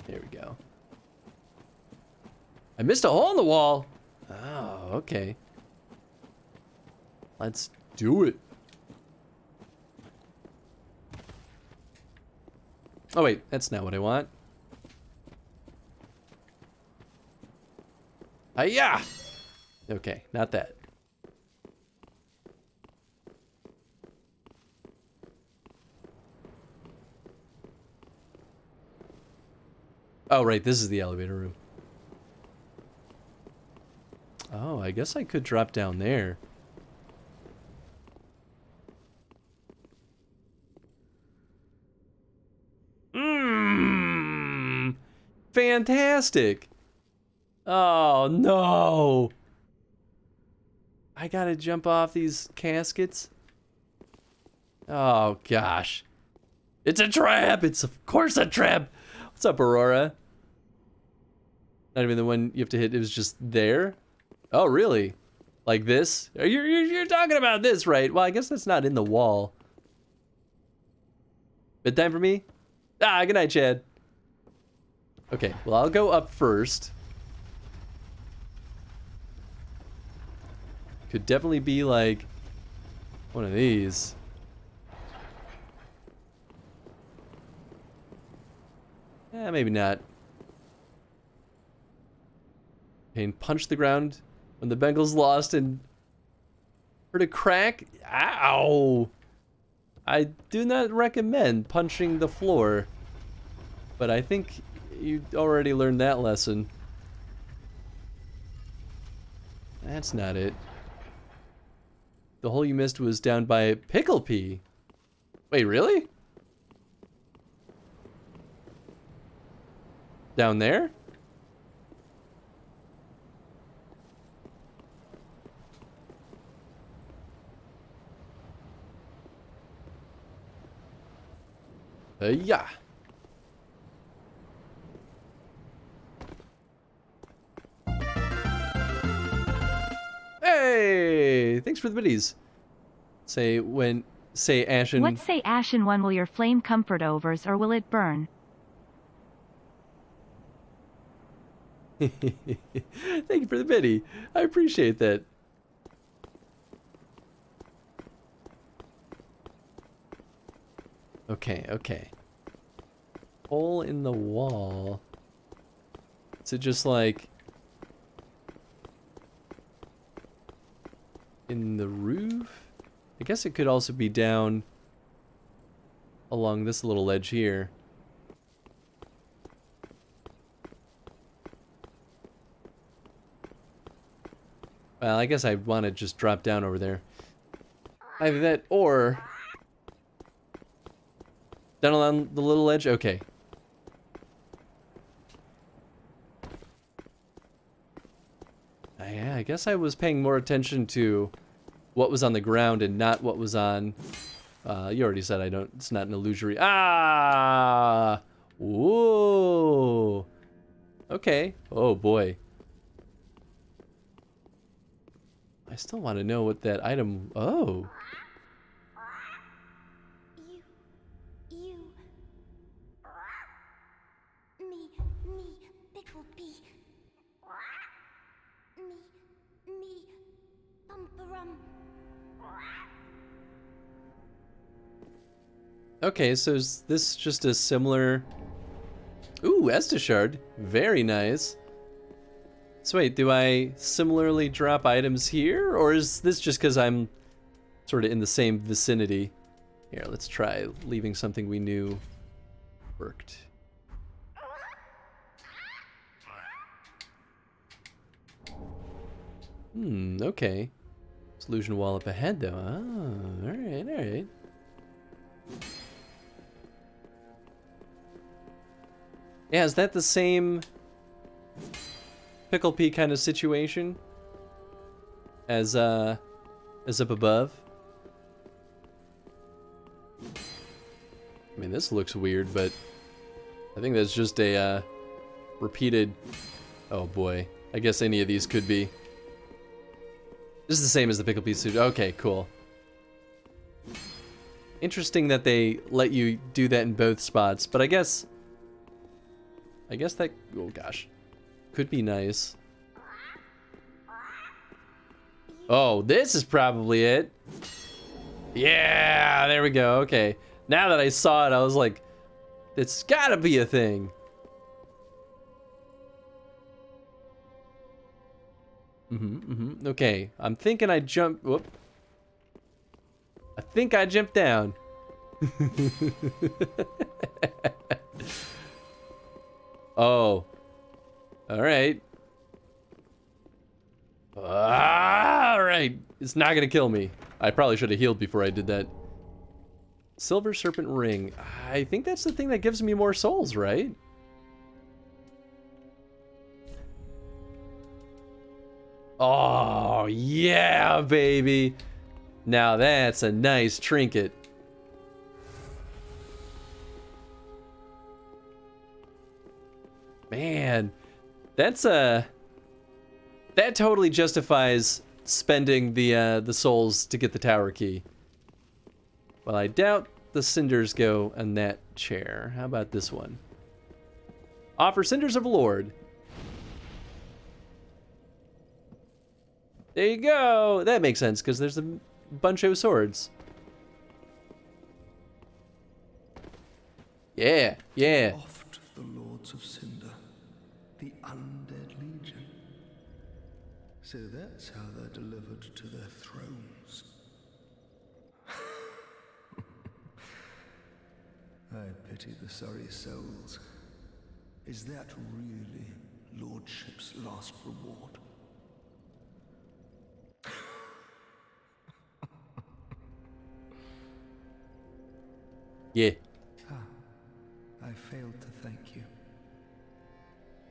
There we go. I missed a hole in the wall. Oh, okay. Let's do it. Oh wait, that's not what I want. Hi-ya! Okay, not that. Oh right, this is the elevator room. Oh, I guess I could drop down there. Fantastic! Oh no! I gotta jump off these caskets? Oh gosh. It's a trap! It's of course a trap! What's up, Aurora? Not even the one you have to hit, it was just there? Oh really? Like this? You're talking about this, right? Well, I guess that's not in the wall. Bedtime for me? Ah, good night, Chad. Okay, well, I'll go up first. Could definitely be like one of these. Eh, maybe not. Okay, and punch the ground when the Bengals lost and heard a crack. Ow! I do not recommend punching the floor, but I think you already learned that lesson. That's not it. The hole you missed was down by Pickle Pea. Wait, really? Down there? Yeah. Hey, thanks for the biddies. Say Ashen.
What say Ashen one? Will your flame comfort overs or will it burn?
Thank you for the biddy. I appreciate that. Okay, okay. Hole in the wall. Is it just like in the roof? I guess it could also be down along this little ledge here. Well, I guess I want to just drop down over there. Either that or down along the little edge. Okay. Yeah, I guess I was paying more attention to what was on the ground and not what was on. You already said I don't. It's not an illusory. Ah. Whoa. Okay. Oh boy. I still want to know what that item. Oh. Okay, so is this just a similar... Ooh, Estus Shard. Very nice. So wait, do I similarly drop items here? Or is this just because I'm sort of in the same vicinity? Here, let's try leaving something we knew worked. Okay. Solution wall up ahead, though. Oh, alright, alright. Yeah, is that the same Pickle Pea kind of situation as up above? I mean, this looks weird, but I think that's just a repeated... Oh boy, I guess any of these could be. This is the same as the Pickle Pea suit. Okay, cool. Interesting that they let you do that in both spots, but I guess that, oh gosh, could be nice. Oh, this is probably it. Yeah, there we go. Okay, now that I saw it, I was like, it's gotta be a thing. Okay, I'm thinking I jumped. Whoop. I think I jumped down. Oh. Alright. Alright. It's not gonna kill me. I probably should have healed before I did that. Silver Serpent Ring. I think that's the thing that gives me more souls, right? Oh, yeah, baby. Now that's a nice trinket. Man, that's that totally justifies spending the souls to get the tower key. Well, I doubt the cinders go on that chair. How about this one? Offer Cinders of Lord. There you go. That makes sense because there's a bunch of swords. Yeah, yeah.
Oft the Lords of Cinder, the undead legion. So that's how they're delivered to their thrones. I pity the sorry souls. Is that really Lordship's last reward?
Yeah.
I failed to thank you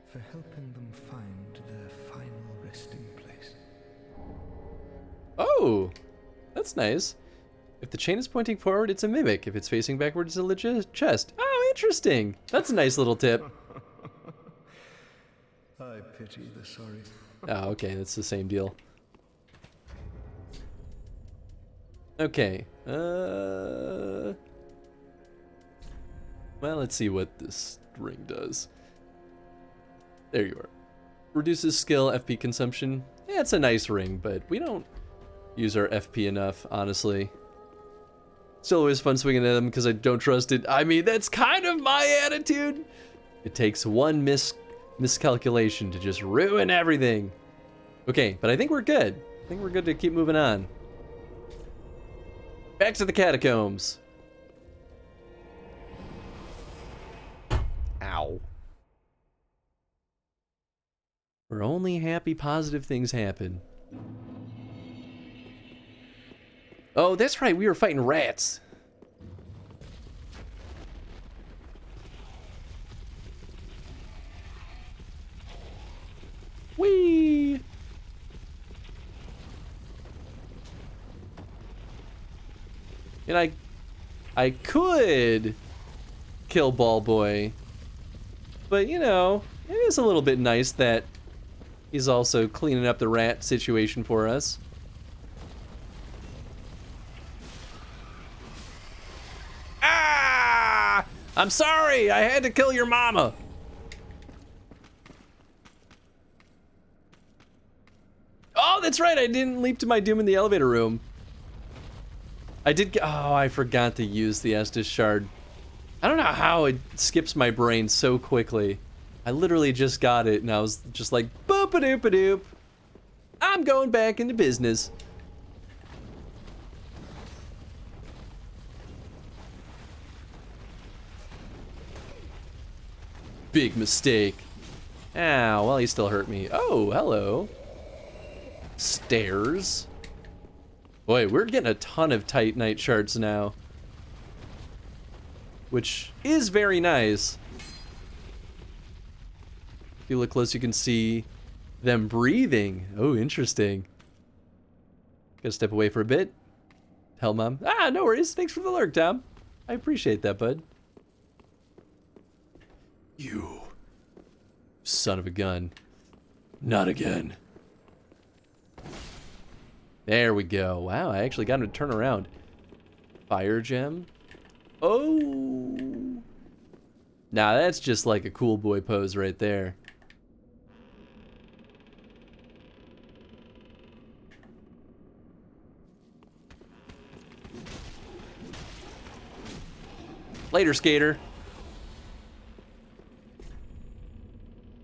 for helping them find their final resting place.
Oh, that's nice. If the chain is pointing forward, it's a mimic. If it's facing backward, it's a legit chest. Oh, interesting. That's a nice little tip.
I pity the sorry.
Oh, okay, that's the same deal. Okay. Well, let's see what this ring does. There you are. Reduces skill, FP consumption. Yeah, it's a nice ring, but we don't use our FP enough, honestly. Still always fun swinging at them because I don't trust it. I mean, that's kind of my attitude. It takes one miscalculation to just ruin everything. Okay, but I think we're good. I think we're good to keep moving on. Back to the catacombs. Ow. Where only happy, positive things happen. Oh, that's right. We were fighting rats. Whee! And I could kill Ball Boy, but you know, it is a little bit nice that he's also cleaning up the rat situation for us. Ah! I'm sorry, I had to kill your mama. Oh, that's right, I didn't leap to my doom in the elevator room. I did oh, I forgot to use the Estus Shard. I don't know how it skips my brain so quickly. I literally just got it and I was just like, boop-a-doop-a-doop. I'm going back into business. Big mistake. Ow, well, he still hurt me. Oh, hello. Stairs. Boy, we're getting a ton of Titanite Shards now, which is very nice. If you look close, you can see them breathing. Oh, interesting. Gotta step away for a bit. Hell, Mom. Ah, no worries. Thanks for the lurk, Tom. I appreciate that, bud. You son of a gun. Not again. There we go. Wow, I actually got him to turn around. Fire gem. Oh. Nah, that's just like a cool boy pose right there. Later, skater.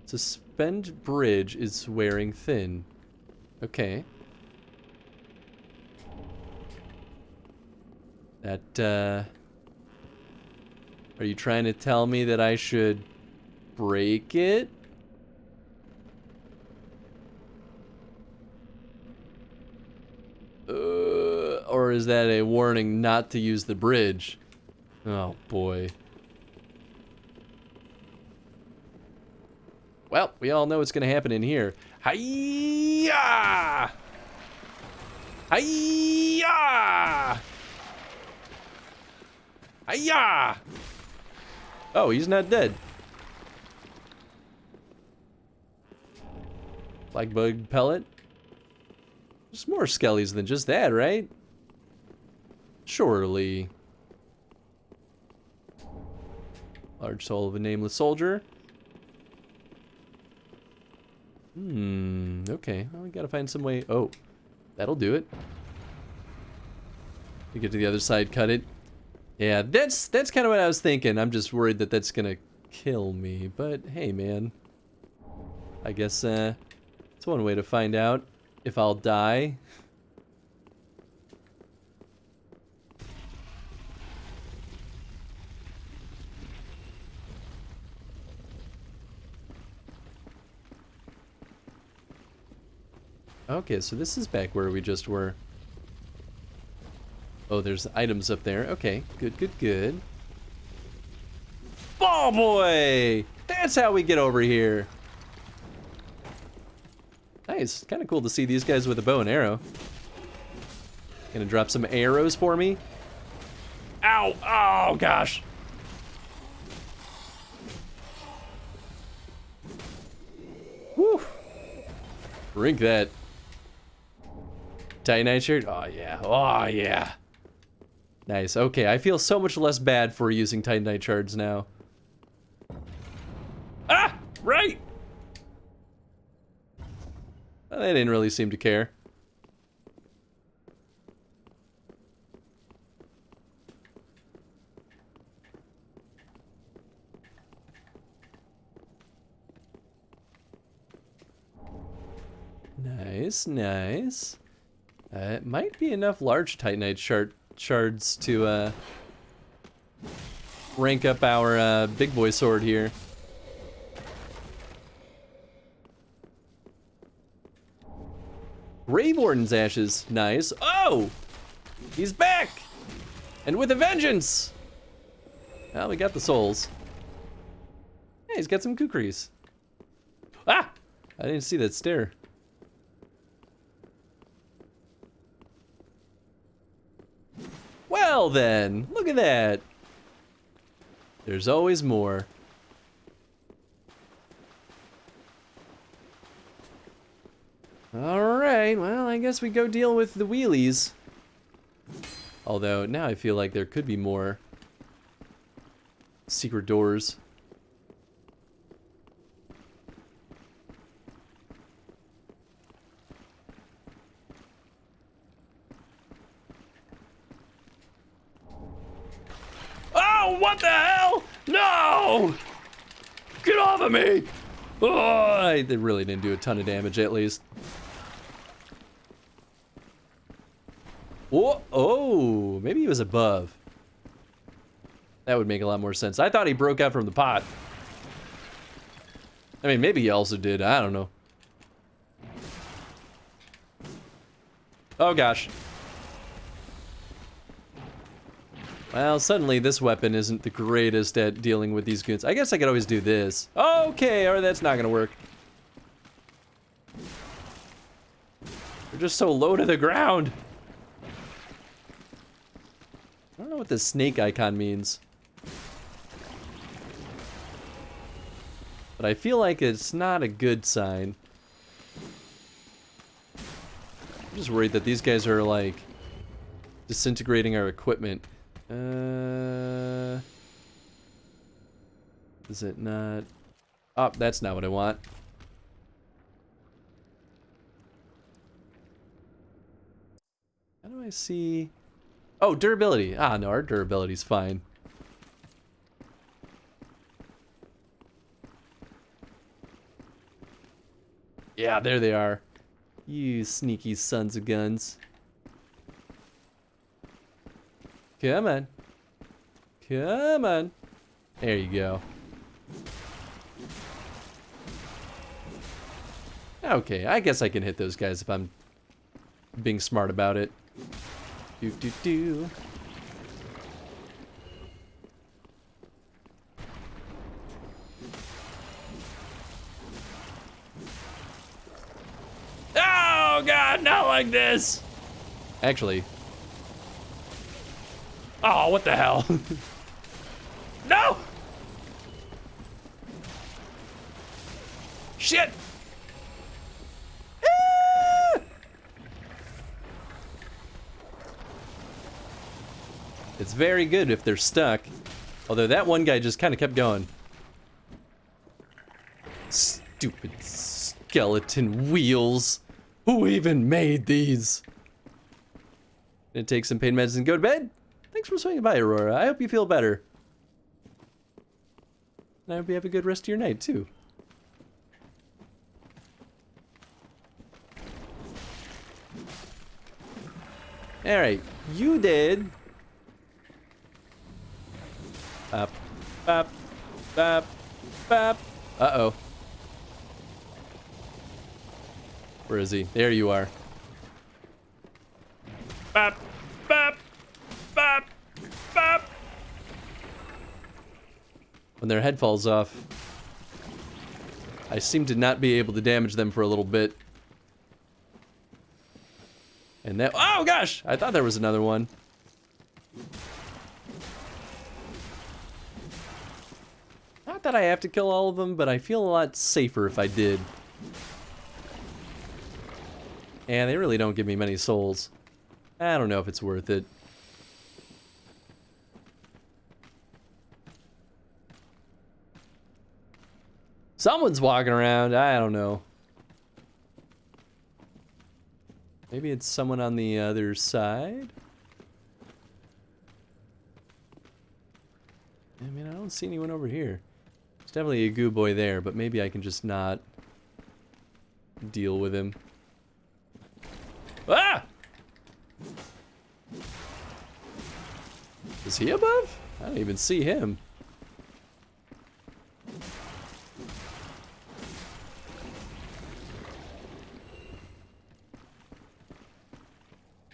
Suspend bridge is wearing thin. Okay. That, are you trying to tell me that I should break it? Or is that a warning not to use the bridge? Oh, boy. Well, we all know what's gonna happen in here. Hi-ya! Hi-ya! Hi-ya! Oh, he's not dead. Black bug pellet. There's more skellies than just that, right? Surely. Large soul of a nameless soldier. Okay. Well, we gotta find some way. Oh, that'll do it. To get to the other side, cut it. Yeah, that's kind of what I was thinking. I'm just worried that that's gonna kill me. But hey, man. I guess it's one way to find out if I'll die. Okay, so this is back where we just were. Oh, there's items up there. Okay, good, good, good. Ball boy! That's how we get over here. Nice, kind of cool to see these guys with a bow and arrow. Gonna drop some arrows for me. Ow! Oh, gosh. Whew. Drink that. Titanite Shard? Oh, yeah. Oh, yeah. Nice. Okay, I feel so much less bad for using Titanite Shards now. Ah! Right! Well, they didn't really seem to care. Nice, nice. It might be enough large Titanite shards to rank up our big boy sword here. Grave Warden's Ashes, nice. Oh! He's back! And with a vengeance! Well, we got the souls. Hey, he's got some kukris. Ah! I didn't see that stair. Well then, look at that. There's always more. Alright, well, I guess we go deal with the wheelies. Although, now I feel like there could be more secret doors. Oh, what the hell? No! Get off of me! Oh, they really didn't do a ton of damage, at least. Oh, oh, maybe he was above. That would make a lot more sense. I thought he broke out from the pot. I mean, maybe he also did. I don't know. Oh, gosh. Well, suddenly this weapon isn't the greatest at dealing with these goons. I guess I could always do this. Okay, or that's not gonna work. They're just so low to the ground. I don't know what the snake icon means. But I feel like it's not a good sign. I'm just worried that these guys are like disintegrating our equipment. Is it not? Oh, that's not what I want. How do I see? Oh, durability. Ah, no, our durability's fine. Yeah, there they are. You sneaky sons of guns. Come on. Come on. There you go. Okay, I guess I can hit those guys if I'm being smart about it. Do. Oh God, not like this. Actually. Oh, what the hell? No! Shit! Ah! It's very good if they're stuck. Although that one guy just kind of kept going. Stupid skeleton wheels. Who even made these? Gonna take some pain meds and go to bed? Thanks for swinging by, Aurora. I hope you feel better. And I hope you have a good rest of your night, too. Alright, you did. Bop, bop, bop, bop. Uh-oh. Where is he? There you are. Bop, bop. Bop, bop. When their head falls off, I seem to not be able to damage them for a little bit. And that, oh gosh, I thought there was another one. Not that I have to kill all of them, but I feel a lot safer if I did. And they really don't give me many souls. I don't know if it's worth it. Someone's walking around, I don't know. Maybe it's someone on the other side? I mean, I don't see anyone over here. There's definitely a goo boy there, but maybe I can just not deal with him. Ah! Is he above? I don't even see him.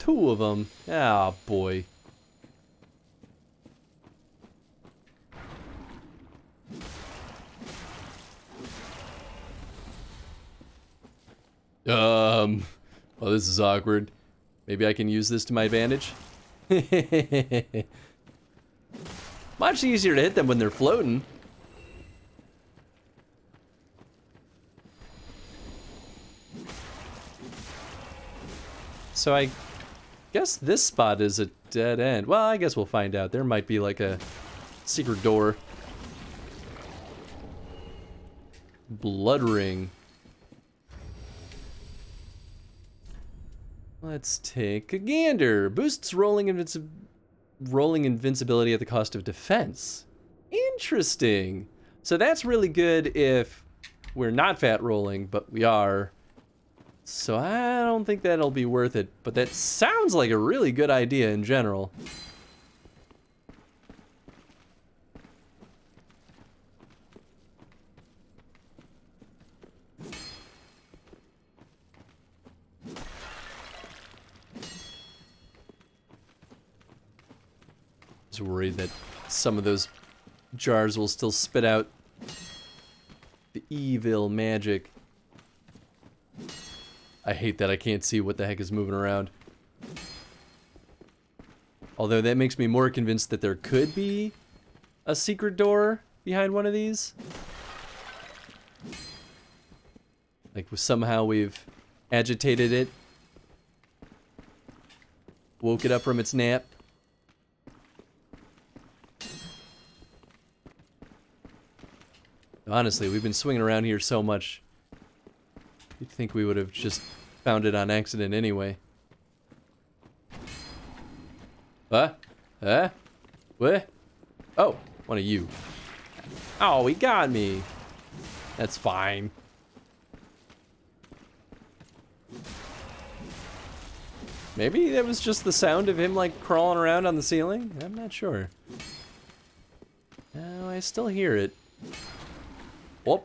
2 of them. Ah, boy. Well, this is awkward. Maybe I can use this to my advantage? Much easier to hit them when they're floating. So I guess this spot is a dead end. Well, I guess we'll find out. There might be like a secret door. Blood ring. Let's take a gander. Boosts rolling invincibility at the cost of defense. Interesting. So that's really good if we're not fat rolling, but we are. So I don't think that'll be worth it, but that sounds like a really good idea in general. I was worried that some of those jars will still spit out the evil magic. I hate that I can't see what the heck is moving around. Although that makes me more convinced that there could be a secret door behind one of these. Like somehow we've agitated it. Woke it up from its nap. Honestly, we've been swinging around here so much. You'd think we would have just found it on accident anyway. What? What? Oh, one of you. Oh, he got me. That's fine. Maybe that was just the sound of him like crawling around on the ceiling? I'm not sure. No, I still hear it. Oh.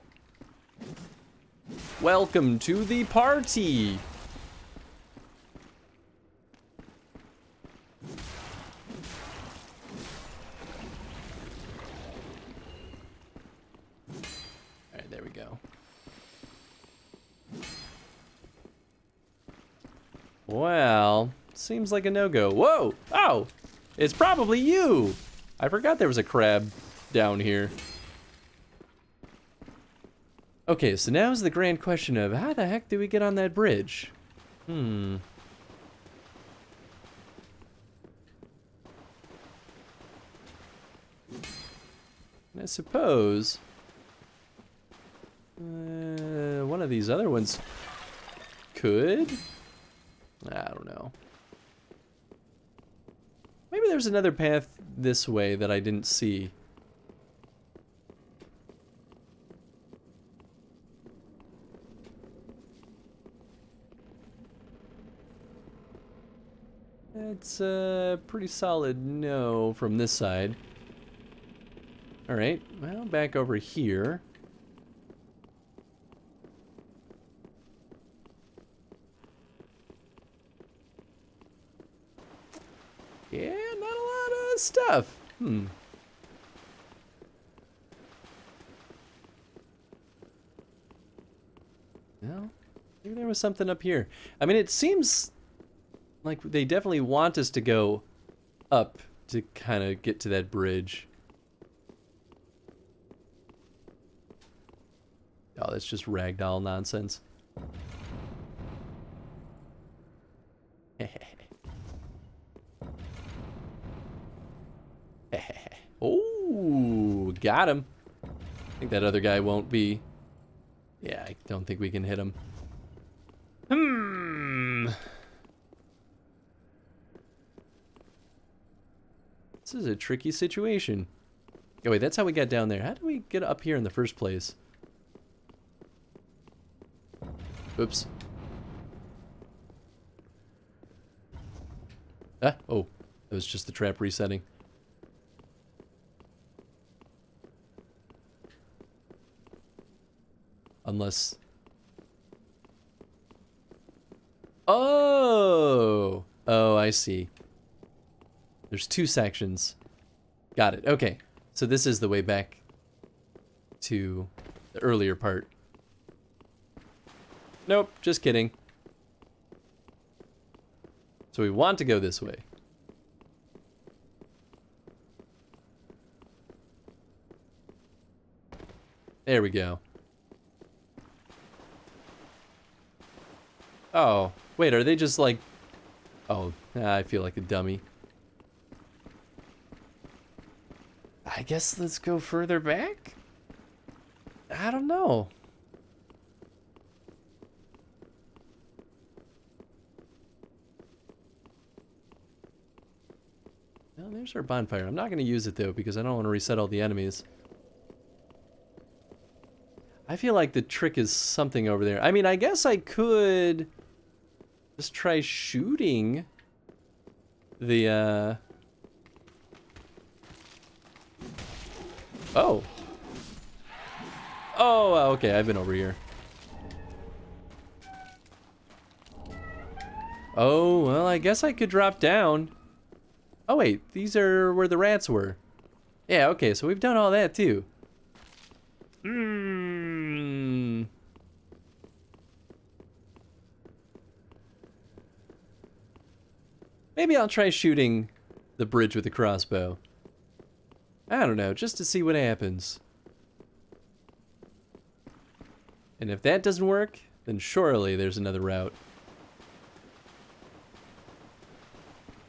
Welcome to the party. Alright, there we go. Well, seems like a no-go. Whoa! Oh! It's probably you! I forgot there was a crab down here. Okay, so now's the grand question of how the heck do we get on that bridge? I suppose one of these other ones could? I don't know. Maybe there's another path this way that I didn't see. It's a pretty solid no from this side. Alright, well, back over here. Yeah, not a lot of stuff. Well, maybe there was something up here. I mean, it seems like they definitely want us to go up to kind of get to that bridge. Oh, that's just ragdoll nonsense. Oh, got him. I think that other guy won't be. Yeah, I don't think we can hit him. This is a tricky situation. Oh wait, that's how we got down there. How did we get up here in the first place? Oops. Ah, oh, that was just the trap resetting. Unless... Oh! Oh, I see. There's 2 sections. Got it. Okay. So this is the way back to the earlier part. Nope, just kidding. So we want to go this way. There we go. Oh, wait, are they just like... Oh, I feel like a dummy. I guess let's go further back? I don't know. Well, there's our bonfire. I'm not going to use it, though, because I don't want to reset all the enemies. I feel like the trick is something over there. I mean, I guess I could just try shooting the, Oh. Oh, okay, I've been over here. Oh, well, I guess I could drop down. Oh, wait, these are where the rats were. Yeah, okay, so we've done all that, too. Maybe I'll try shooting the bridge with the crossbow. I don't know, just to see what happens. And if that doesn't work, then surely there's another route.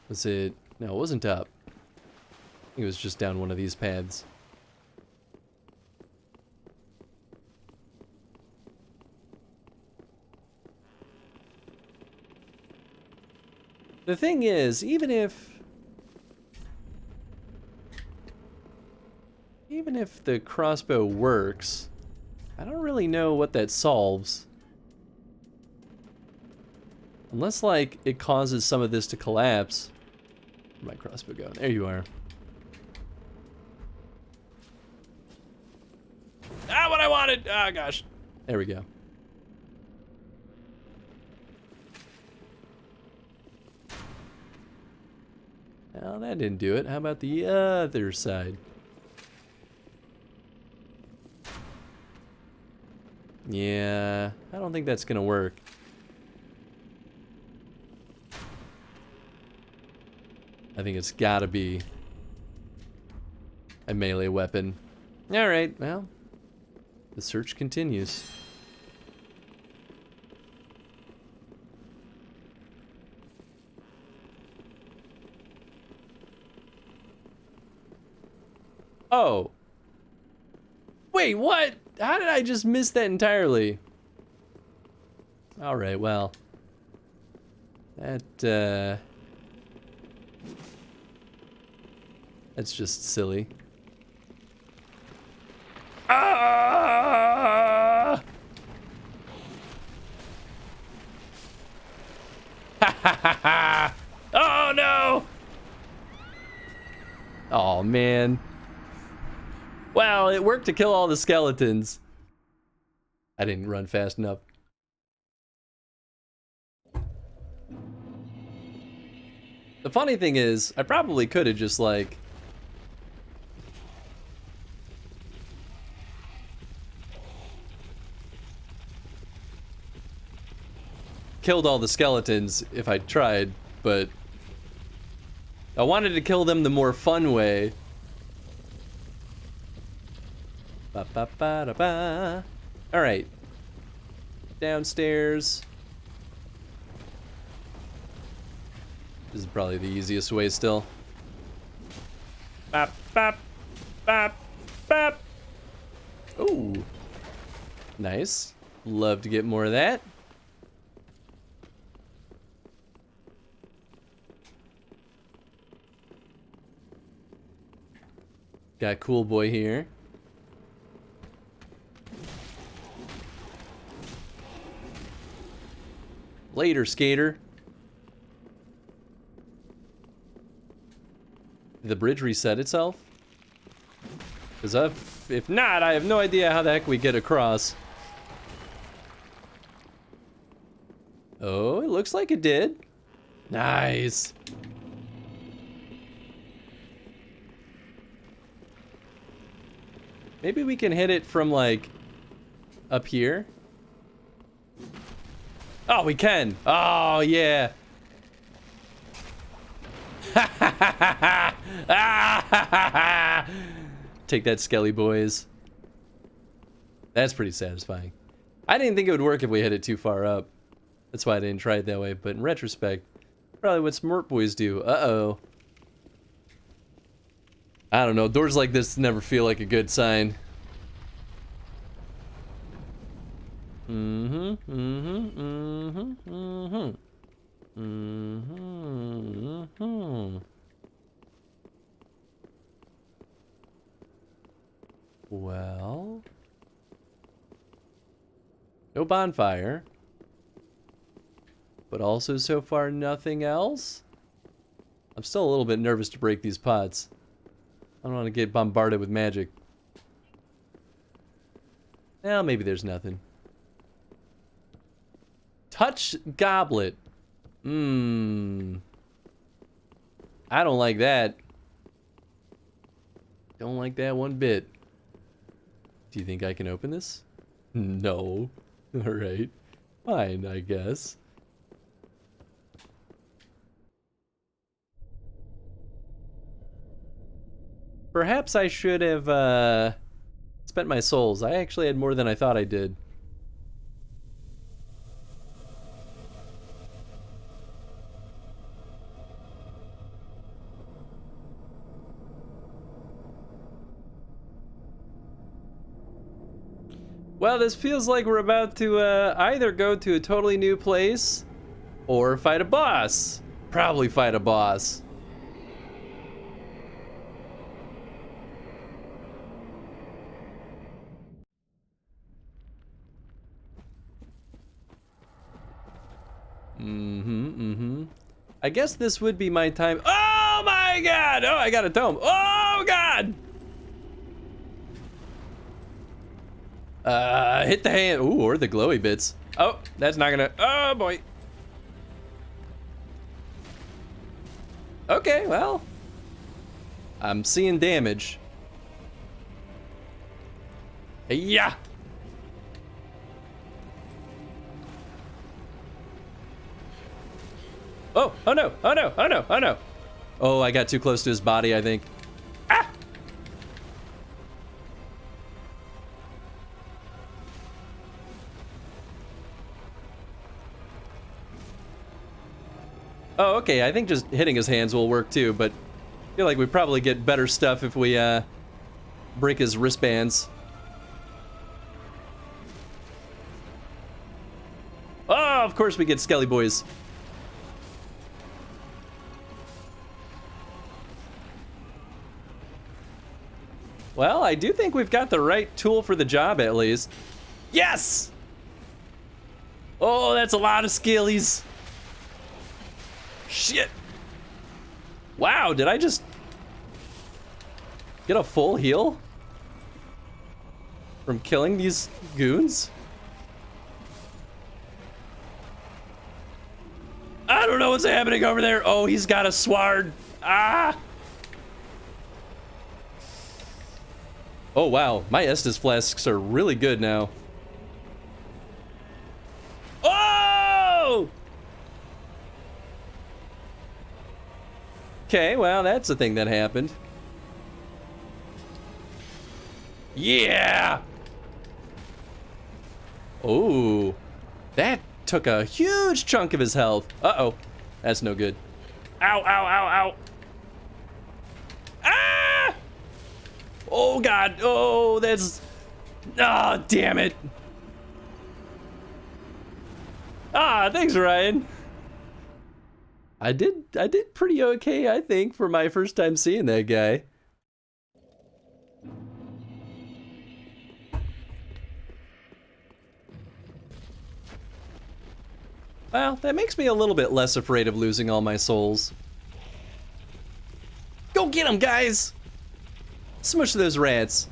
Was it... No, it wasn't up. I think it was just down one of these paths. The thing is, even if the crossbow works, I don't really know what that solves. Unless, like, it causes some of this to collapse. Where'd my crossbow go? There you are. Ah, what I wanted! Ah, gosh. There we go. Well, that didn't do it. How about the other side? Yeah, I don't think that's gonna work. I think it's gotta be a melee weapon. Alright, well, the search continues. Oh. Wait, what? How did I just miss that entirely? Alright, well. That's just silly. Ah! Oh no! Oh man. Well, it worked to kill all the skeletons. I didn't run fast enough. The funny thing is, I probably could have just like... killed all the skeletons if I tried, but... I wanted to kill them the more fun way. Ba ba ba da ba. All right. Downstairs. This is probably the easiest way still. Bop bop bop bop. Ooh. Nice. Love to get more of that. Got Cool Boy here. Later, skater. Did the bridge reset itself? Because if not, I have no idea how the heck we get across. Oh, it looks like it did. Nice. Maybe we can hit it from, like, up here. Oh, we can. Oh, yeah. Take that, Skelly boys. That's pretty satisfying. I didn't think it would work if we hit it too far up. That's why I didn't try it that way, but in retrospect, probably what smart boys do. Uh-oh. I don't know, doors like this never feel like a good sign. Well, no bonfire, but also so far nothing else. I'm still a little bit nervous to break these pots. I don't want to get bombarded with magic. Well, maybe there's nothing. Touch goblet. I don't like that. Don't like that one bit. Do you think I can open this? No. Alright. Fine, I guess. Perhaps I should have spent my souls. I actually had more than I thought I did. Well, this feels like we're about to either go to a totally new place or fight a boss. Probably fight a boss. I guess this would be my time. Oh my god! Oh, I got a tome. Oh god! Hit the hand. Ooh, or the glowy bits. Oh, that's not gonna. Oh boy. Okay, well. I'm seeing damage. Yeah. Oh, oh no, oh no, oh no, oh no. Oh, I got too close to his body, I think. Ah! Oh, okay, I think just hitting his hands will work too, but I feel like we probably get better stuff if we break his wristbands. Oh, of course we get Skelly boys. Well, I do think we've got the right tool for the job, at least. Yes! Oh, that's a lot of skillies. Shit. Wow, did I just get a full heal from killing these goons? I don't know what's happening over there. Oh, he's got a sword. Ah! Oh wow, my Estus flasks are really good now. Oh! Okay, well that's a thing that happened. Yeah! Oh, that took a huge chunk of his health. Uh-oh, that's no good. Ow, ow, ow, ow. Ah! Oh god, oh, that's... Ah, damn it. Ah, thanks, Ryan. I did pretty okay, I think, for my first time seeing that guy. Well, that makes me a little bit less afraid of losing all my souls. Go get them, guys! Smush those rats.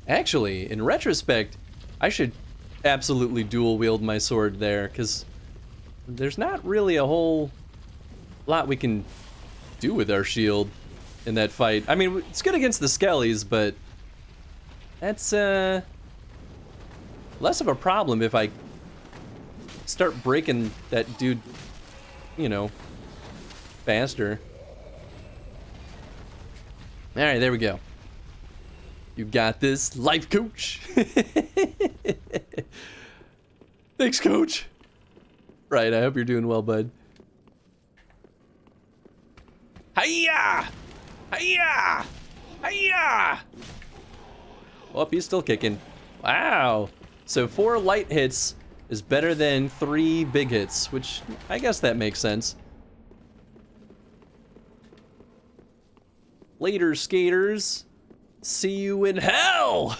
Actually, in retrospect, I should absolutely dual wield my sword there, because there's not really a whole lot we can do with our shield in that fight. I mean, it's good against the skellies, but that's less of a problem if I start breaking that dude, you know, faster. All right, there we go. You got this, life coach. Thanks, coach. Right, I hope you're doing well, bud. Hiya! Hiya! Hiya! Oh, he's still kicking. Wow. So 4 light hits is better than 3 big hits, which I guess that makes sense. Later, skaters. See you in hell!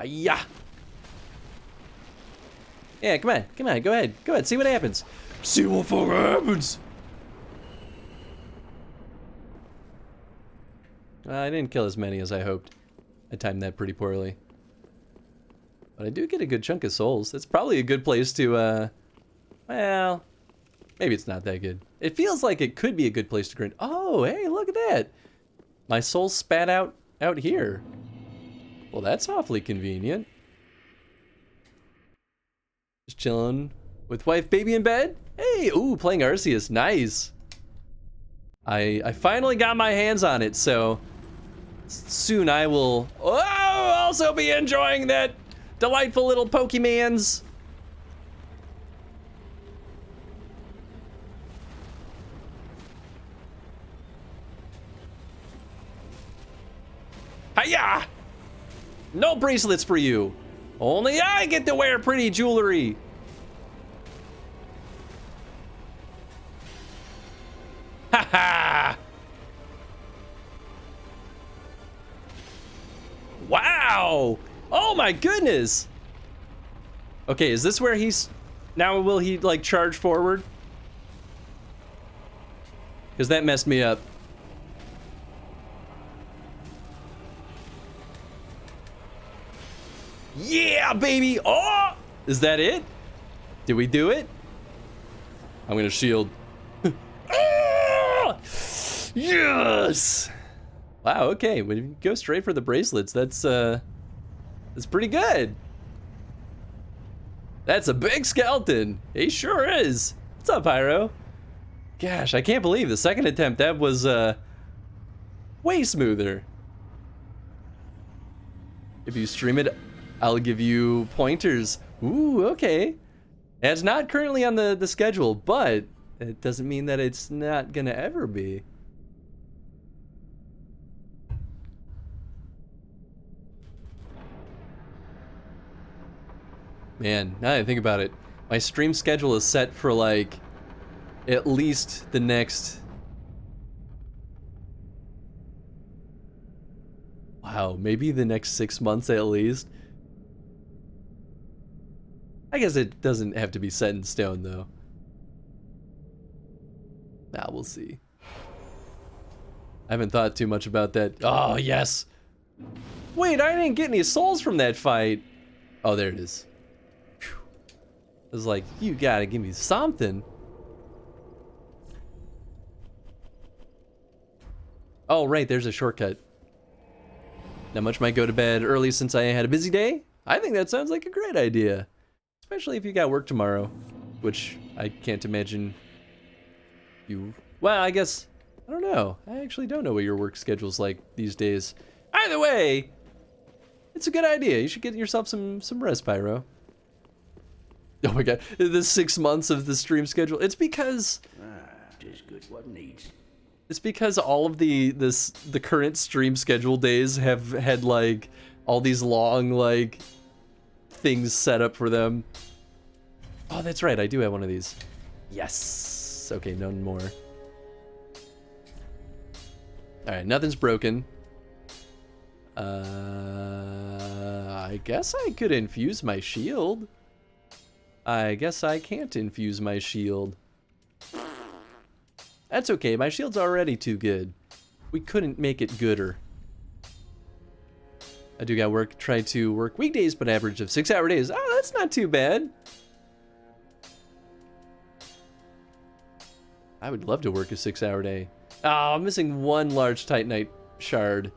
Hiya! Yeah, come on, go ahead, see what happens. See what fucking happens! I didn't kill as many as I hoped. I timed that pretty poorly. But I do get a good chunk of souls. That's probably a good place to, well, maybe it's not that good. It feels like it could be a good place to grind. Oh, hey, look at that! My soul spat out here. Well, that's awfully convenient. Just chilling with wife, baby in bed. Hey, ooh, playing Arceus, nice. I finally got my hands on it, so soon I will also be enjoying that delightful little Pokemans. Hiya! No bracelets for you. Only I get to wear pretty jewelry. Ha ha! Wow! Oh my goodness! Okay, is this where he's... Now will he, like, charge forward? Because that messed me up. Yeah, baby! Oh! Is that it? Did we do it? I'm gonna shield. Ah! Yes! Wow, okay. When you go straight for the bracelets, that's pretty good. That's a big skeleton. He sure is. What's up, Pyro? Gosh, I can't believe the second attempt, that was way smoother. If you stream it, I'll give you pointers. Ooh, okay. It's not currently on the schedule, but it doesn't mean that it's not gonna ever be. Man, now that I think about it, my stream schedule is set for like at least the next... Wow, maybe the next 6 months at least. I guess it doesn't have to be set in stone, though. Nah, we'll see. I haven't thought too much about that. Oh, yes! Wait, I didn't get any souls from that fight! Oh, there it is. Whew. I was like, you gotta give me something. Oh, right, there's a shortcut. Not much might go to bed early since I had a busy day. I think that sounds like a great idea. Especially if you got work tomorrow, which I can't imagine you... Well, I guess... I don't know. I actually don't know what your work schedule's like these days. Either way, it's a good idea. You should get yourself some rest, Pyro. Oh my god, the 6 months of the stream schedule. It's because...
Just good what needs.
It's because all of the current stream schedule days have had like all these long like things set up for them. Oh, that's right. I do have one of these. Yes. Okay, none more. All right, nothing's broken. I guess I could infuse my shield. I guess I can't infuse my shield. That's okay. My shield's already too good. we couldn't make it gooder. I do got work, try to work weekdays, but average of 6-hour days. Oh, that's not too bad. I would love to work a 6-hour day. Oh, I'm missing one large Titanite Shard.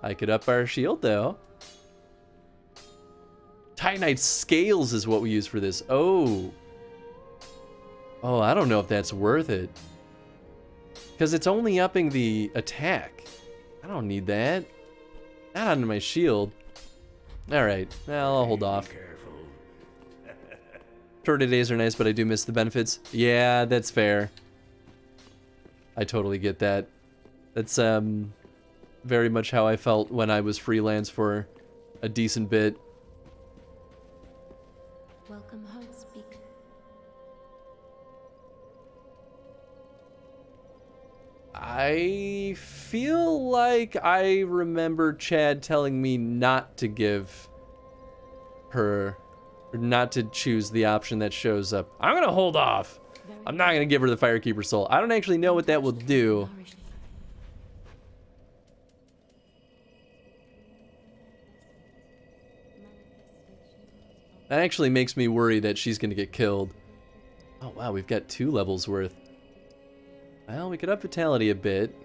I could up our shield, though. Titanite scales is what we use for this. Oh. Oh, I don't know if that's worth it. Because it's only upping the attack. I don't need that. Not onto my shield. Alright, well, I'll hold off. Shorter days are nice, but I do miss the benefits. Yeah, that's fair. I totally get that. That's very much how I felt when I was freelance for a decent bit.
Welcome home, speak.
I feel like I remember Chad telling me not to give her, or not to choose the option that shows up. I'm gonna hold off. I'm not gonna give her the Firekeeper Soul. I don't actually know what that will do. That actually makes me worry that she's gonna get killed. Oh wow, we've got 2 levels worth. Well, we could up Vitality a bit.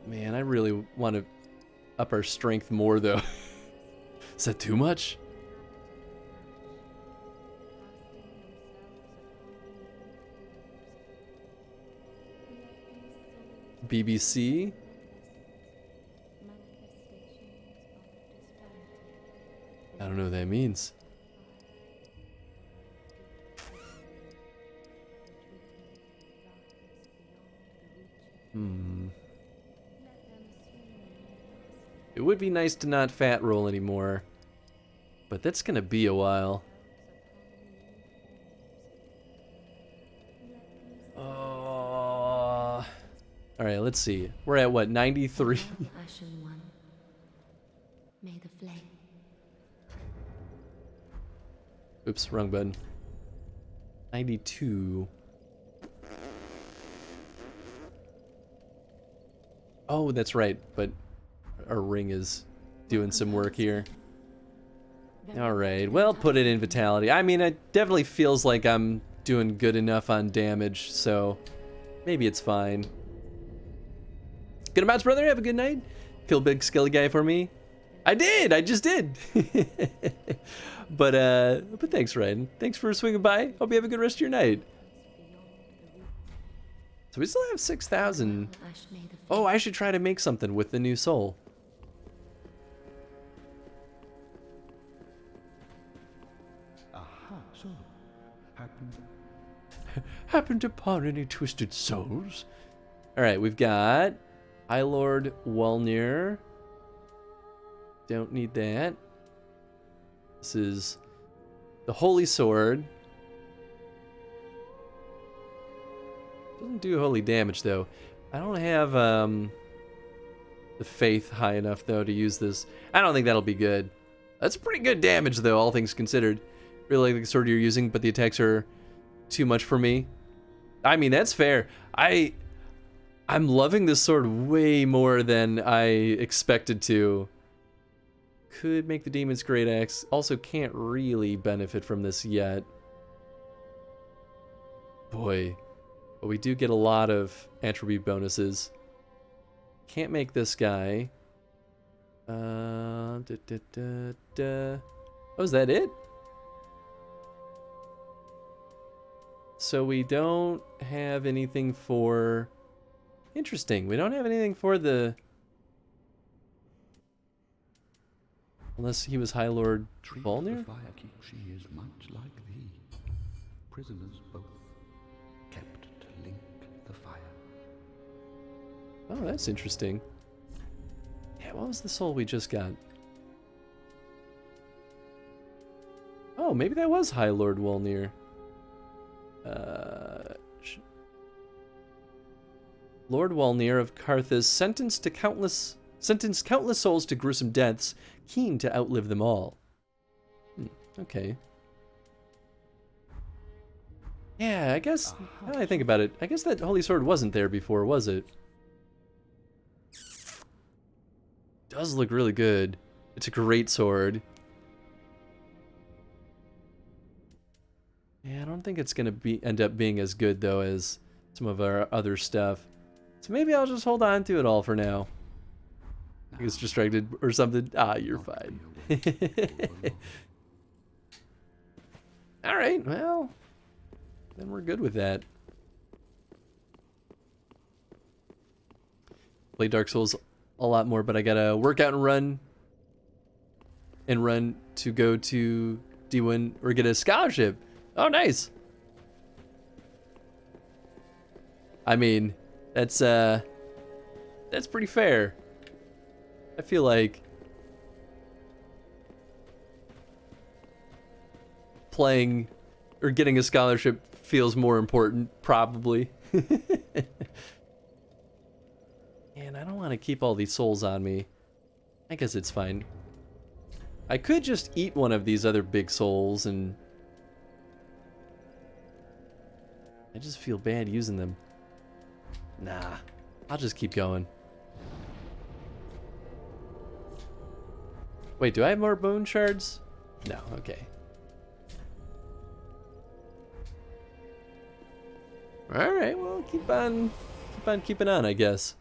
Man, I really want to up our strength more, though. Is that too much? BBC? I don't know what that means. It would be nice to not fat roll anymore, but that's gonna be a while. All right, let's see. We're at what, 93?
Ashen one. May the flame.
Oops, wrong button. 92. Oh, that's right, but our ring is doing some work here. Alright, well, put it in Vitality. I mean, it definitely feels like I'm doing good enough on damage, so maybe it's fine. Good amounts, brother. Have a good night. Kill big skelly guy for me. I did! I just did! But thanks, Ryan. Thanks for swinging by. Hope you have a good rest of your night. So we still have 6,000. Oh, I should try to make something with the new soul.
Aha, so
Happened upon any twisted souls? Alright, we've got High Lord Walnir. Don't need that. This is the Holy Sword. Doesn't do holy damage, though. I don't have the faith high enough, though, to use this. I don't think that'll be good. That's pretty good damage, though, all things considered. Really like the sword you're using, but the attacks are too much for me. I mean, that's fair. I'm loving this sword way more than I expected to. Could make the Demon's Great Axe. Also can't really benefit from this yet. Boy. But we do get a lot of attribute bonuses. Can't make this guy. Oh, is that it? So we don't have anything for... Interesting. We don't have anything for the... Unless he was High Lord Volnir?
She is much like thee. Prisoners both kept to link the fire.
Oh, that's interesting. Yeah, what was the soul we just got? Oh, maybe that was High Lord Volnir. Lord Walnir of Karthus sentenced countless souls to gruesome deaths, keen to outlive them all. Okay. Yeah, I guess, now that I think about it, I guess that Holy Sword wasn't there before, was it? Does look really good. It's a great sword. Yeah, I don't think it's gonna end up being as good though as some of our other stuff. So maybe I'll just hold on to it all for now. I was distracted or something. Ah, you're fine. Alright, well, then we're good with that. Play Dark Souls a lot more, but I gotta work out and run to go to D1 or get a scholarship. Oh, nice. I mean, that's pretty fair. I feel like playing or getting a scholarship feels more important, probably. And I don't want to keep all these souls on me. I guess it's fine. I could just eat one of these other big souls and... I just feel bad using them. Nah, I'll just keep going. Wait, do I have more bone shards? No, okay. Alright, well, keep on keeping on, I guess.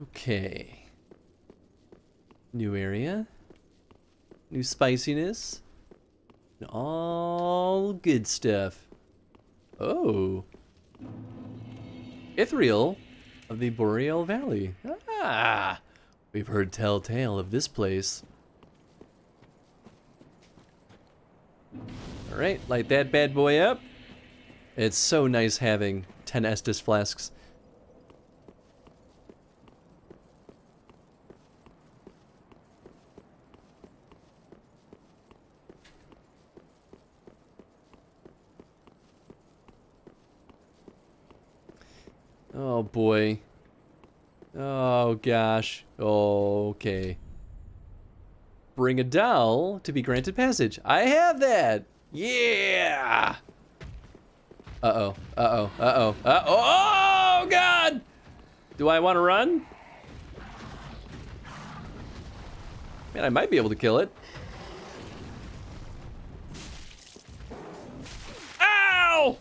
Okay. New area. New spiciness. And all good stuff. Oh. Ethereal of the Boreal Valley. Ah! We've heard tell tale of this place. Alright, light that bad boy up. It's so nice having 10 Estus flasks. Oh boy. Oh gosh. Okay. Bring a doll to be granted passage. I have that! Yeah! Uh-oh. Uh-oh. Uh-oh. Uh-oh. Oh god! Do I want to run? Man, I might be able to kill it. Ow!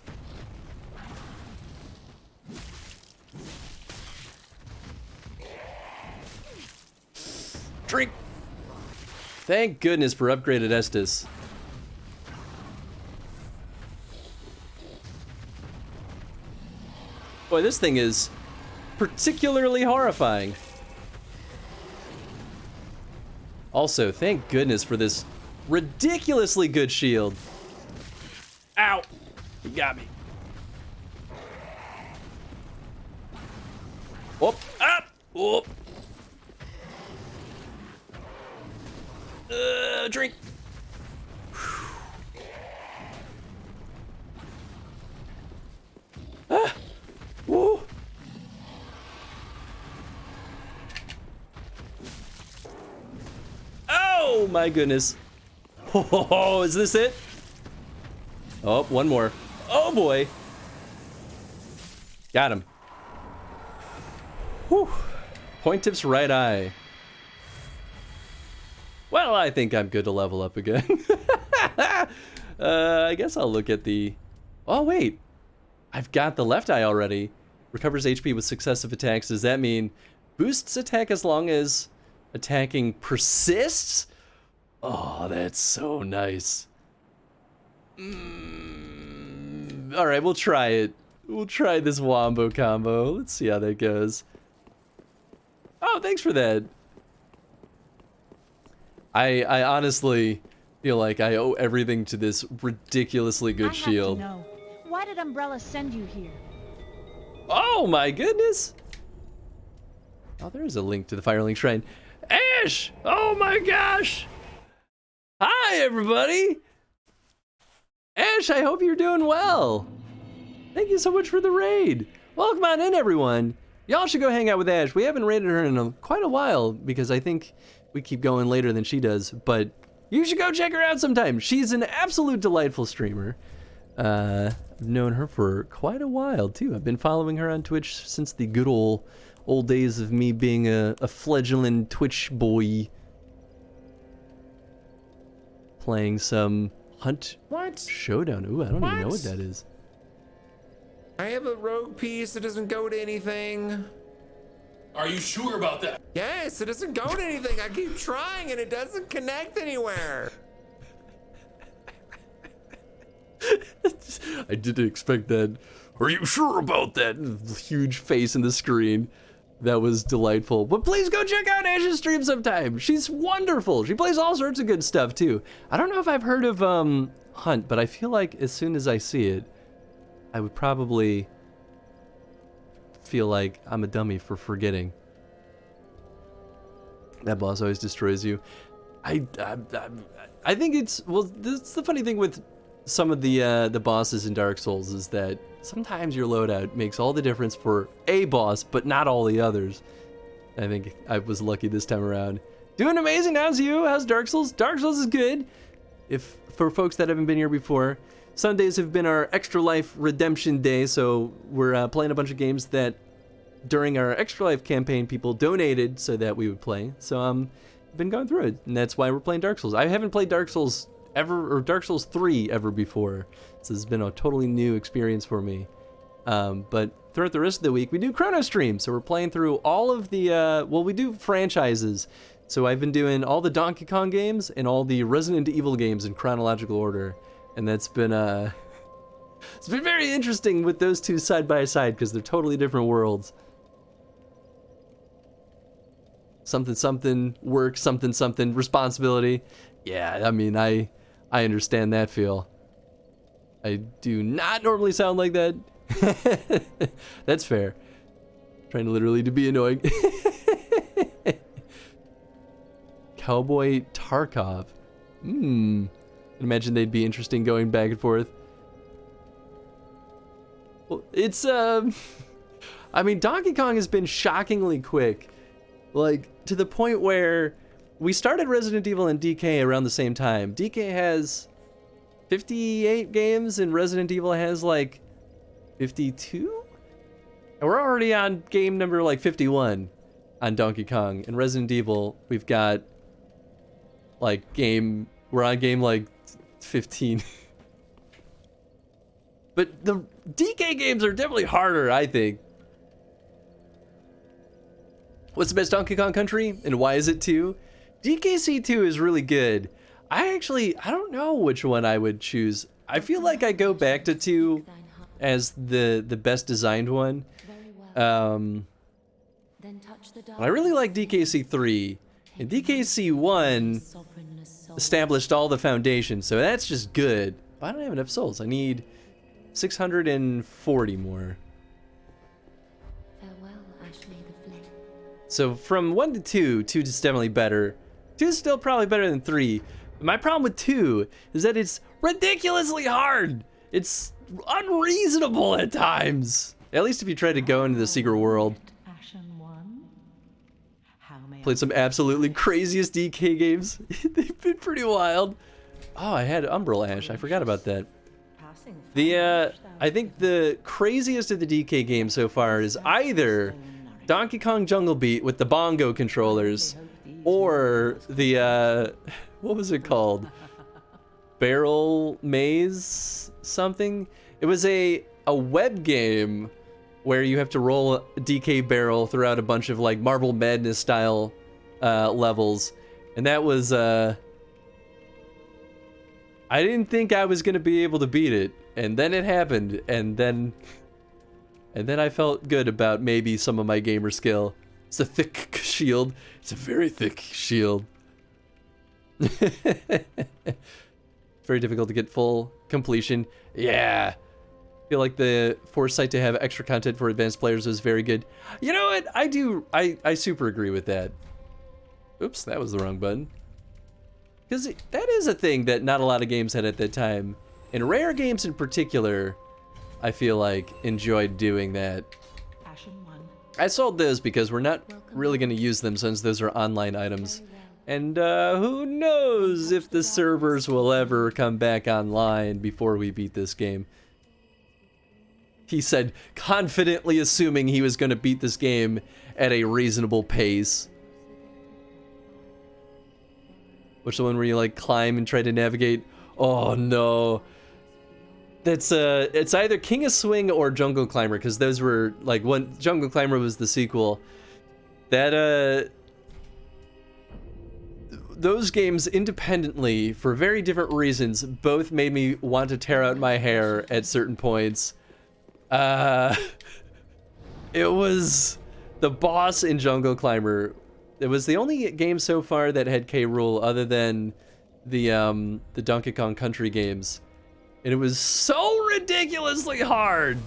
Drink. Thank goodness for upgraded Estus. Boy, this thing is particularly horrifying. Also, thank goodness for this ridiculously good shield. Ow! You got me. Whoop! Up! Whoop! Drink. Ah! Woo! Oh my goodness! Oh, is this it? Oh, one more. Oh boy! Got him. Whew. Point tips right eye. Well, I think I'm good to level up again. I guess I'll look at the... Oh, wait. I've got the left eye already. Recovers HP with successive attacks. Does that mean boosts attack as long as attacking persists? Oh, that's so nice. All right, we'll try it. We'll try this wombo combo. Let's see how that goes. Oh, thanks for that. I honestly feel like I owe everything to this ridiculously good shield.
I have to know. Why did Umbrella send you here?
Oh my goodness! Oh, there is a link to the Firelink Shrine. Ash! Oh my gosh! Hi everybody! Ash, I hope you're doing well. Thank you so much for the raid. Welcome on in, everyone. Y'all should go hang out with Ash. We haven't raided her in quite a while because I think we keep going later than she does, but you should go check her out sometime. She's an absolute delightful streamer. I've known her for quite a while, too. I've been following her on Twitch since the good old days of me being a fledgling Twitch boy. Playing some Hunt Showdown. Ooh, I don't even know what that is.
I have a rogue piece that doesn't go to anything.
Are you sure about that?
Yes, it doesn't go to anything. I keep trying and it doesn't connect anywhere.
I didn't expect that. Are you sure about that? Huge face in the screen. That was delightful. But please go check out Ash's stream sometime. She's wonderful. She plays all sorts of good stuff too. I don't know if I've heard of Hunt, but I feel like as soon as I see it, I would probably feel like I'm a dummy for forgetting. That boss always destroys you. I think it's, well, that's the funny thing with some of the bosses in Dark Souls is that sometimes your loadout makes all the difference for a boss, but not all the others. I think I was lucky this time around. Doing amazing. How's you? How's Dark Souls? Dark Souls is good. If for folks that haven't been here before, Sundays have been our Extra Life Redemption Day, so we're playing a bunch of games that during our Extra Life campaign people donated so that we would play. So been going through it, and that's why we're playing Dark Souls. I haven't played Dark Souls ever, or Dark Souls 3 ever before. So this has been a totally new experience for me. But throughout the rest of the week, we do Chrono Stream. So we're playing through all of the, well, we do franchises. So I've been doing all the Donkey Kong games and all the Resident Evil games in chronological order. And that's been, it's been very interesting with those two side by side because they're totally different worlds. Something, something, work, something, something, responsibility. Yeah, I mean, I understand that feel. I do not normally sound like that. That's fair. Trying literally to be annoying. Cowboy Tarkov. Imagine they'd be interesting going back and forth. Well, it's, I mean, Donkey Kong has been shockingly quick. Like, to the point where we started Resident Evil and DK around the same time. DK has 58 games and Resident Evil has like 52? And we're already on game number like 51 on Donkey Kong. And Resident Evil, we've got like we're on game like 15. But the DK games are definitely harder, I think. What's the best Donkey Kong country and why is it 2? DKC 2 is really good. I don't know which one I would choose. I feel like I go back to 2 as the best designed one. I really like DKC 3. And DKC 1 established all the foundations, so that's just good. I don't have enough souls. I need 640 more. So from 1 to 2, 2 is definitely better. 2 is still probably better than 3. My problem with 2 is that it's ridiculously hard. It's unreasonable at times. At least if you try to go into the secret world. Played some absolutely craziest DK games. They've been pretty wild. Oh, I had Umbral Ash. I forgot about that. I think the craziest of the DK games so far is either Donkey Kong Jungle Beat with the bongo controllers, or the, what was it called? Barrel Maze something? It was a web game where you have to roll a DK barrel throughout a bunch of like Marble Madness style levels. And that was, I didn't think I was gonna be able to beat it. And then it happened, and then I felt good about maybe some of my gamer skill. It's a thick shield. It's a very thick shield. Very difficult to get full completion. Yeah. I feel like the foresight to have extra content for advanced players is very good. You know what? I super agree with that. Oops, that was the wrong button. Because that is a thing that not a lot of games had at that time. And rare games in particular, I feel like, enjoyed doing that. I sold those because we're not really going to use them since those are online items. And who knows if the servers will ever come back online before we beat this game. He said, confidently assuming he was going to beat this game at a reasonable pace. Which the one where you like climb and try to navigate? Oh no. That's it's either King of Swing or Jungle Climber, because those were like one. Jungle Climber was the sequel. That those games independently, for very different reasons, both made me want to tear out my hair at certain points. It was the boss in Jungle Climber. It was the only game so far that had K. Rool other than the Donkey Kong Country games. And it was so ridiculously hard.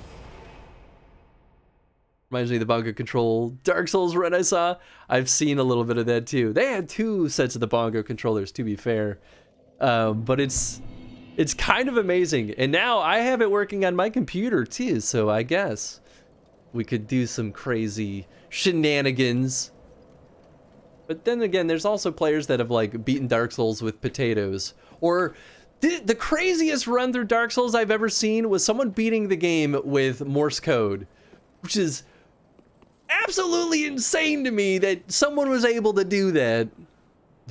Reminds me of the Bongo Control Dark Souls run I saw. I've seen a little bit of that too. They had 2 sets of the Bongo controllers, to be fair. But it's kind of amazing. And now I have it working on my computer too, so I guess we could do some crazy shenanigans. But then again, there's also players that have like beaten Dark Souls with potatoes. Or the craziest run through Dark Souls I've ever seen was someone beating the game with Morse code, which is absolutely insane to me that someone was able to do that.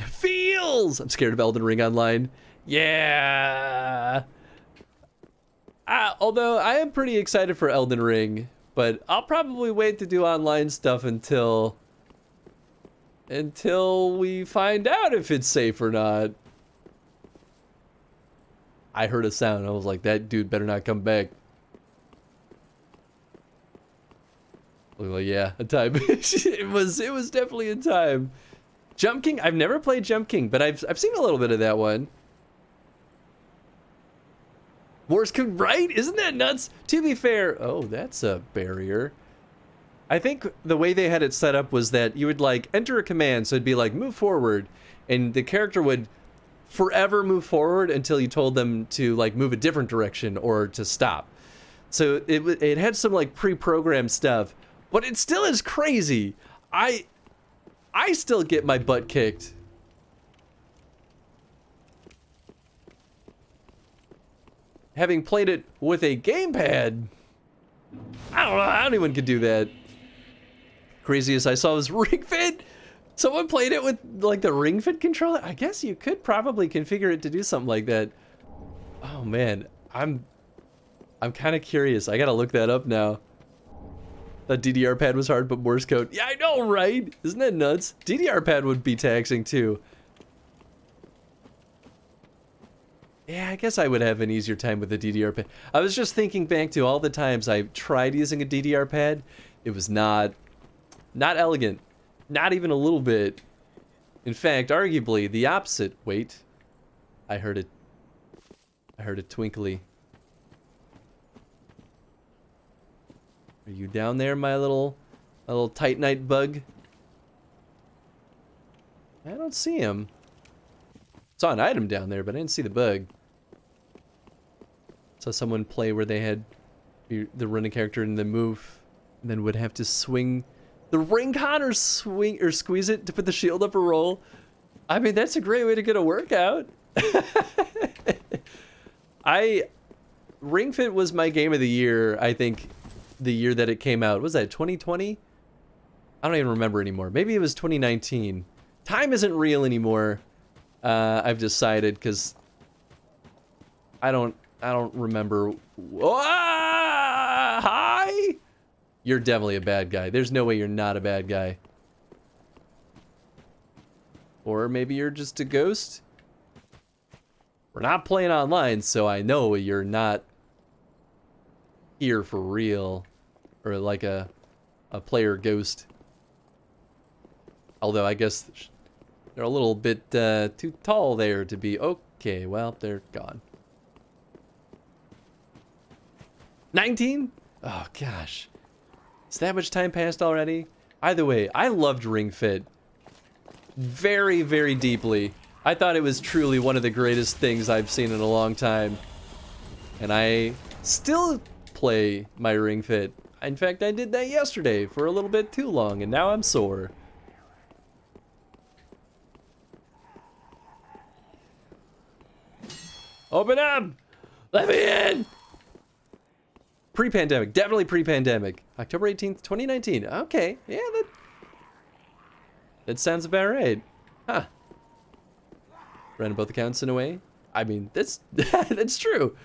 Feels! I'm scared of Elden Ring Online. Yeah. Although I am pretty excited for Elden Ring, but I'll probably wait to do online stuff until we find out if it's safe or not. I heard a sound. I was like, that dude better not come back. Like, yeah, a time. it was definitely a time. Jump King. I've never played Jump King, but I've seen a little bit of that one. Morse code, right? Isn't that nuts? To be fair, oh, that's a barrier. I think the way they had it set up was that you would like enter a command, so it'd be like move forward, and the character would forever move forward until you told them to like move a different direction or to stop. So it had some like pre-programmed stuff, but it still is crazy. I still get my butt kicked. Having played it with a gamepad, I don't know how anyone could do that. Craziest I saw was Ring Fit. Someone played it with like the Ring Fit controller. I guess you could probably configure it to do something like that. Oh man, I'm kind of curious. I gotta look that up now. The DDR pad was hard, but Morse code. Yeah, I know, right? Isn't that nuts? DDR pad would be taxing too. Yeah, I guess I would have an easier time with the DDR pad. I was just thinking back to all the times I tried using a DDR pad. It was not elegant. Not even a little bit. In fact, arguably the opposite. Wait. I heard it twinkly. Are you down there, my little Titanite bug? I don't see him. Saw an item down there, but I didn't see the bug. Saw someone play where they had the running character and then move, and then would have to swing the ring con or swing or squeeze it to put the shield up or roll. I mean, that's a great way to get a workout. Ring Fit was my game of the year, I think, the year that it came out. Was that 2020? I don't even remember anymore. Maybe it was 2019. Time isn't real anymore. I've decided, because I don't remember. Hi! You're definitely a bad guy. There's no way you're not a bad guy. Or maybe you're just a ghost. We're not playing online, so I know you're not here for real. Or like a player ghost. Although I guess they're a little bit too tall there to be. Okay, well, they're gone. 19? Oh, gosh. Is that much time passed already? Either way, I loved Ring Fit. Very, very deeply. I thought it was truly one of the greatest things I've seen in a long time. And I still play my Ring Fit. In fact, I did that yesterday for a little bit too long, and now I'm sore. Open up! Let me in! Pre-pandemic, definitely pre-pandemic. October 18th, 2019. Okay, yeah, that sounds about right. Huh. Ran both accounts in a way. I mean, that's that's true.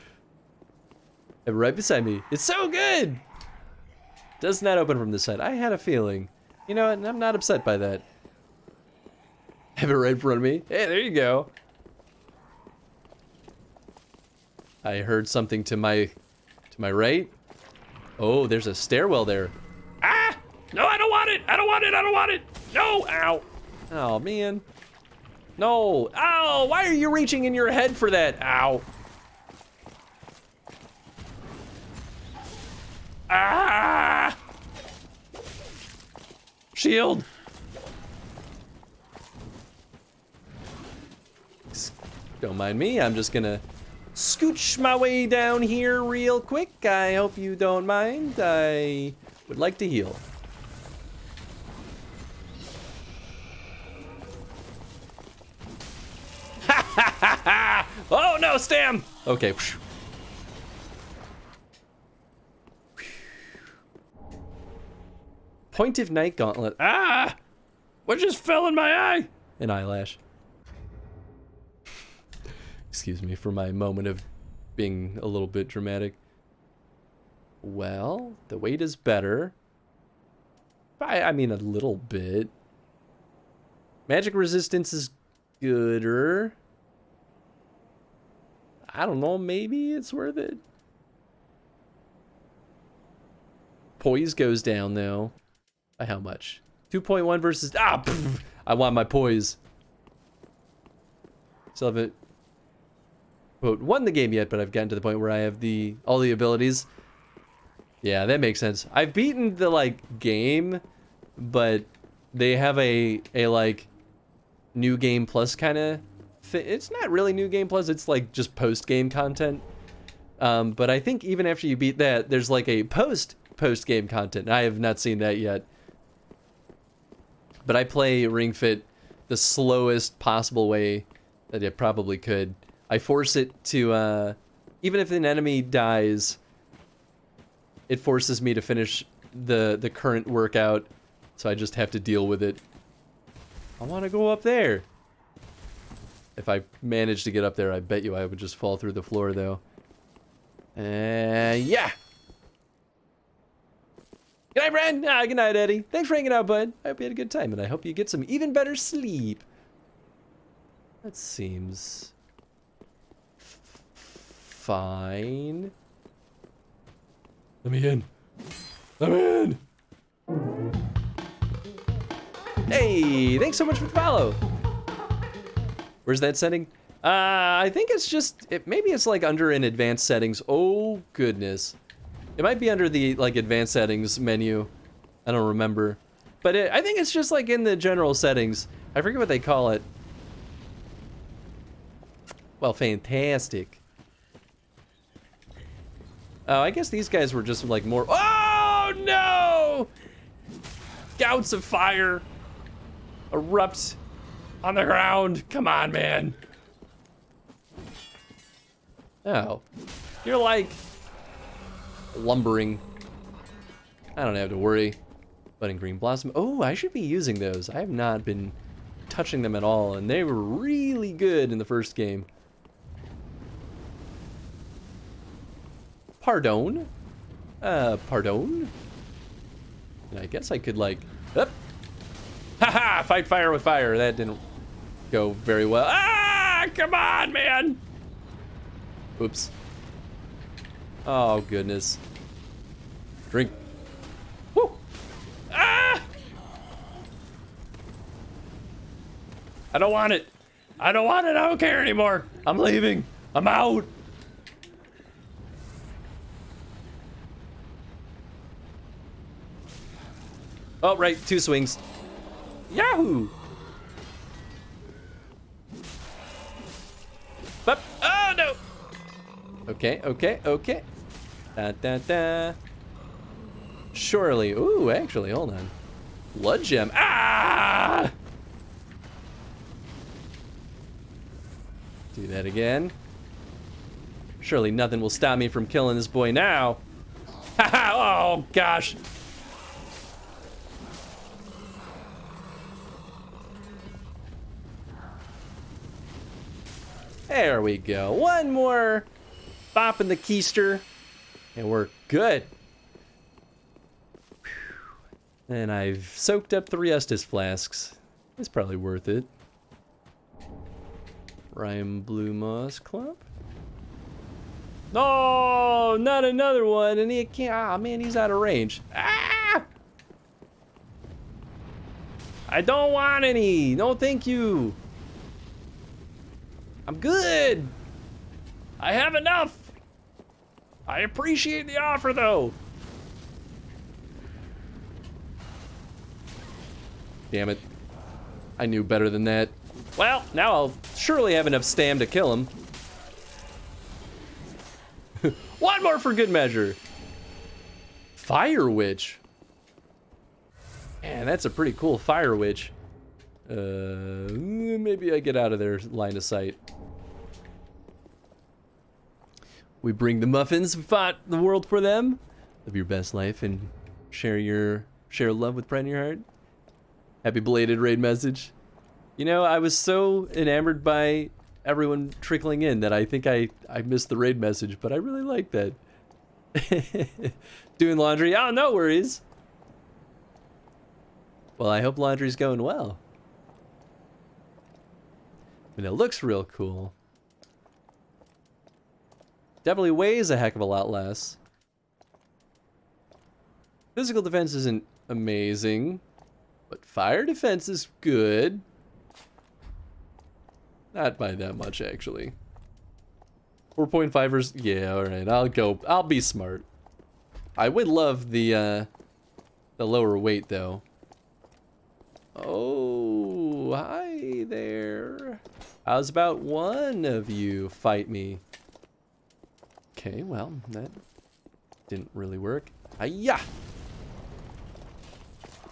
And right beside me. It's so good! Does not open from this side. I had a feeling. You know what? I'm not upset by that. Have it right in front of me. Hey, there you go. I heard something to my right. Oh, there's a stairwell there.
Ah! No, I don't want it! I don't want it! I don't want it! No! Ow!
Oh, man. No. Ow! Why are you reaching in your head for that? Ow.
Ah!
Shield. Don't mind me. I'm just gonna scooch my way down here real quick. I hope you don't mind. I would like to heal.
Oh no, Stam!
Okay. Point of Night Gauntlet.
Ah! What just fell in my eye?
An eyelash. Excuse me for my moment of being a little bit dramatic. Well, the weight is better. I mean, a little bit. Magic resistance is gooder. I don't know, maybe it's worth it. Poise goes down, though. By how much? 2.1 versus... Ah! Pff, I want my poise. Still haven't... quote, won the game yet, but I've gotten to the point where I have all the abilities. Yeah, that makes sense. I've beaten the, like, game, but they have a like, new game plus kind of... It's not really new game plus, it's like just post-game content. But I think even after you beat that, there's like a post-game content. I have not seen that yet. But I play Ring Fit the slowest possible way that it probably could. I force it to, even if an enemy dies, it forces me to finish the current workout, so I just have to deal with it. I want to go up there. If I managed to get up there, I bet you I would just fall through the floor, though. Yeah! Good night, friend! Ah, good night, Eddie. Thanks for hanging out, bud. I hope you had a good time, and I hope you get some even better sleep. That seems... fine. Let me in. Let me in! Hey, thanks so much for the follow. Where's that setting? I think it's just, maybe it's like under in advanced settings. Oh, goodness. It might be under the like advanced settings menu. I don't remember. But I think it's just like in the general settings. I forget what they call it. Well, fantastic. Oh, I guess these guys were just like more, oh no! Gouts of fire erupt on the ground. Come on, man. Oh, you're like lumbering. I don't have to worry. Budding green blossom. Oh, I should be using those. I have not been touching them at all, and they were really good in the first game. Pardon? Pardon? And I guess I could like, up. Haha, fight fire with fire. That didn't go very well. Ah, come on, man. Oops. Oh, goodness. Drink. Woo. Ah! I don't want it. I don't want it. I don't care anymore. I'm leaving. I'm out. Oh, right. 2 swings. Yahoo! But, oh, no! Okay, okay, okay. Da, da, da. Surely. Ooh, actually, hold on. Blood gem. Ah! Do that again. Surely nothing will stop me from killing this boy now. Haha! Oh, gosh. There we go. One more bop in the keister, and we're good. And I've soaked up 3 Estus flasks. It's probably worth it. Rhyme Blue Moss Clump. No, not another one, and he can't. Ah, man, he's out of range. Ah! I don't want any. No, thank you. I'm good. I have enough. I appreciate the offer, though. Damn it. I knew better than that. Well, now I'll surely have enough stam to kill him. One more for good measure. Fire Witch. Man, that's a pretty cool Fire Witch. Maybe I get out of their line of sight. We bring the muffins, we fought the world for them. Live your best life and share love with pride in your heart. Happy belated raid message. You know, I was so enamored by everyone trickling in that I think I missed the raid message, but I really like that. Doing laundry? Oh, no worries. Well, I hope laundry's going well. I mean, it looks real cool. Definitely weighs a heck of a lot less. Physical defense isn't amazing, but fire defense is good. Not by that much, actually. 4.5ers, yeah, alright, I'll be smart. I would love the lower weight, though. Oh, hi there. How's about one of you fight me? Okay, well, that didn't really work. Hi-ya!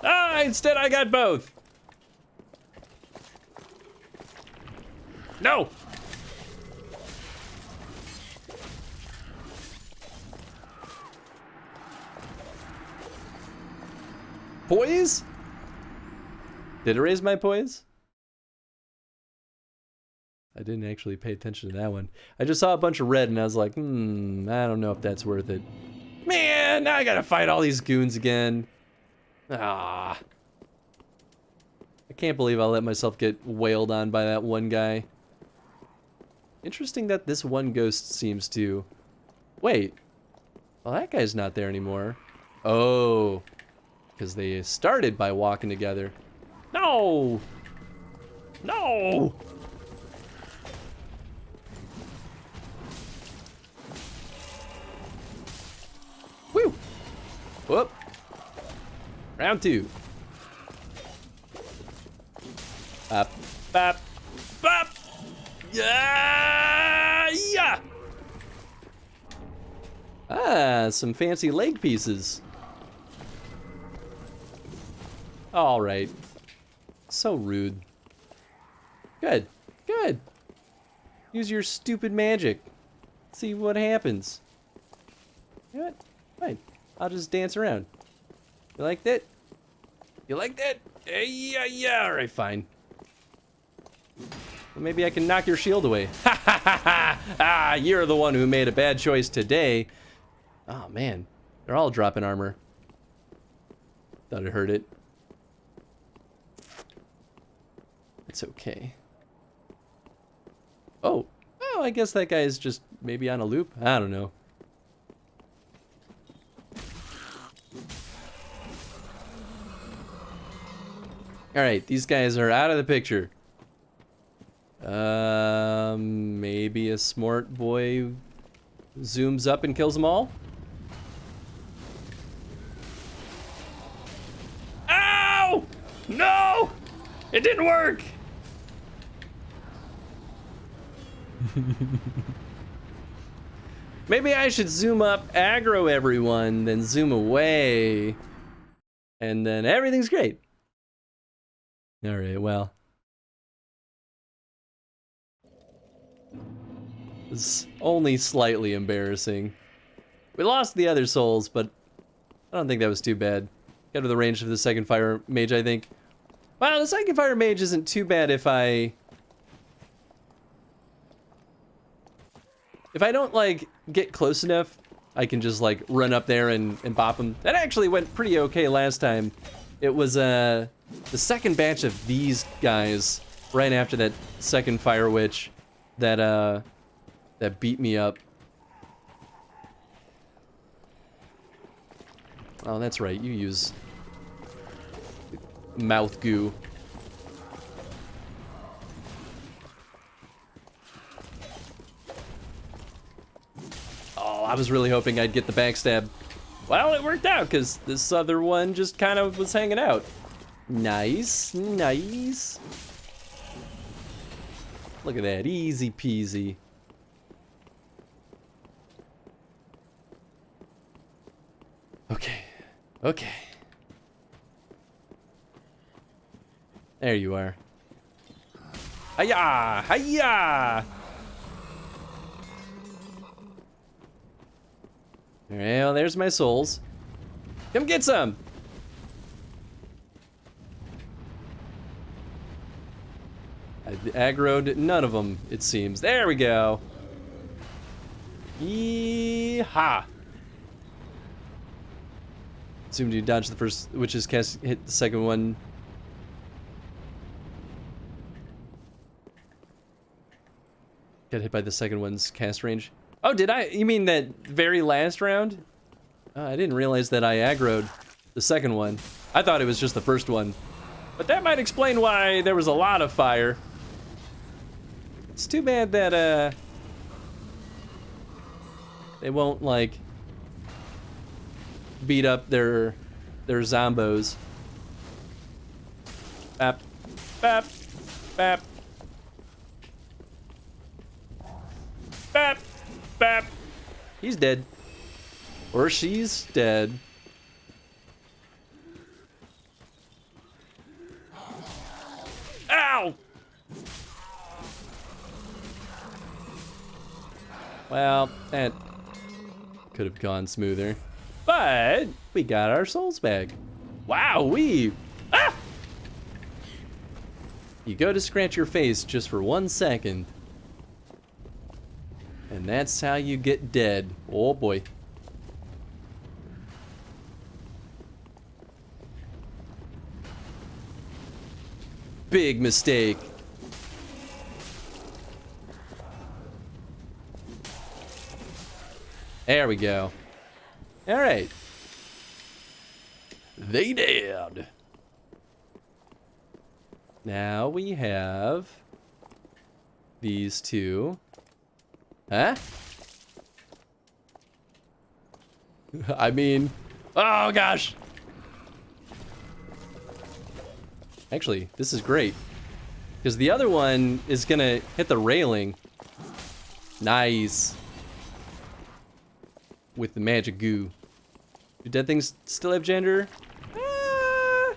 Ah, instead I got both! No! Poise? Did it raise my poise? I didn't actually pay attention to that one. I just saw a bunch of red and I was like, I don't know if that's worth it. Man, now I gotta fight all these goons again. Ah. I can't believe I let myself get wailed on by that one guy. Interesting that this one ghost seems to... Wait. Well, that guy's not there anymore. Oh. Because they started by walking together. No! No! Woo! Whoop. Round 2. Up, up, up! Yeah! Yeah! Ah, some fancy leg pieces. All right. So rude. Good. Good. Use your stupid magic. See what happens. You know what? Fine. I'll just dance around. You like that? You like that? Yeah, yeah. All right, fine. Well, maybe I can knock your shield away. Ha ha ha ha! Ah, you're the one who made a bad choice today. Oh, man. They're all dropping armor. Thought I heard it. It's okay. Oh. Oh, I guess that guy is just maybe on a loop. I don't know. Alright, these guys are out of the picture. Maybe a smart boy zooms up and kills them all? Ow! No! It didn't work! Maybe I should zoom up, aggro everyone, then zoom away. And then everything's great. Alright, well. It's only slightly embarrassing. We lost the other souls, but I don't think that was too bad. Got to the range of the second fire mage, I think. Well, the second fire mage isn't too bad if I don't, like, get close enough, I can just, like, run up there and bop him. That actually went pretty okay last time. It was, the second batch of these guys, right after that second fire witch, that beat me up. Oh, that's right, you use mouth goo. Oh, I was really hoping I'd get the backstab. Well, it worked out, because this other one just kind of was hanging out. Nice, nice. Look at that, easy peasy. Okay, okay. There you are. Hiya! Hiya! Well, there's my souls. Come get some! I aggroed none of them, it seems. There we go. Yee-ha! Assumed you dodged the first witch's cast, hit the second one. Got hit by the second one's cast range. Oh, did I? You mean that very last round? I didn't realize that I aggroed the second one. I thought it was just the first one. But that might explain why there was a lot of fire. It's too bad that, they won't, like, beat up their zombos. Bap, bap, bap. Bap, bap. He's dead. Or she's dead. Ow! Well, that could have gone smoother. But we got our souls back. Wow, ah! You go to scratch your face just for 1 second. And that's how you get dead. Oh boy. Big mistake. There we go. All right. They dead. Now we have these two. Huh? I mean, oh gosh. Actually, this is great. Because the other one is gonna hit the railing. Nice. With the magic goo. Do dead things still have gender? Yeah,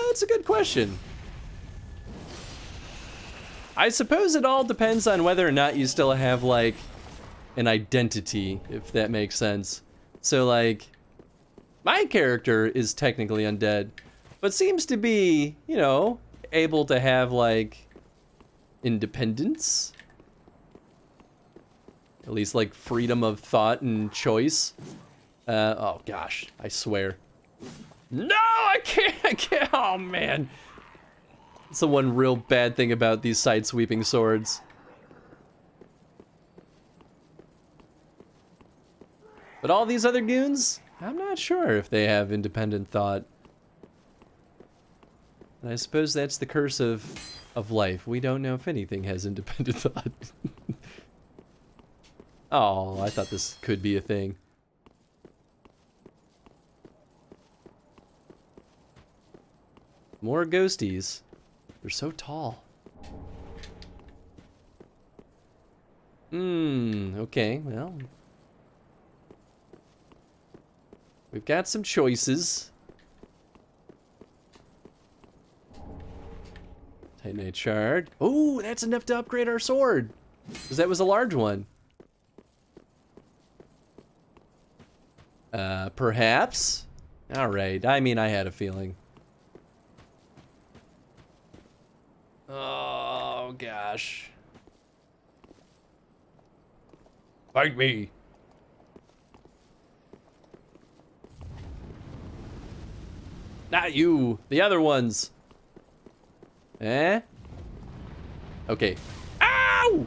that's a good question. I suppose it all depends on whether or not you still have, like, an identity, if that makes sense. So, like, my character is technically undead, but seems to be, you know, able to have, like, independence. At least, like, freedom of thought and choice. Oh, gosh, I swear. No, I can't, oh, man. It's the one real bad thing about these side-sweeping swords. But all these other goons, I'm not sure if they have independent thought. And I suppose that's the curse of life. We don't know if anything has independent thought. Oh, I thought this could be a thing. More ghosties. They're so tall. Okay, well. We've got some choices. Titanite Shard. Oh, that's enough to upgrade our sword. Because that was a large one. Perhaps? Alright, I mean, I had a feeling. Oh, gosh.
Fight me.
Not you. The other ones. Eh? Okay. Ow!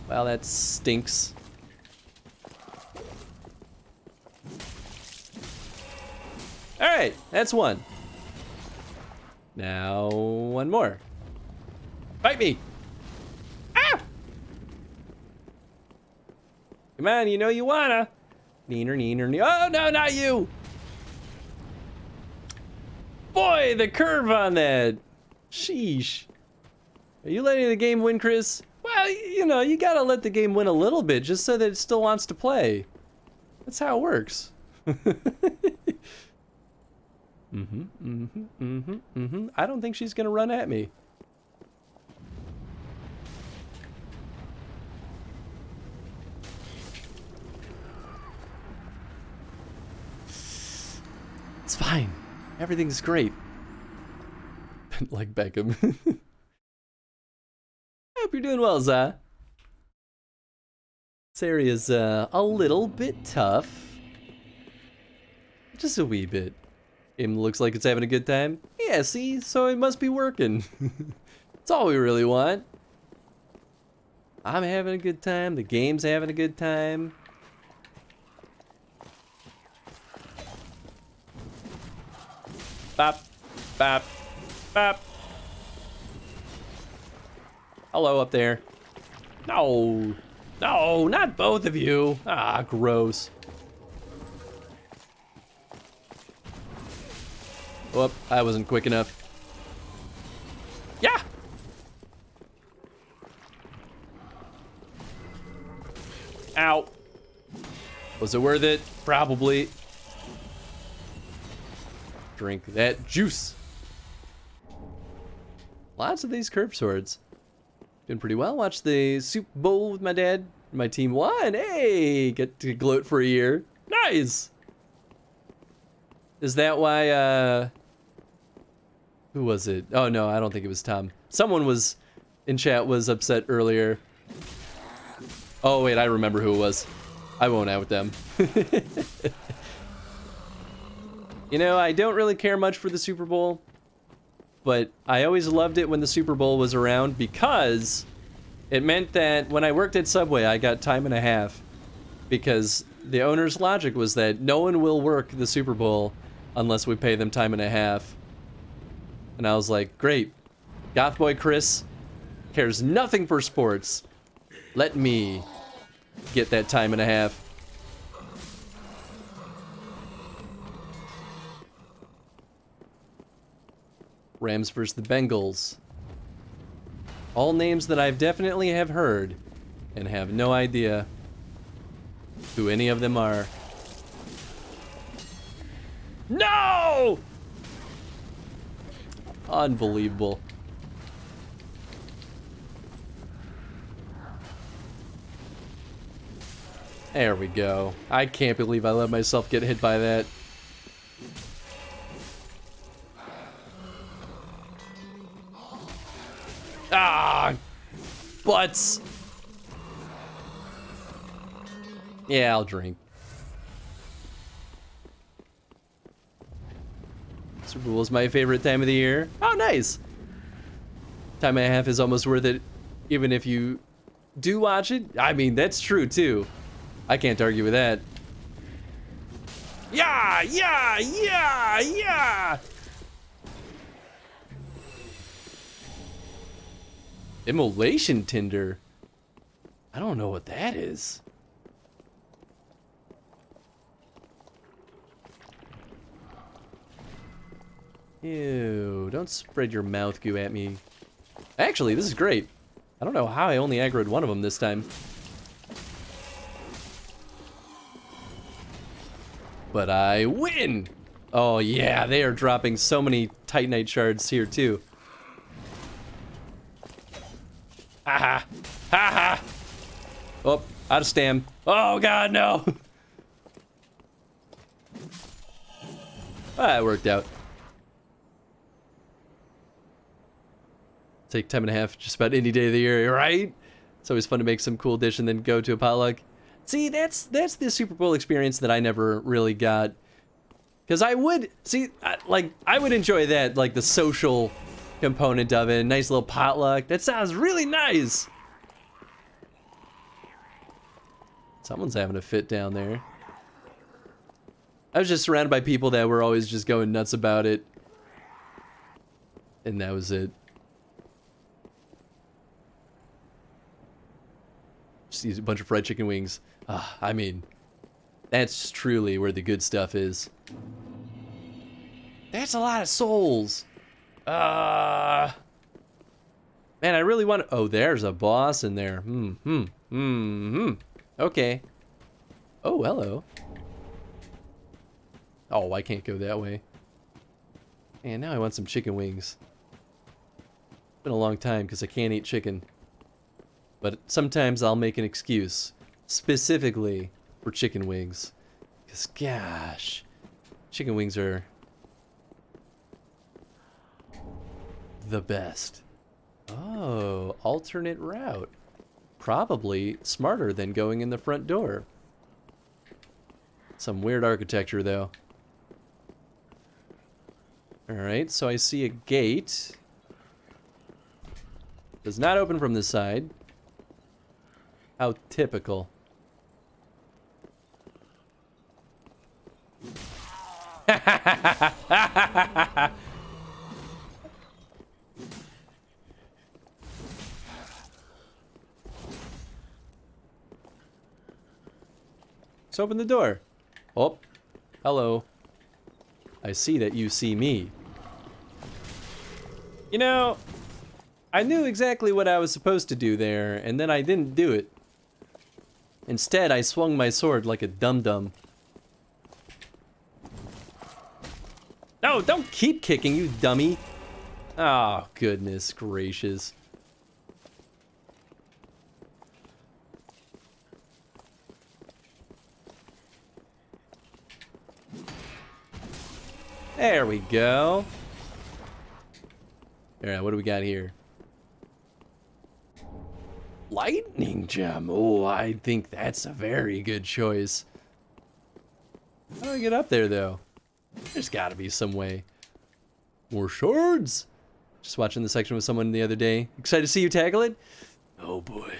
Well, that stinks. Alright, that's one. Now, one more. Fight me! Ah! Come on, you know you wanna. Neener, neener, neener. Oh, no, not you! Boy, the curve on that. Sheesh. Are you letting the game win, Chris? Well, you know, you gotta let the game win a little bit just so that it still wants to play. That's how it works. I don't think she's gonna run at me. It's fine. Everything's great. Like Beckham. Hope you're doing well, Za. This area's a little bit tough. Just a wee bit. Game looks like it's having a good time. Yeah, see? So it must be working. That's all we really want. I'm having a good time. The game's having a good time. Bop, bop, bop. Hello up there. No. No, not both of you. Ah, gross. Whoop, I wasn't quick enough. Yeah! Ow. Was it worth it? Probably. Drink that juice. Lots of these curved swords. Doing pretty well. Watch the Super Bowl with my dad. My team won. Hey, get to gloat for a year. Nice. Is that why, who was it? Oh no, I don't think it was Tom. Someone was in chat was upset earlier. Oh wait, I remember who it was. I won't out them. You know, I don't really care much for the Super Bowl, but I always loved it when the Super Bowl was around because it meant that when I worked at Subway, I got time and a half because the owner's logic was that no one will work the Super Bowl unless we pay them time and a half. And I was like, great. Goth Boy Chris cares nothing for sports. Let me get that time and a half. Rams versus the Bengals. All names that I've definitely have heard and have no idea who any of them are. No! Unbelievable. There we go. I can't believe I let myself get hit by that. Ah! Butts! Yeah, I'll drink. Super Bowl is my favorite time of the year. Oh, nice! Time and a half is almost worth it, even if you do watch it. I mean, that's true, too. I can't argue with that. Yeah! Yeah! Yeah! Yeah! Immolation Tinder? I don't know what that is. Ew, don't spread your mouth goo at me. Actually, this is great. I don't know how I only aggroed one of them this time. But I win! Oh yeah, they are dropping so many Titanite Shards here too. Haha! Haha! Oh, out of stam. Oh god, no! Ah, it worked out. Take time and a half just about any day of the year, right? It's always fun to make some cool dish and then go to a potluck. See, that's the Super Bowl experience that I never really got. Because I would, see, I would enjoy that, like the social component of it. Nice little potluck. That sounds really nice. Someone's having a fit down there. I was just surrounded by people that were always just going nuts about it. And that was it. Just eat a bunch of fried chicken wings. I mean, that's truly where the good stuff is. That's a lot of souls. Man, I really want to... Oh, there's a boss in there. Okay. Oh, hello. Oh, I can't go that way. Man, now I want some chicken wings. It's been a long time because I can't eat chicken. But sometimes I'll make an excuse. Specifically for chicken wings. Because, gosh, chicken wings are the best. Oh, alternate route. Probably smarter than going in the front door. Some weird architecture, though. Alright, so I see a gate. Does not open from this side. How typical. Let's open the door. Oh, hello. I see that you see me. You know, I knew exactly what I was supposed to do there, and then I didn't do it. Instead, I swung my sword like a dum-dum. No, don't keep kicking, you dummy. Oh, goodness gracious. There we go. Alright, what do we got here? Lightning gem. Oh, I think that's a very good choice. How do I get up there, though? There's gotta be some way. More shards. Just watching the section with someone the other day. Excited to see you tackle it? Oh boy.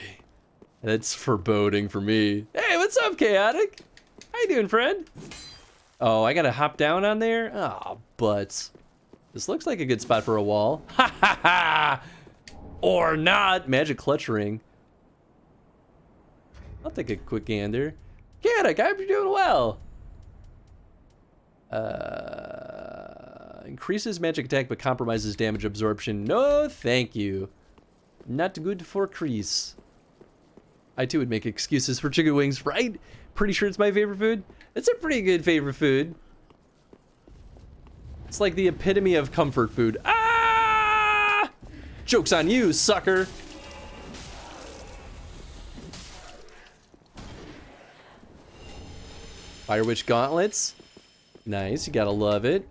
That's foreboding for me. Hey, what's up, Chaotic? How you doing, friend? Oh, I gotta hop down on there? Oh, butts. This looks like a good spot for a wall. Ha ha ha! Or not. Magic clutch ring. I'll take a quick gander. Chaotic, I hope you're doing well. Increases magic attack but compromises damage absorption. No, thank you. Not good for Crease. I too would make excuses for chicken wings, right? Pretty sure it's my favorite food. It's a pretty good favorite food. It's like the epitome of comfort food. Ah! Joke's on you, sucker. Fire Witch gauntlets. Nice, you gotta love it.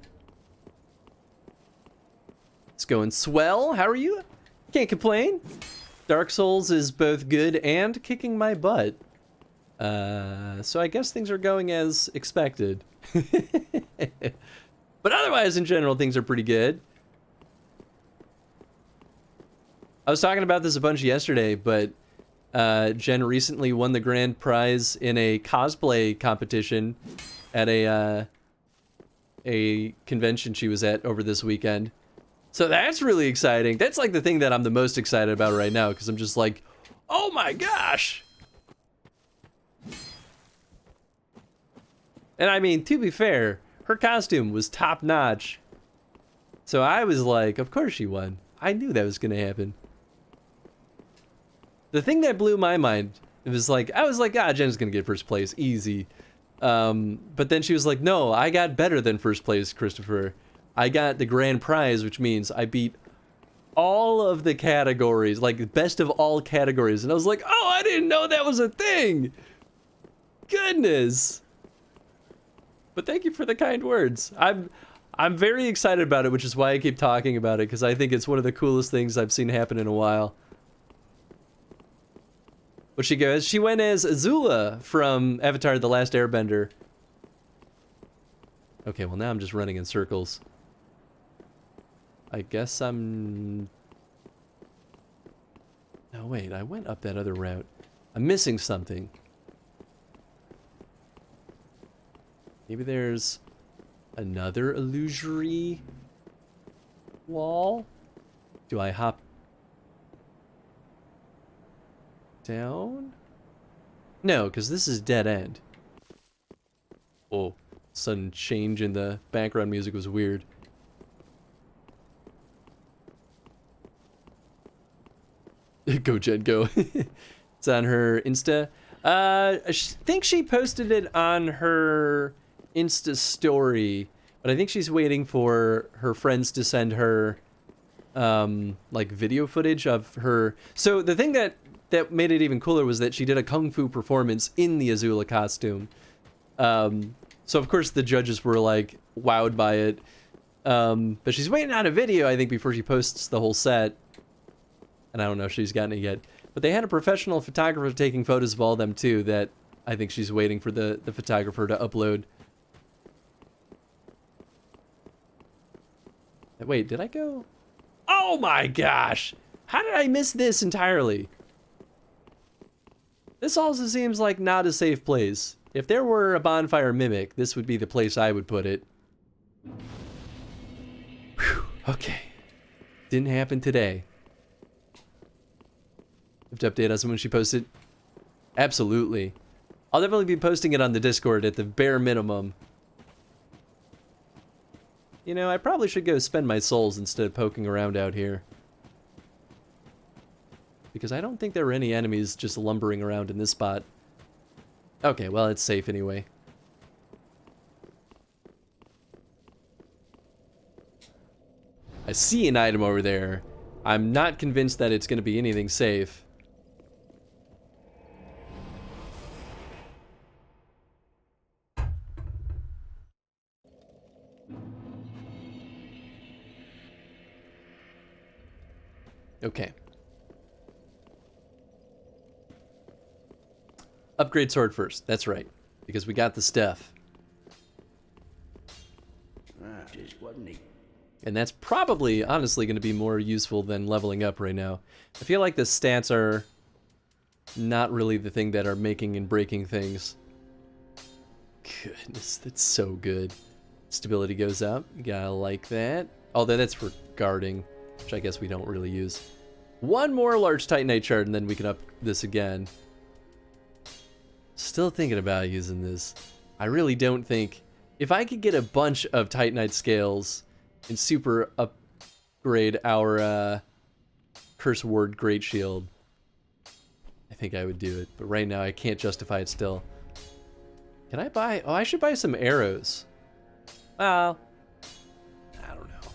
It's going swell. How are you? Can't complain. Dark Souls is both good and kicking my butt. So I guess things are going as expected. But otherwise, in general, things are pretty good. I was talking about this a bunch yesterday, but Jen recently won the grand prize in a cosplay competition at a convention she was at over this weekend. So that's really exciting. That's like the thing that I'm the most excited about right now, because I'm just like, oh my gosh. And I mean, to be fair, her costume was top notch. So I was like, of course she won. I knew that was going to happen. The thing that blew my mind, it was like, I was like, Jen's gonna get first place, easy. But then she was like, no, I got better than first place, Christopher. I got the grand prize, which means I beat all of the categories, like best of all categories. And I was like, oh, I didn't know that was a thing. Goodness. But thank you for the kind words. I'm very excited about it, which is why I keep talking about it, because I think it's one of the coolest things I've seen happen in a while. But she goes, she went as Azula from Avatar: The Last Airbender. Okay, well now I'm just running in circles. I guess I'm... No, wait, I went up that other route. I'm missing something. Maybe there's another illusory wall? Do I hop down? No, because this is dead end. Oh, sudden change in the background music was weird. Go, Jen, go. It's on her Insta. I think she posted it on her Insta story, but I think she's waiting for her friends to send her like video footage of her. So the thing that made it even cooler was that she did a kung fu performance in the Azula costume. So of course the judges were like wowed by it. But she's waiting on a video, I think, before she posts the whole set. And I don't know if she's gotten it yet. But they had a professional photographer taking photos of all of them too, that I think she's waiting for the photographer to upload. Wait, did I go? Oh my gosh! How did I miss this entirely? This also seems like not a safe place. If there were a bonfire mimic, this would be the place I would put it. Whew, okay. Didn't happen today. Have to update us when she posted. Absolutely. I'll definitely be posting it on the Discord at the bare minimum. You know, I probably should go spend my souls instead of poking around out here. Because I don't think there were any enemies just lumbering around in this spot. Okay, well, it's safe anyway. I see an item over there. I'm not convinced that it's going to be anything safe. Okay. Upgrade sword first. That's right. Because we got the stuff.
Just wasn't he?
And that's probably, honestly, going to be more useful than leveling up right now. I feel like the stats are not really the thing that are making and breaking things. Goodness, that's so good. Stability goes up. You gotta like that. Although that's for guarding, which I guess we don't really use. One more large Titanite Shard, and then we can up this again. Still thinking about using this. I really don't think... If I could get a bunch of Titanite scales and super upgrade our Curse Ward Great Shield, I think I would do it. But right now I can't justify it still. Can I buy... Oh, I should buy some arrows. Well... I don't know.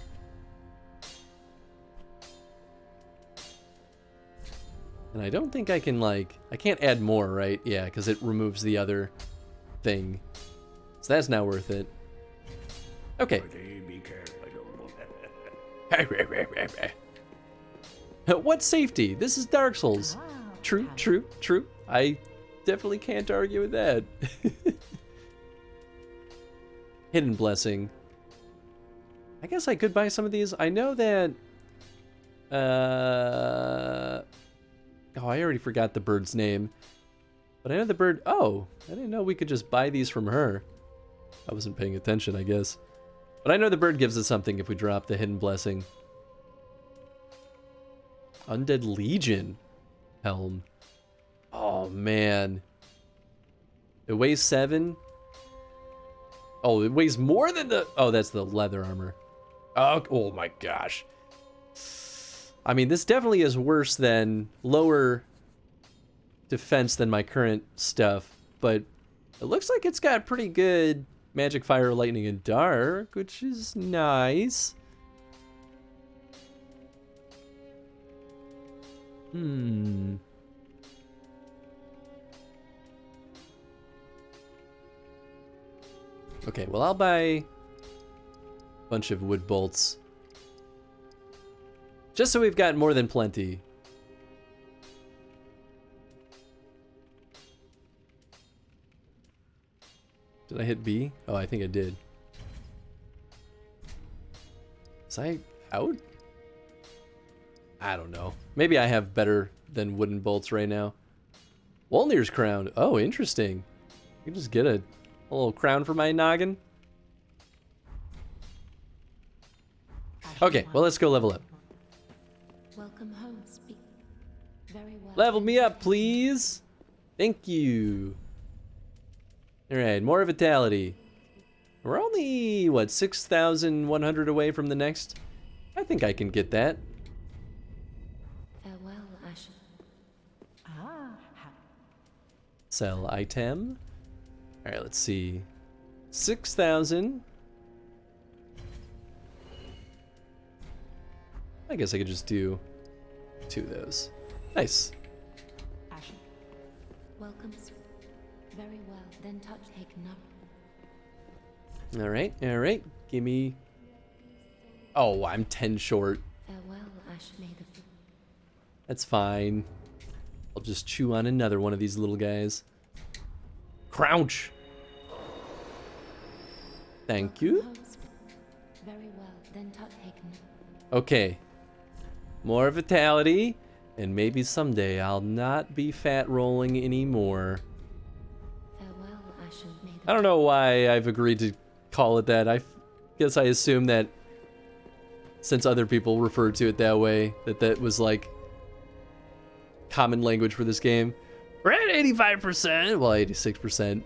And I don't think I can, like... I can't add more, right? Yeah, because it removes the other thing. So that's not worth it. Okay.
Be careful.
What safety? This is Dark Souls. True, true, true. I definitely can't argue with that. Hidden Blessing. I guess I could buy some of these. I know that... Oh, I already forgot the bird's name. But I know the bird... Oh, I didn't know we could just buy these from her. I wasn't paying attention, I guess. But I know the bird gives us something if we drop the Hidden Blessing. Undead Legion Helm. Oh, man. It weighs 7. Oh, it weighs more than the... Oh, that's the leather armor. Oh my gosh. I mean, this definitely is worse than lower defense than my current stuff, but it looks like it's got pretty good magic, fire, lightning, and dark, which is nice. Okay, well, I'll buy a bunch of wood bolts. Just so we've got more than plenty. Did I hit B? Oh, I think I did. Is I out? I don't know. Maybe I have better than wooden bolts right now. Wolnir's crown. Oh, interesting. I can just get a little crown for my noggin. Okay, well, let's go level up.
Welcome home. Speak very well.
Level me up, please. Thank you. All right, more vitality. We're only, what, 6,100 away from the next? I think I can get that.
Farewell, Ashen.
Sell item. All right, let's see. 6,000. I guess I could just do 2 of those. Nice.
Ashen. Welcome. Very well. Then touch take none.
All right. Give me. Oh, I'm 10 short.
Farewell, Ashen. May the
That's fine. I'll just chew on another one of these little guys. Crouch. Thank you.
Very well. Then touch take none.
Okay. More vitality, and maybe someday I'll not be fat rolling anymore.
Farewell, Ashen. May the
I don't know why I've agreed to call it that. I guess I assume that since other people referred to it that way, that was like common language for this game. We're at 85%. Well, 86%. When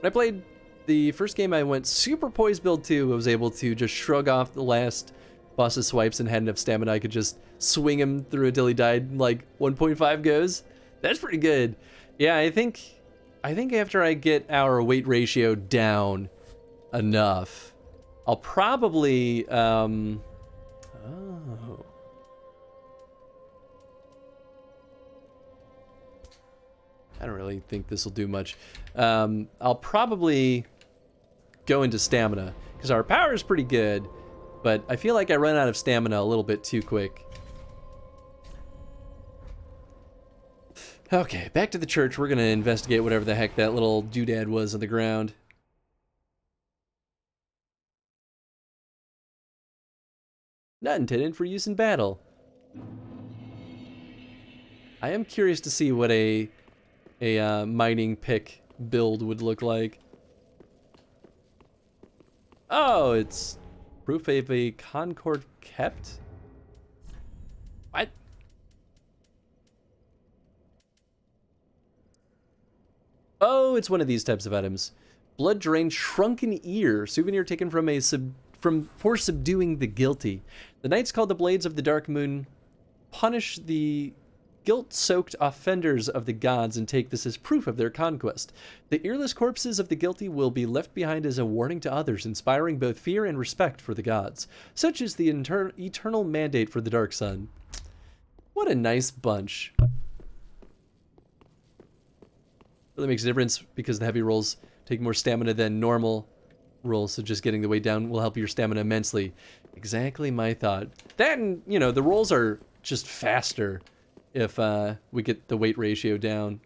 I played the first game, I went super poise build 2. I was able to just shrug off the last boss's swipes and had enough stamina. I could just swing him through until he died in like 1.5 goes. That's pretty good. Yeah, I think after I get our weight ratio down enough, I'll probably oh. I don't really think this will do much. I'll probably go into stamina because our power is pretty good, but I feel like I run out of stamina a little bit too quick. Okay, back to the church. We're gonna investigate whatever the heck that little doodad was on the ground. Not intended for use in battle. I am curious to see what a mining pick build would look like. Oh, it's proof of a Concord kept? What? Oh, it's one of these types of items. Blood drained shrunken ear. Souvenir taken from for subduing the guilty. The knights called the Blades of the Dark Moon punish the guilt-soaked offenders of the gods and take this as proof of their conquest. The earless corpses of the guilty will be left behind as a warning to others, inspiring both fear and respect for the gods. Such is the eternal mandate for the Dark Sun. What a nice bunch. Really makes a difference because the heavy rolls take more stamina than normal rolls, so just getting the weight down will help your stamina immensely. Exactly my thought. That and, you know, the rolls are just faster if we get the weight ratio down.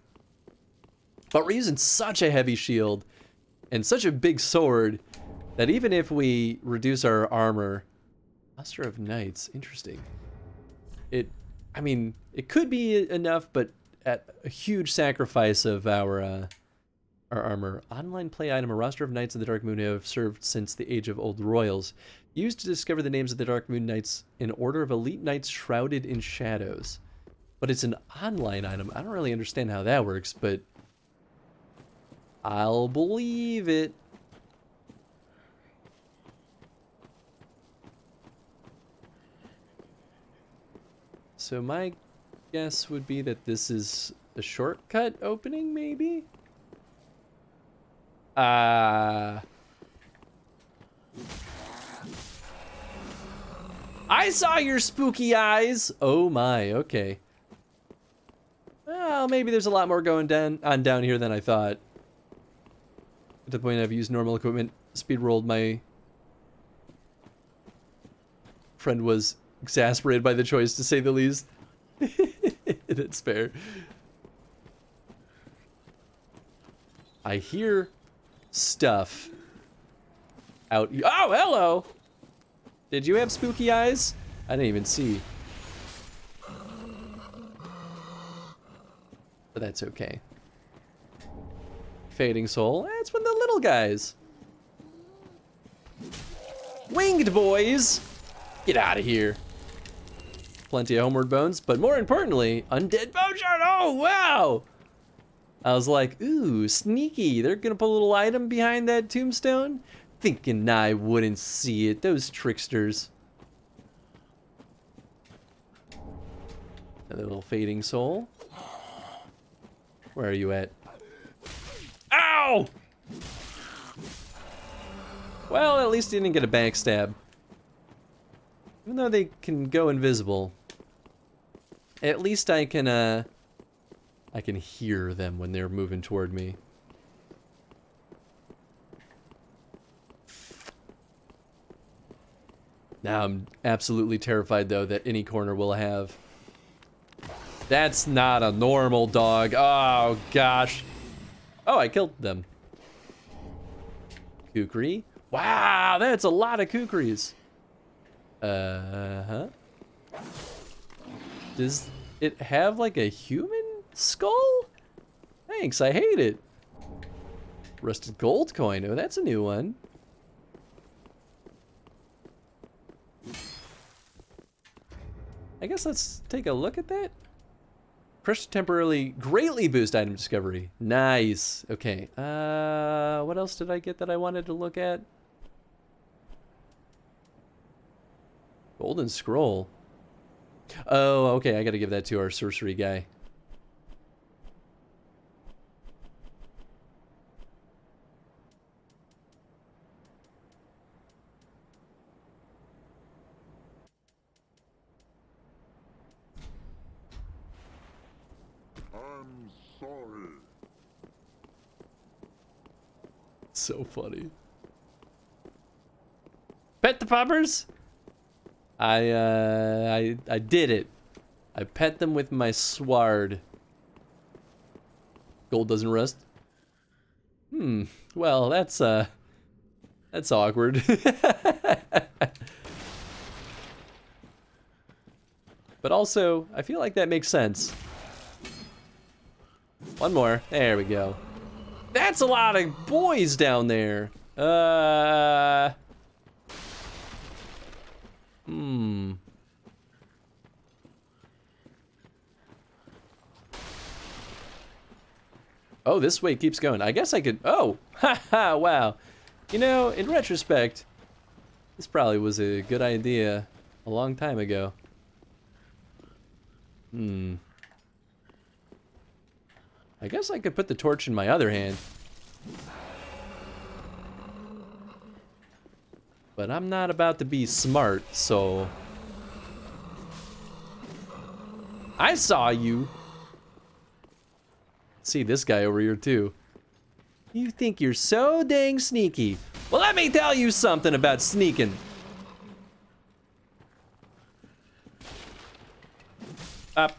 But we're using such a heavy shield and such a big sword that even if we reduce our armor... Master of Knights, interesting. I mean, it could be enough, but at a huge sacrifice of our armor. Online play item, a roster of Knights of the Dark Moon who have served since the Age of Old Royals. Used to discover the names of the Dark Moon Knights in order of elite knights shrouded in shadows. But it's an online item. I don't really understand how that works, but I'll believe it. So my guess would be that this is The shortcut opening, maybe? I saw your spooky eyes! Oh my, okay. Well, maybe there's a lot more going down here than I thought. At the point I've used normal equipment, speed rolled, my friend was exasperated by the choice, to say the least. That's fair. I hear stuff out. Oh, hello! Did you have spooky eyes? I didn't even see. But that's okay. Fading soul. That's one of the little guys. Winged boys! Get out of here. Plenty of homeward bones, but more importantly, undead bone shard. Oh, wow! I was like, ooh, sneaky. They're gonna put a little item behind that tombstone? Thinking I wouldn't see it. Those tricksters. A little fading soul. Where are you at? Ow! Well, at least he didn't get a backstab. Even though they can go invisible, at least I can hear them when they're moving toward me. Now I'm absolutely terrified, though, that any corner will have. That's not a normal dog. Oh, gosh. Oh, I killed them. Kukri. Wow, that's a lot of kukris. Uh-huh. Does it have, like, a human skull? Thanks, I hate it. Rusted gold coin. Oh, that's a new one. I guess let's take a look at that. Crest temporarily greatly boost item discovery. Nice. Okay. What else did I get that I wanted to look at? Golden scroll. Oh, okay. I gotta give that to our sorcery guy.
I'm sorry.
So funny. Pet the puppers? I did it. I pet them with my sword. Gold doesn't rust. Well, that's awkward. But also, I feel like that makes sense. One more. There we go. That's a lot of boys down there. Oh, this way keeps going. I guess I could... Oh! Haha, wow. You know, in retrospect, this probably was a good idea a long time ago. I guess I could put the torch in my other hand. But I'm not about to be smart, so... I saw you! See this guy over here, too. You think you're so dang sneaky. Well, let me tell you something about sneaking. Up.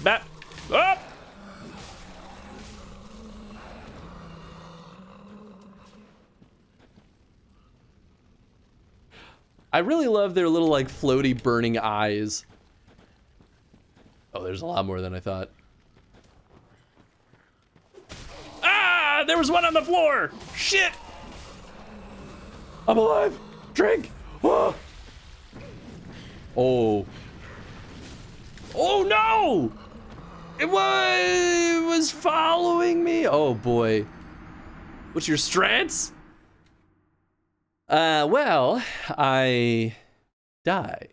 Back. Up! I really love their little, like, floaty burning eyes. Oh, there's a lot more than I thought. Ah! There was one on the floor! Shit! I'm alive! Drink! Oh! Oh. Oh, no! It was following me? Oh, boy. What's your strats? Well, I die.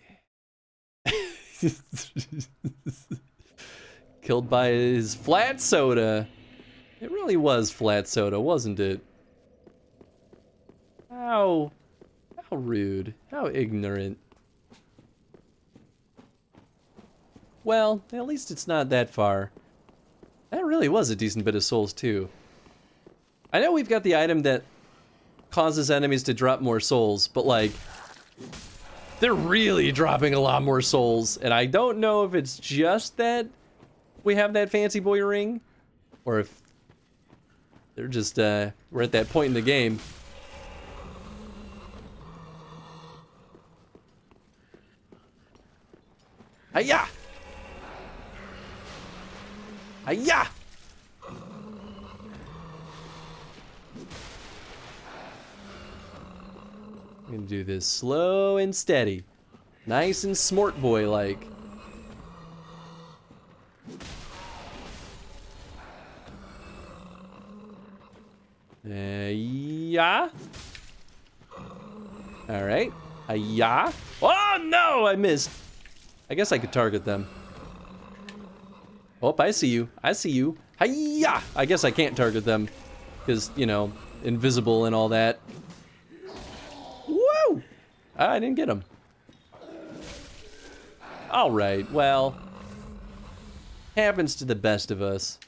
Killed by his flat soda. It really was flat soda, wasn't it? How rude. How ignorant. Well, at least it's not that far. That really was a decent bit of souls, too. I know we've got the item that causes enemies to drop more souls, but like, they're really dropping a lot more souls, and I don't know if it's just that we have that fancy boy ring, or if they're just, we're at that point in the game. Hiya! Hiya! I'm gonna do this slow and steady. Nice and smart boy like. Yeah. Alright. Yeah. Oh no, I missed. I guess I could target them. Oh, I see you. I see you. Hiya! I guess I can't target them. Because, you know, invisible and all that. Woo! I didn't get him. Alright, well. Happens to the best of us.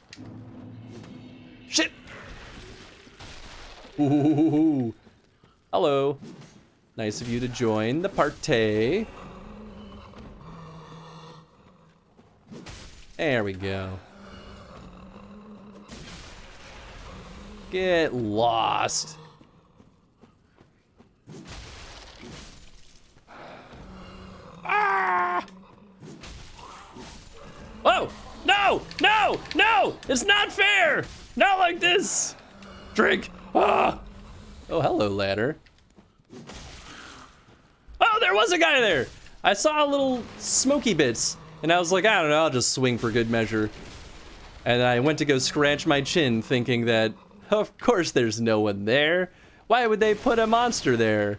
Shit! Ooh. Hello. Nice of you to join the party. There we go. Get lost. Ah! Whoa! No! No! No! It's not fair! Not like this! Drink! Ah! Oh, hello, ladder. Oh, there was a guy there! I saw little smoky bits, and I was like, I don't know, I'll just swing for good measure. And I went to go scratch my chin, thinking that, of course there's no one there. Why would they put a monster there?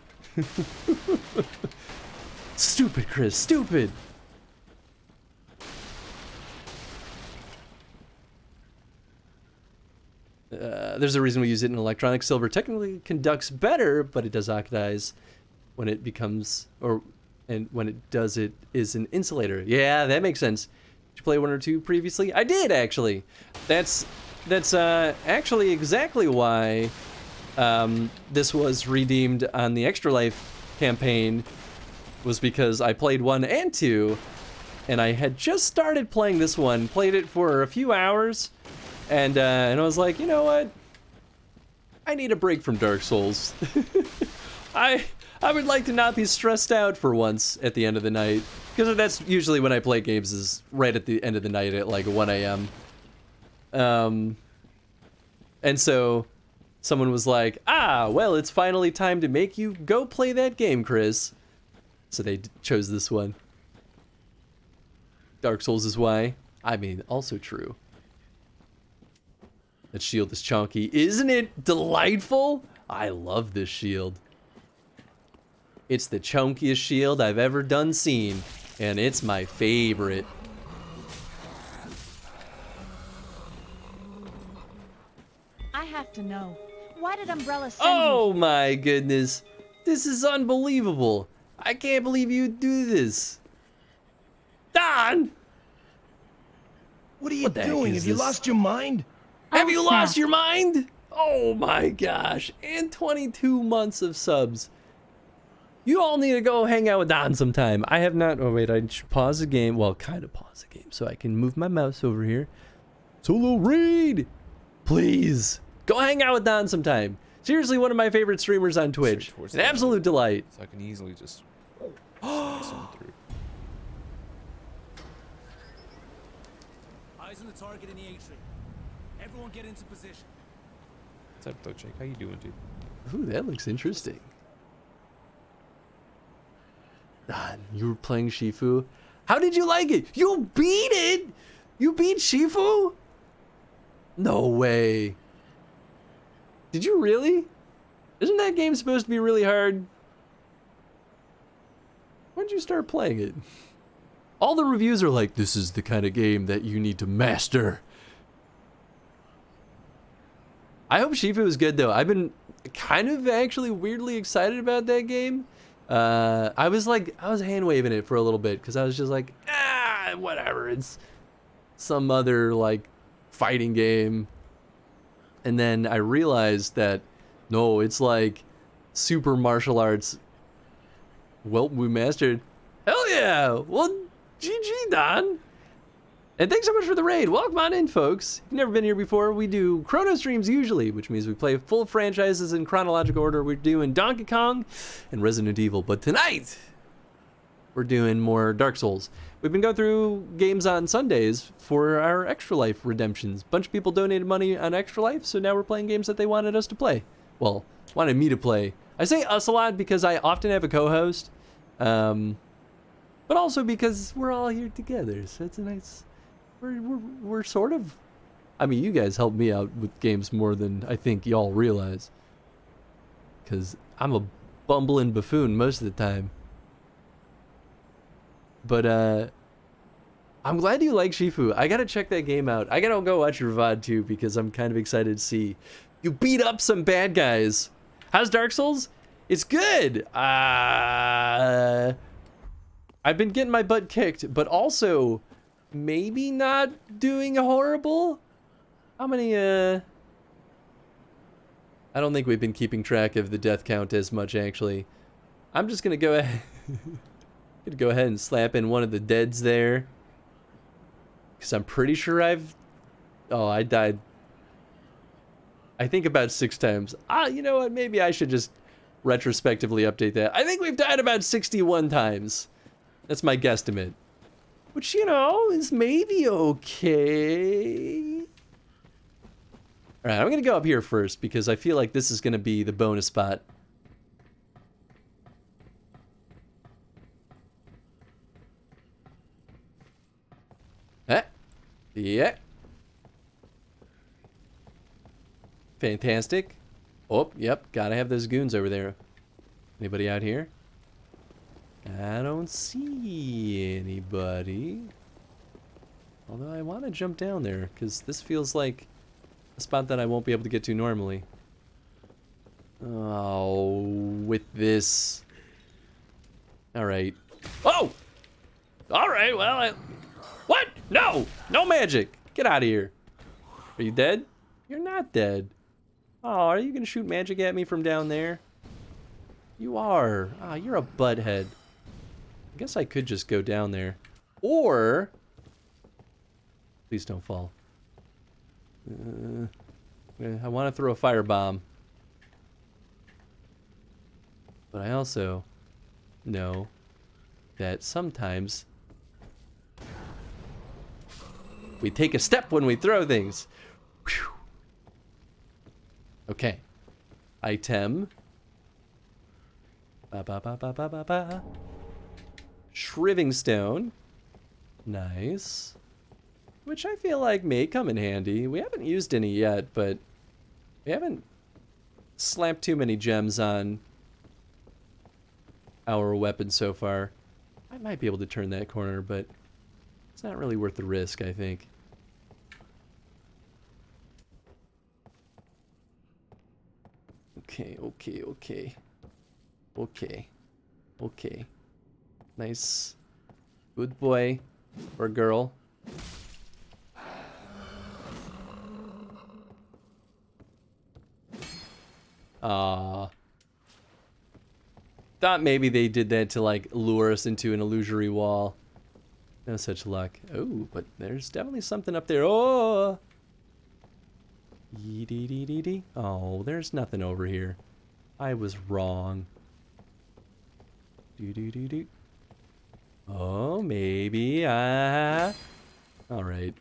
Stupid, Chris, stupid! There's a reason we use it in electronics. Silver technically conducts better, but it does oxidize when it becomes, and when it does, it is an insulator. Yeah, that makes sense. Did you play 1 or 2 previously? I did, actually. That's actually exactly why this was redeemed on the Extra Life campaign, was because I played 1 and 2, and I had just started playing this one, played it for a few hours, and I was like, you know what? I need a break from Dark Souls. I would like to not be stressed out for once at the end of the night, because that's usually when I play games, is right at the end of the night at like 1 a.m. And so someone was like, well, it's finally time to make you go play that game, Chris. So they chose this one. Dark Souls is why. I mean, also true. That shield is chunky. Isn't it delightful? I love this shield. It's the chunkiest shield I've ever done seen, and it's my favorite.
I have to know. Why did Umbrella send
Oh
you?
my goodness. This is unbelievable. I can't believe you do this. Don!
What are you doing? Have you lost your mind?
Have you lost your mind? Oh my gosh. And 22 months of subs. You all need to go hang out with Don sometime. I have not. Oh, wait. I should pause the game. Well, kind of pause the game so I can move my mouse over here. Solo raid! Please. Go hang out with Don sometime. Seriously, one of my favorite streamers on Twitch. An absolute delight.
So I can easily just slice them through.
Eyes on the target in the atrium. Everyone get into position.
What's up, though, Jake? How you doing, dude?
Ooh, that looks interesting. Don, you were playing Shifu. How did you like it? You beat it? You beat Shifu? No way. Did you really? Isn't that game supposed to be really hard? When did you start playing it? All the reviews are like, this is the kind of game that you need to master. I hope Shifu is good though. I've been kind of actually weirdly excited about that game. I was hand waving it for a little bit because I was just like, whatever. It's some other like fighting game. And then I realized that no, it's like super martial arts. Well, we mastered. Hell yeah! Well, GG, Don. And thanks so much for the raid. Welcome on in, folks. If you've never been here before, we do chrono streams usually, which means we play full franchises in chronological order. We're doing Donkey Kong and Resident Evil. But tonight, we're doing more Dark Souls. We've been going through games on Sundays for our Extra Life redemptions. A bunch of people donated money on Extra Life, so now we're playing games that they wanted us to play. Well, wanted me to play. I say us a lot because I often have a co-host. But also because we're all here together, so it's a nice... We're sort of... I mean, you guys help me out with games more than I think y'all realize. Because I'm a bumbling buffoon most of the time. But, I'm glad you like Shifu. I gotta check that game out. I gotta go watch your VOD too, because I'm kind of excited to see you beat up some bad guys. How's Dark Souls? It's good! I've been getting my butt kicked, but also maybe not doing horrible. How many, I don't think we've been keeping track of the death count as much, actually. I'm just gonna go ahead, and slap in one of the deads there. Because I'm pretty sure I died, I think about 6 times. You know what, maybe I should just retrospectively update that. I think we've died about 61 times. That's my guesstimate. Which, you know, is maybe okay. Alright, I'm going to go up here first because I feel like this is going to be the bonus spot. Yeah. Fantastic. Oh, yep, gotta have those goons over there. Anybody out here? I don't see anybody. Although I want to jump down there, because this feels like a spot that I won't be able to get to normally. Oh, with this. Alright. Oh! Alright, well, what? No! No magic! Get out of here. Are you dead? You're not dead. Oh, are you gonna shoot magic at me from down there? You are. Ah, you're a butthead. I guess I could just go down there. Or... Please don't fall. I want to throw a firebomb. But I also know that sometimes we take a step when we throw things. Whew. Okay. Item. Shriving Stone. Nice. Which I feel like may come in handy. We haven't used any yet, but we haven't slapped too many gems on our weapon so far. I might be able to turn that corner, but it's not really worth the risk, I think. Okay. Nice. Good boy. Or girl. Thought maybe they did that to like lure us into an illusory wall. No such luck. Oh, but there's definitely something up there. Oh! Yee-dee-dee-dee-dee. Oh, there's nothing over here. I was wrong. Do-do-do-do. Oh, maybe. Alright. Is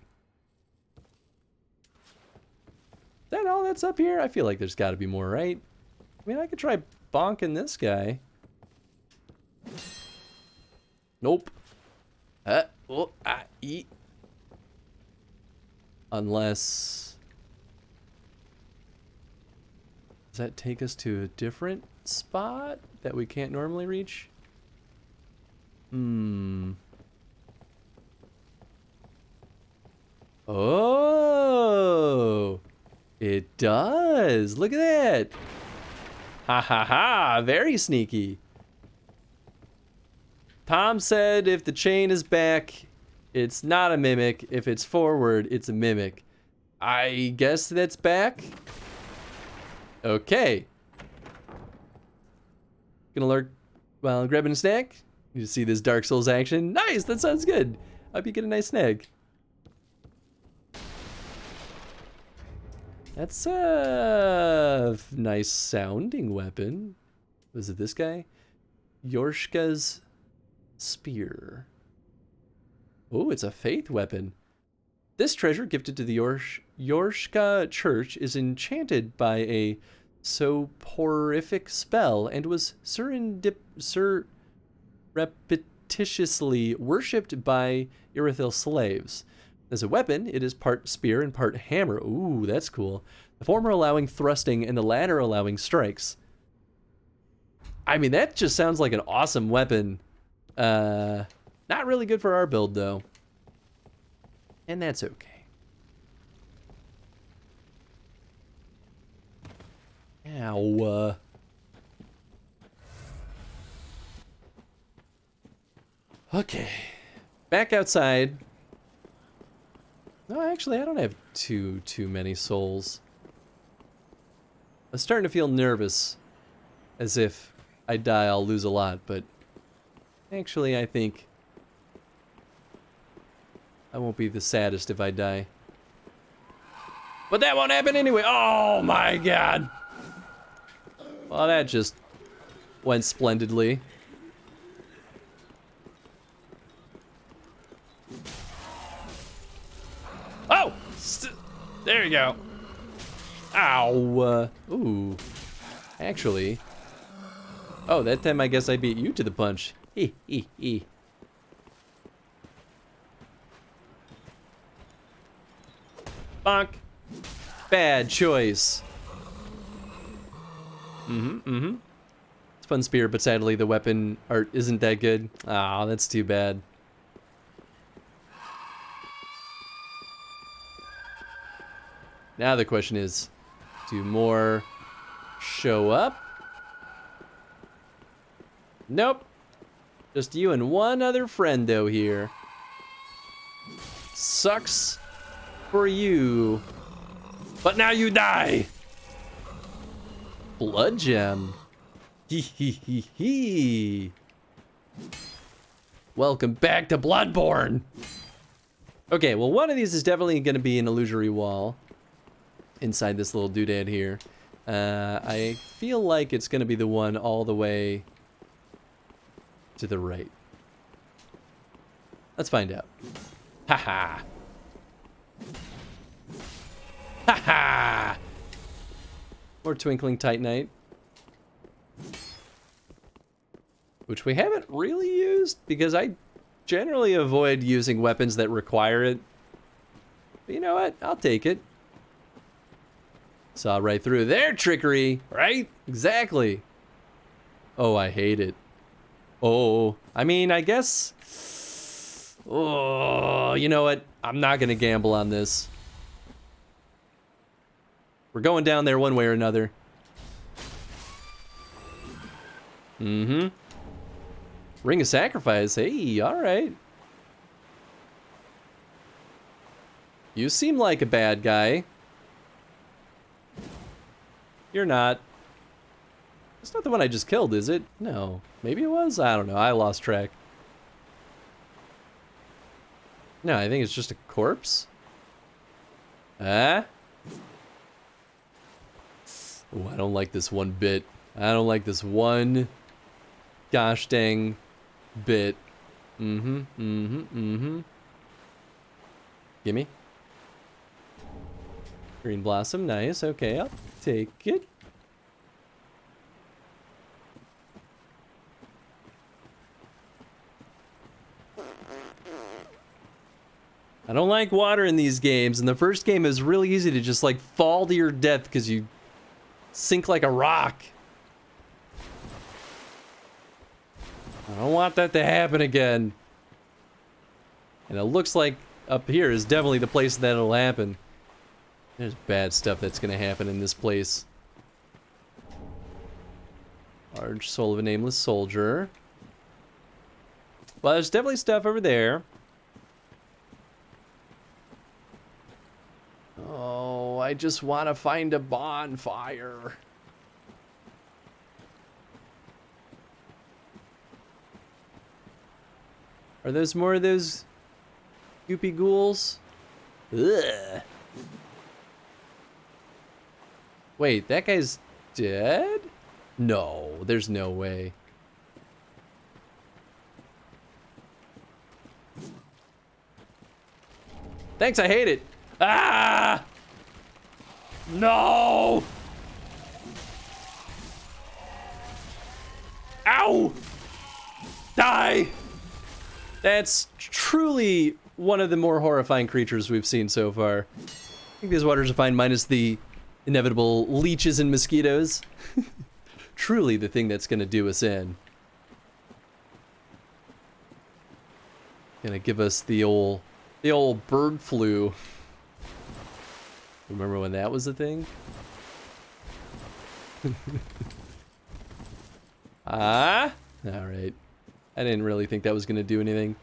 that all that's up here? I feel like there's got to be more, right? I mean, I could try bonking this guy. Nope. Eat. Unless... Does that take us to a different spot that we can't normally reach? Oh, it does. Look at that. Ha ha ha. Very sneaky. Tom said if the chain is back, it's not a mimic. If it's forward, it's a mimic. I guess that's back. Okay. Gonna lurk while grabbing a snack. You see this Dark Souls action. Nice, that sounds good. Hope you get a nice snack. That's a nice sounding weapon. Was it this guy? Yorshka's spear. Oh, it's a faith weapon. This treasure gifted to the Yorshka church is enchanted by a soporific spell and was surreptitiously worshipped by Irithil slaves. As a weapon, it is part spear and part hammer. Ooh, that's cool. The former allowing thrusting and the latter allowing strikes. I mean, that just sounds like an awesome weapon. Not really good for our build, though. And that's okay. Ow. Okay. Back outside. No, actually, I don't have too many souls. I'm starting to feel nervous. As if I die, I'll lose a lot, but actually, I think I won't be the saddest if I die. But that won't happen anyway. Oh my god. Well, that just went splendidly. Oh! There you go. Ow. Ooh. Actually. Oh, that time I guess I beat you to the punch. Hee hee hee. Bonk. Bad choice. It's a fun spear, but sadly the weapon art isn't that good. Ah, that's too bad. Now the question is, do more show up? Nope. Just you and one other friendo here. Sucks for you. But now you die. Blood gem. Hee hee hee hee. Welcome back to Bloodborne. Okay, well, one of these is definitely going to be an illusory wall inside this little doodad here. I feel like it's going to be the one all the way to the right. Let's find out. Haha. Haha. More twinkling Titanite, which we haven't really used because I generally avoid using weapons that require it. But you know what? I'll take it. Saw right through their trickery, right? Exactly. Oh, I hate it. Oh, I mean, I guess. Oh, you know what? I'm not gonna gamble on this. We're going down there one way or another. Ring of Sacrifice. Hey, alright. You seem like a bad guy. You're not. It's not the one I just killed, is it? No. Maybe it was? I don't know. I lost track. No, I think it's just a corpse. Ah? Oh, I don't like this one bit. I don't like this one gosh dang bit. Gimme. Green blossom, nice. Okay, I'll take it. I don't like water in these games. In the first game, it was really easy to just like fall to your death because you sink like a rock. I don't want that to happen again. And it looks like up here is definitely the place that'll happen. There's bad stuff that's gonna happen in this place. Large soul of a nameless soldier. Well, there's definitely stuff over there. Oh, I just want to find a bonfire. Are those more of those goopy ghouls? Ugh. Wait, that guy's dead? No, there's no way. Thanks, I hate it. Ah! No! Ow! Die! That's truly one of the more horrifying creatures we've seen so far. I think these waters are fine, minus the inevitable leeches and mosquitoes. Truly the thing that's gonna do us in. Gonna give us the old bird flu. Remember when that was a thing? Ah? Alright. I didn't really think that was gonna do anything.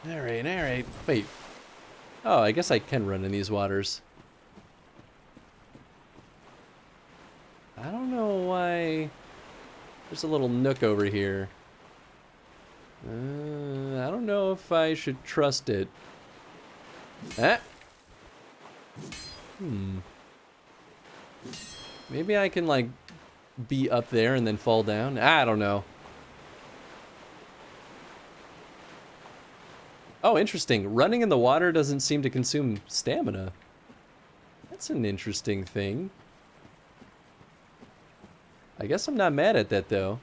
Alright, alright. Wait. Oh, I guess I can run in these waters. I don't know why... There's a little nook over here. I don't know if I should trust it. Ah! Maybe I can, like, be up there and then fall down? I don't know. Oh, interesting. Running in the water doesn't seem to consume stamina. That's an interesting thing. I guess I'm not mad at that, though.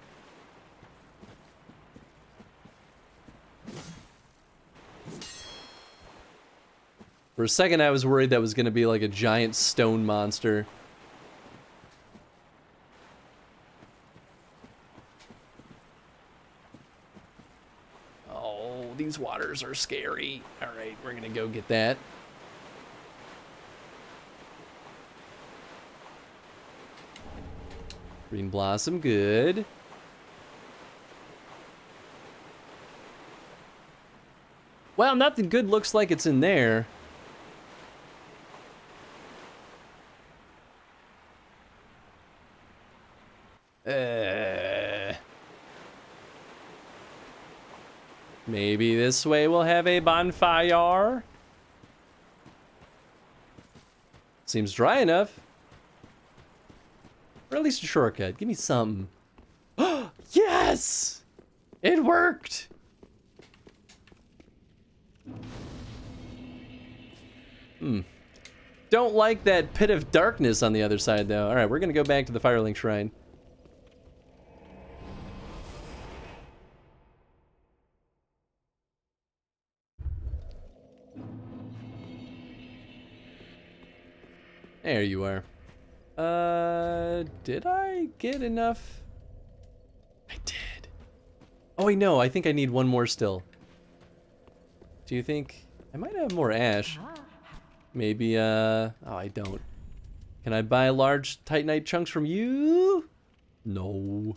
For a second, I was worried that was going to be like a giant stone monster. Oh, these waters are scary. All right, we're going to go get that. Green blossom, good. Well, nothing good looks like it's in there. Maybe this way we'll have a bonfire. Seems dry enough. Or at least a shortcut. Give me something. Yes! It worked! Don't like that pit of darkness on the other side, though. Alright, we're gonna go back to the Firelink Shrine. There you are. Did I get enough? I did. Oh, wait, no, I think I need one more still. Do you think? I might have more ash. Maybe, oh, I don't. Can I buy large Titanite chunks from you? No.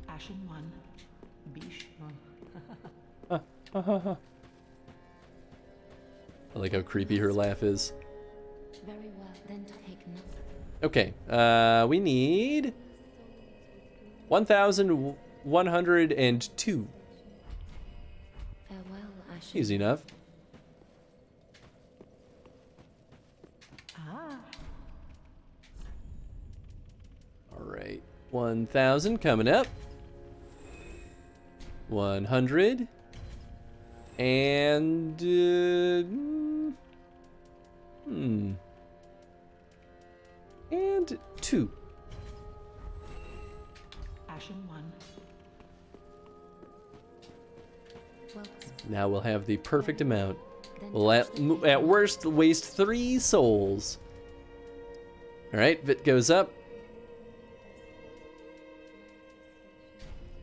Ashen one. Bish.
I like how creepy her laugh is.
Very well, then take nothing.
Okay, we need 1,102.
Farewell, Ashen.
Easy enough. Alright, 1,000 coming up. 100. And, and 2.
Ashen one.
Now we'll have the perfect amount. We'll at worst waste 3 souls. All right, Vit goes up.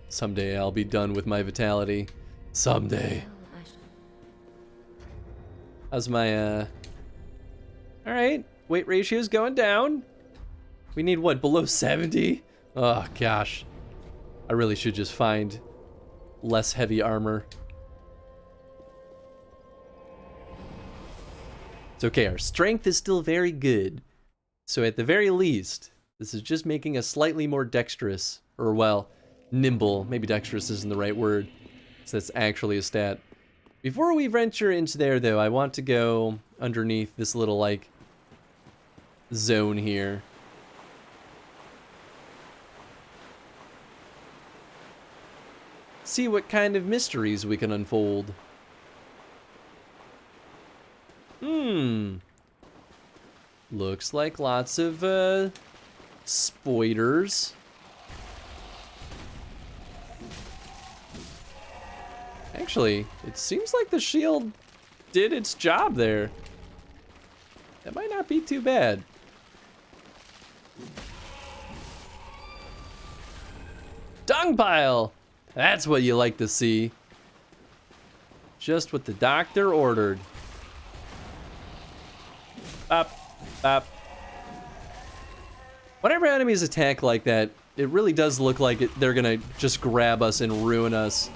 Someday I'll be done with my vitality. Someday. How's my, All right, weight ratio's going down. We need what, below 70? Oh, gosh. I really should just find less heavy armor. It's okay, our strength is still very good. So at the very least, this is just making us slightly more dexterous. Or, well, nimble. Maybe dexterous isn't the right word. So that's actually a stat. Before we venture into there, though, I want to go underneath this little, like, zone here. See what kind of mysteries we can unfold. Looks like lots of, spoilers. Actually, it seems like the shield did its job there. That might not be too bad. Dung pile! That's what you like to see. Just what the doctor ordered. Up, up. Whenever enemies attack like that, it really does look like they're gonna just grab us and ruin us.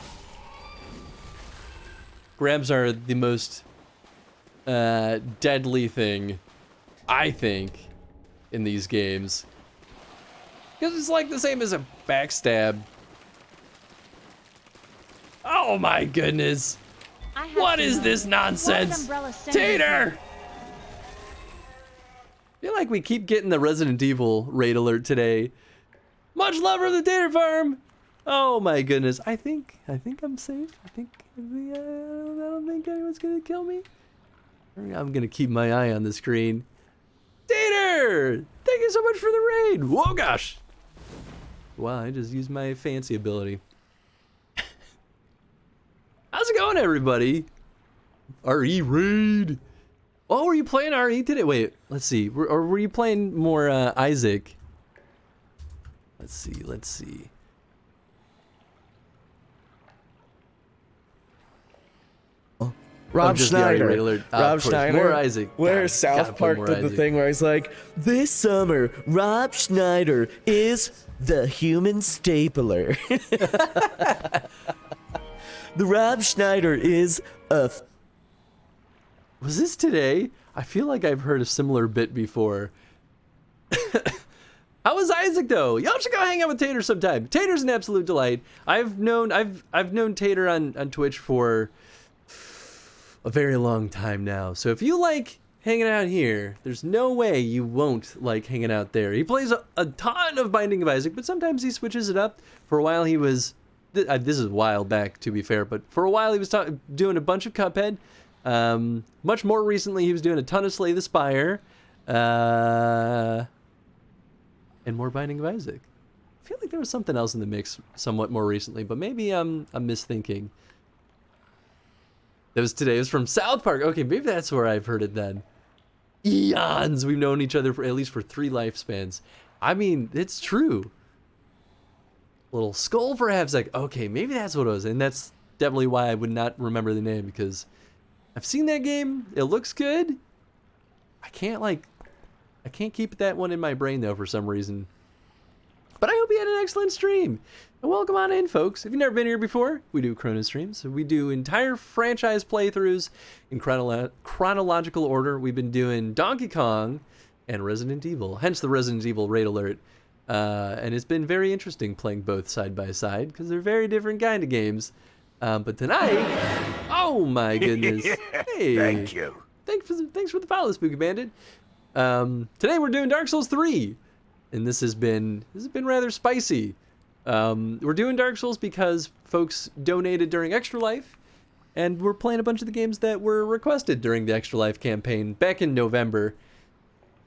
Grabs are the most deadly thing, I think, in these games. Because it's like the same as a backstab. Oh my goodness. What is this nonsense? Tater! I feel like we keep getting the Resident Evil raid alert today. Much love from the Tater Farm! Oh my goodness. I think I'm safe. I don't think anyone's gonna kill me. I'm gonna keep my eye on the screen. Tater! Thank you so much for the raid! Whoa gosh! Wow, I just used my fancy ability. How's it going, everybody? RE raid. Oh, were you playing RE today? Wait, let's see. Or were you playing more Isaac? Let's see.
Rob Schneider.
Rob Schneider. More Isaac.
Where South Park did the thing where he's like, this summer, Rob Schneider is the human stapler. The Rob Schneider is a...
Was this today? I feel like I've heard a similar bit before. How was Isaac though? Y'all should go hang out with Tater sometime. Tater's an absolute delight. I've known Tater on Twitch for a very long time now. So if you like hanging out here, there's no way you won't like hanging out there. He plays a ton of Binding of Isaac, but sometimes he switches it up. For a while he was, this is a while back to be fair, but for a while he was doing a bunch of Cuphead. Much more recently he was doing a ton of Slay the Spire. And more Binding of Isaac. I feel like there was something else in the mix somewhat more recently, but maybe I'm misthinking. That was today. It was from South Park. Okay, maybe that's where I've heard it then. Eons. We've known each other for at least for 3 lifespans. I mean, it's true. Little skull for half sec. Okay, maybe that's what it was. And that's definitely why I would not remember the name, because I've seen that game. It looks good. I can't keep that one in my brain though for some reason. But I hope you had an excellent stream. And welcome on in, folks. If you've never been here before, we do Chrono streams. So we do entire franchise playthroughs in chronological order. We've been doing Donkey Kong and Resident Evil, hence the Resident Evil raid alert. And it's been very interesting playing both side by side because they're very different kind of games. But tonight, oh my goodness. Hey,
Thank you.
Thanks for the follow, Spooky Bandit. Today we're doing Dark Souls 3. And this has been rather spicy. We're doing Dark Souls because folks donated during Extra Life, and we're playing a bunch of the games that were requested during the Extra Life campaign back in November,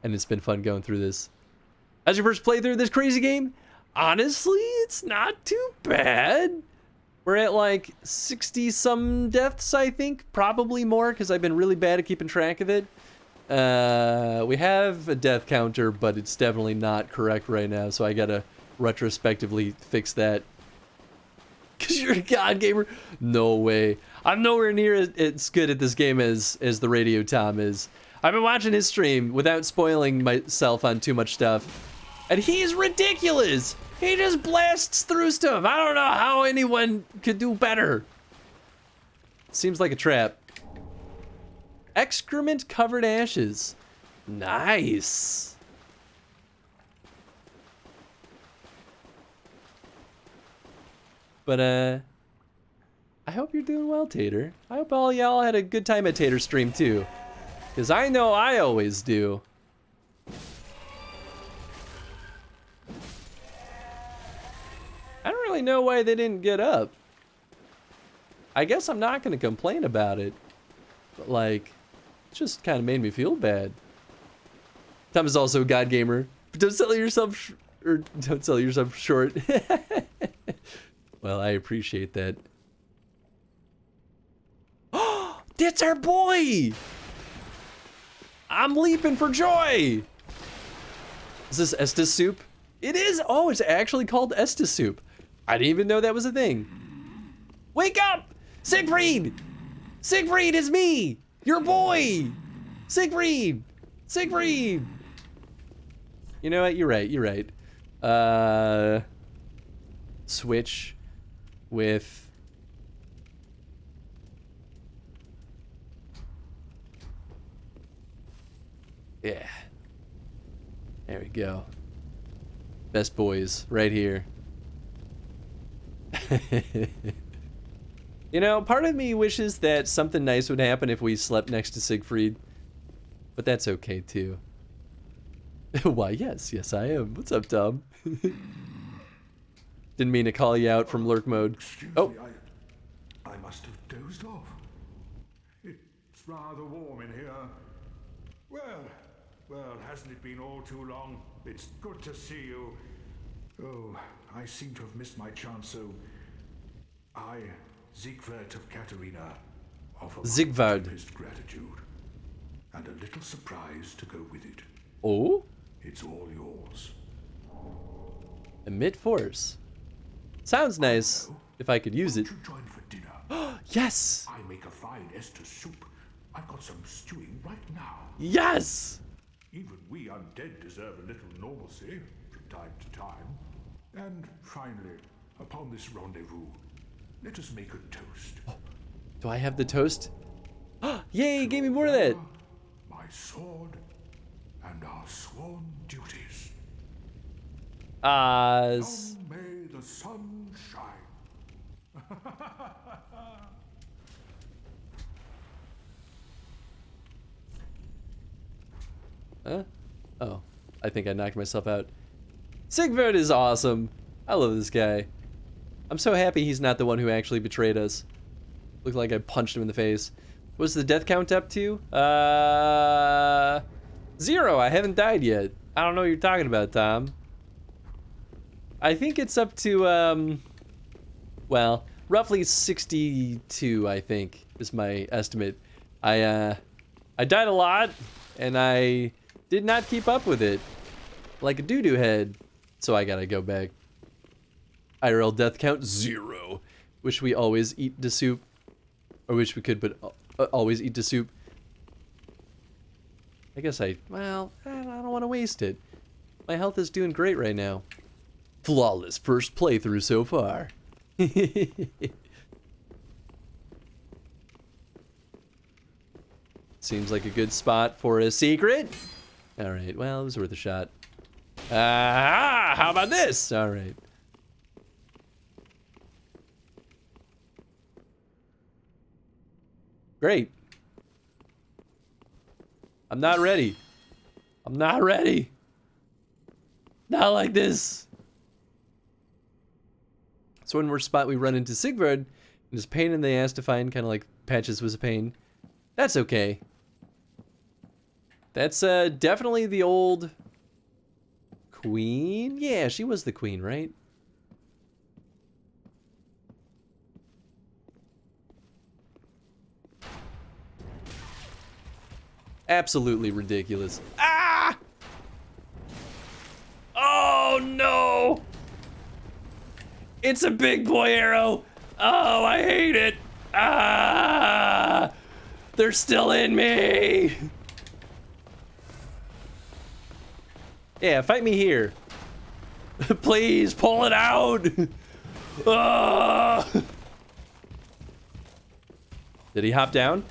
and it's been fun going through this. As your first playthrough of this crazy game, honestly, it's not too bad. We're at like 60 some deaths, I think, probably more, because I've been really bad at keeping track of it. We have a death counter, but it's definitely not correct right now, so I gotta retrospectively fix that. Cause you're a god gamer? No way. I'm nowhere near as good at this game as the Radio Tom is. I've been watching his stream without spoiling myself on too much stuff, and he's ridiculous. He just blasts through stuff. I don't know how anyone could do better. Seems like a trap. Excrement covered ashes. Nice. But I hope you're doing well, Tater. I hope all y'all had a good time at Tater stream too, because I know I always do. I don't really know why they didn't get up. I guess I'm not going to complain about it, but like, it just kind of made me feel bad. Tom is also a god gamer, but don't sell yourself don't sell yourself short. Well, I appreciate that. Oh, that's our boy! I'm leaping for joy! Is this Estus soup? It is! Oh, it's actually called Estus soup. I didn't even know that was a thing. Wake up! Siegfried! Siegfried, is me! Your boy! Siegfried! Siegfried! You know what? You're right. You're right. Switch with... Yeah. There we go. Best boys right here. You know, part of me wishes that something nice would happen if we slept next to Siegfried. But that's okay too. Why, yes, I am. What's up, Tom? Didn't mean to call you out from lurk mode. Oh.
I must have dozed off. It's rather warm in here. Well, hasn't it been all too long? It's good to see you. Oh, I seem to have missed my chance, so I, Siegward of Katarina, offer my deepest gratitude and a little surprise to go with it.
Oh?
It's all yours.
Emit force. Sounds nice if I could use it.
You join for dinner.
Yes!
I make a fine Estus soup. I've got some stewing right now.
Yes!
Even we undead deserve a little normalcy from time to time. And finally, upon this rendezvous, let us make a toast.
Oh, do I have the toast? Yay, gave me more of that.
My sword and our sworn duties. Long may the sun shine.
Huh? Oh, I think I knocked myself out. Siegward is awesome. I love this guy. I'm so happy he's not the one who actually betrayed us. Looked like I punched him in the face. What's the death count up to? 0. I haven't died yet. I don't know what you're talking about, Tom. I think it's up to, well, roughly 62, I think, is my estimate. I died a lot, and I did not keep up with it. Like a doo-doo head. So I gotta go back. IRL death count 0. Wish we always eat the soup. Or wish we could, but always eat the soup. I guess well, I don't want to waste it. My health is doing great right now. Flawless first playthrough so far. Seems like a good spot for a secret. Alright, well, it was worth a shot. How about this? Alright. Great. I'm not ready. I'm not ready. Not like this. So when we run into Siegward, and it's pain in the ass to find, kind of like Patches was a pain. That's okay. That's definitely the old queen. Yeah, she was the queen, right? Absolutely ridiculous. Ah! Oh no! It's a big boy arrow. Oh, I hate it. Ah! They're still in me. Yeah, fight me here. Please pull it out. Ah! Did he hop down?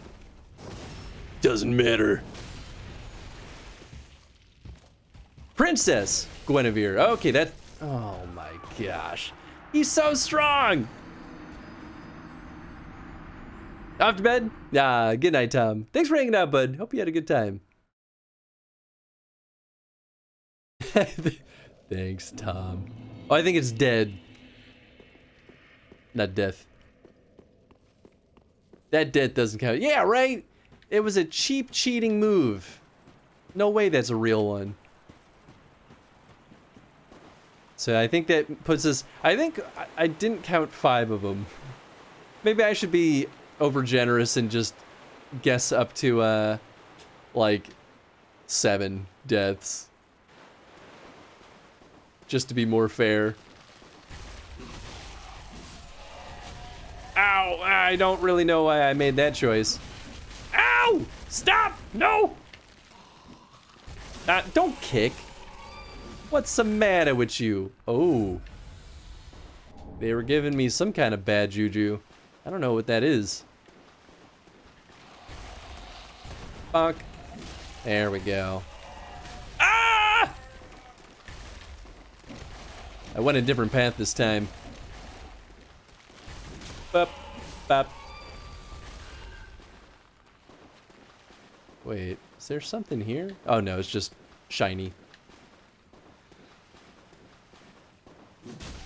Doesn't matter. Princess Guinevere. Okay, that. Oh my gosh. He's so strong. Off to bed? Good night, Tom. Thanks for hanging out, bud. Hope you had a good time. Thanks, Tom. Oh, I think it's dead. Not death. That death doesn't count. Yeah, right? It was a cheap cheating move. No way that's a real one. So I think that puts us... I think I didn't count 5 of them. Maybe I should be over generous and just guess up to, like, 7 deaths. Just to be more fair. Ow! I don't really know why I made that choice. Ow! Stop! No! Don't kick. What's the matter with you? Oh. They were giving me some kind of bad juju. I don't know what that is. Bonk. There we go. Ah! I went a different path this time. Bop, bop. Wait, is there something here? Oh no, it's just shiny.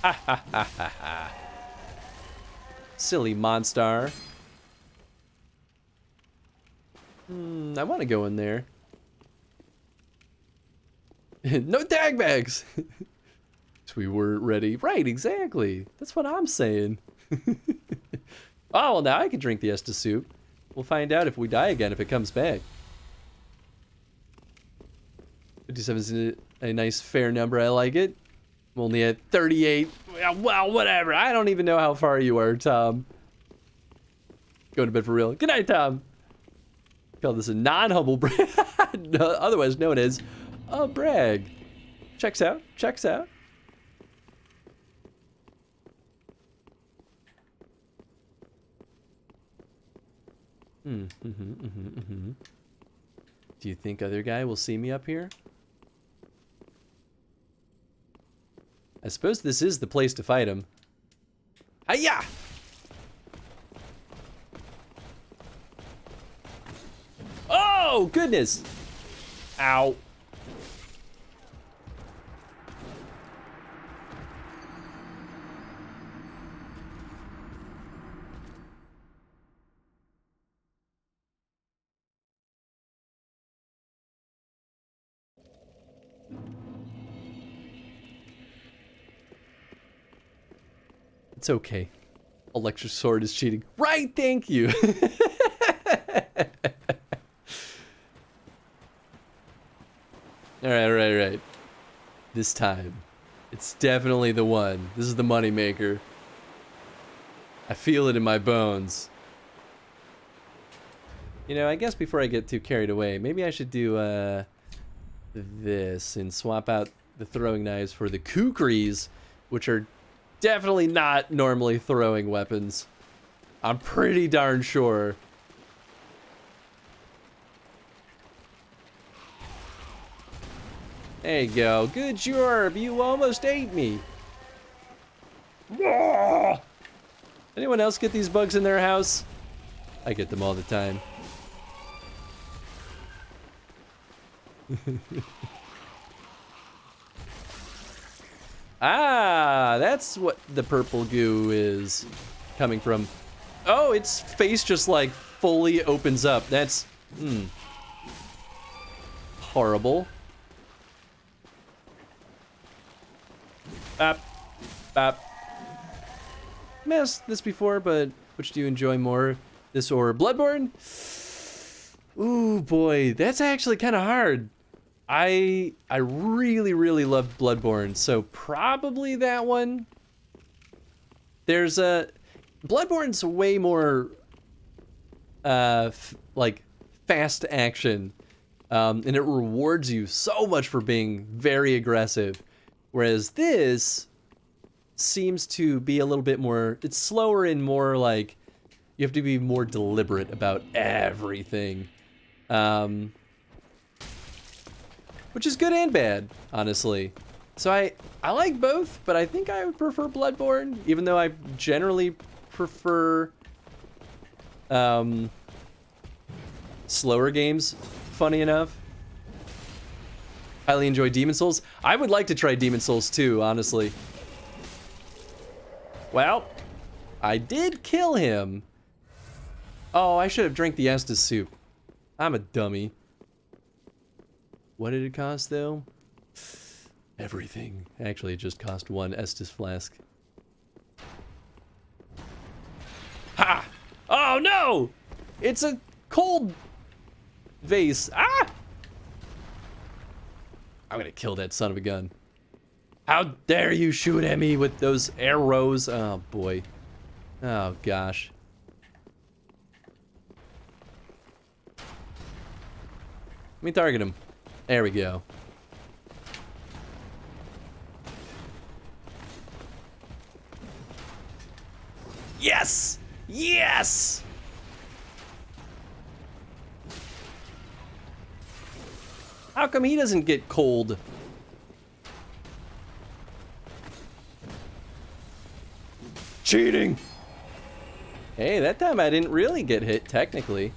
Ha ha ha ha ha. Silly monster. I want to go in there. No tag bags! We weren't ready. Right, exactly. That's what I'm saying. Oh, well, now I can drink the Estus soup. We'll find out if we die again, if it comes back. 57 is a nice, fair number. I like it. I'm only at 38. Well, whatever. I don't even know how far you are, Tom. Going to bed for real. Good night, Tom. Call this a non-humble brag. Otherwise known as a brag. Checks out. Checks out. Do you think other guy will see me up here? I suppose this is the place to fight him. Hiya! Oh, goodness! Ow. It's okay. Electric Sword is cheating. Right, thank you. Alright. This time. It's definitely the one. This is the money maker. I feel it in my bones. You know, I guess before I get too carried away, maybe I should do this and swap out the throwing knives for the kukris, which are definitely not normally throwing weapons. I'm pretty darn sure. There you go. Good job. You almost ate me. Anyone else get these bugs in their house? I get them all the time. Ah, that's what the purple goo is coming from. Oh, its face just like fully opens up. That's horrible. Bap, bap. Missed this before, but which do you enjoy more? This or Bloodborne? Ooh, boy, that's actually kind of hard. I really, really love Bloodborne, so probably that one. There's a... Bloodborne's way more, like, fast action, and it rewards you so much for being very aggressive, whereas this seems to be a little bit more... It's slower and more, like, you have to be more deliberate about everything. Which is good and bad, honestly. So I like both, but I think I would prefer Bloodborne, even though I generally prefer slower games, funny enough. Highly enjoy Demon Souls. I would like to try Demon Souls too, honestly. Well, I did kill him. Oh, I should have drank the Estus soup. I'm a dummy. What did it cost, though? Everything. Actually, it just cost 1 Estus flask. Ha! Oh, no! It's a cold vase. Ah! I'm gonna kill that son of a gun. How dare you shoot at me with those arrows? Oh, boy. Oh, gosh. Let me target him. There we go. Yes! Yes! How come he doesn't get cold? Cheating! Hey, that time I didn't really get hit, technically.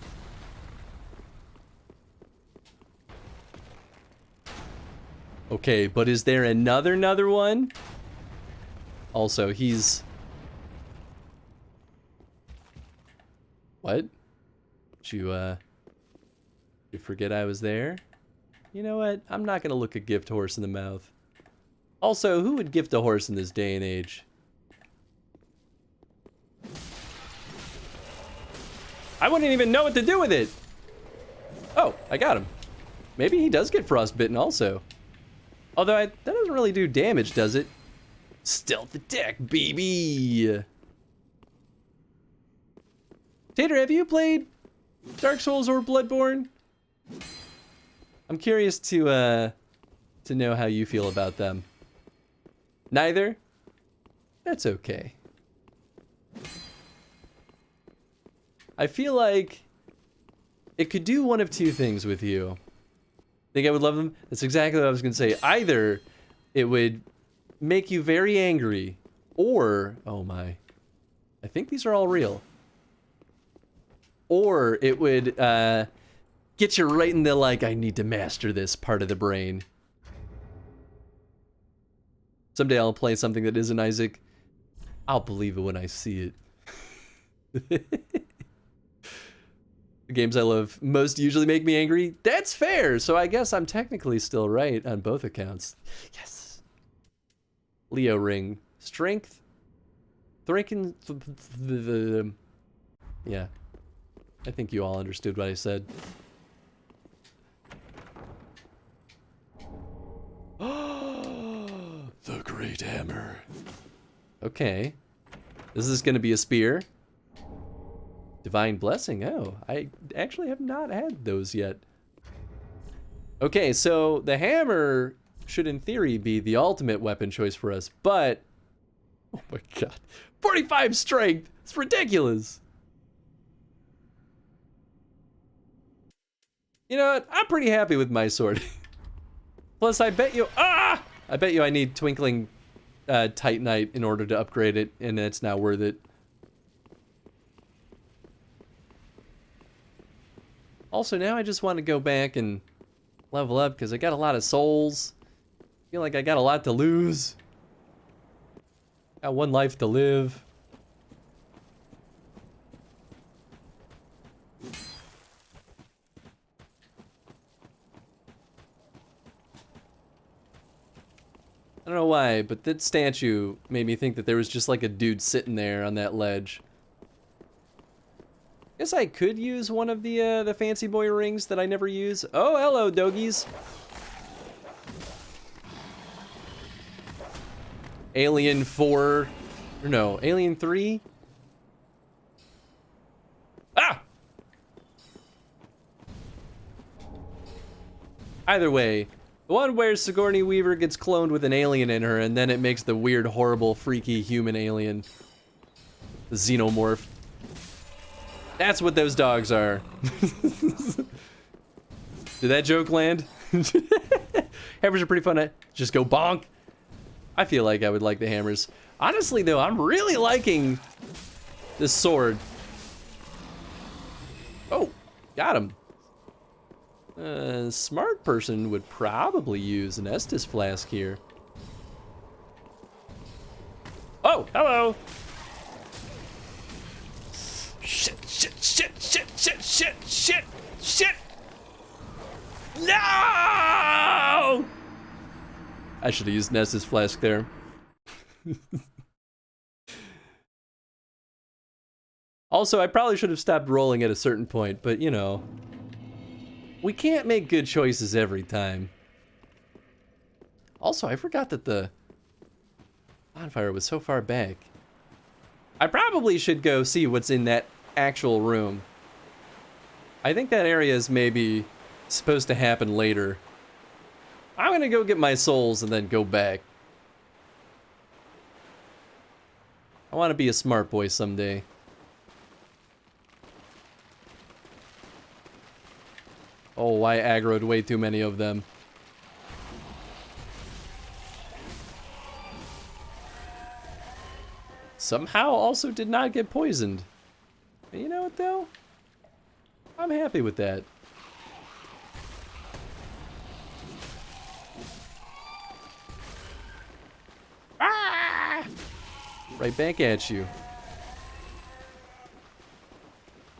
Okay, but is there another one? Also, he's... What? Did you forget I was there? You know what? I'm not gonna look a gift horse in the mouth. Also, who would gift a horse in this day and age? I wouldn't even know what to do with it! Oh, I got him. Maybe he does get frostbitten also. Although that doesn't really do damage, does it? Stealth attack, baby! Tater, have you played Dark Souls or Bloodborne? I'm curious to know how you feel about them. Neither? That's okay. I feel like it could do one of two things with you. Think I would love them? That's exactly what I was gonna say. Either it would make you very angry, or, oh my, I think these are all real. Or it would get you right in the, like, I need to master this part of the brain. Someday I'll play something that isn't Isaac. I'll believe it when I see it. The games I love most usually make me angry. That's fair, so I guess I'm technically still right on both accounts. Yes. Leo ring. Strength. Yeah. I think you all understood what I said. The Great Hammer. Okay. This is gonna be a spear. Divine Blessing. Oh, I actually have not had those yet. Okay, so the hammer should in theory be the ultimate weapon choice for us, but... Oh my god. 45 strength! It's ridiculous! You know what? I'm pretty happy with my sword. Plus, I bet you... Ah! I bet you I need Twinkling Titanite in order to upgrade it, and it's not worth it. Also, now I just want to go back and level up because I got a lot of souls. I feel like I got a lot to lose. Got 1 life to live. I don't know why, but that statue made me think that there was just like a dude sitting there on that ledge. Guess I could use one of the fancy boy rings that I never use. Oh, hello, doggies. Alien 4, or no, Alien 3. Ah! Either way, the one where Sigourney Weaver gets cloned with an alien in her, and then it makes the weird, horrible, freaky human alien. The xenomorph. That's what those dogs are. Did that joke land? Hammers are pretty fun to just go bonk. I feel like I would like the hammers. Honestly, though, I'm really liking this sword. Oh, got him. A smart person would probably use an Estus flask here. Oh, hello. Shit, shit, shit, shit, shit, shit, shit, shit. No! I should have used Ness's flask there. Also, I probably should have stopped rolling at a certain point, but you know, we can't make good choices every time. Also, I forgot that the bonfire was so far back. I probably should go see what's in that actual room. I think that area is maybe supposed to happen later. I'm gonna go get my souls and then go back. I want to be a smart boy someday. Oh, I aggroed way too many of them. Somehow also did not get poisoned. And you know what though? I'm happy with that. Ah! Right back at you.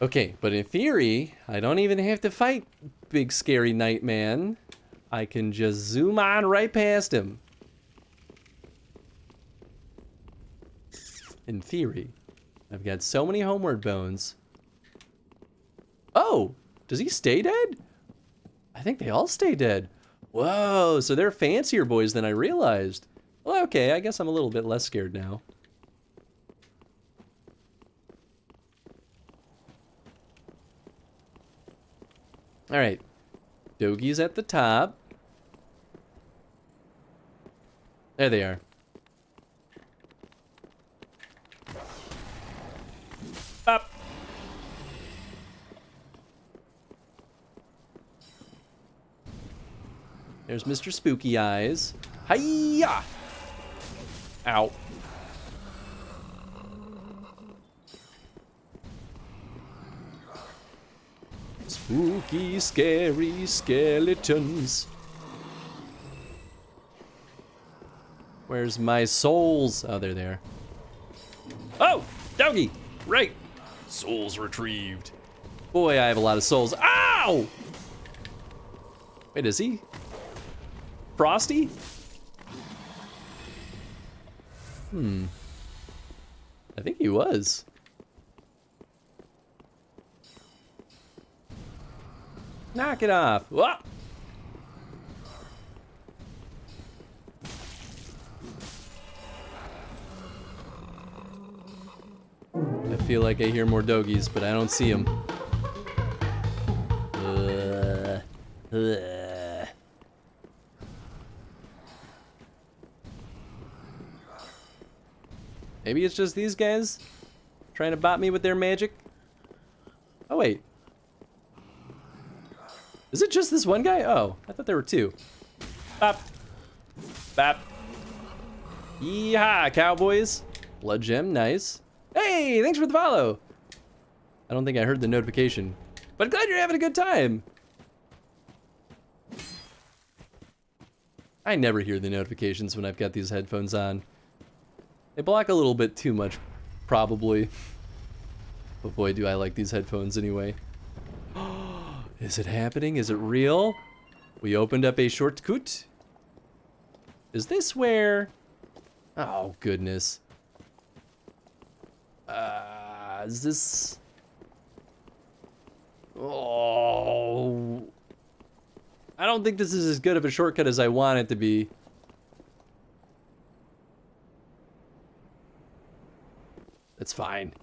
Okay, but in theory, I don't even have to fight big scary Nightman. I can just zoom on right past him. In theory. I've got so many homeward bones. Oh, does he stay dead? I think they all stay dead. Whoa, so they're fancier boys than I realized. Well, okay, I guess I'm a little bit less scared now. All right, Doggies at the top. There they are. Up. There's Mr. Spooky Eyes. Hiya! Ow. Spooky, scary skeletons. Where's my souls? Oh, they're there. Oh, doggy! Right. Souls retrieved. Boy, I have a lot of souls. Ow! Wait, is he Frosty? I think he was. Knock it off. Whoa. I feel like I hear more doggies, but I don't see them. Maybe it's just these guys trying to bot me with their magic. Oh, wait. Is it just this one guy? Oh, I thought there were two. Bop. Bop. Yeehaw, cowboys. Blood gem, nice. Hey, thanks for the follow. I don't think I heard the notification, but glad you're having a good time. I never hear the notifications when I've got these headphones on. They block a little bit too much, probably. But boy, do I like these headphones anyway. Is it happening? Is it real? We opened up a shortcut. Is this where... Oh, goodness. Is this... Oh. I don't think this is as good of a shortcut as I want it to be. That's fine.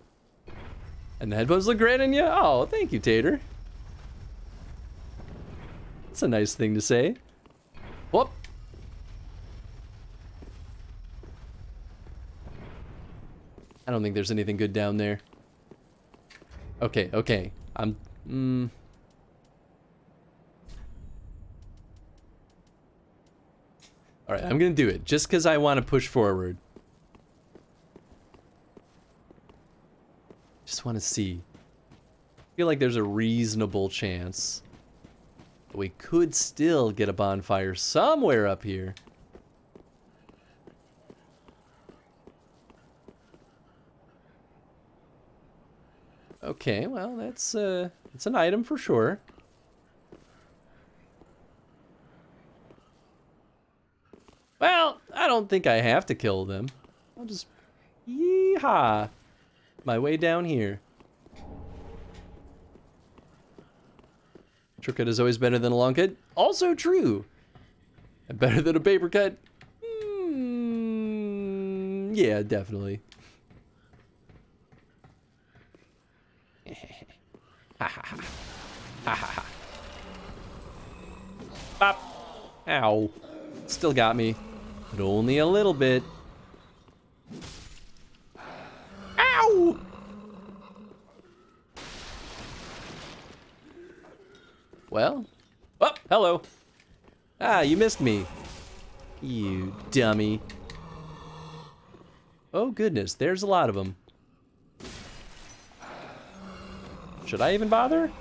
And the headphones look great on you? Oh, thank you, Tater. That's a nice thing to say. Whoop. I don't think there's anything good down there. Okay, okay. Alright, I'm gonna do it, just because I want to push forward. Just want to see. I feel like there's a reasonable chance that we could still get a bonfire somewhere up here. Okay, well, that's an item for sure. Well, I don't think I have to kill them. I'll just yeehaw my way down here. Shortcut is always better than a long cut. Also true. And better than a paper cut. Yeah, definitely. Ha ha ha. Ha ha ha. Bop. Ow. Still got me. But only a little bit. Ow! Well. Oh, hello. Ah, you missed me. You dummy. Oh, goodness. There's a lot of them. Should I even bother?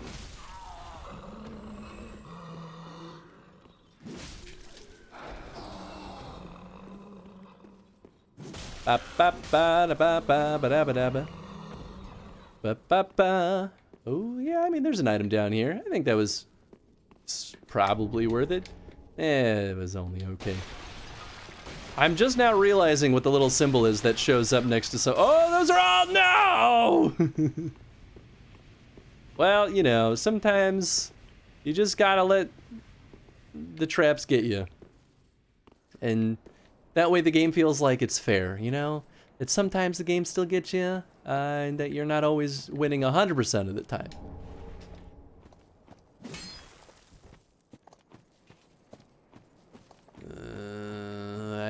Ba ba ba da ba ba ba da ba da ba. Ba ba ba. Oh yeah, I mean there's an item down here. I think that was probably worth it. It was only okay. I'm just now realizing what the little symbol is that shows up next to so. Oh, those are all no. Well, you know, sometimes you just gotta let the traps get you. And that way the game feels like it's fair, you know? That sometimes the game still gets you, and that you're not always winning 100% of the time.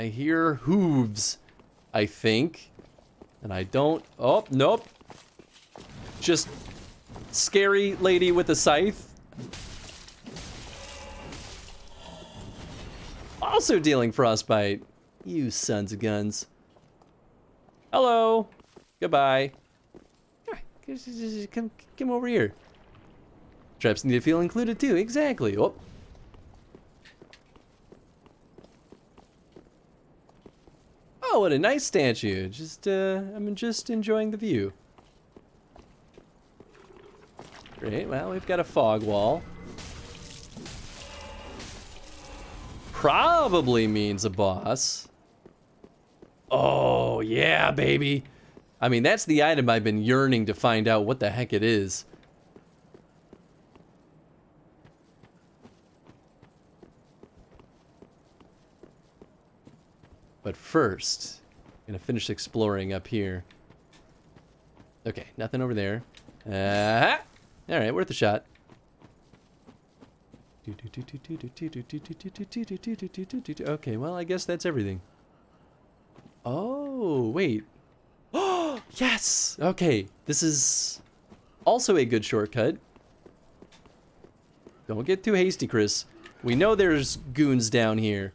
I hear hooves, I think. And I don't... Oh, nope. Just scary lady with a scythe. Also dealing frostbite. You sons of guns. Hello. Goodbye. Come over here. Traps need to feel included too. Exactly. Oh. Oh, what a nice statue. I'm just enjoying the view. Great. Well, we've got a fog wall. Probably means a boss. Oh, yeah, baby. I mean, that's the item I've been yearning to find out what the heck it is. But first, I'm gonna finish exploring up here. Okay, nothing over there. Alright, worth a shot. Okay, well, I guess that's everything. Oh, wait. Oh, yes! Okay, this is also a good shortcut. Don't get too hasty, Chris. We know there's goons down here.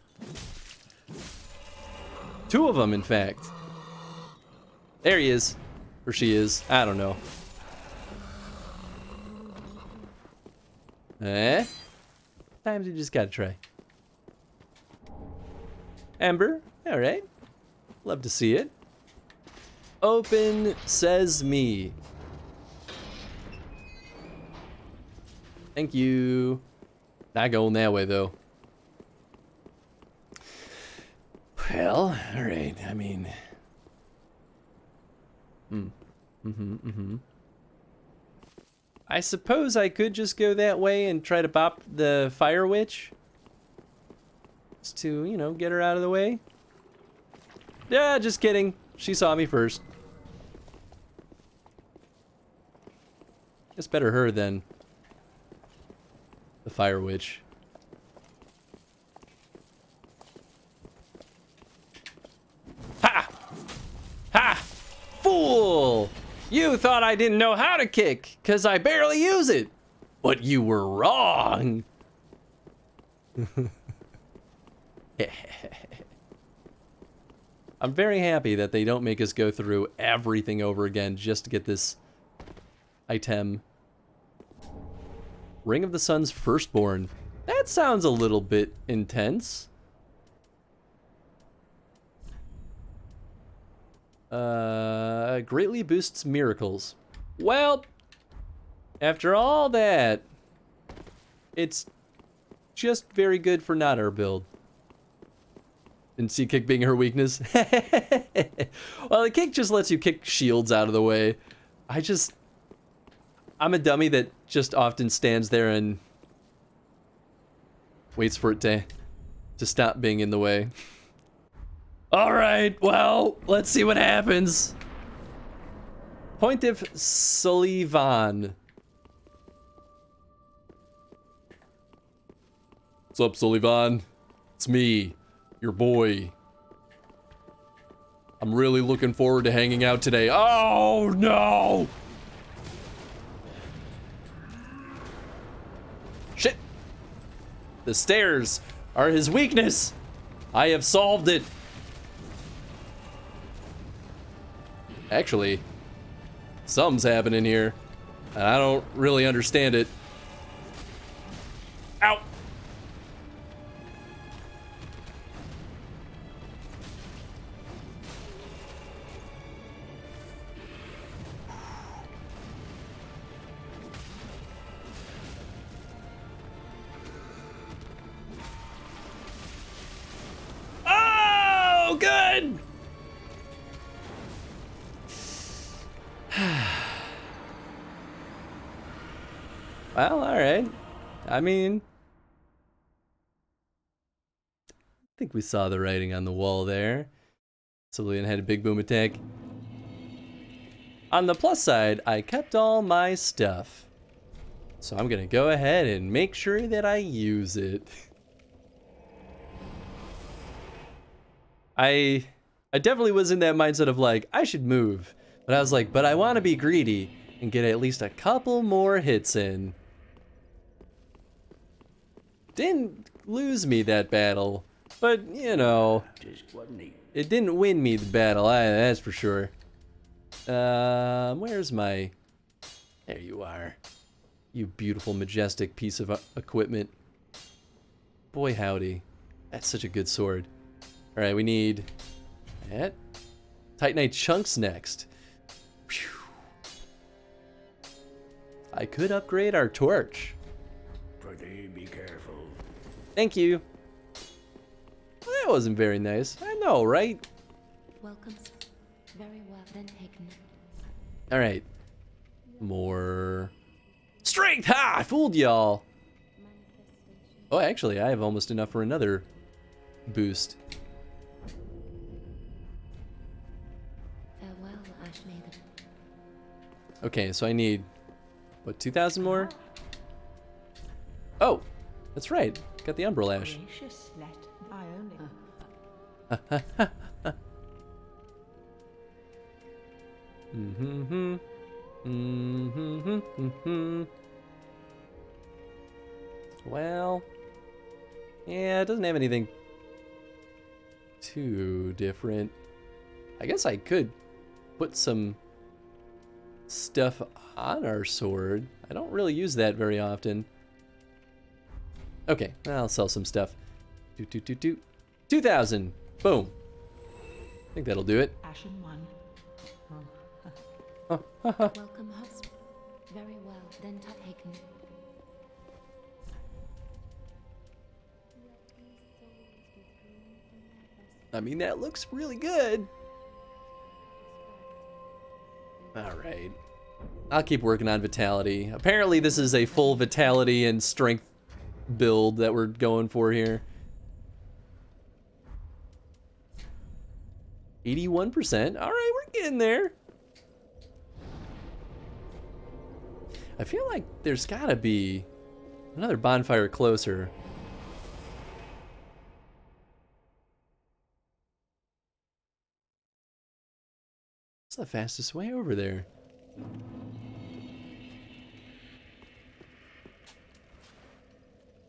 2 of them, in fact. There he is. Or she is. I don't know. Times you just gotta try. Ember. Alright. Love to see it. Open Sesame. Thank you. Not going that way, though. Well, alright, I mean... I suppose I could just go that way and try to bop the Fire Witch. Just to, you know, get her out of the way. Yeah, just kidding. She saw me first. It's better her than the Fire Witch. Ha! Ha! Fool! You thought I didn't know how to kick, 'cause I barely use it. But you were wrong. I'm very happy that they don't make us go through everything over again just to get this item. Ring of the Sun's Firstborn. That sounds a little bit intense. Greatly boosts miracles. Well, after all that, it's just very good for not our build. Didn't see kick being her weakness. Well, the kick just lets you kick shields out of the way. I'm a dummy that just often stands there and waits for it to stop being in the way. All right, well, let's see what happens. Pontiff Sullivan. What's up, Sullivan? It's me, your boy. I'm really looking forward to hanging out today. Oh, no! Shit! The stairs are his weakness. I have solved it. Actually, something's happening here, and I don't really understand it. Ow! Oh, good! Well, alright. I mean, I think we saw the writing on the wall there. Cerulean had a big boom attack. On the plus side, I kept all my stuff. So I'm gonna go ahead and make sure that I use it. I definitely was in that mindset of like, I should move. But I was like, but I want to be greedy and get at least a couple more hits in. Didn't lose me that battle, but you know, it didn't win me the battle, that's for sure. Where's my... There you are. You beautiful, majestic piece of equipment. Boy howdy. That's such a good sword. Alright, we need that. Titanite chunks next. Whew. I could upgrade our torch.
Pretty be careful.
Thank you. Well, that wasn't very nice. I know, right?
Welcome. Very well then taken.
Alright. More strength! Ha! I fooled y'all. Oh, actually, I have almost enough for another boost.
Farewell, Ash Maiden.
Okay, so I need, what, 2,000 more? Oh, that's right. Got the Umbral Ash.
Gracious let I only.
Well, yeah, it doesn't have anything too different. I guess I could put some stuff on our sword. I don't really use that very often. Okay, I'll sell some stuff. 2,000. Boom. I think that'll do it.
Ashen one.
Welcome, husband. Very well then taken.
I mean, that looks really good. All right. I'll keep working on vitality. Apparently this is a full vitality and strength build that we're going for here. 81%. All right, we're getting there. I feel like there's gotta be another bonfire closer. What's the fastest way over there?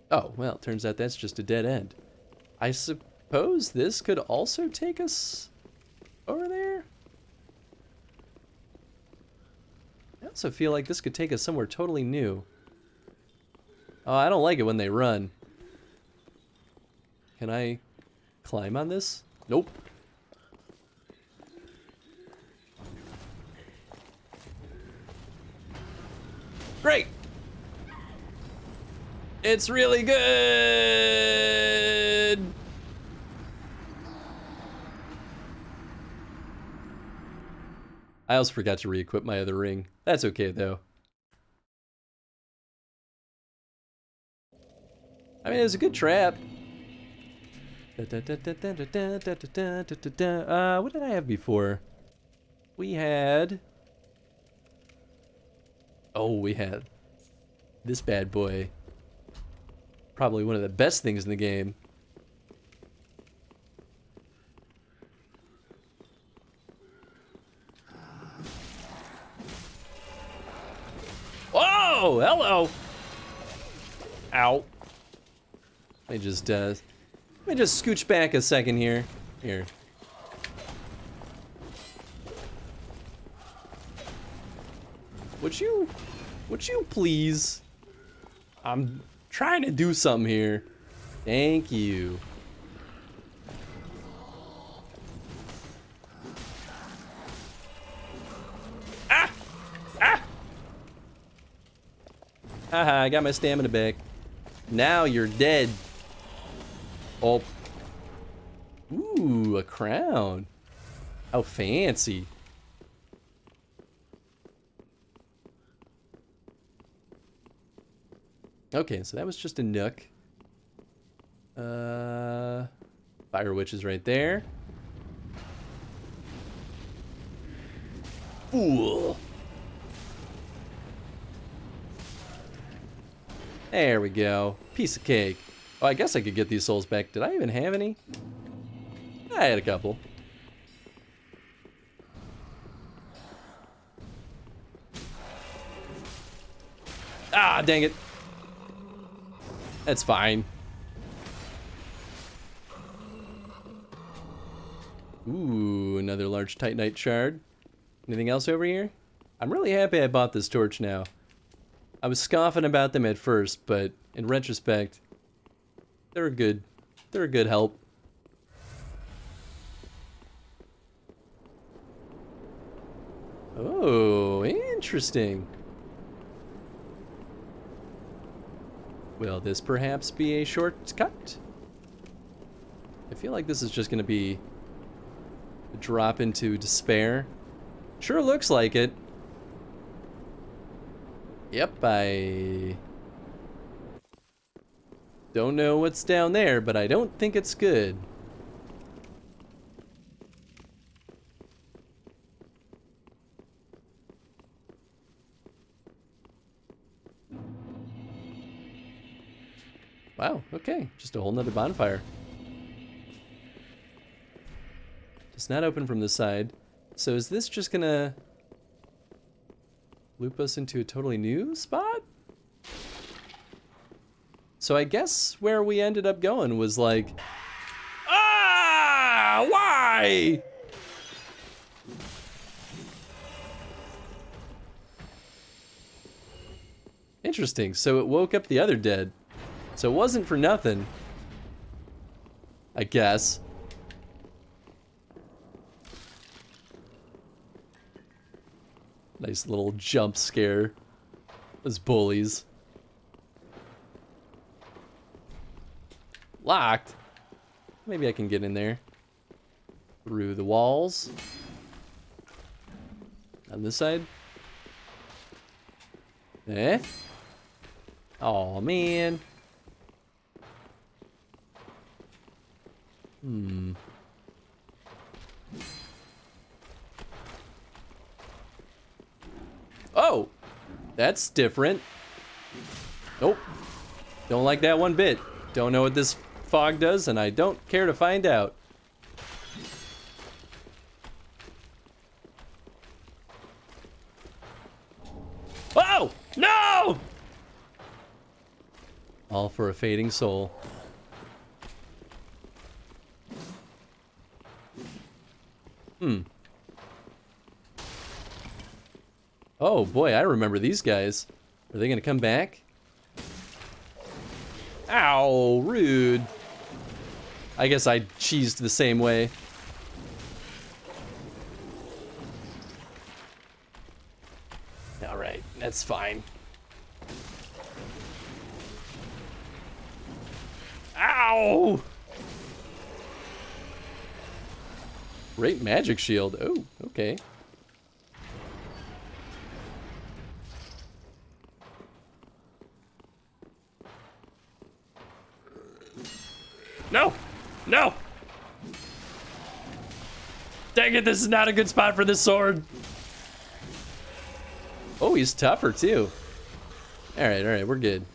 Oh, well, it turns out that's just a dead end. I suppose this could also take us over there? I also feel like this could take us somewhere totally new. Oh, I don't like it when they run. Can I climb on this? Nope. Great! It's really good! I also forgot to re-equip my other ring. That's okay, though. I mean, it was a good trap. What did I have before? We had... Oh, we had this bad boy. Probably one of the best things in the game. Whoa! Hello! Ow. Let me just scooch back a second here. Here. Would you please? I'm trying to do something here. Thank you. Ah! Ah! Haha, I got my stamina back. Now you're dead. Oh. Ooh, a crown. How fancy. Okay, so that was just a nook. Fire Witch is right there. Ooh. There we go. Piece of cake. Oh, I guess I could get these souls back. Did I even have any? I had a couple. Ah, dang it. That's fine. Ooh, another large Titanite Shard. Anything else over here? I'm really happy I bought this torch now. I was scoffing about them at first, but in retrospect, they're a good help. Oh, interesting. Will this perhaps be a shortcut? I feel like this is just going to be a drop into despair. Sure looks like it. Yep, I don't know what's down there, but I don't think it's good. Wow, okay, just a whole nother bonfire. It's not open from this side. So is this just gonna loop us into a totally new spot? So I guess where we ended up going was like... Ah! Why? Interesting, so it woke up the other dead. So it wasn't for nothing, I guess. Nice little jump scare. Those bullies. Locked? Maybe I can get in there. Through the walls. On this side? Eh? Oh man. Oh! That's different. Nope. Don't like that one bit. Don't know what this fog does, and I don't care to find out. Oh! No! All for a fading soul. Oh boy, I remember these guys. Are they gonna come back? Ow, rude. I guess I cheesed the same way. Alright, that's fine. Ow! Great magic shield. Oh, okay.
No! No! Dang it, this is not a good spot for this sword.
Oh, he's tougher too. Alright, we're good.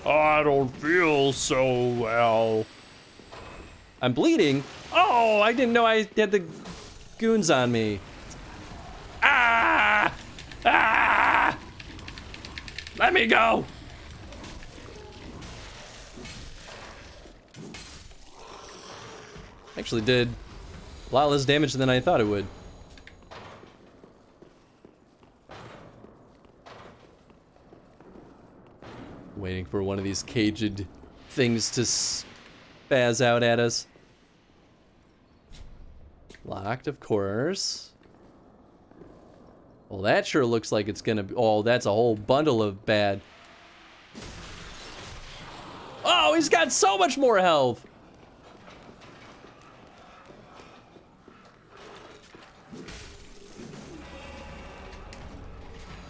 I don't feel so well.
I'm bleeding? Oh, I didn't know I had the goons on me.
Ah! Ah! Let me go!
Actually did a lot less damage than I thought it would. Waiting for one of these caged things to spaz out at us. Locked, of course. Well, that sure looks like it's gonna be... Oh, that's a whole bundle of bad. Oh, he's got so much more health!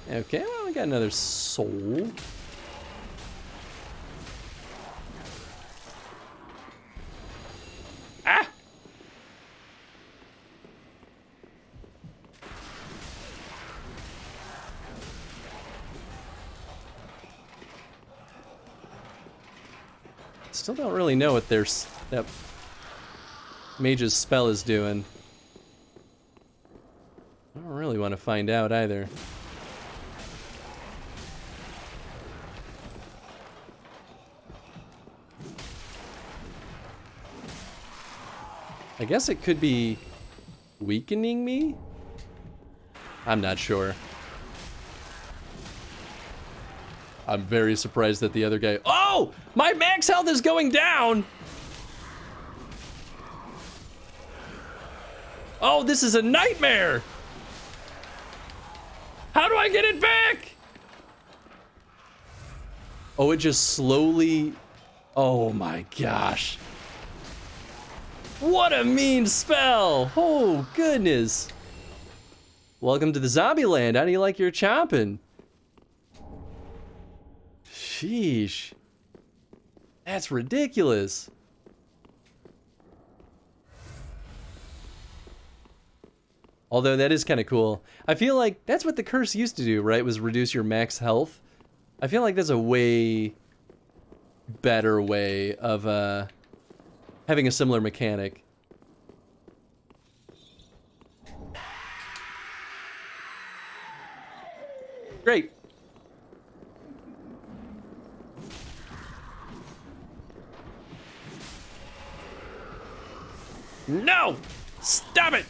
Okay, well, we got another soul.
Ah!
Still don't really know what that mage's spell is doing. I don't really want to find out either. I guess it could be weakening me? I'm not sure. I'm very surprised that the other guy...
Oh! My max health is going down! Oh, this is a nightmare! How do I get it back?
Oh, it just slowly... Oh my gosh. What a mean spell! Oh, goodness. Welcome to the zombie land. How do you like your chomping? Sheesh. That's ridiculous. Although that is kind of cool. I feel like that's what the curse used to do, right? Was reduce your max health. I feel like that's a way better way of having a similar mechanic. Great.
No! Stop it!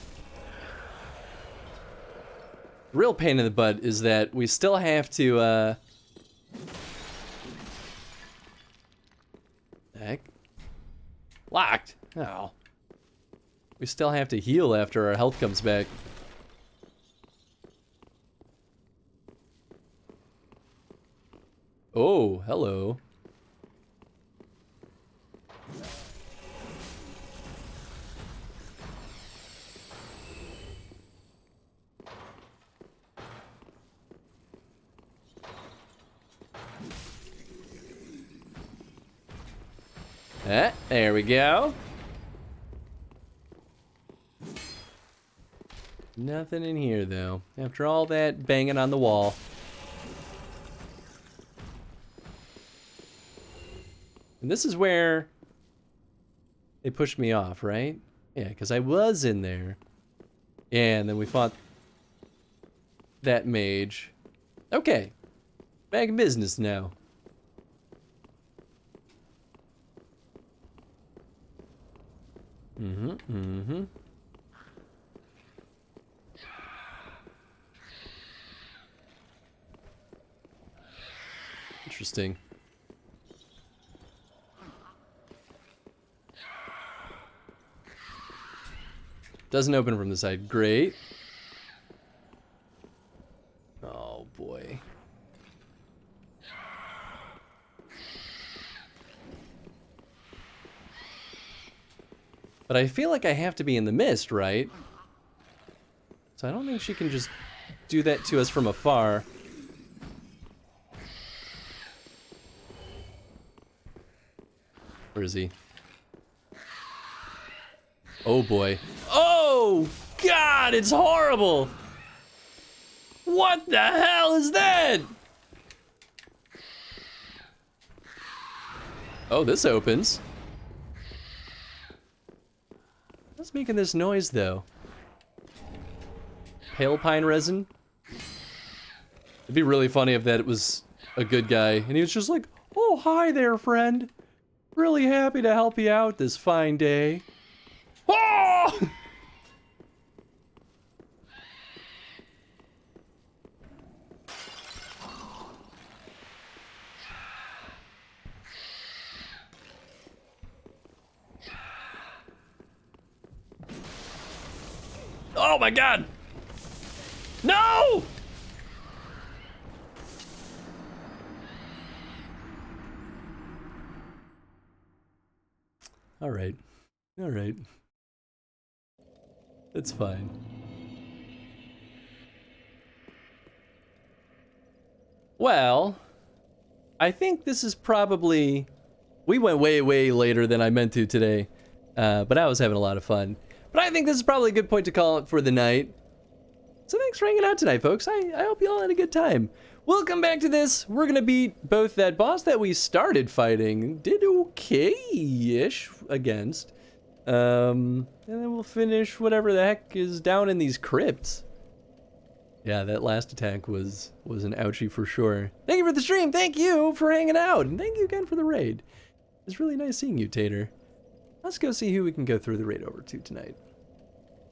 Real pain in the butt is that we still have to heck? Locked. Oh. We still have to heal after our health comes back. Oh, hello. There we go. Nothing in here, though. After all that banging on the wall. And this is where they pushed me off, right? Yeah, because I was in there. Yeah, and then we fought that mage. Okay. Back in business now. Interesting. Doesn't open from the side. Great. Oh boy. But I feel like I have to be in the mist, right? So I don't think she can just do that to us from afar. Where is he? Oh boy. Oh God, it's horrible! What the hell is that? Oh, this opens. What's making this noise though? Pale pine resin? It'd be really funny if that was a good guy and he was just like, oh, hi there, friend. Really happy to help you out this fine day. Oh! Oh my God! No! All right. All right. It's fine. Well, I think this is probably... We went way, way later than I meant to today, but I was having a lot of fun. But I think this is probably a good point to call it for the night. So thanks for hanging out tonight, folks. I hope you all had a good time. We'll come back to this. We're going to beat both that boss that we started fighting, did okay-ish against, and then we'll finish whatever the heck is down in these crypts. Yeah, that last attack was an ouchie for sure. Thank you for the stream. Thank you for hanging out. And thank you again for the raid. It's really nice seeing you, Tater. Let's go see who we can go through the raid over to tonight.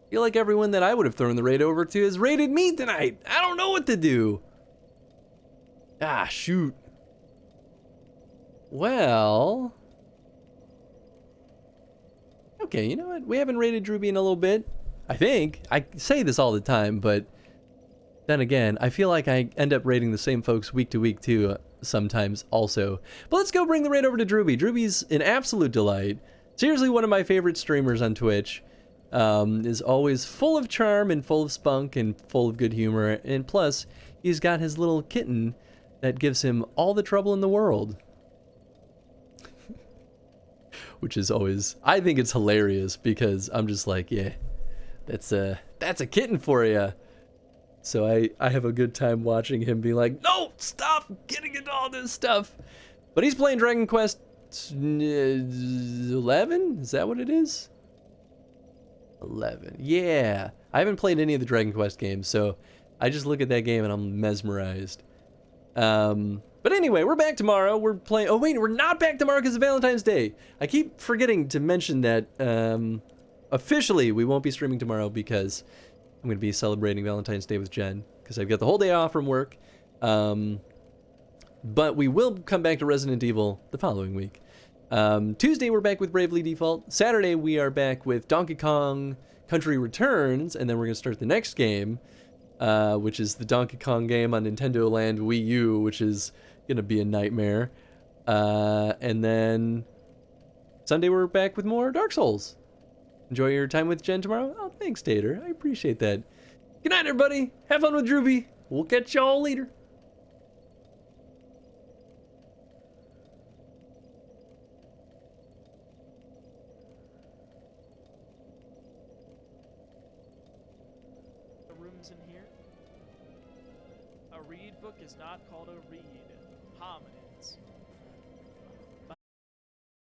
I feel like everyone that I would have thrown the raid over to has raided me tonight. I don't know what to do. Ah, shoot. Well... Okay, you know what? We haven't raided Drewby in a little bit. I think. I say this all the time, but... Then again, I feel like I end up raiding the same folks week to week too, sometimes also. But let's go bring the raid over to Drewby. Drewby's an absolute delight. Seriously, one of my favorite streamers on Twitch. Is always full of charm and full of spunk and full of good humor. And plus, he's got his little kitten that gives him all the trouble in the world. Which is always, I think it's hilarious because I'm just like, yeah, that's a kitten for you. So I have a good time watching him be like, no, stop getting into all this stuff. But he's playing Dragon Quest 11? Is that what it is? 11. Yeah. I haven't played any of the Dragon Quest games, so I just look at that game and I'm mesmerized. But anyway, we're back tomorrow. We're playing... Oh, wait, we're not back tomorrow because of Valentine's Day. I keep forgetting to mention that officially we won't be streaming tomorrow because I'm going to be celebrating Valentine's Day with Jen because I've got the whole day off from work. But we will come back to Resident Evil the following week. Tuesday, we're back with Bravely Default. Saturday, we are back with Donkey Kong Country Returns, and then we're going to start the next game, which is the Donkey Kong game on Nintendo Land Wii U, which is going to be a nightmare. And then Sunday, we're back with more Dark Souls. Enjoy your time with Jen tomorrow? Oh, thanks, Tater. I appreciate that. Good night, everybody. Have fun with Drewby. We'll catch y'all later.
rooms in here. A reed book is not called a reed. Hominids.